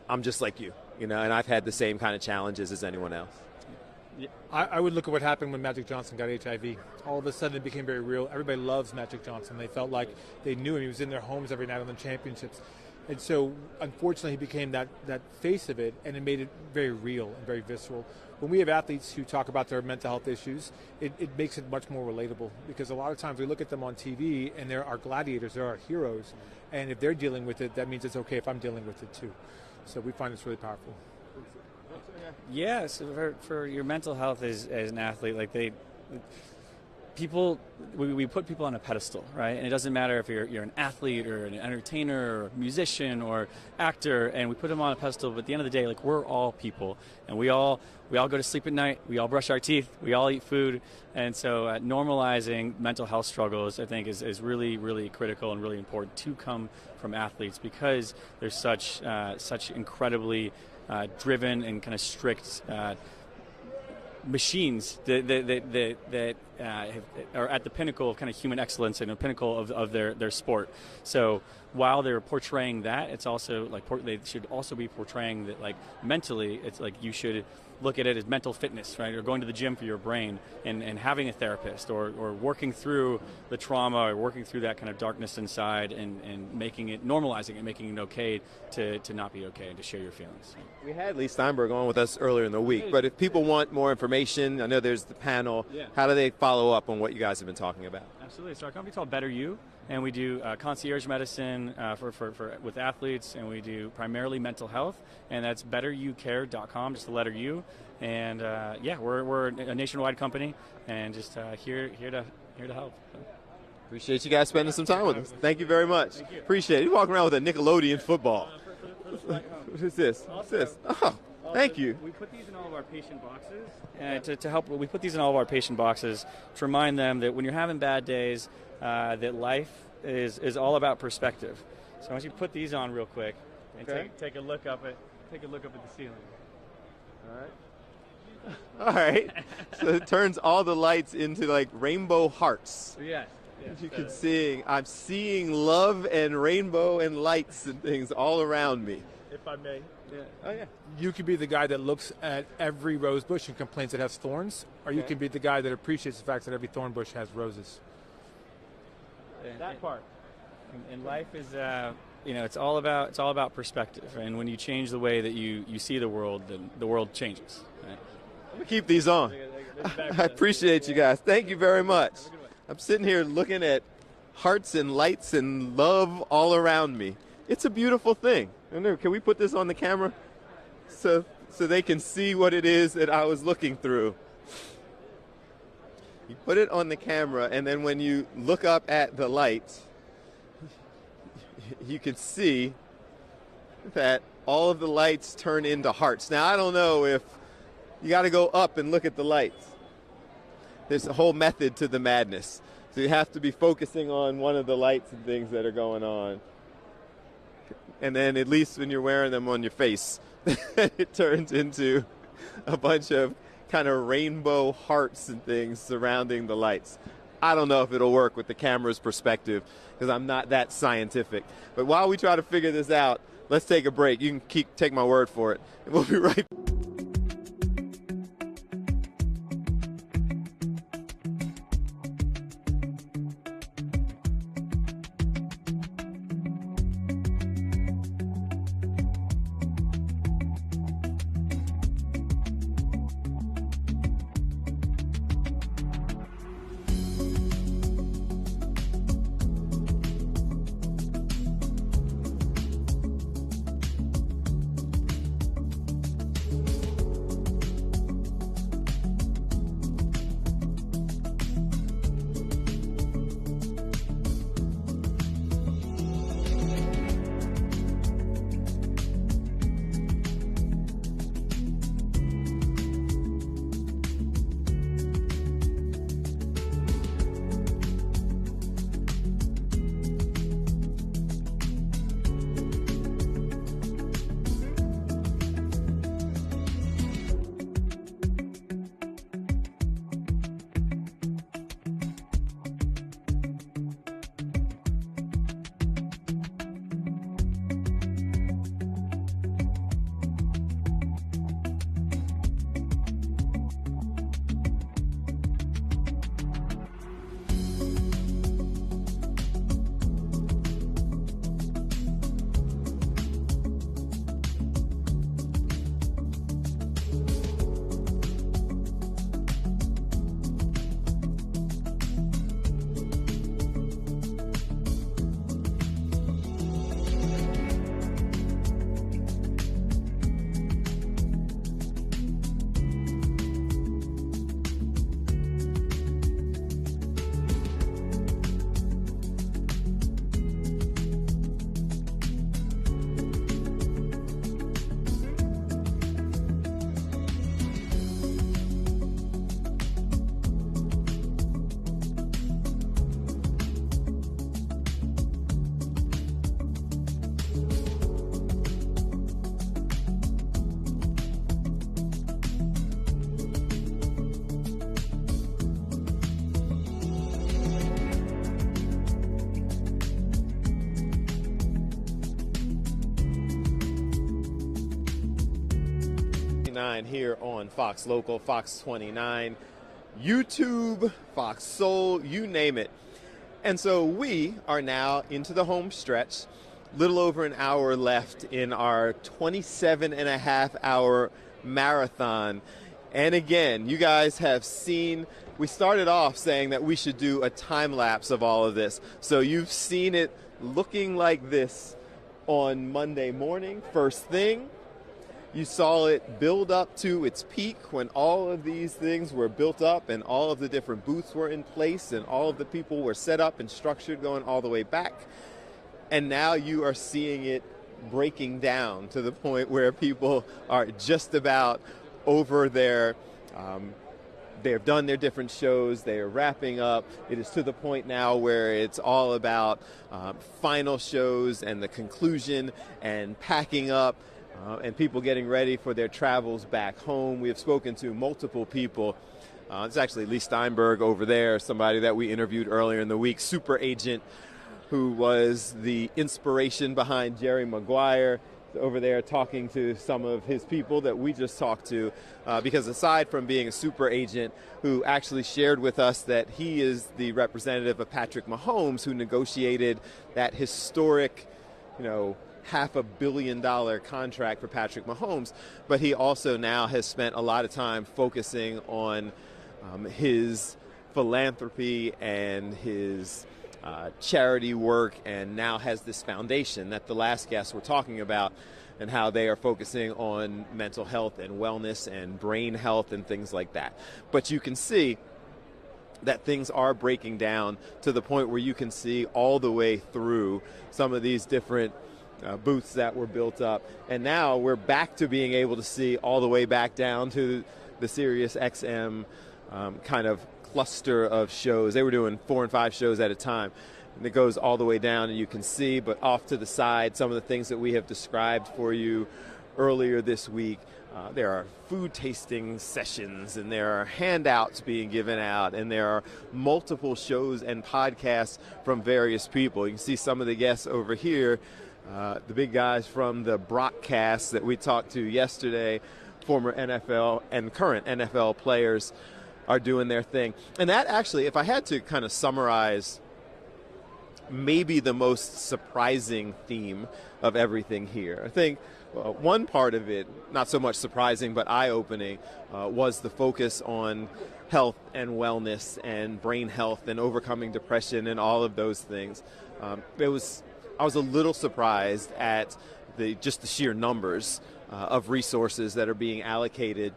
I'm just like you, and I've had the same kind of challenges as anyone else? Yeah. I would look at what happened when Magic Johnson got HIV. All of a sudden it became very real. Everybody loves Magic Johnson. They felt like they knew him. He was in their homes every night on the championships. And so, unfortunately, he became that face of it, and it made it very real and very visceral. When we have athletes who talk about their mental health issues, it makes it much more relatable, because a lot of times we look at them on TV, and they're our gladiators, they're our heroes, and if they're dealing with it, that means it's okay if I'm dealing with it too. So we find it's really powerful. Yeah, so for your mental health as an athlete, like we put people on a pedestal, right? And it doesn't matter if you're an athlete or an entertainer or a musician or actor, and we put them on a pedestal, but at the end of the day, like, we're all people, and we all go to sleep at night, we all brush our teeth, we all eat food, and so normalizing mental health struggles, I think, is really, really critical and really important to come from athletes, because there's such incredibly driven and kind of strict machines that are at the pinnacle of kind of human excellence and the pinnacle of their sport. So while they're portraying that, it's also like they should also be portraying that, like, mentally, it's like you should look at it as mental fitness, right? Or going to the gym for your brain and having a therapist, or working through the trauma, or working through that kind of darkness inside, and normalizing it, making it okay to not be okay and to share your feelings. We had Lee Steinberg on with us earlier in the week, but if people want more information, I know there's the panel. Yeah. How do they follow up on what you guys have been talking about? Absolutely. So our company's called Better You, and we do concierge medicine with athletes, and we do primarily mental health, and that's betteryoucare.com, just the letter U. And we're a nationwide company, and just here to help. So. Appreciate you guys spending some time with us. Thank you very much. Appreciate it. You're walking around with a Nickelodeon football. What is this? What's this? Oh, thank you. We put these in all of our patient boxes to help. We put these in all of our patient boxes to remind them that when you're having bad days, that life is all about perspective. So I want you to put these on real quick and take a look up at the ceiling. All right. All right. So it turns all the lights into like rainbow hearts. Yes. You can see, I'm seeing love and rainbow and lights and things all around me. If I may. Yeah. Oh, yeah. You could be the guy that looks at every rose bush and complains it has thorns, or you can be the guy that appreciates the fact that every thorn bush has roses. That part. And life is, it's all about perspective. And when you change the way that you see the world, then the world changes. Right? I'm going to keep these on. I appreciate you guys. Thank you very much. I'm sitting here looking at hearts and lights and love all around me. It's a beautiful thing. Can we put this on the camera so they can see what it is that I was looking through? You put it on the camera, and then when you look up at the lights, you can see that all of the lights turn into hearts. Now, I don't know if you got to go up and look at the lights. There's a whole method to the madness. So you have to be focusing on one of the lights and things that are going on. And then at least when you're wearing them on your face, it turns into a bunch of kind of rainbow hearts and things surrounding the lights. I don't know if it'll work with the camera's perspective because I'm not that scientific. But while we try to figure this out, let's take a break. You can take my word for it. And we'll be right back. Here on Fox Local, Fox 29, YouTube, Fox Soul, you name it. And so we are now into the home stretch, little over an hour left in our 27-and-a-half-hour marathon. And again, you guys have seen, we started off saying that we should do a time lapse of all of this. So you've seen it looking like this on Monday morning, first thing. You saw it build up to its peak when all of these things were built up and all of the different booths were in place and all of the people were set up and structured going all the way back. And now you are seeing it breaking down to the point where people are just about over their, they've done their different shows, they are wrapping up. It is to the point now where it's all about final shows and the conclusion and packing up. And people getting ready for their travels back home. We have spoken to multiple people. It's actually Lee Steinberg over there, somebody that we interviewed earlier in the week, super agent who was the inspiration behind Jerry Maguire, over there talking to some of his people that we just talked to. Because aside from being a super agent who actually shared with us that he is the representative of Patrick Mahomes, who negotiated that historic, $500 million contract for Patrick Mahomes, but he also now has spent a lot of time focusing on his philanthropy and his charity work, and now has this foundation that the last guests were talking about, and how they are focusing on mental health and wellness and brain health and things like that. But you can see that things are breaking down to the point where you can see all the way through some of these different booths that were built up, and now we're back to being able to see all the way back down to the Sirius XM kind of cluster of shows. They were doing 4 and 5 shows at a time, and it goes all the way down, and you can see, but off to the side, some of the things that we have described for you earlier this week. There are food tasting sessions, and there are handouts being given out, and there are multiple shows and podcasts from various people. You can see some of the guests over here, the big guys from the broadcast that we talked to yesterday, former NFL and current NFL players are doing their thing. And that actually, if I had to kind of summarize maybe the most surprising theme of everything here, I think one part of it, not so much surprising but eye-opening, was the focus on health and wellness and brain health and overcoming depression and all of those things. I was a little surprised at just the sheer numbers of resources that are being allocated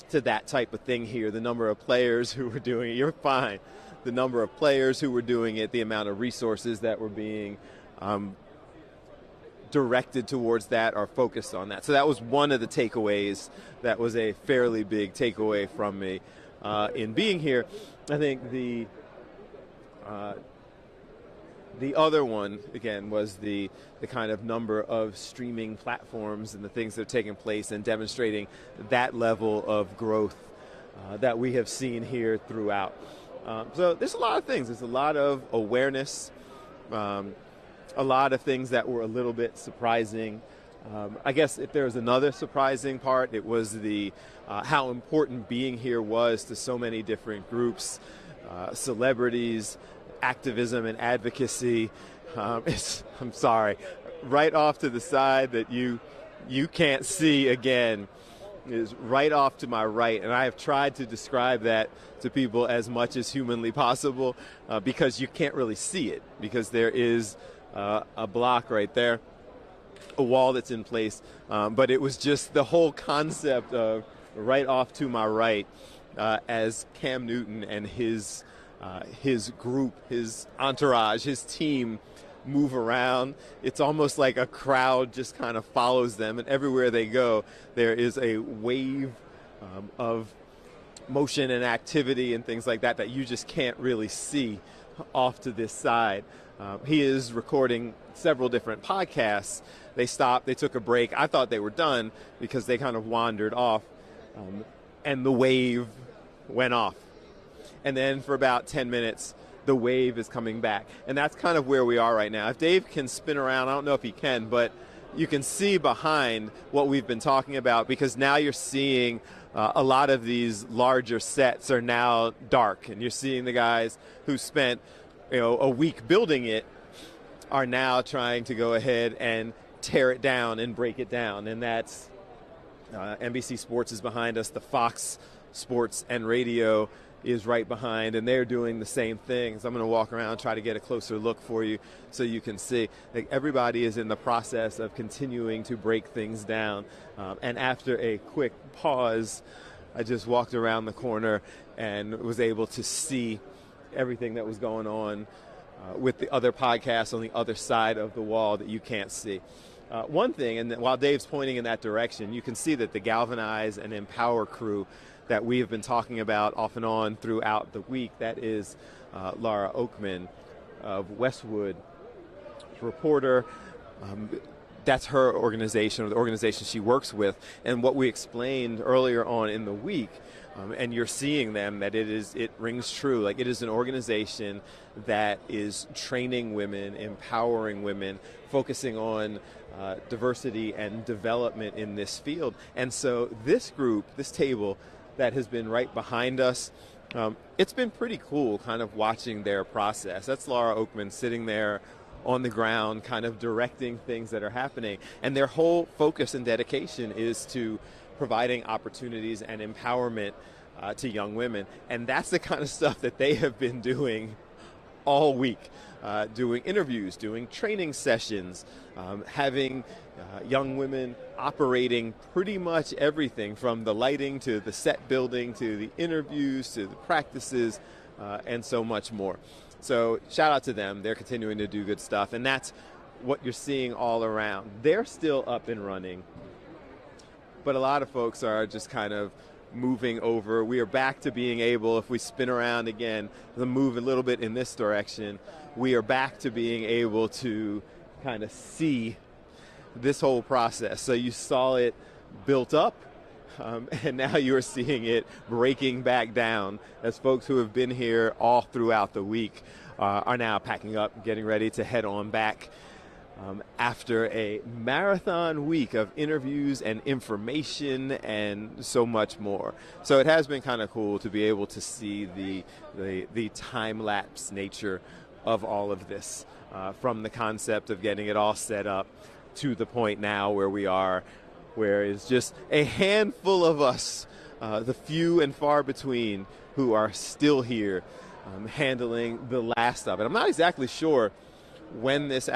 to that type of thing here. The number of players who were doing it, you're fine. The number of players who were doing it, the amount of resources that were being directed towards that or focused on that. So that was one of the takeaways. That was a fairly big takeaway from me in being here. I think the other one, again, was the kind of number of streaming platforms and the things that are taking place and demonstrating that level of growth that we have seen here throughout. So there's a lot of things. There's a lot of awareness, a lot of things that were a little bit surprising. I guess if there was another surprising part, it was the how important being here was to so many different groups, celebrities, activism and advocacy. I'm sorry, right off to the side that you can't see again is right off to my right, and I have tried to describe that to people as much as humanly possible because you can't really see it because there is a block right there, a wall that's in place, but it was just the whole concept of right off to my right as Cam Newton and his group, his entourage, his team move around. It's almost like a crowd just kind of follows them, and everywhere they go, there is a wave of motion and activity and things like that you just can't really see off to this side. He is recording several different podcasts. They stopped, they took a break. I thought they were done because they kind of wandered off, and the wave went off. And then for about 10 minutes, the wave is coming back. And that's kind of where we are right now. If Dave can spin around, I don't know if he can, but you can see behind what we've been talking about because now you're seeing a lot of these larger sets are now dark. And you're seeing the guys who spent a week building it are now trying to go ahead and tear it down and break it down. And that's NBC Sports is behind us. The Fox Sports and Radio is right behind, and they're doing the same things. I'm going to walk around and try to get a closer look for you so you can see. Like, everybody is in the process of continuing to break things down. And after a quick pause, I just walked around the corner and was able to see everything that was going on with the other podcasts on the other side of the wall that you can't see. One thing, and while Dave's pointing in that direction, you can see that the Galvanize and Empower crew that we have been talking about off and on throughout the week, that is Laura Oakman of Westwood, reporter. That's her organization, or the organization she works with. And what we explained earlier on in the week, and you're seeing them, that it rings true. Like, it is an organization that is training women, empowering women, focusing on diversity and development in this field. And so this group, this table that has been right behind us, it's been pretty cool kind of watching their process. That's Laura Oakman sitting there on the ground kind of directing things that are happening. And their whole focus and dedication is to providing opportunities and empowerment to young women. And that's the kind of stuff that they have been doing all week, doing interviews, doing training sessions, having young women operating pretty much everything from the lighting to the set building to the interviews to the practices and so much more. So shout out to them. They're continuing to do good stuff, and that's what you're seeing all around. They're still up and running, but a lot of folks are just kind of moving over. We are back to being able, if we spin around again, to move a little bit in this direction, we are back to being able to kind of see this whole process. So you saw it built up, and now you're seeing it breaking back down as folks who have been here all throughout the week are now packing up, getting ready to head on back after a marathon week of interviews and information and so much more. So it has been kind of cool to be able to see the time-lapse nature of all of this, from the concept of getting it all set up to the point now where we are, where it's just a handful of us, the few and far between, who are still here handling the last of it. I'm not exactly sure when this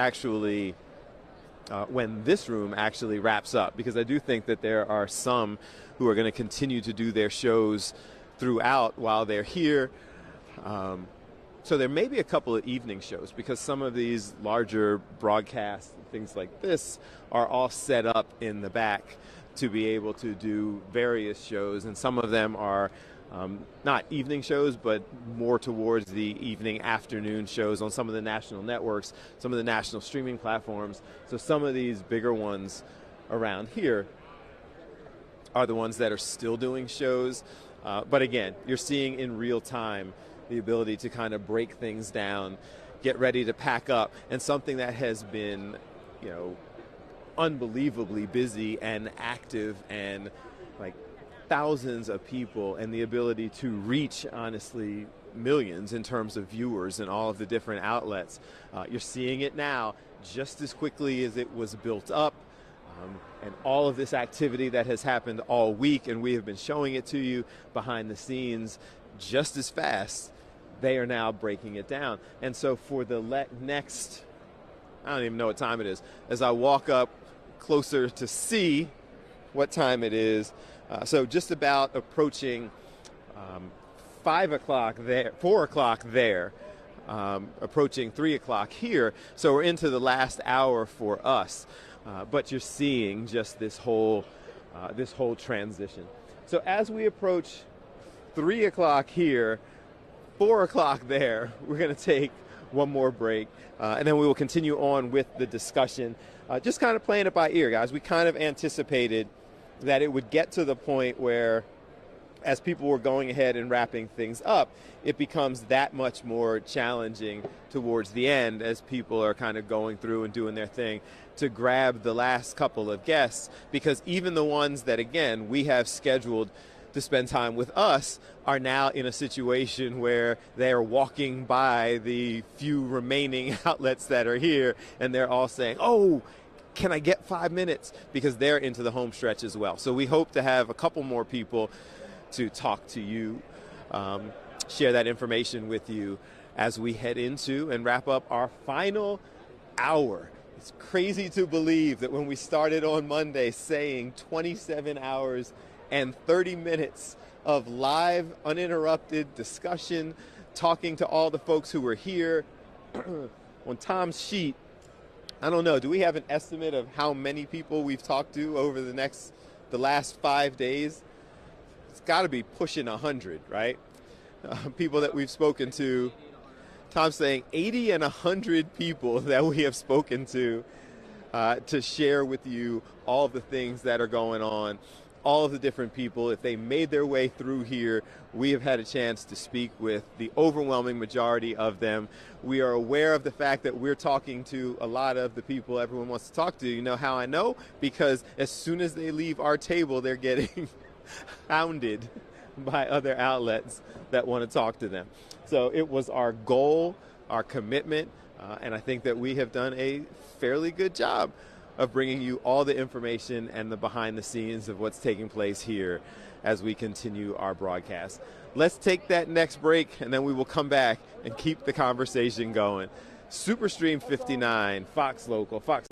room actually wraps up, because I do think that there are some who are going to continue to do their shows throughout while they're here. So there may be a couple of evening shows, because some of these larger broadcasts, things like this, are all set up in the back to be able to do various shows, and some of them are not evening shows, but more towards the evening afternoon shows on some of the national networks, some of the national streaming platforms. So some of these bigger ones around here are the ones that are still doing shows. But again, you're seeing in real time the ability to kind of break things down, get ready to pack up, and something that has been, unbelievably busy and active, and like thousands of people, and the ability to reach, honestly, millions in terms of viewers and all of the different outlets. You're seeing it now just as quickly as it was built up, and all of this activity that has happened all week, and we have been showing it to you behind the scenes just as fast. They are now breaking it down. And so for the next, I don't even know what time it is, as I walk up closer to see what time it is, so just about approaching 5 o'clock there, 4 o'clock there, approaching 3 o'clock here. So we're into the last hour for us, but you're seeing just this whole transition. So as we approach 3 o'clock here, 4 o'clock there, we're going to take one more break, and then we will continue on with the discussion. Just kind of playing it by ear, guys. We kind of anticipated that it would get to the point where, as people were going ahead and wrapping things up, it becomes that much more challenging towards the end, as people are kind of going through and doing their thing, to grab the last couple of guests, because even the ones that, again, we have scheduled to spend time with us are now in a situation where they are walking by the few remaining outlets that are here, and they're all saying, "Oh, can I get 5 minutes?" because they're into the home stretch as well. So we hope to have a couple more people to talk to you, share that information with you as we head into and wrap up our final hour. It's crazy to believe that when we started on Monday saying 27 hours and 30 minutes of live, uninterrupted discussion, talking to all the folks who were here on Tom's sheet, I don't know, do we have an estimate of how many people we've talked to over the last 5 days? It's got to be pushing 100, right? People that we've spoken to. Tom's saying 80 and 100 people that we have spoken to share with you all the things that are going on, all of the different people. If they made their way through here, we have had a chance to speak with the overwhelming majority of them. We are aware of the fact that we're talking to a lot of the people everyone wants to talk to. You know how I know? Because as soon as they leave our table, they're getting hounded by other outlets that want to talk to them. So it was our goal, our commitment, and I think that we have done a fairly good job of bringing you all the information and the behind the scenes of what's taking place here as we continue our broadcast. Let's take that next break, and then we will come back and keep the conversation going. Superstream 59, Fox Local, Fox.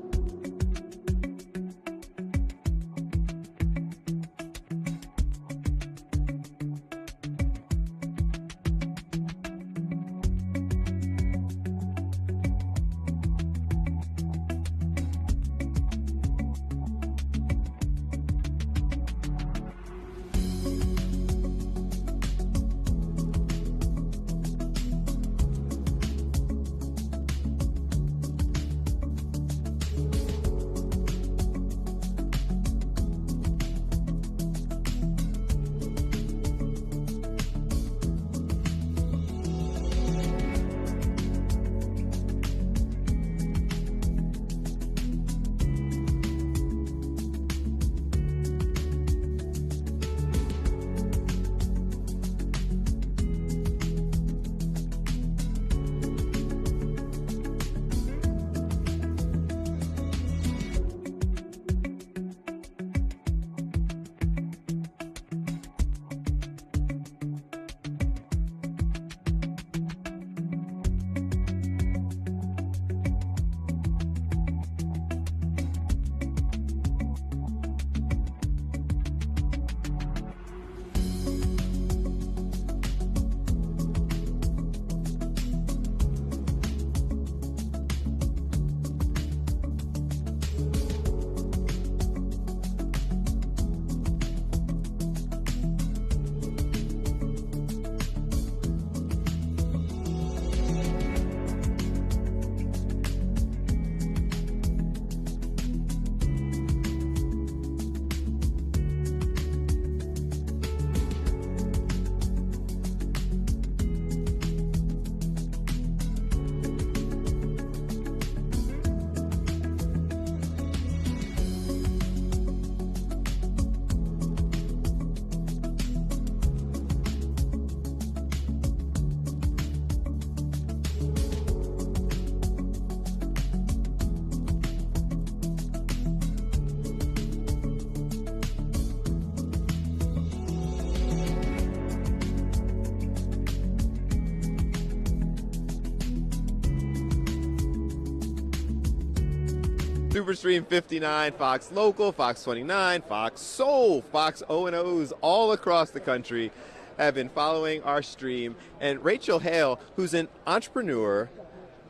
Superstream 59, Fox Local, Fox 29, Fox Soul, Fox O&Os all across the country have been following our stream. And Rachel Hale, who's an entrepreneur,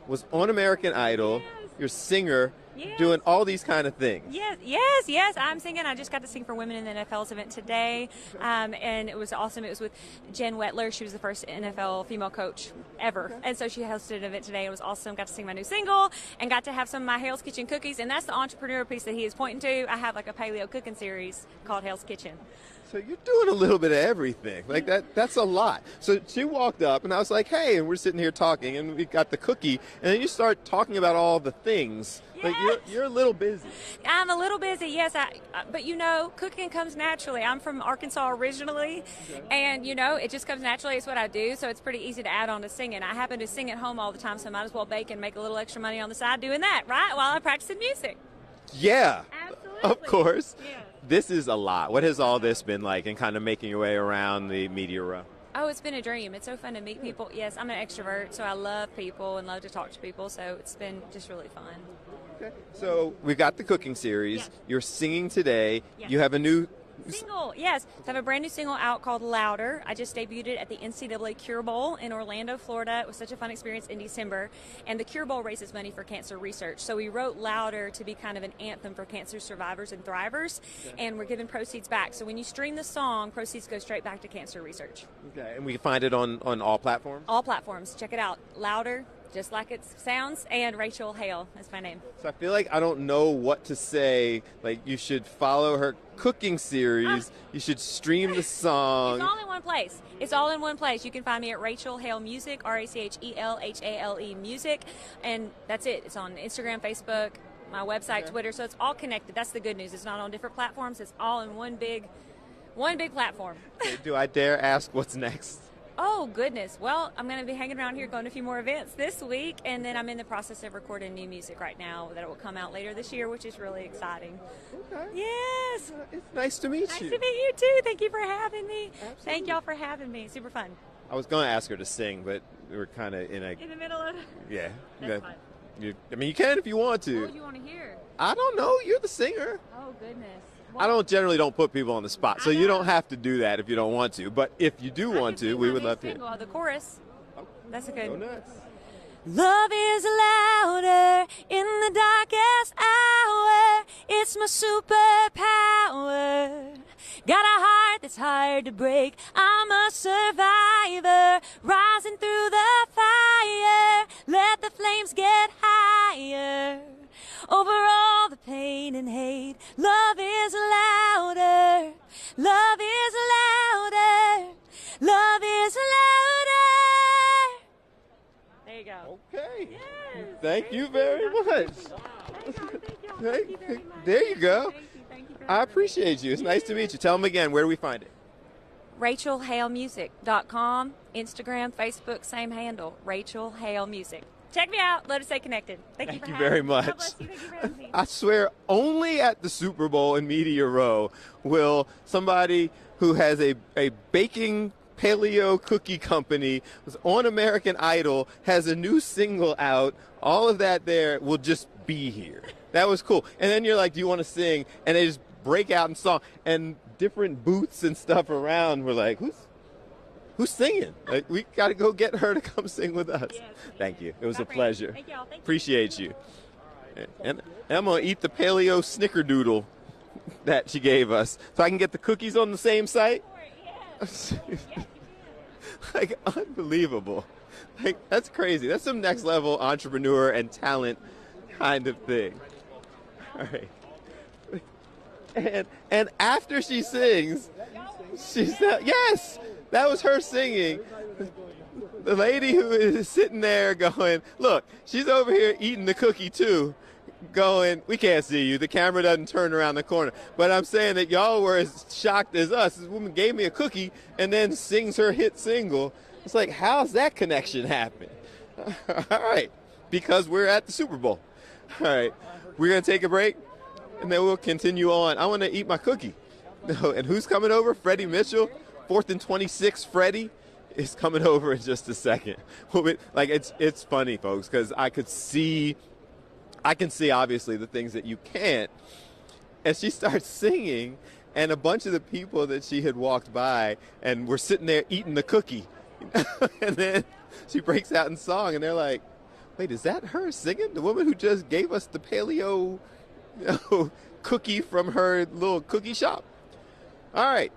was on American Idol, your singer, doing all these kind of things. Yes. I'm singing. I just got to sing for Women in the NFL's event today, and it was awesome. It was with Jen Wetler. She was the first NFL female coach ever, and so she hosted an event today. It was awesome. Got to sing my new single and got to have some of my Hale's Kitchen cookies, and that's the entrepreneur piece that he is pointing to. I have like a paleo cooking series called Hale's Kitchen. So you're doing a little bit of everything. Like that's a lot. So she walked up and I was like, hey, and we're sitting here talking and we got the cookie. And then you start talking about all the things. Like you're a little busy. I'm a little busy, yes. But you know, cooking comes naturally. I'm from Arkansas originally, and you know, it just comes naturally. It's what I do, so it's pretty easy to add on to singing. I happen to sing at home all the time, so I might as well bake and make a little extra money on the side doing that, right? While I'm practicing music. Yeah. Absolutely. Of course. Yeah. This is a lot. What has all this been like and kind of making your way around the media row? Oh, it's been a dream. It's so fun to meet people. Yes, I'm an extrovert, so I love people and love to talk to people, so it's been just really fun. Okay. So we've got the cooking series. Yeah. You're singing today. Yeah. You have a new single, yes. So I have a brand new single out called Louder. I just debuted it at the NCAA Cure Bowl in Orlando, Florida. It was such a fun experience in December. And the Cure Bowl raises money for cancer research. So we wrote Louder to be kind of an anthem for cancer survivors and thrivers. Okay. And we're giving proceeds back. So when you stream the song, proceeds go straight back to cancer research. Okay. And we can find it on all platforms? All platforms. Check it out. Louder, just like it sounds, and Rachel Hale is my name. So I feel like I don't know what to say. Like, you should follow her cooking series. You should stream the song. It's all in one place. It's all in one place. You can find me at Rachel Hale Music, RachelHale Music, and that's it. It's on Instagram, Facebook, my website, Twitter, so it's all connected. That's the good news. It's not on different platforms. It's all in one big platform. Okay, do I dare ask what's next? Oh, goodness. Well, I'm going to be hanging around here going to a few more events this week, and then I'm in the process of recording new music right now that will come out later this year, which is really exciting. Okay. Yes. It's nice to meet you. Nice to meet you, too. Thank you for having me. Absolutely. Thank y'all for having me. Super fun. I was going to ask her to sing, but we were kind of in the middle of it? Yeah. That's fine. I mean, you can if you want to. What do you want to hear? I don't know. You're the singer. Oh, goodness. I don't put people on the spot, so you don't have to do that if you don't want to. But if you do want to, we would love to hear. The chorus. That's a good. Go nuts. Love is louder in the darkest hour. It's my superpower. Got a heart that's hard to break. I'm a survivor, rising through the fire. Let the flames get higher. Over all the pain and hate, love is louder. Love is louder. Love is louder. There you go. Okay. Yes. Thank you very much. Thank you very much. There you go. Thank you I appreciate you. It's nice to meet you. Tell them again, where do we find it? RachelHaleMusic.com, Instagram, Facebook, same handle, Rachel Hale Music. Check me out. Let us stay connected. Thank you very much. God bless you. Thank you for having me. I swear, only at the Super Bowl in Media Row will somebody who has a baking paleo cookie company, was on American Idol, has a new single out, all of that there will just be here. That was cool. And then you're like, do you want to sing? And they just break out in song. And different booths and stuff around were like, who's singing? Like, we got to go get her to come sing with us. Yes. Thank you. It was a pleasure. Thank y'all. Thank Appreciate you. And I'm going to eat the paleo snickerdoodle that she gave us so I can get the cookies on the same site. Yes. Like, unbelievable. Like, that's crazy. That's some next level entrepreneur and talent kind of thing. All right. And after she sings, yes, that was her singing. The lady who is sitting there going, look, she's over here eating the cookie too, going, we can't see you. The camera doesn't turn around the corner. But I'm saying that y'all were as shocked as us. This woman gave me a cookie and then sings her hit single. It's like, how's that connection happen? All right, because we're at the Super Bowl. All right, we're going to take a break, and then we'll continue on. I want to eat my cookie. And who's coming over? Freddy Mitchell, 4th and 26. Freddy is coming over in just a second. Like, it's funny, folks, because I could see I can see, obviously, the things that you can't. And she starts singing, and a bunch of the people that she had walked by and were sitting there eating the cookie. And then she breaks out in song, and they're like, wait, is that her singing? The woman who just gave us the paleo cookie from her little cookie shop? All right.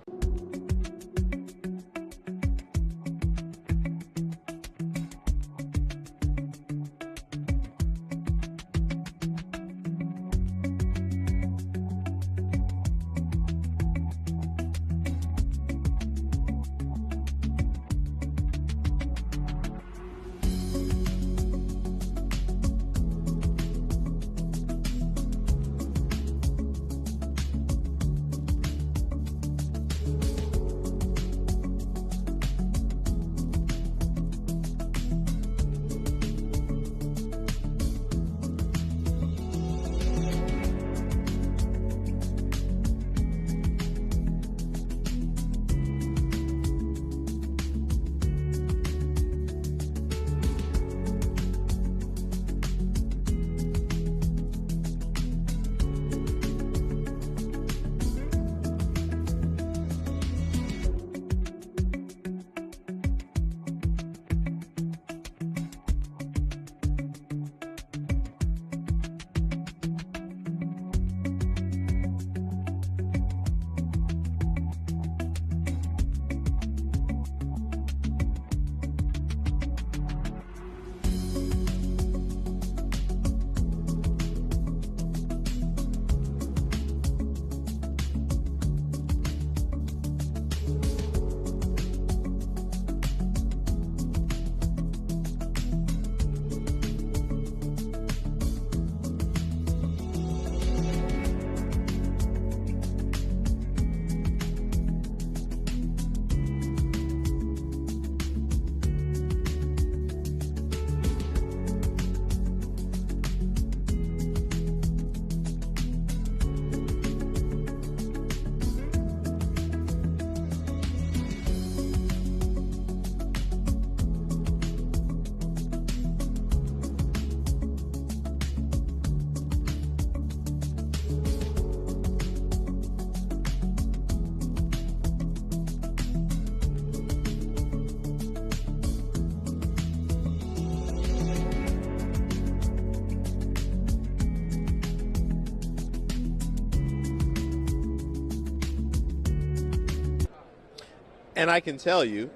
And I can tell you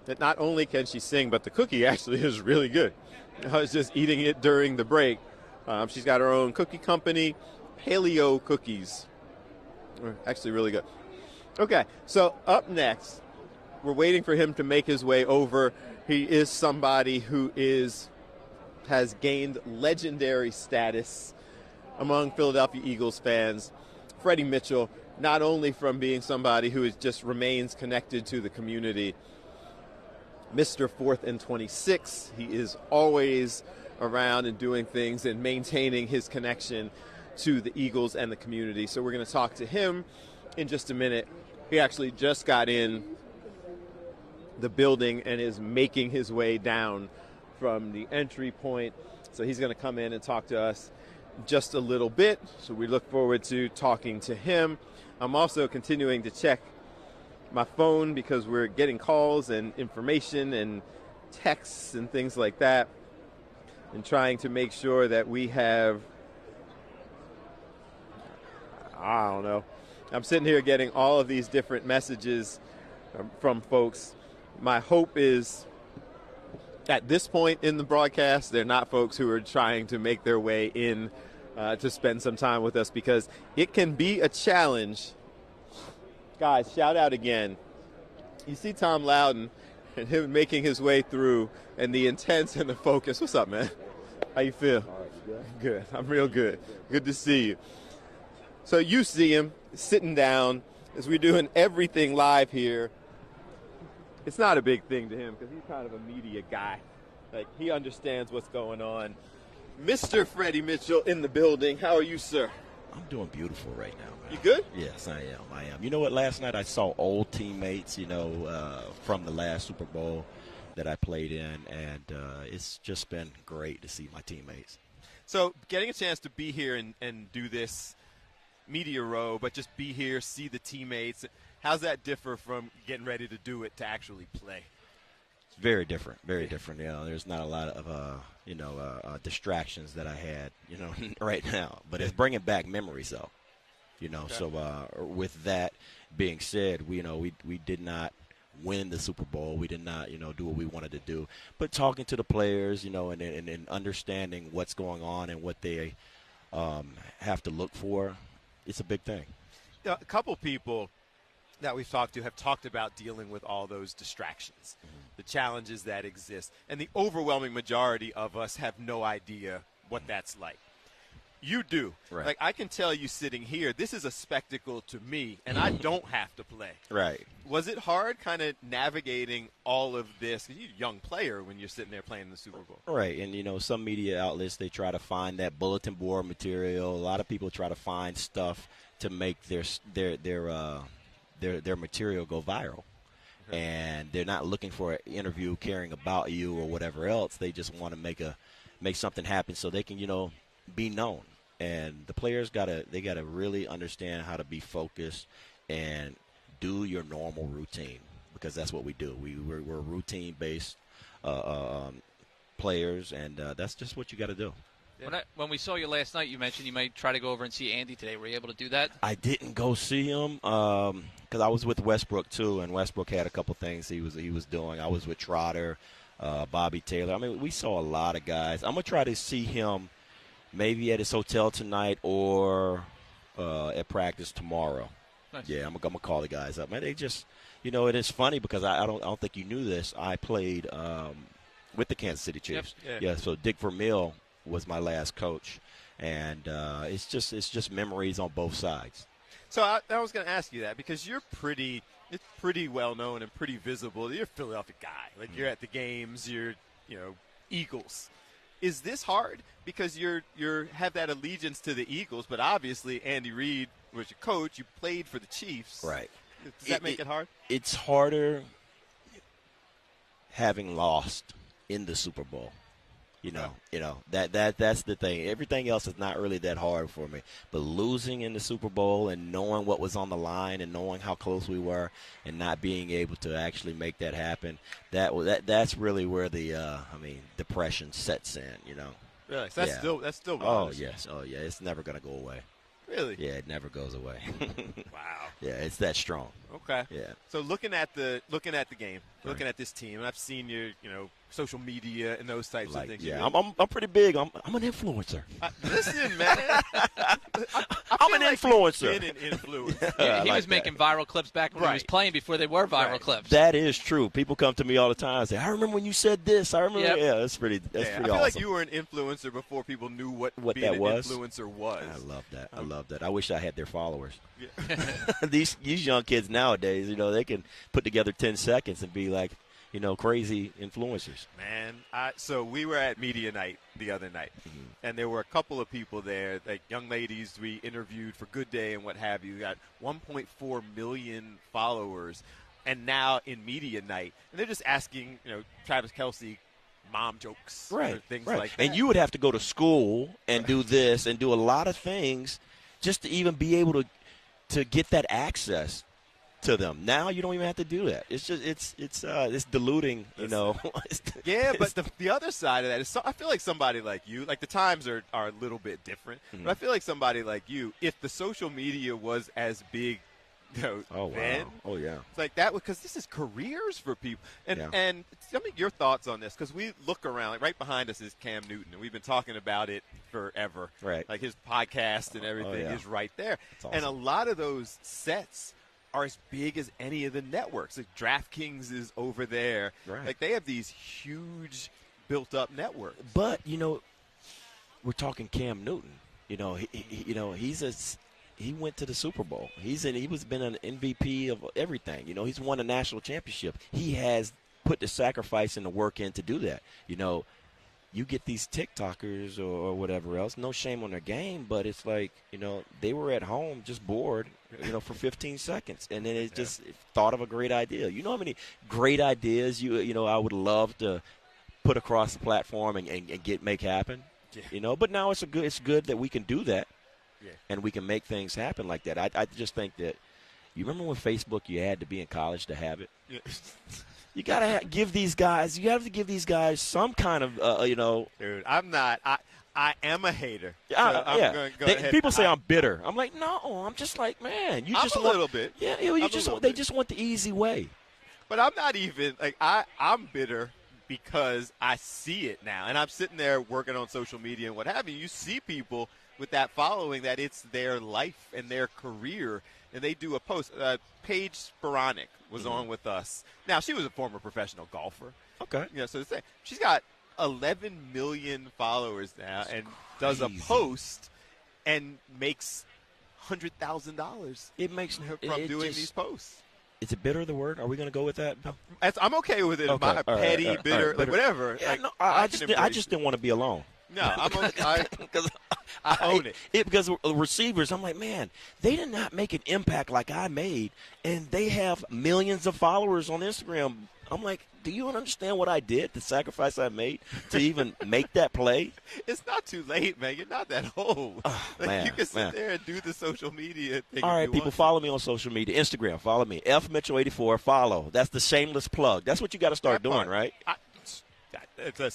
that not only can she sing, but the cookie actually is really good. I was just eating it during the break. She's got her own cookie company, Paleo Cookies. Actually really good. Okay, so up next, we're waiting for him to make his way over. He is somebody who has gained legendary status among Philadelphia Eagles fans. Freddy Mitchell, not only from being somebody who just remains connected to the community, Mr. 4th and 26, he is always around and doing things and maintaining his connection to the Eagles and the community. So we're going to talk to him in just a minute. He actually just got in the building and is making his way down from the entry point. So he's going to come in and talk to us just a little bit. So we look forward to talking to him. I'm also continuing to check my phone because we're getting calls and information and texts and things like that, and trying to make sure that we have, I don't know. I'm sitting here getting all of these different messages from folks. My hope is at this point in the broadcast, they're not folks who are trying to make their way in to spend some time with us, because it can be a challenge. Guys, shout out again. You see Tom Loudon and him making his way through, and the intense and the focus. What's up, man? How you feel? All right, you good? Good. I'm real good. Good to see you. So you see him sitting down as we're doing everything live here. It's not a big thing to him because he's kind of a media guy. Like, he understands what's going on. Mr. Freddy Mitchell in the building. How are you, sir? I'm doing beautiful right now, man. You good? Yes, I am. You know what? Last night I saw old teammates, from the last Super Bowl that I played in, and it's just been great to see my teammates. So getting a chance to be here and do this media row, but just be here, see the teammates, how's that differ from getting ready to do it to actually play? Very different, very different. There's not a lot of distractions that I had, right now. But it's bringing back memories, though. Okay. So with that being said, we did not win the Super Bowl. We did not, do what we wanted to do. But talking to the players, and understanding what's going on and what they have to look for, it's a big thing. A couple people that we've talked to have talked about dealing with all those distractions, the challenges that exist, and the overwhelming majority of us have no idea what that's like. You do. Right. Like, I can tell you sitting here, this is a spectacle to me, and I don't have to play. Right. Was it hard kind of navigating all of this? 'Cause you're a young player when you're sitting there playing in the Super Bowl. Right, and some media outlets, they try to find that bulletin board material. A lot of people try to find stuff to make their material go viral. Okay. And they're not looking for an interview caring about you or whatever else. They just want to make something happen so they can, be known. And the players gotta really understand how to be focused and do your normal routine, because that's what we do. We're routine based players, and that's just what you got to do. When we saw you last night, you mentioned you might try to go over and see Andy today. Were you able to do that? I didn't go see him because I was with Westbrook too, and Westbrook had a couple things he was doing. I was with Trotter, Bobby Taylor. I mean, we saw a lot of guys. I'm gonna try to see him maybe at his hotel tonight or at practice tomorrow. Nice. Yeah, I'm gonna call the guys up. Man, they just, it is funny because I don't think you knew this. I played with the Kansas City Chiefs. Yep. Yeah. So Dick Vermeil was my last coach, and it's just memories on both sides. So I was going to ask you that because it's pretty well known and pretty visible. You're a Philadelphia guy. Like, you're at the games. You're Eagles. Is this hard because you have that allegiance to the Eagles, but obviously Andy Reid was your coach. You played for the Chiefs. Right. Does that make it hard? It's harder having lost in the Super Bowl. That's the thing. Everything else is not really that hard for me. But losing in the Super Bowl and knowing what was on the line and knowing how close we were and not being able to actually make that happen, that's really where the depression sets in. Really? So that's still. Oh yes. Oh yeah. It's never gonna go away. Really? Yeah, it never goes away. Wow. Yeah, it's that strong. Okay. Yeah. So looking at the game, looking at this team, and I've seen your social media and those types of things. Yeah, I'm pretty big. I'm an influencer. Listen, man. I'm an influencer. You've been an influencer. He was making viral clips back when he was playing before they were viral clips. That is true. People come to me all the time and say, "I remember when you said this. I remember." Yep. Yeah, that's pretty I feel awesome. like you were an influencer before people knew what being that an was. influencer was. I love that. I love that. I wish I had their followers. Yeah. These young kids nowadays, they can put together 10 seconds and be like, crazy influencers. Man, so we were at media night the other night, and there were a couple of people there, like young ladies we interviewed for Good Day and what have you. We got 1.4 million followers, and now in media night, and they're just asking, Travis Kelce mom jokes, or things like that. And you would have to go to school and do this and do a lot of things just to even be able to get that access to them. Now you don't even have to do that. It's just it's diluting, Yeah, but the other side of that is, I feel like somebody like you, like the times are a little bit different, but I feel like somebody like you, if the social media was as big, then oh yeah, it's like that, because this is careers for people. And tell me your thoughts on this, because we look around, like right behind us is Cam Newton, and we've been talking about it forever. Right, like his podcast and everything is right there, awesome. And a lot of those sets are as big as any of the networks. Like DraftKings is over there. Right. Like they have these huge built-up networks. But we're talking Cam Newton. He went to the Super Bowl. He was been an MVP of everything. He's won a national championship. He has put the sacrifice and the work in to do that. You get these TikTokers or whatever else, no shame on their game, but it's like, they were at home just bored, for 15 seconds. And then it just thought of a great idea. You know how many great ideas I would love to put across the platform and make happen? You know, but now it's good that we can do that, Yeah. and we can make things happen like that. I just think that you remember when Facebook you had to be in college to have it. Yeah. You gotta give these guys. You have to give these guys some kind of Dude, I'm not. I am a hater. Yeah, so I'm gonna go ahead. People say I'm bitter. I'm like, no. I'm just like, man. You I'm just a want, little bit. Yeah, they just want the easy way. But I'm not even like I'm bitter because I see it now, and I'm sitting there working on social media and what have you. You see people with that following that it's their life and their career, and they do a post. Paige Sporonic was on with us. Now she was a former professional golfer. Okay. You know, so to say, she's got 11 million followers now, and does a post and makes $100,000. It makes from doing these posts. Is it bitter the word? Are we going to go with that? I'm okay with it. Okay. Petty, bitter, like whatever. Yeah, like, no, I just didn't want to be alone. No, I own it. Because receivers, I'm like, man, they did not make an impact like I made, and they have millions of followers on Instagram. I'm like, do you understand what I did, the sacrifice I made to even make that play? It's not too late, man. You're not that old. Man, you can sit there and do the social media thing. All right, people, follow me on social media. Instagram, follow me. FMitchell84, follow. That's the shameless plug. That's what you got to start doing, right?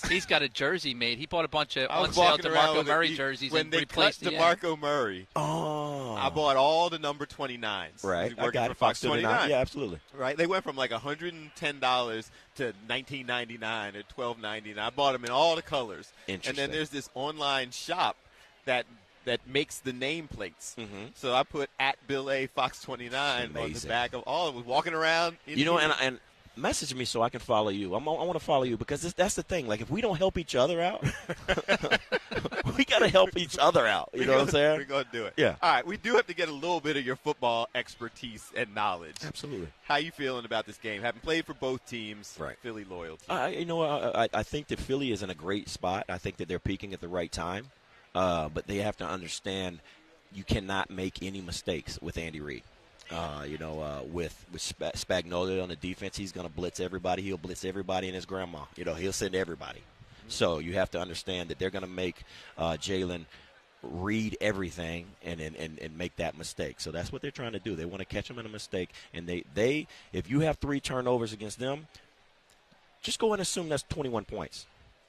He's got a jersey made. He bought a bunch of I was on sale walking around DeMarco with Murray jerseys when and they replaced cut the DeMarco Murray. Oh, I bought all the number 29s. Right, He's I working got for it. Fox 29. Yeah, absolutely. Right, they went from like $110 to $19.99 or $12.99. I bought them in all the colors. And then there's this online shop that makes the nameplates. So I put @Bill A Fox 29 on the back of all of them. Walking around. And message me so I can follow you. I want to follow you because that's the thing. Like, if we don't help each other out, we got to help each other out. You know what I'm saying? We're going to do it. Yeah. All right, we do have to get a little bit of your football expertise and knowledge. Absolutely. How you feeling about this game? Having played for both teams, right. Philly loyalty. I think that Philly is in a great spot. I think that they're peaking at the right time. But they have to understand you cannot make any mistakes with Andy Reid. With Spagnuolo on the defense, he's going to blitz everybody. He'll blitz everybody and his grandma. He'll send everybody. So you have to understand that they're going to make Jalen read everything and make that mistake. So that's what they're trying to do. They want to catch him in a mistake. And they if you have 3 turnovers against them, just go and assume that's 21 points.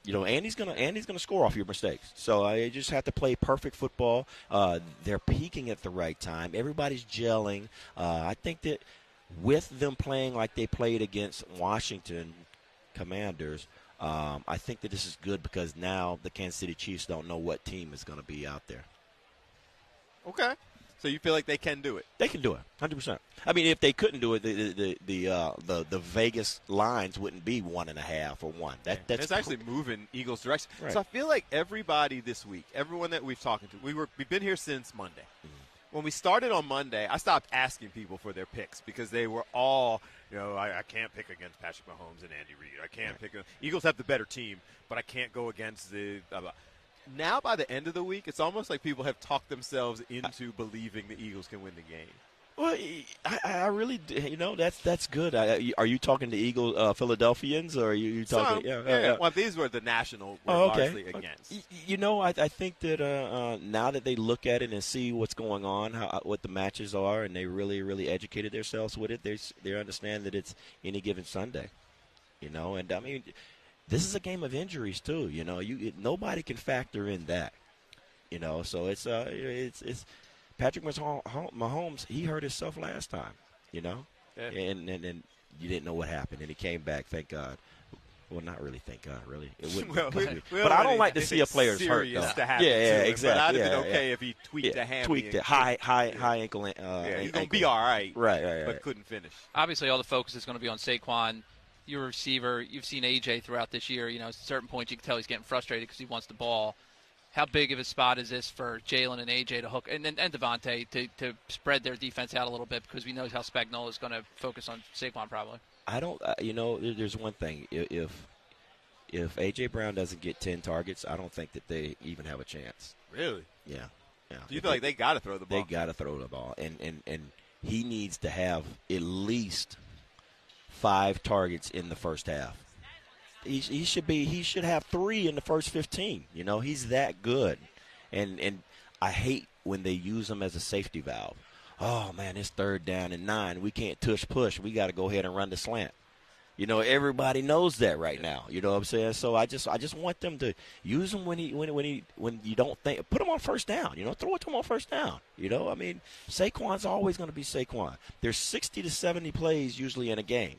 Andy's gonna score off your mistakes. So you just have to play perfect football. They're peaking at the right time. Everybody's gelling. I think that with them playing like they played against Washington Commanders, I think that this is good because now the Kansas City Chiefs don't know what team is going to be out there. Okay. So you feel like they can do it? They can do it, 100%. I mean, if they couldn't do it, the Vegas lines wouldn't be 1.5 or 1. That's actually moving Eagles' direction. Right. So I feel like everybody this week, everyone that we've talked to, we've been here since Monday. When we started on Monday, I stopped asking people for their picks because they were all, I can't pick against Patrick Mahomes and Andy Reid. I can't pick. Eagles have the better team, but I can't go against the. Now, by the end of the week, it's almost like people have talked themselves into believing the Eagles can win the game. Well, I really, that's good. Are you talking to Eagle Philadelphians, or are you talking? Yeah. Well, these were the national we're largely against. I think that now that they look at it and see what's going on, what the matches are, and they really, really educated themselves with it, they understand that it's any given Sunday. And I mean. This is a game of injuries too, nobody can factor in that, So it's Patrick Mahomes. He hurt himself last time, and you didn't know what happened, and he came back. Thank God. Well, not really. Thank God, really. It wouldn't. But I don't like to see a player's hurt. Though. Yeah, exactly. But I'd have been okay if he tweaked a hammy. Tweaked it. High ankle. He's gonna be all right. Right. But couldn't finish. Obviously, all the focus is going to be on Saquon. You're a receiver. You've seen AJ throughout this year. At certain points you can tell he's getting frustrated because he wants the ball. How big of a spot is this for Jalen and AJ to hook and Devontae to spread their defense out a little bit because we know how Spagnuolo is going to focus on Saquon probably. I don't. There's one thing. If AJ Brown doesn't get 10 targets, I don't think that they even have a chance. Really? Yeah. Do you feel like they got to throw the ball? They got to throw the ball, and he needs to have at least 5 targets in the first half. he should have 3 in the first 15. You know, he's that good. And I hate when they use him as a safety valve. Oh, man, it's 3rd down and 9. We can't push. We got to go ahead and run the slant. You know, everybody knows that right now. You know what I'm saying? So I just want them to use him when you don't think. Put him on 1st down. You know, throw it to him on 1st down. You know, I mean, Saquon's always going to be Saquon. There's 60 to 70 plays usually in a game.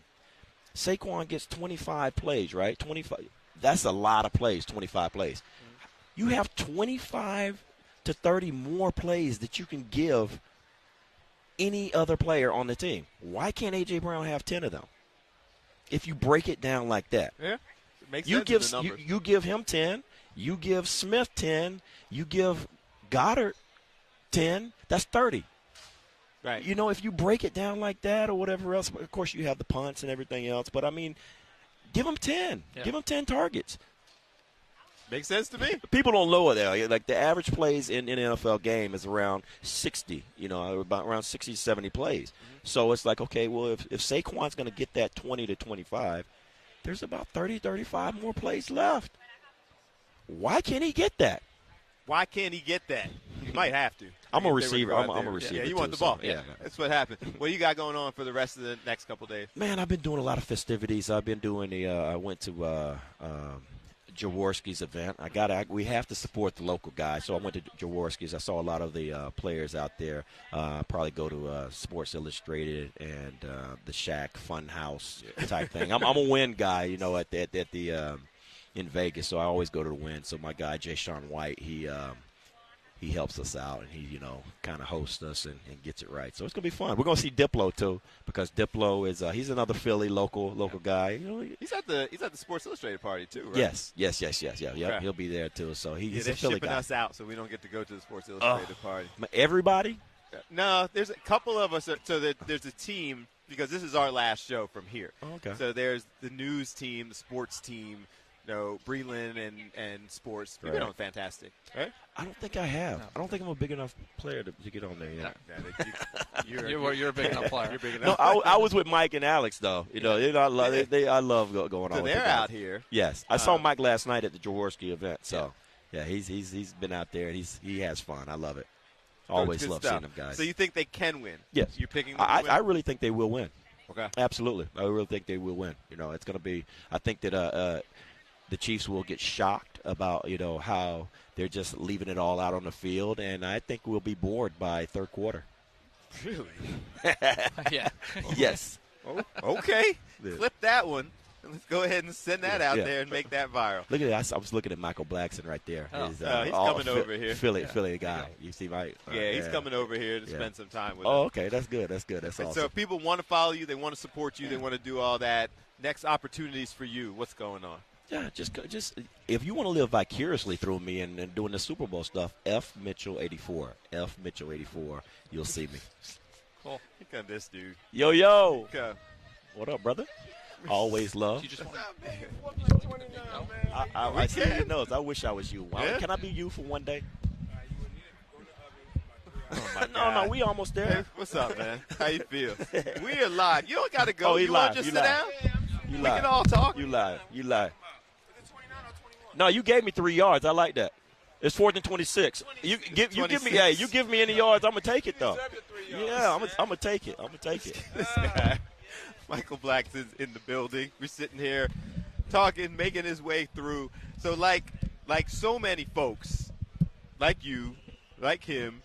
Saquon gets 25 plays, right? 25. That's a lot of plays. 25 plays. You have 25 to 30 more plays that you can give any other player on the team. Why can't A.J. Brown have 10 of them? If you break it down like that. Yeah, it makes sense. You give him 10, you give Smith 10, you give Goddard 10, that's 30. Right. You know, if you break it down like that or whatever else, of course you have the punts and everything else, but I mean, give him 10. Yeah. Give him 10 targets. Makes sense to me. People don't know that. Like the average plays in an NFL game is around 60, you know, about around 60, 70 plays. Mm-hmm. So it's like, okay, well, if Saquon's going to get that 20 to 25, there's about 30, 35 more plays left. Why can't he get that? Why can't he get that? He might have to. I'm a receiver. I'm a receiver. Yeah, you want the ball. Yeah, that's what happened. What do you got going on for the rest of the next couple days? Man, I've been doing a lot of festivities. I've been doing I went to Jaworski's event. We have to support the local guys, so I went to Jaworski's. I saw a lot of the players out there. Probably go to Sports Illustrated and the Shack Fun House type thing. I'm a Wynn guy, you know, at the in Vegas, so I always go to the Wynn. So my guy Jay Sean White, he helps us out, and he, you know, kind of hosts us and gets it right. So it's gonna be fun. We're gonna see Diplo too, because Diplo is he's another Philly local guy. You know, he's at the Sports Illustrated party too, right? Yes. Yeah. Okay. He'll be there too. So he's they're a Philly shipping guy. us out, so we don't get to go to the Sports Illustrated party. Everybody? No, there's a couple of us. So there's a team, because this is our last show from here. Oh, okay. So there's the news team, the sports team. You know, Breland and sports. You've been on Fantastic, right? I don't think I have. I don't think I'm a big enough player to get on there yet. You're a big enough player. You're big enough. No, I was with Mike and Alex though. You know, I love going on. So with they're them. out here. Yes, I saw Mike last night at the Jaworski event. So yeah, he's been out there and he has fun. I love it. Always love seeing them guys. So you think they can win? Yes. You're picking them to win? I really think they will win. Okay. Absolutely, I really think they will win. You know, it's going to be. I think that the Chiefs will get shocked about, you know, how they're just leaving it all out on the field, and I think we'll be bored by third quarter. Really? Yeah. Yes. Oh, okay. Clip that one. Let's go ahead and send that out there and make that viral. Look at that. I was looking at Michael Blackson right there. He's coming over here. Philly guy. You see Mike? He's coming over here to spend some time with us. Oh, okay. That's good. That's awesome. So if people want to follow you, they want to support you, they want to do all that, next opportunities for you, what's going on? Yeah, just if you want to live vicariously through me and doing the Super Bowl stuff, F Mitchell 84, you'll see me. Cool. Here come this dude. Yo. Okay. What up, brother? Always love. You just want I see your nose. I wish I was you. Yeah? Can I be you for one day? Oh my No, we almost there. Hey, what's up, man? How you feel? We are live. You don't got to go. Oh, you want to just sit down? You we lie. can all talk. You lie. No, you gave me 3 yards. I like that. It's 4th and 26. You give me any yards, I'm gonna take it though. Yeah, I'm gonna take it. This guy, Michael Blackson's in the building. We're sitting here talking, making his way through. So like so many folks, like you, like him,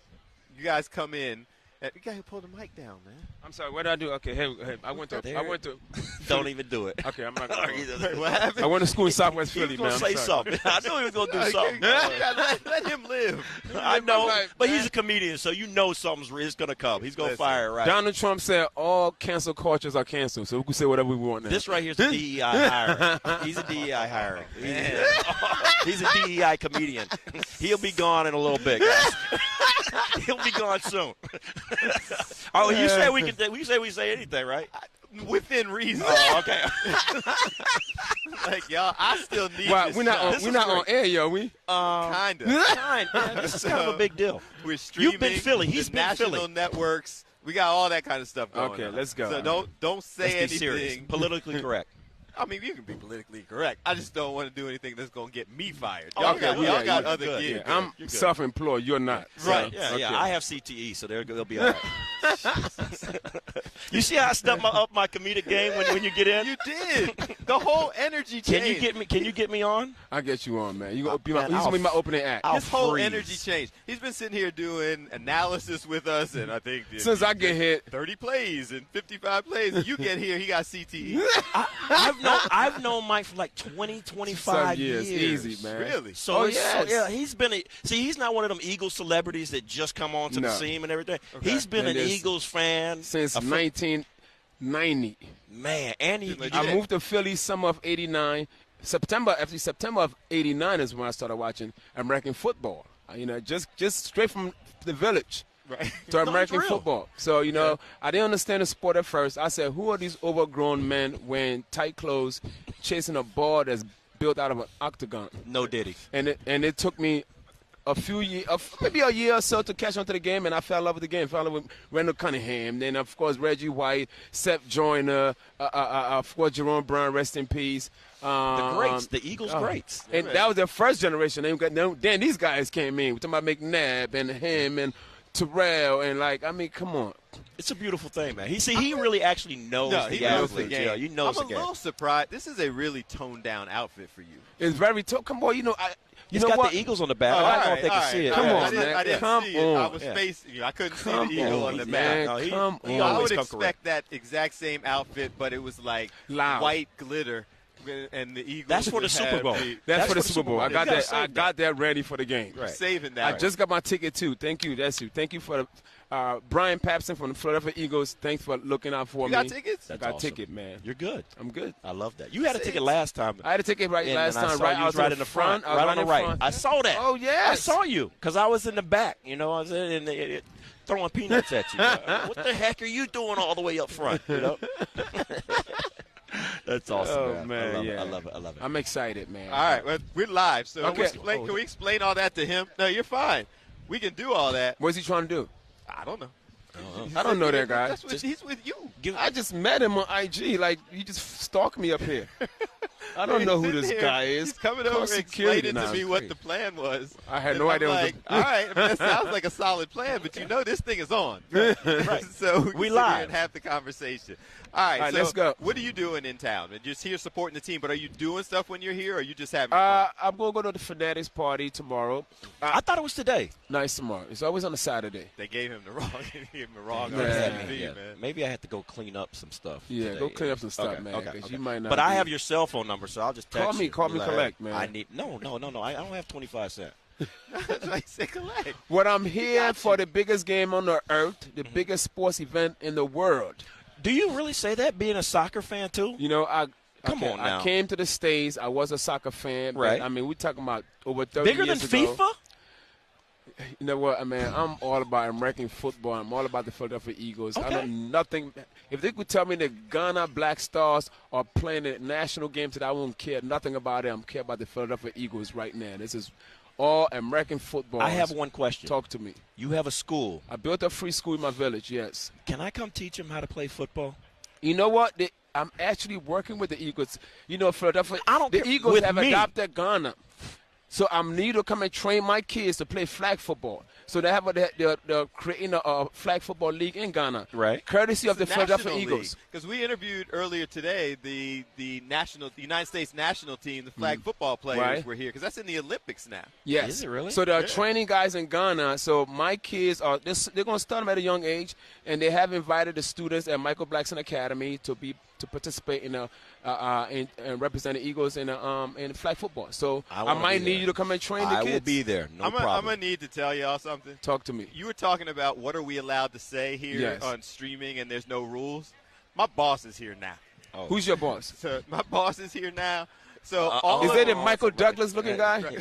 you guys come in. You got to pull the mic down, man. I'm sorry. What did I do? Okay, hey, I went to. Don't even do it. Okay, I'm not gonna. What happened? I went to school in Southwest Philly, man. He was gonna say something. I knew he was gonna do something. Let him live. I know, but he's a comedian, so you know something's gonna come. He's gonna fire it right. Donald Trump said all cancel cultures are canceled, so we can say whatever we want now. This right here is a DEI hiring. He's a DEI hiring. He's a DEI comedian. He'll be gone in a little bit, guys. He'll be gone soon. Oh, you say we can? We say anything, right? Within reason. Oh, okay. Like y'all, I still need. Well, we're not on air, yo. We kinda. This is kind of a big deal. We're streaming. You've been Philly. He's been national Philly. networks. We got all that kind of stuff going. Okay, on. let's go. So don't say Let's be anything serious. Politically correct. I mean, you can be politically correct. I just don't want to do anything that's going to get me fired. Oh, Y'all got other good. gigs. Yeah, I'm self-employed. You're not. Right. Yeah, yeah. I have CTE, so they'll be all right. You see how I stepped up my comedic game when you get in? You did. The whole energy changed. Can you get me on? I'll get you on, man. He's going to be my opening act. His whole energy changed. He's been sitting here doing analysis with us, and I think since I get hit 30 plays and 55 plays, you get here, he got CTE. I've known Mike for like 20, 25 years. Easy, man. Really? So he's been he's not one of them Eagles celebrities that just come onto the scene and everything. Okay. He's been an Eagles fan since 1990. Man, and I moved to Philly summer of '89. September of '89 is when I started watching American football. Just straight from the village. Right. To American football. So, I didn't understand the sport at first. I said, who are these overgrown men wearing tight clothes, chasing a ball that's built out of an octagon? No diddy. And it took me a few years, maybe a year or so to catch on to the game, and I fell in love with the game. Fell in love with Randall Cunningham. Then, of course, Reggie White, Seth Joyner, of course, Jerome Brown, rest in peace. The greats, the Eagles greats. And that was their first generation. Then these guys came in. We're talking about McNab and him and Terrell and come on. It's a beautiful thing, man. He really actually knows the athlete. Yeah, he knows the game. I'm a little surprised. This is a really toned down outfit for you. It's very come on, He's got the Eagles on the back. I don't know if they can see it. Come on, man. I didn't see it. I was facing you. I couldn't see the eagle on the back. I would expect that exact same outfit, but it was like white glitter. And the Eagles. That's for the Super Bowl. That's for the Super Bowl. I got that ready for the game. Right. Saving that. I just got my ticket too. Thank you. That's you. Thank you for Brian Papson from the Philadelphia Eagles. Thanks for looking out for me. You got tickets? I got a ticket, man. You're good. I'm good. I love that. You had a ticket last time. I had a ticket last time. I was right in the front. Right on the right. I saw that. Oh yeah. I saw you because I was in the back. I was in throwing peanuts at you. What the heck are you doing all the way up front? That's awesome, man. I love it. I'm excited, man. All right, well, we're live, so can we explain all that to him? No, you're fine. We can do all that. What's he trying to do? I don't know. I don't know that guy. He's with you. I just met him on IG. He just stalked me up here. I don't know who this guy is. He's coming over and explaining to me what the plan was. I had no idea. All right, that sounds like a solid plan, but this thing is on. Right. So we live here and have the conversation. All right, so let's go. What are you doing in town? Just here supporting the team, but are you doing stuff when you're here, or are you just having fun? I'm going to go to the Fanatics party tomorrow. I thought it was today. No, it's tomorrow. It's always on a Saturday. They gave him the wrong man. Maybe I have to go clean up some stuff. Yeah, today. go clean up some stuff, man. Okay. You might not. But I have your cell phone number, so I'll just text you. Call me collect, man. I need no. I don't have 25 cents. I say collect. What I'm here for the biggest game on the earth, the biggest sports event in the world. Do you really say that, being a soccer fan, too? Come on now. I came to the States. I was a soccer fan. Right. But, we're talking about over 30 Bigger years than ago. FIFA? You know what, man? I'm all about American football. I'm all about the Philadelphia Eagles. Okay. I know nothing. If they could tell me the Ghana Black Stars are playing the national game today, I won't care nothing about them. I care about the Philadelphia Eagles right now. This is all American football. I have one question. Talk to me. You have a school. I built a free school in my village, yes. Can I come teach them how to play football? You know what? I'm actually working with the Eagles. Philadelphia. The Eagles with have me. adopted Ghana. So I'm need to come and train my kids to play flag football. So they're creating a flag football league in Ghana, right? Courtesy of the Philadelphia Eagles. Because we interviewed earlier today the United States national team, the flag football players were here because that's in the Olympics now. Yes, is it really? So they're training guys in Ghana. So my kids they're going to start them at a young age, and they have invited the students at Michael Blackson Academy to participate in and represent the Eagles in flag football. So I might need you to come and train the kids. I will be there. No problem. I'm going to need to tell y'all something. Talk to me. You were talking about what are we allowed to say here on streaming and there's no rules. My boss is here now. Oh. Who's your boss? So my boss is here now. So is that a Michael Douglas looking guy? Right.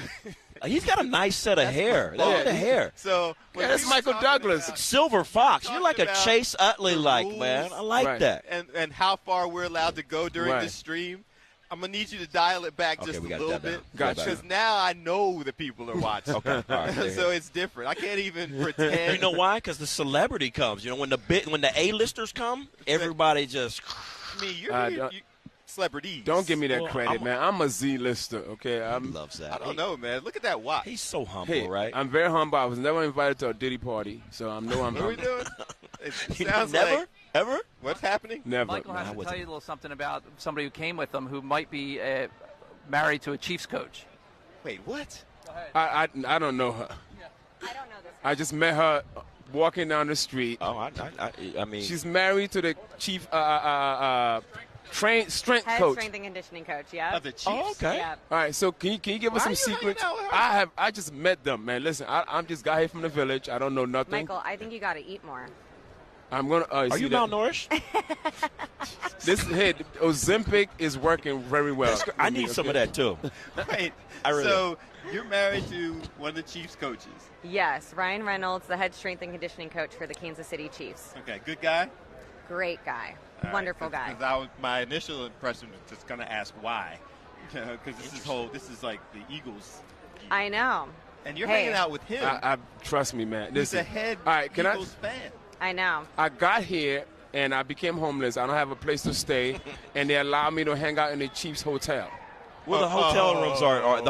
He's got a nice set of hair. Look at the hair. So that's Michael Douglas. Silver Fox. You're like a Chase Utley man. I like that. And how far we're allowed to go during this stream. I'm going to need you to dial it back just a little bit. Gotcha. Because now I know the people are watching. Okay. All right. So it's different. I can't even pretend. You know why? Because the celebrity comes. When the A-listers come, everybody just. I mean, you're here. celebrities. Don't give me that credit, man. I'm a Z-lister, okay? Loves that. I don't know, man. Look at that watch. He's so humble, Hey, right? I'm very humble. I was never invited to a Diddy party, so I know I'm What are we humble. doing? It You sounds never? like Ever? what's happening? Never. Michael has I to wasn't. tell you a little something about somebody who came with him who might be married to a Chiefs coach. Wait, what? I don't know her. I don't know this. I just met her walking down the street. Oh, I mean, She's married to the chief strength Head coach. strength and conditioning coach, yeah. Of the Chiefs? oh, okay. Yeah. All right, so can you give us Why some are you hanging secrets? out with her? I just met them, man. Listen, I'm just guy here from the village. I don't know nothing. Michael, I think you got to eat more. I'm gonna. Are you malnourished? Hey, Ozempic is working very well. I need some of that too. Wait, I really so you're married to one of the Chiefs coaches. Yes, Ryan Reynolds, the head strength and conditioning coach for the Kansas City Chiefs. Okay, good guy? Great guy. All right, Wonderful guy. my initial impression was just going to ask why. Because this is like the Eagles. I know. And you're Hey. hanging out with him. I trust me, man. He's Listen. a head All right, can Eagles fan. I know. I got here and I became homeless. I don't have a place to stay, and they allowed me to hang out in the Chiefs hotel. Well, the hotel rooms are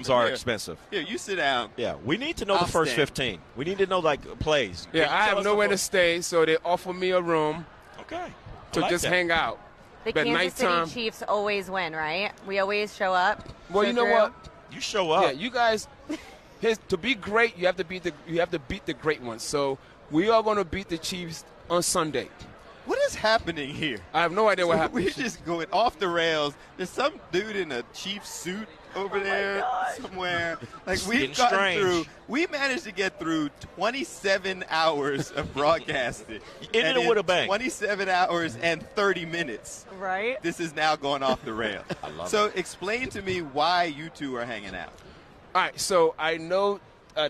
Stop it. expensive. Here, you sit down. Yeah, we need to know I'll the first stand. 15. We need to know like plays. Yeah, Can you I tell have us nowhere the to stay, so they offer me a room Okay. to like just that. hang out. The But Kansas nighttime, City Chiefs always win, right? We always show up. well, show you know through. what? You show up. Yeah, you guys. To be great, you have to beat the great ones. So we are going to beat the Chiefs on Sunday. What is happening here? I have no idea what happened. We're just going off the rails. There's some dude in a Chiefs suit over there somewhere. Like It's we've getting gotten strange. through. We managed to get through 27 hours of broadcasting. Ended And it with in a bang. 27 hours and 30 minutes. Right? This is now going off the rails. I love So explain to me why you two are hanging out. All right, so I know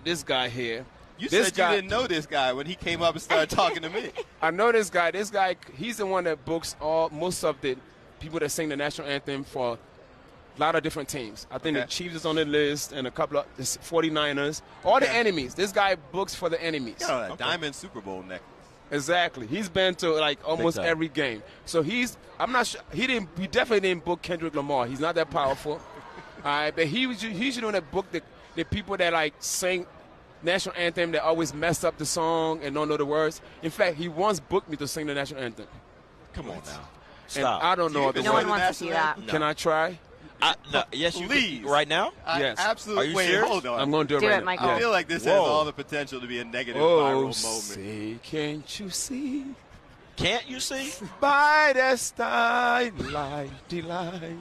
this guy here. You This said guy- you didn't know this guy when he came up and started talking to me. I know this guy. This guy, he's the one that books most of the people that sing the national anthem for a lot of different teams. I think Okay. the Chiefs is on the list and a couple of the 49ers. All the Okay. enemies. This guy books for the enemies. You know, that diamond Super Bowl necklace. Exactly. He's been to like almost time. every game. So I'm not sure. He definitely didn't book Kendrick Lamar. He's not that powerful. All right, but he's the one that booked the people that like sing national anthem that always mess up the song and don't know the words. In fact, he once booked me to sing the national anthem. Come on now. And Stop. I don't know the No one words. wants to see that. Can I try? No, yes, you Please. can. Right now? Yes. Absolutely. Are you Wait, serious? hold on. I'm going to do it Do right it, now. Michael. I feel like this has Whoa. all the potential to be a negative Oh, viral moment. say, can't you see? Can't you see? By the starlight delight.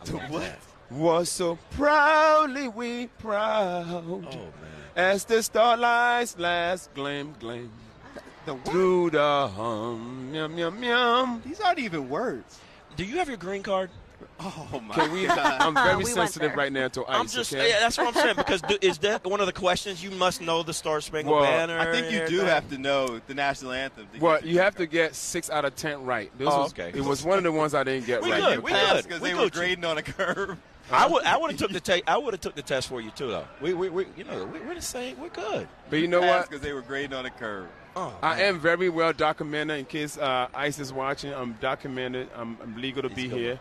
To what? Was so proudly we proud. Oh man. As the starlight's last gleam, gleam. The what? Through the yum, yum, yum. These aren't even words. Do you have your green card? Oh my Can we? God. I'm very We went sensitive there. right now to ice. I'm just. okay? Yeah, that's what I'm saying. Because is that one of the questions? You must know the Star Spangled Well, Banner. I think and you do everything? have to know the national anthem. To Well, get you have to get 6 out of 10 right. Okay. It was one of the ones I didn't get We right. good. We good. because We they good were with you. grading on a curve. I would have took the took the test for you too, though. We're the same. We're good. But you know what? Because they were grading on a curve. Oh, I am very well documented. In case ICE is watching, I'm documented. I'm legal to be here.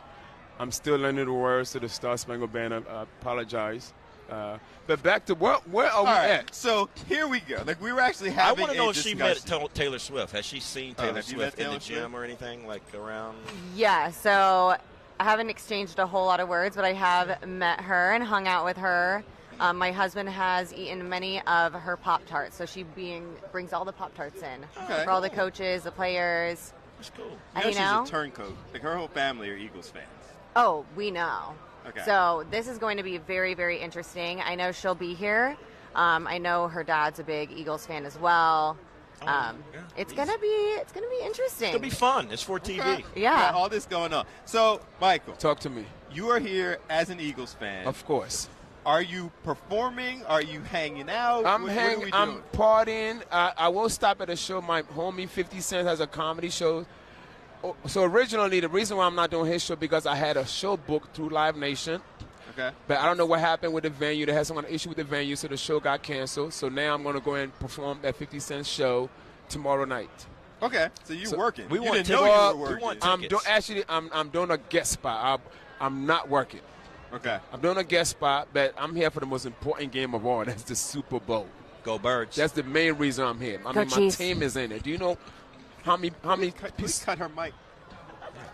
I'm still learning the words to the Star Spangled Banner. I apologize. But back to where are we All right, at? so here we go. Like we were actually I having want to know a if she discussion. met Taylor Swift. Has she seen Taylor have you met Swift in Taylor the gym Swift? or anything like around? Yeah, so I haven't exchanged a whole lot of words, but I have met her and hung out with her. My husband has eaten many of her Pop-Tarts, so she brings all the Pop-Tarts in Okay. for all the coaches, the players. That's cool. And, She's you know, a turncoat. Like her whole family are Eagles fans. oh, we know. Okay. So this is going to be very, very interesting. I know she'll be here. I know her dad's a big Eagles fan as well. It's gonna be interesting. It'll be fun. It's for TV. Okay. Yeah. Got all this going on. So, Michael, Talk to me. you are here as an Eagles fan. Of course. Are you performing? Are you hanging out? I'm What are we I'm doing? partying. I will stop at a show. My homie 50 Cent has a comedy show. So originally, the reason why I'm not doing his show because I had a show booked through Live Nation. Okay. But I don't know what happened with the venue. They had some kind of issue with the venue, so the show got canceled. So now I'm going to go and perform at 50 Cent show tomorrow night. Okay, so you're working. We you want didn't know you were We working. want tickets. I'm doing a guest spot. I'm not working. Okay. I'm doing a guest spot, but I'm here for the most important game of all. That's the Super Bowl. Go Birds. That's the main reason I'm here. I mean, my team is in it. Do you know how many Please cut her mic.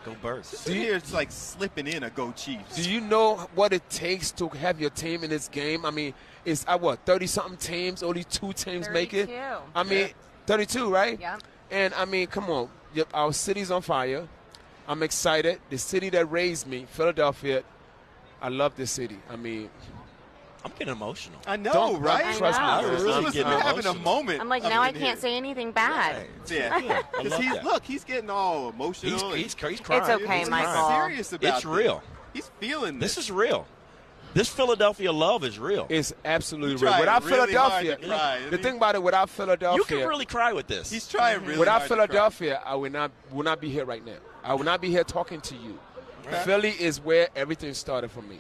Go Birds. See here, it's like slipping in a Go Chiefs. Do you know what it takes to have your team in this game? I mean, it's 30-something teams. Only 2 teams make it. 32. I mean, 32, right? Yeah. And I mean, come on, our city's on fire. I'm excited. The city that raised me, Philadelphia. I love this city. I mean, I'm getting emotional. I know, right? Trust me. We're having a moment. I'm like, now I can't say anything bad. Yeah. Because he's getting all emotional. He's crying. It's okay, Michael. He's serious about It's real. He's feeling this. This is real. This Philadelphia love is real. It's absolutely real. Without Philadelphia, the thing about it, without Philadelphia, you can really cry with this. He's trying really without hard Philadelphia, I would not be here right now. I would not be here talking to you. Okay. Philly is where everything started for me.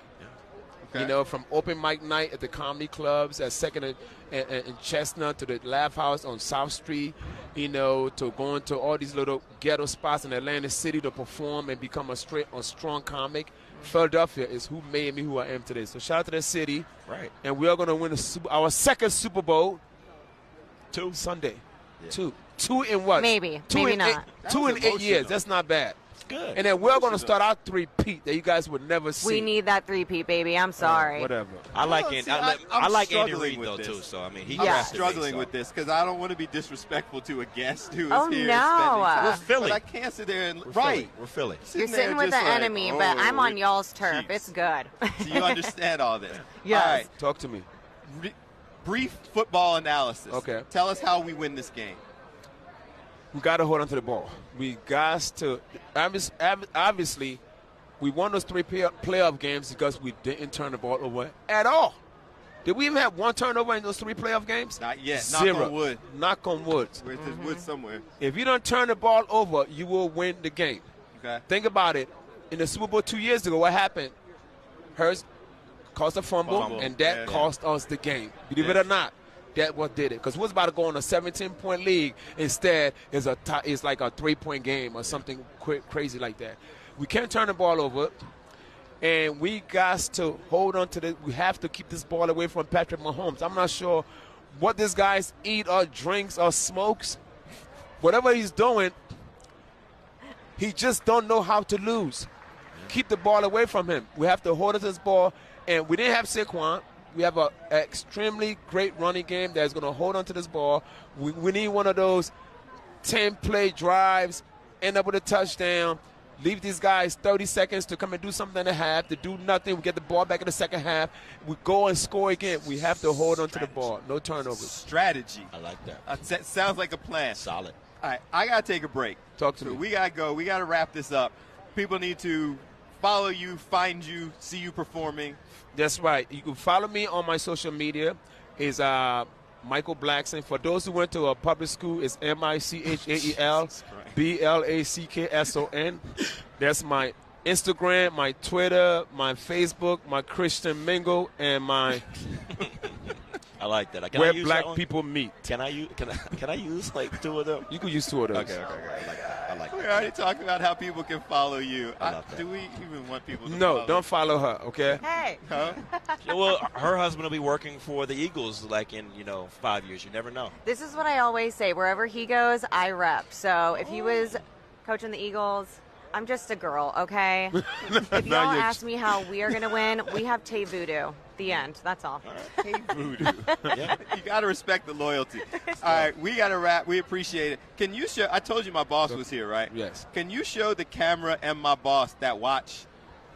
Okay. You know, from open mic night at the comedy clubs at Second and Chestnut to the Laugh House on South Street, you know, to going to all these little ghetto spots in Atlantic City to perform and become a strong comic. Philadelphia is who made me who I am today. So shout out to the city. Right. And we are going to win our second Super Bowl. 2 Sunday. Yeah. 2 in what? Maybe. Two Maybe in not. 2 in 8 years. That's not bad. It's good. And then we're going to start our 3-peat that you guys would never see. We need that 3-peat, baby. I'm sorry. Whatever. I like Andy. I like Andy Reid though this. too. So I mean, I'm struggling with this because I don't want to be disrespectful to a guest who is here spending no. time. We're Philly. But I can't sit there and We're Philly. You're sitting with the enemy, but I'm on y'all's turf. It's good. So you understand all this? Yes. All right. Talk to me. Brief football analysis. Okay. Tell us how we win this game. We got to hold on to the ball. We got to obviously we won those 3 playoff games because we didn't turn the ball over at all. Did we even have 1 turnover in those 3 playoff games? Not yet. 0. Knock on wood. Knock on wood. Where's this wood somewhere? If you don't turn the ball over, you will win the game. Okay. Think about it. In the Super Bowl 2 years ago, what happened? Hurst caused a fumble. And that cost us the game. Believe it or not. That what did it, because we was about to go on a 17-point league. Instead, it's like a 3-point game or something crazy like that. We can't turn the ball over, and we got to hold on to we have to keep this ball away from Patrick Mahomes. I'm not sure what this guy's eat or drinks or smokes. Whatever he's doing, he just don't know how to lose. Keep the ball away from him. We have to hold on to this ball, and we didn't have Saquon. We have an extremely great running game that's going to hold on to this ball. We need one of those 10-play drives, end up with a touchdown, leave these guys 30 seconds to come and do something in the half, to do nothing. We get the ball back in the second half. We go and score again. We have to hold on to the ball. No turnovers. Strategy. I like that. Sounds like a plan. Solid. All right, I got to take a break. Talk to me. We got to go. We got to wrap this up. People need to follow you, find you, see you performing. That's right. You can follow me on my social media. Is Michael Blackson. For those who went to a public school, it's MichaelBlackson. That's my Instagram, my Twitter, my Facebook, my Christian Mingle, and my I like that. where black people meet. Can I use like 2 of them? You can use 2 of those. Okay. I like that. We already talked about how people can follow you. I love that. Do we even want people to No, follow don't follow her, okay? Hey. Huh? Yeah, well, her husband will be working for the Eagles like in 5 years. You never know. This is what I always say. Wherever he goes, I rep. So if he was coaching the Eagles, I'm just a girl, okay? If y'all ask me how we are going to win, we have Tay Voodoo. The end. That's all. Hey, Voodoo. Yeah. You got to respect the loyalty. All right, we got to wrap. We appreciate it. Can you show? I told you my boss was here, right? Yes. Can you show the camera and my boss that watch?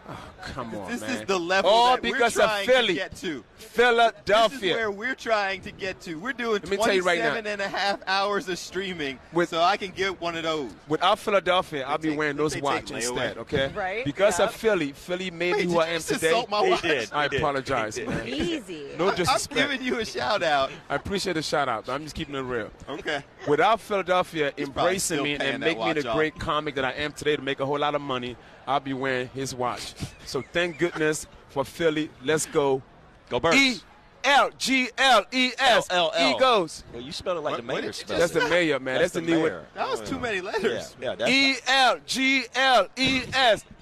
Oh, come on, This man. is the level All that we're because of trying Philly. to get to. Philadelphia. This is where we're trying to get to. We're doing Let me tell you right now. 27 and a half hours of streaming so I can get one of those. Without Philadelphia, I'll be wearing those watches instead, okay? Right? Because Yep. of Philly made me who I am just today. insult my watch? I apologize, man. Easy. No disrespect. I'm giving you a shout out. I appreciate the shout out. I'm just keeping it real. Okay. Without Philadelphia probably embracing still me paying and that make me the watch off. great comic that I am today to make a whole lot of money, I'll be wearing his watch. So thank goodness for Philly. Let's go. Go Birds. E-L-G-L-E-S. Eagles. Well, you spelled it like the mayor spelled That's it. the mayor, man. That's the new one. That was too many letters. Yeah, that's E-L-G-L-E-S.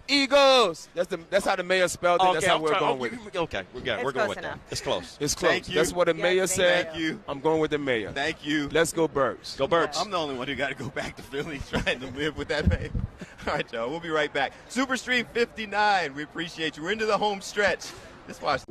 Eagles. That's how the mayor spelled it. That's how we're going with it. Okay, we're going with that. It's close. It's close. Thank you. That's what the mayor said. Thank you. I'm going with the mayor. Thank you. Let's go Birds. Go Birds. I'm the only one who got to go back to Philly trying to live with that name. All right, y'all. We'll be right back. Superstream 59. We appreciate you. We're into the home stretch. Let's watch.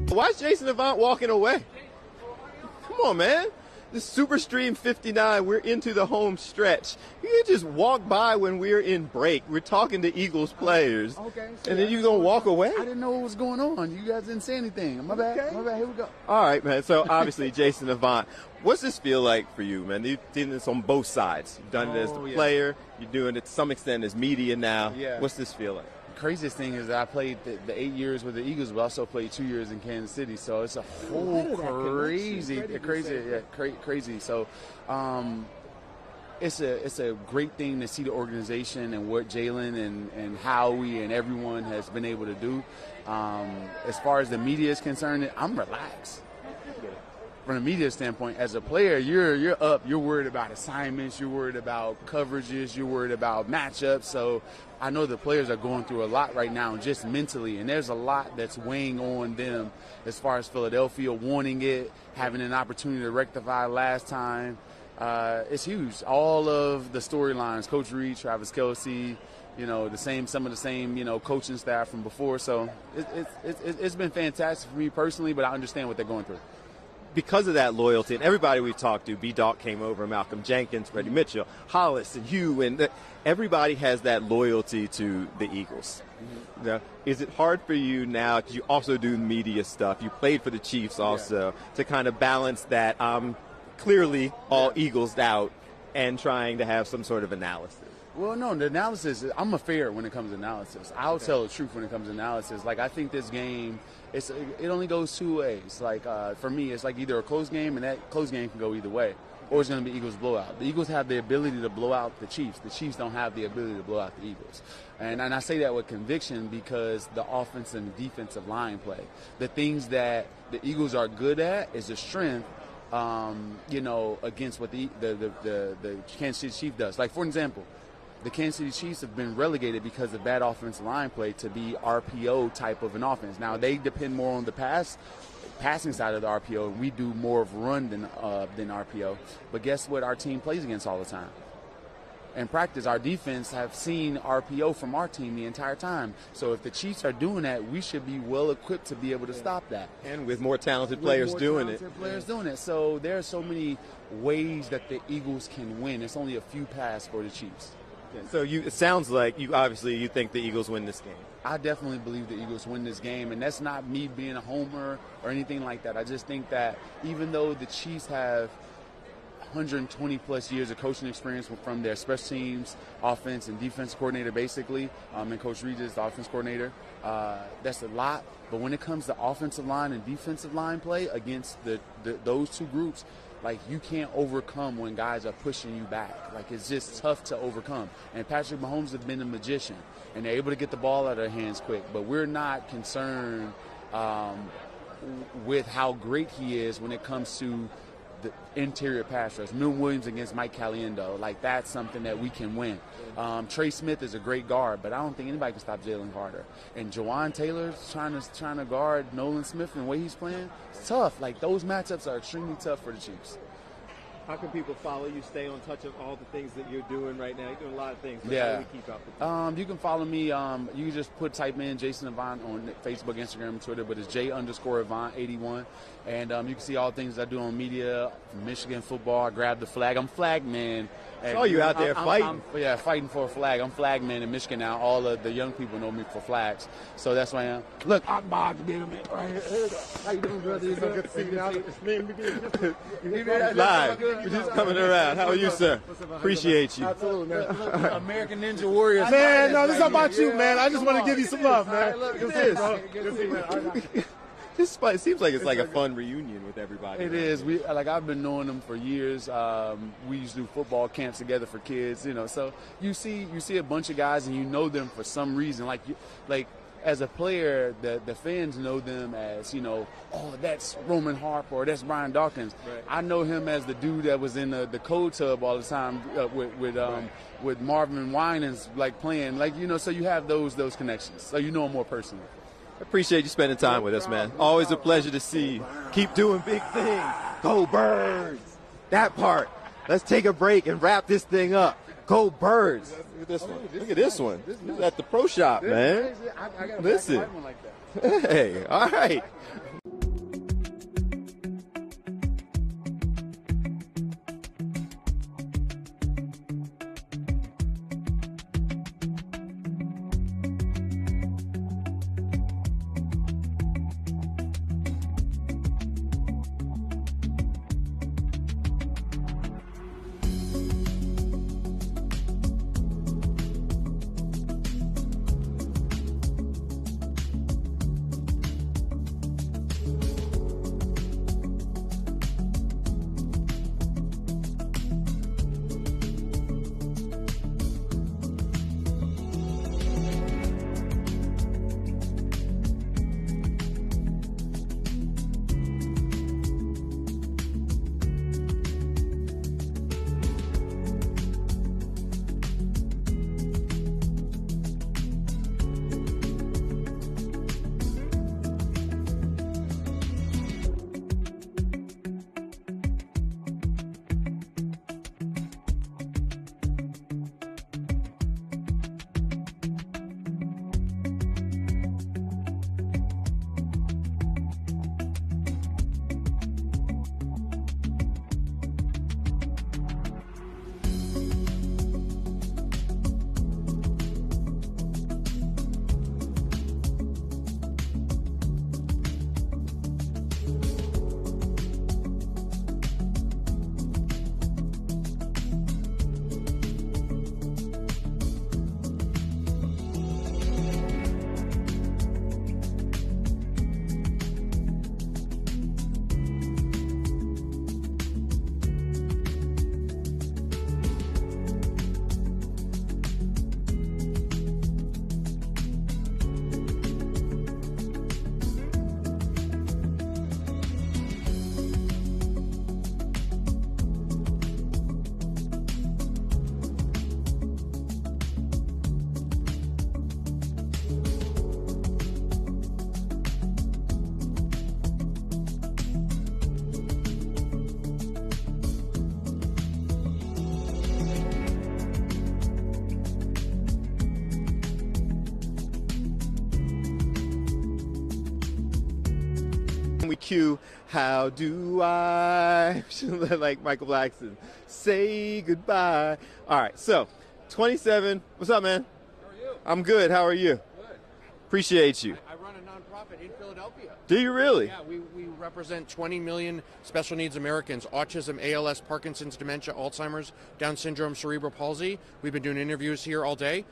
Why is Jason Avant walking away? Come on, man. This Superstream 59, we're into the home stretch. You can just walk by when we're in break. We're talking to Eagles players. Okay. And then you going to walk away? I didn't know what was going on. You guys didn't say anything. My bad. Okay. My bad. Here we go. All right, man. So, obviously, Jason Avant, what's this feel like for you, man? You've done this on both sides. You've done it as the player. You're doing it to some extent as media now. Yeah. What's this feel like? Craziest thing is that I played the 8 years with the Eagles, but also played 2 years in Kansas City. So it's a whole crazy. So it's a great thing to see the organization and what Jalen and Howie and everyone has been able to do. As far as the media is concerned, I'm relaxed. From a media standpoint, as a player, you're up. You're worried about assignments. You're worried about coverages. You're worried about matchups. So I know the players are going through a lot right now, just mentally, and there's a lot that's weighing on them as far as Philadelphia wanting it, having an opportunity to rectify last time. It's huge. All of the storylines, Coach Reed, Travis Kelce, some of the same, coaching staff from before. So it's been fantastic for me personally, but I understand what they're going through. Because of that loyalty, and everybody we've talked to, B-Dawk came over, Malcolm Jenkins, Freddy Mitchell, Hollis, and Hugh, and everybody has that loyalty to the Eagles. Mm-hmm. Now, is it hard for you now, because you also do media stuff, you played for the Chiefs also, to kind of balance that clearly all Eagles out and trying to have some sort of analysis? Well, no, the analysis, I'm a fair when it comes to analysis. I'll tell the truth when it comes to analysis. Like, I think this game, it only goes two ways. Like, for me, it's like either a close game, and that close game can go either way. or it's going to be Eagles blowout. The Eagles have the ability to blow out the Chiefs. The Chiefs don't have the ability to blow out the Eagles. And I say that with conviction because the offensive and defensive line play. The things that the Eagles are good at is the strength, against what the Kansas City Chiefs does. Like, for example, the Kansas City Chiefs have been relegated because of bad offensive line play to be RPO type of an offense. Now, they depend more on the passing side of the RPO, and we do more of run than RPO. But guess what our team plays against all the time? In practice, our defense have seen RPO from our team the entire time. So if the Chiefs are doing that, we should be well equipped to be able to stop that. And with more talented players doing it. So there are so many ways that the Eagles can win. It's only a few paths for the Chiefs. So it sounds like you think the Eagles win this game. I definitely believe the Eagles win this game, and that's not me being a homer or anything like that. I just think that even though the Chiefs have 120-plus years of coaching experience from their special teams, offense, and defense coordinator, basically, and Coach Regis, the offense coordinator, that's a lot. But when it comes to offensive line and defensive line play against those two groups, like, you can't overcome when guys are pushing you back. Like, it's just tough to overcome. And Patrick Mahomes has been a magician, and they're able to get the ball out of their hands quick. But we're not concerned with how great he is when it comes to the interior pass rush. Milton Williams against Mike Caliendo, like, that's something that we can win. Trey Smith is a great guard, but I don't think anybody can stop Jalen Carter. And Jawan Taylor's trying to guard Nolan Smith and the way he's playing, it's tough. Like, those matchups are extremely tough for the Chiefs. How can people follow you, stay on touch of all the things that you're doing right now? You're doing a lot of things. But Yeah. How do we keep up with you? You can follow me. You can just type in Jason Avant on Facebook, Instagram, and Twitter, but it's J_Avant81. And you can see all the things I do on media, Michigan football. I grab the flag. I'm flag man. Saw you out there fighting. Fighting for a flag. I'm flag man in Michigan now. All of the young people know me for flags. So that's why I am. Look, I'm Bob to get him in. Right here. How you doing, brother? It's good to see you. Live. We're just coming around. How are you, sir? Appreciate you. Absolutely, man. American Ninja Warriors. Man, no, this is about you, man. I just want to give you some love, man. Look at this. This seems like it's like a fun reunion with everybody. It is. I've been knowing them for years. We used to do football camps together for kids, So you see a bunch of guys and you know them for some reason. Like as a player, the fans know them as, oh, that's Roman Harper or that's Brian Dawkins. Right. I know him as the dude that was in the cold tub all the time with Marvin Winans, like, playing, so you have those connections. So you know him more personally. I appreciate you spending time with us, man. Always a pleasure to see you. Keep doing big things. Go Birds. That part. Let's take a break and wrap this thing up. Go Birds. Look at this one. Look at this one. This is at the pro shop, man. Listen. Hey, all right. we cue, how do I, like Michael Blackson, say goodbye. All right, so 27. What's up, man? How are you? I'm good. How are you? Good. Appreciate you. I run a nonprofit in Philadelphia. Do you really? Yeah, we represent 20 million special needs Americans, autism, ALS, Parkinson's, dementia, Alzheimer's, Down syndrome, cerebral palsy. We've been doing interviews here all day.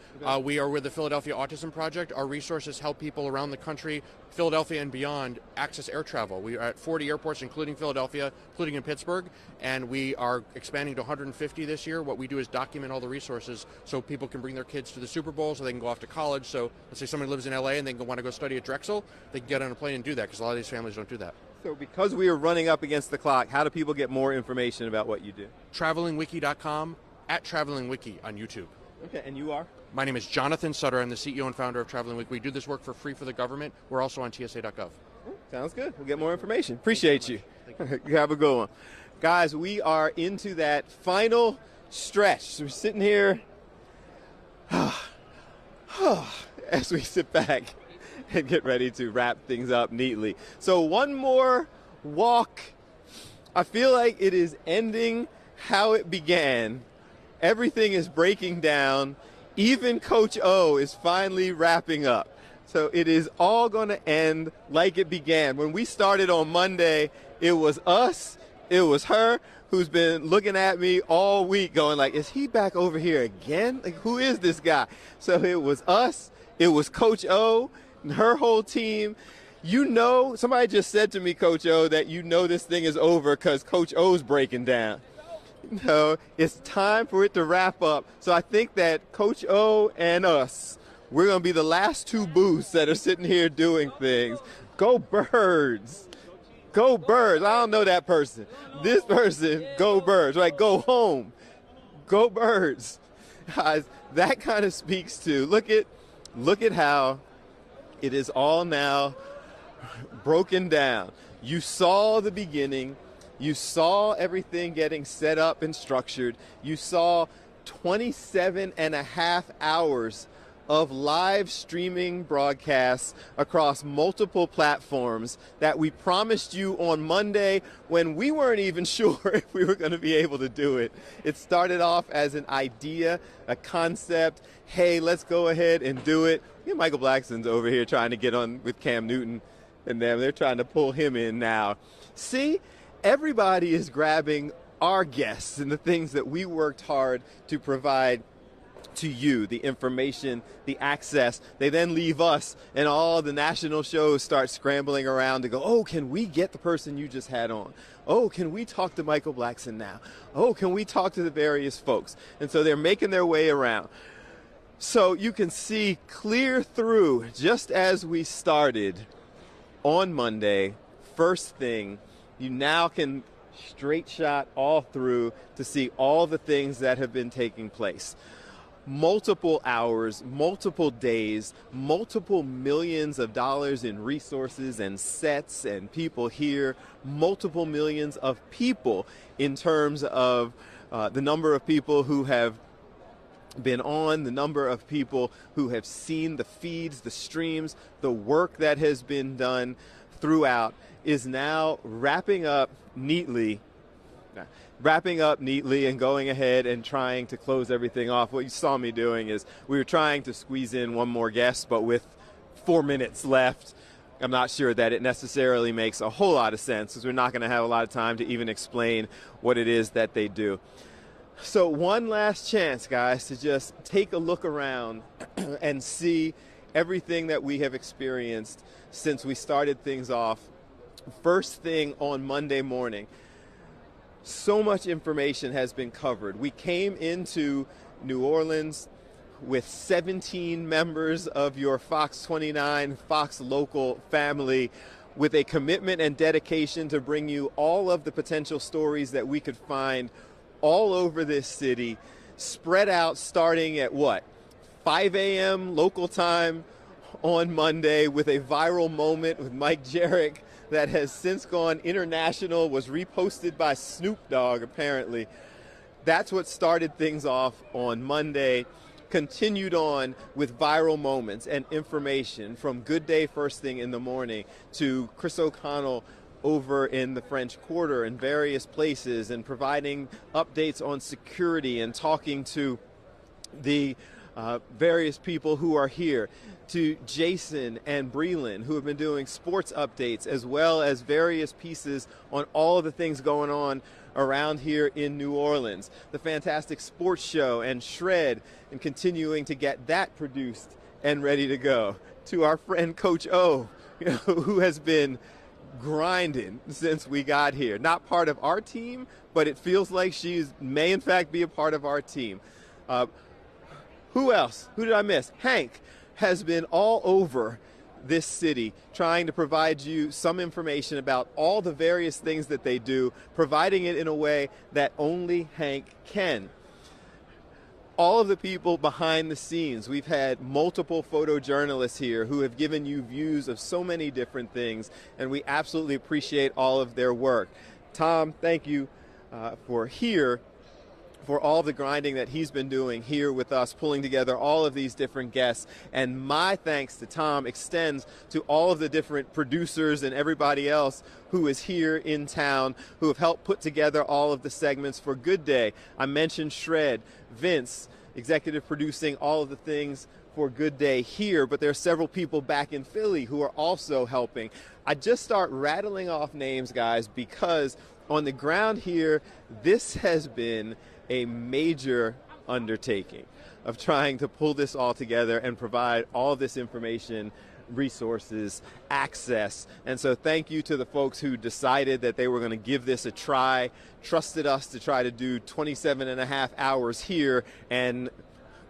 We are with the Philadelphia Autism Project. Our resources help people around the country, Philadelphia and beyond, access air travel. We are at 40 airports, including Philadelphia, including in Pittsburgh, and we are expanding to 150 this year. What we do is document all the resources so people can bring their kids to the Super Bowl, so they can go off to college. So let's say somebody lives in LA and they want to go study at Drexel, they can get on a plane and do that, because a lot of these families don't do that. So because we are running up against the clock, how do people get more information about what you do? Travelingwiki.com, at TravelingWiki on YouTube. Okay, and you are? My name is Jonathan Sutter. I'm the CEO and founder of Traveling Wiki. We do this work for free for the government. We're also on TSA.gov. Sounds good. We'll get more information. Appreciate you. You have a good one. Guys, we are into that final stretch. We're sitting here as we sit back and get ready to wrap things up neatly. So one more walk. I feel like it is ending how it began. Everything is breaking down. Even Coach O is finally wrapping up. So it is all going to end like it began. When we started on Monday, it was us, it was her, who's been looking at me all week going like, is he back over here again? Like, who is this guy? So it was us, it was Coach O, and her whole team. You know, somebody just said to me, Coach O, that you know this thing is over because Coach O's breaking down. No, it's time for it to wrap up. So I think that Coach O and us, we're going to be the last two booths that are sitting here doing things. Go Birds. Go Birds. I don't know that person. This person, go Birds. Right? Go home. Go Birds. Guys, that kind of speaks to, look at how it is all now broken down. You saw the beginning. You saw everything getting set up and structured. You saw 27 and a half hours of live streaming broadcasts across multiple platforms that we promised you on Monday when we weren't even sure if we were going to be able to do it. It started off as an idea, a concept. Hey, let's go ahead and do it. Michael Blackson's over here trying to get on with Cam Newton and them. They're trying to pull him in now. See? Everybody is grabbing our guests and the things that we worked hard to provide to you, the information, the access. They then leave us, and all the national shows start scrambling around to go, oh, can we get the person you just had on? Oh, can we talk to Michael Blackson now? Oh, can we talk to the various folks? And so they're making their way around. So you can see clear through, just as we started on Monday, first thing, you now can straight shot all through to see all the things that have been taking place. Multiple hours, multiple days, multiple millions of dollars in resources and sets and people here, multiple millions of people in terms of the number of people who have been on, the number of people who have seen the feeds, the streams, the work that has been done throughout is now wrapping up neatly and going ahead and trying to close everything off. What you saw me doing is we were trying to squeeze in one more guest, but with 4 minutes left, I'm not sure that it necessarily makes a whole lot of sense because we're not going to have a lot of time to even explain what it is that they do. So one last chance, guys, to just take a look around and see everything that we have experienced since we started things off. First thing on Monday morning, so much information has been covered. We came into New Orleans with 17 members of your Fox 29, Fox Local family with a commitment and dedication to bring you all of the potential stories that we could find all over this city, spread out starting at 5 a.m. local time on Monday with a viral moment with Mike Jarek that has since gone international, was reposted by Snoop Dogg apparently. That's what started things off on Monday, continued on with viral moments and information from Good Day First Thing in the Morning to Chris O'Connell over in the French Quarter and various places, and providing updates on security and talking to the various people who are here, to Jason and Breland, who have been doing sports updates as well as various pieces on all of the things going on around here in New Orleans. The fantastic sports show and Shred, and continuing to get that produced and ready to go. To our friend Coach O, who has been grinding since we got here. Not part of our team, but it feels like she may in fact be a part of our team. Who else? Who did I miss? Hank has been all over this city trying to provide you some information about all the various things that they do, providing it in a way that only Hank can. All of the people behind the scenes. We've had multiple photojournalists here who have given you views of so many different things, and we absolutely appreciate all of their work. Tom, thank you for all the grinding that he's been doing here with us, pulling together all of these different guests. And my thanks to Tom extends to all of the different producers and everybody else who is here in town, who have helped put together all of the segments for Good Day. I mentioned Shred, Vince, executive producing all of the things for Good Day here, but there are several people back in Philly who are also helping. I just start rattling off names, guys, because on the ground here, this has been a major undertaking of trying to pull this all together and provide all this information, resources, access. And so thank you to the folks who decided that they were going to give this a try, trusted us to try to do 27 and a half hours here. And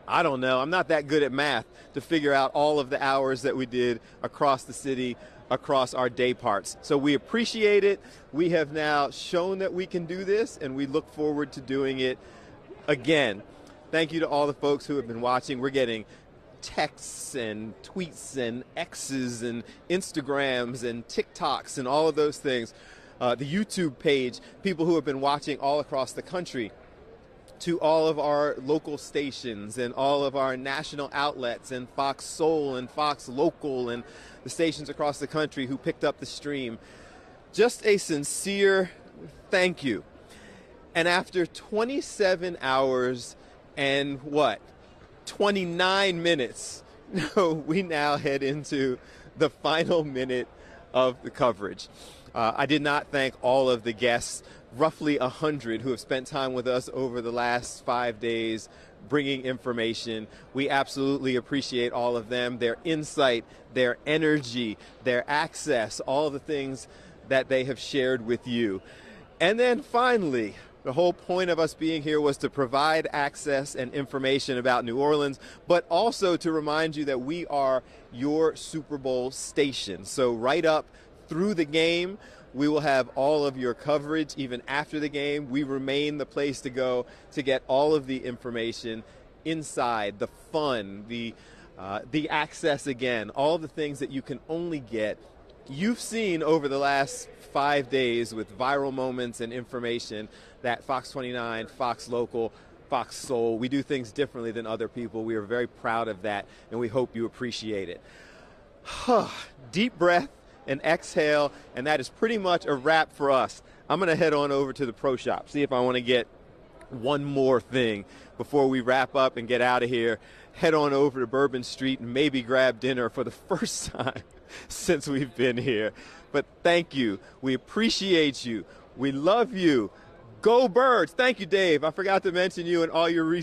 I don't know, I'm not that good at math to figure out all of the hours that we did across the city, across our day parts. So we appreciate it. We have now shown that we can do this, and we look forward to doing it again. Thank you to all the folks who have been watching. We're getting texts and tweets and X's and Instagrams and TikToks and all of those things. The YouTube page, people who have been watching all across the country, to all of our local stations and all of our national outlets and Fox Soul and Fox Local and the stations across the country who picked up the stream. Just a sincere thank you. And after 27 hours and 29 minutes, we now head into the final minute of the coverage. I did not thank all of the guests, roughly 100 who have spent time with us over the last 5 days bringing information. We absolutely appreciate all of them, their insight, their energy, their access, all the things that they have shared with you. And then finally, the whole point of us being here was to provide access and information about New Orleans, but also to remind you that we are your Super Bowl station. So right up through the game, we will have all of your coverage. Even after the game, we remain the place to go to get all of the information inside, the fun, the access again, all the things that you can only get. You've seen over the last 5 days with viral moments and information that Fox 29, Fox Local, Fox Soul, we do things differently than other people. We are very proud of that, and we hope you appreciate it. Deep breath and exhale, and that is pretty much a wrap for us. I'm going to head on over to the pro shop, see if I want to get one more thing before we wrap up and get out of here. Head on over to Bourbon Street and maybe grab dinner for the first time since we've been here. But thank you. We appreciate you. We love you. Go Birds. Thank you, Dave. I forgot to mention you and all your